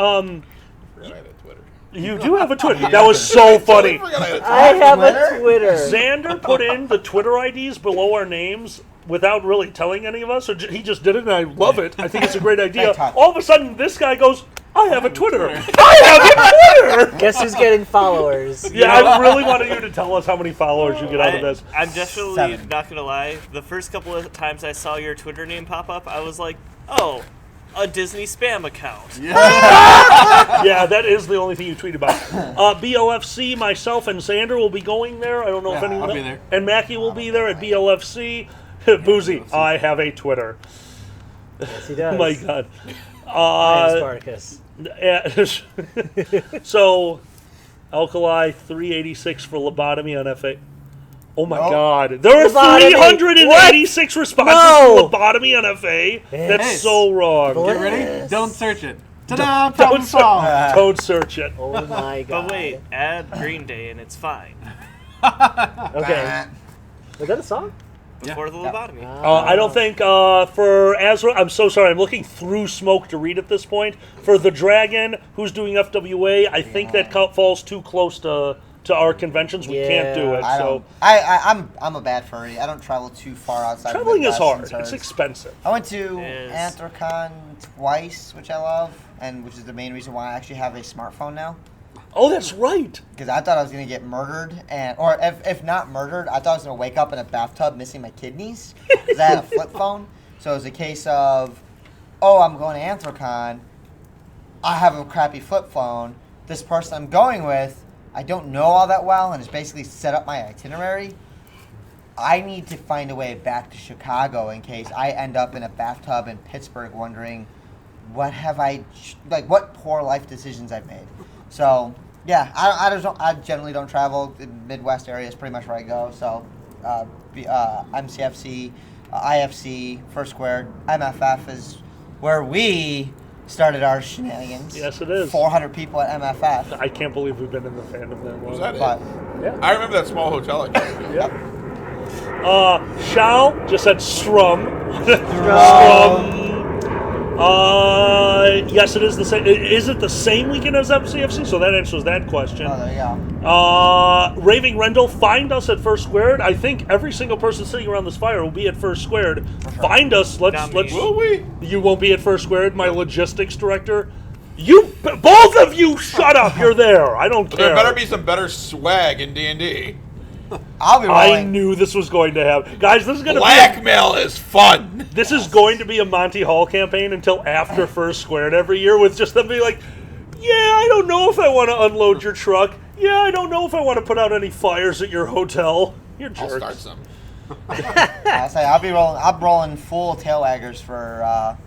S2: you do have a Twitter. That was so funny.
S1: I have a Twitter.
S2: Xander put in the Twitter IDs below our names without really telling any of us, or he just did it, and I love it. I think it's a great idea. All of a sudden, this guy goes, I have a Twitter. I have a Twitter!
S1: Guess who's getting followers?
S2: Yeah, I really wanted you to tell us how many followers you get out of this.
S3: I'm definitely
S5: 7.
S3: not gonna lie. The first couple of times I saw your Twitter name pop up, I was like, "Oh, a Disney spam account."
S2: Yeah, that is the only thing you tweet about. BLFC, myself, and Xander will be going there. I don't know if
S6: Yeah,
S2: anyone
S6: I'll be there.
S2: And Mackie will be there at BLFC. Boozy, I have a Twitter.
S1: Yes, he does.
S2: Oh my God.
S1: I'm Spartacus.
S2: So, Alkali 386 for lobotomy on FA. Oh my God. There are
S1: Lobotomy.
S2: 386 responses
S1: No.
S2: to lobotomy on FA. That's
S6: Hey.
S2: so wrong.
S6: Get ready? Don't search it. Ta-da! Problem
S2: Don't,
S6: solved.
S2: don't search it.
S1: Oh my God.
S3: But wait, add Green Day and it's fine.
S1: Okay. Was that a song?
S3: Before the lobotomy.
S2: I don't think for Azra, I'm so sorry, I'm looking through smoke to read at this point. For the Dragon, who's doing FWA, I think that falls too close to our conventions. We can't do
S1: Yeah.
S2: it.
S5: I
S2: So
S5: don't. I'm a bad furry. I don't travel too far outside.
S2: traveling
S5: the
S2: is
S5: Midwest
S2: hard.
S5: and
S2: It's
S5: such.
S2: expensive.
S5: I went to
S3: Yes.
S5: Anthrocon twice, which I love, and which is the main reason why I actually have a smartphone now.
S2: Oh, that's right.
S5: Because I thought I was gonna get murdered, or if not murdered, I thought I was gonna wake up in a bathtub missing my kidneys. Because I had a flip phone, so it was a case of, oh, I'm going to Anthrocon. I have a crappy flip phone. This person I'm going with, I don't know all that well, and has basically set up my itinerary. I need to find a way back to Chicago in case I end up in a bathtub in Pittsburgh, wondering what what poor life decisions I've made. So yeah, I generally don't travel. The Midwest area is pretty much where I go. So MCFC, IFC, First Square, MFF is where we started our shenanigans.
S2: Yes, it is.
S5: 400 people at MFF.
S2: I can't believe we've been in the fandom that long.
S4: Was that
S5: But
S4: it? I remember that small hotel.
S2: Yeah. Shao just said Strum. Yes, it is the same. Is it the same weekend as FCFC? So that answers that question.
S5: Oh, there you go.
S2: Raving Rendell, find us at First Squared. I think every single person sitting around this fire will be at First Squared. Find us. Let's.
S4: Will we?
S2: You won't be at First Squared, my logistics director. You, both of you, shut up. You're there. I don't care.
S4: There better be some better swag in D&D.
S5: I'll be rolling.
S2: I knew this was going to happen. Guys, this is going to
S4: Blackmail is fun.
S2: This is going to be a Monty Hall campaign until after First Squared every year, with just them being like, yeah, I don't know if I want to unload your truck. Yeah, I don't know if I want to put out any fires at your hotel. You're jerks.
S4: I'll start some.
S5: I'll say I'll be rolling. I'm rolling full tail waggers for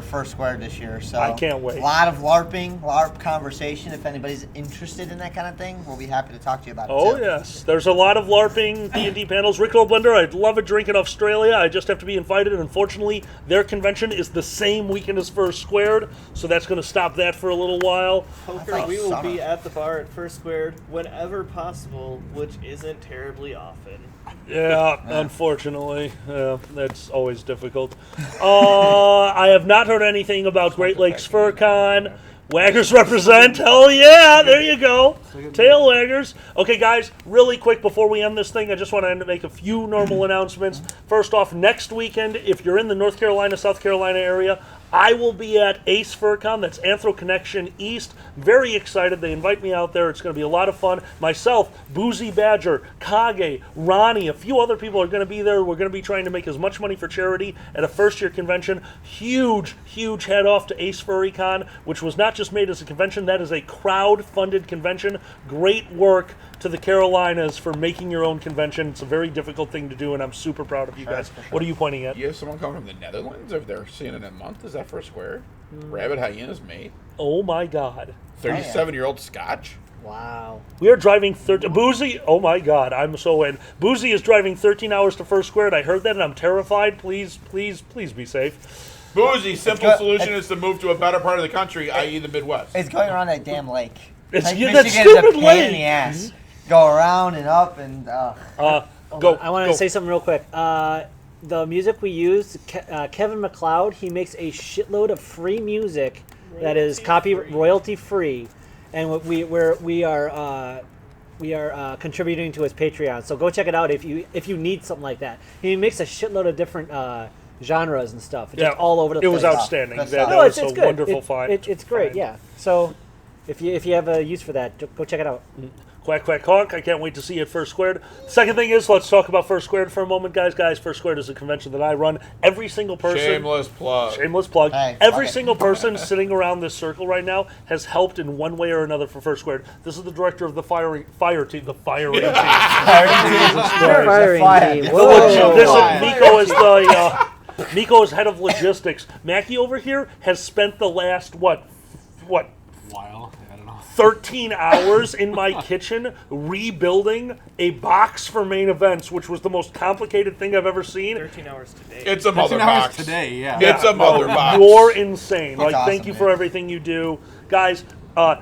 S5: First Square this year. So
S2: I can't wait.
S5: A lot of LARP conversation. If anybody's interested in that kind of thing, we'll be happy to talk to you about it.
S2: Oh
S5: too.
S2: yes, there's a lot of LARPing D&D panels. Rick Blender, I'd love a drink in Australia. I just have to be invited, and unfortunately, their convention is the same weekend as First Squared, so that's going to stop that for a little while.
S3: Poker, we will be at the bar at First Squared whenever possible, which isn't terribly often.
S2: Yeah, unfortunately. That's always difficult. I have not heard anything about Great Lakes FurCon. Waggers represent. Hell yeah, there you go. Tail waggers. Okay, guys, really quick before we end this thing, I just want to make a few normal announcements. First off, next weekend, if you're in the North Carolina, South Carolina area, I will be at Ace FurCon. That's Anthro Connection East. Very excited. They invite me out there. It's going to be a lot of fun. Myself, Boozy Badger, Kage, Ronnie, a few other people are going to be there. We're going to be trying to make as much money for charity at a first-year convention. Huge, huge head off to Ace FurryCon, which was not just made as a convention. That is a crowd-funded convention. Great work to the Carolinas for making your own convention. It's a very difficult thing to do, and I'm super proud of you guys. What are you pointing at?
S4: You have someone coming from the Netherlands if they're seeing it in a month? Is that First Square? Rabbit Hyena's mate.
S2: Oh my God.
S4: 37-year-old Scotch.
S1: Wow.
S2: We are driving Boozy. Oh my God, I'm so in. Boozy is driving 13 hours to First Squared. I heard that and I'm terrified. Please, please, please be safe.
S4: Boozy, simple solution is to move to a better part of the country, i.e. the Midwest.
S5: It's going around that damn lake.
S2: It's
S5: Like,
S2: that
S5: Michigan
S2: stupid
S5: is a pain
S2: lake.
S5: in the ass. Go around and up and.
S2: Go.
S1: I want to say something real quick. The music we use, Kevin MacLeod, he makes a shitload of free music that is royalty free, and we are contributing to his Patreon. So go check it out if you need something like that. He makes a shitload of different genres and stuff. It's just all over the place.
S2: It was outstanding.
S5: That's
S2: That
S5: no,
S2: was
S1: it's
S2: a
S1: good.
S2: wonderful find.
S1: It's great. Yeah. So if you have a use for that, go check it out.
S2: Quack, quack, honk. I can't wait to see you at First Squared. Second thing is, let's talk about First Squared for a moment, guys. First Squared is a convention that I run. Every single person...
S4: Shameless plug.
S2: Shameless plug.
S5: Hey,
S2: Every single person sitting around this circle right now has helped in one way or another for First Squared. This is the director of the fire team. The firing team.
S1: Firing team. Whoa.
S2: Miko is head of logistics. Mackie over here has spent the last, what,
S6: While. I don't know.
S2: 13 hours in my kitchen rebuilding a box for main events, which was the most complicated thing I've ever seen.
S3: 13 hours today.
S4: It's a mother
S6: 13 hours
S4: box.
S6: today, yeah.
S4: It's a mother box.
S2: You're insane.
S5: That's
S2: Thank
S5: awesome,
S2: you for
S5: man.
S2: everything you do. Guys,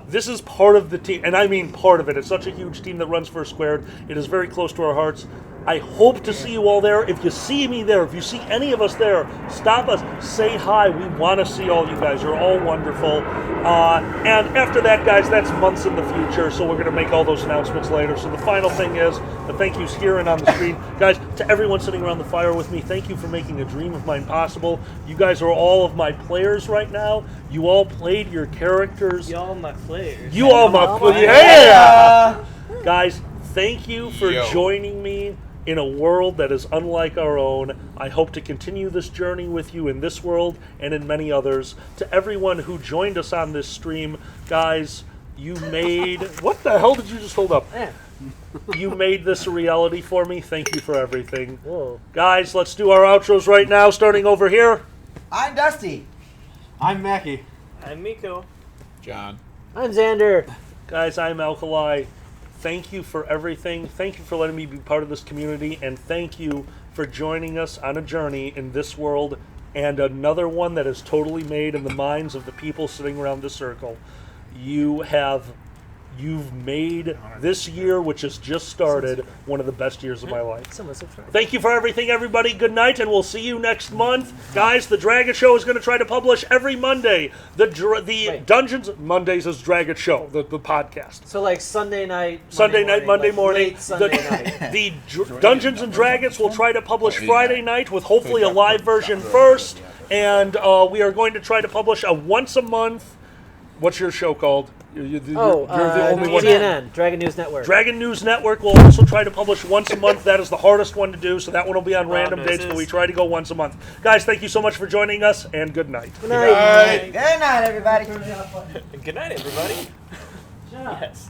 S2: this is part of the team, and I mean part of it. It's such a huge team that runs First Squared. It is very close to our hearts. I hope to see you all there. If you see me there, if you see any of us there, stop us, say hi. We want to see all you guys. You're all wonderful. And after that, guys, that's months in the future, so we're going to make all those announcements later. So the final thing is, the thank yous here and on the screen. Guys, to everyone sitting around the fire with me, thank you for making a dream of mine possible. You guys are all of my players right now. You all played your characters.
S3: Y'all my players.
S2: You all my players. Yeah! Guys, thank you for joining me in a world that is unlike our own. I hope to continue this journey with you in this world and in many others. To everyone who joined us on this stream, guys, you made... What the hell did you just hold up? You made this a reality for me. Thank you for everything.
S1: Whoa.
S2: Guys, let's do our outros right now, starting over here.
S5: I'm Dusty.
S6: I'm Mackie.
S3: I'm Miko.
S4: John.
S1: I'm Xander.
S2: Guys, I'm Alkali. Thank you for everything. Thank you for letting me be part of this community, and thank you for joining us on a journey in this world and another one that is totally made in the minds of the people sitting around this circle. You have you've made this year, which has just started, one of the best years of my life.
S1: Someone subscribe.
S2: Thank you for everything, everybody. Good night, and we'll see you next month. Guys, the Draggets Show is going to try to publish every Monday. The Dungeons... Mondays is Draggets Show, the podcast.
S1: So like Sunday night,
S2: Monday morning.
S1: late Sunday night.
S2: The Dungeons and Dragons will try to publish Friday night with hopefully a live version first. And we are going to try to publish a once a month... What's your show called? You're the only one.
S1: CNN, Dragon News Network.
S2: Dragon News Network will also try to publish once a month. That is the hardest one to do, so that one will be on random dates, but we try to go once a month. Guys, thank you so much for joining us, and good night.
S1: Good night.
S5: Good night, everybody.
S3: Good night, everybody. Yes.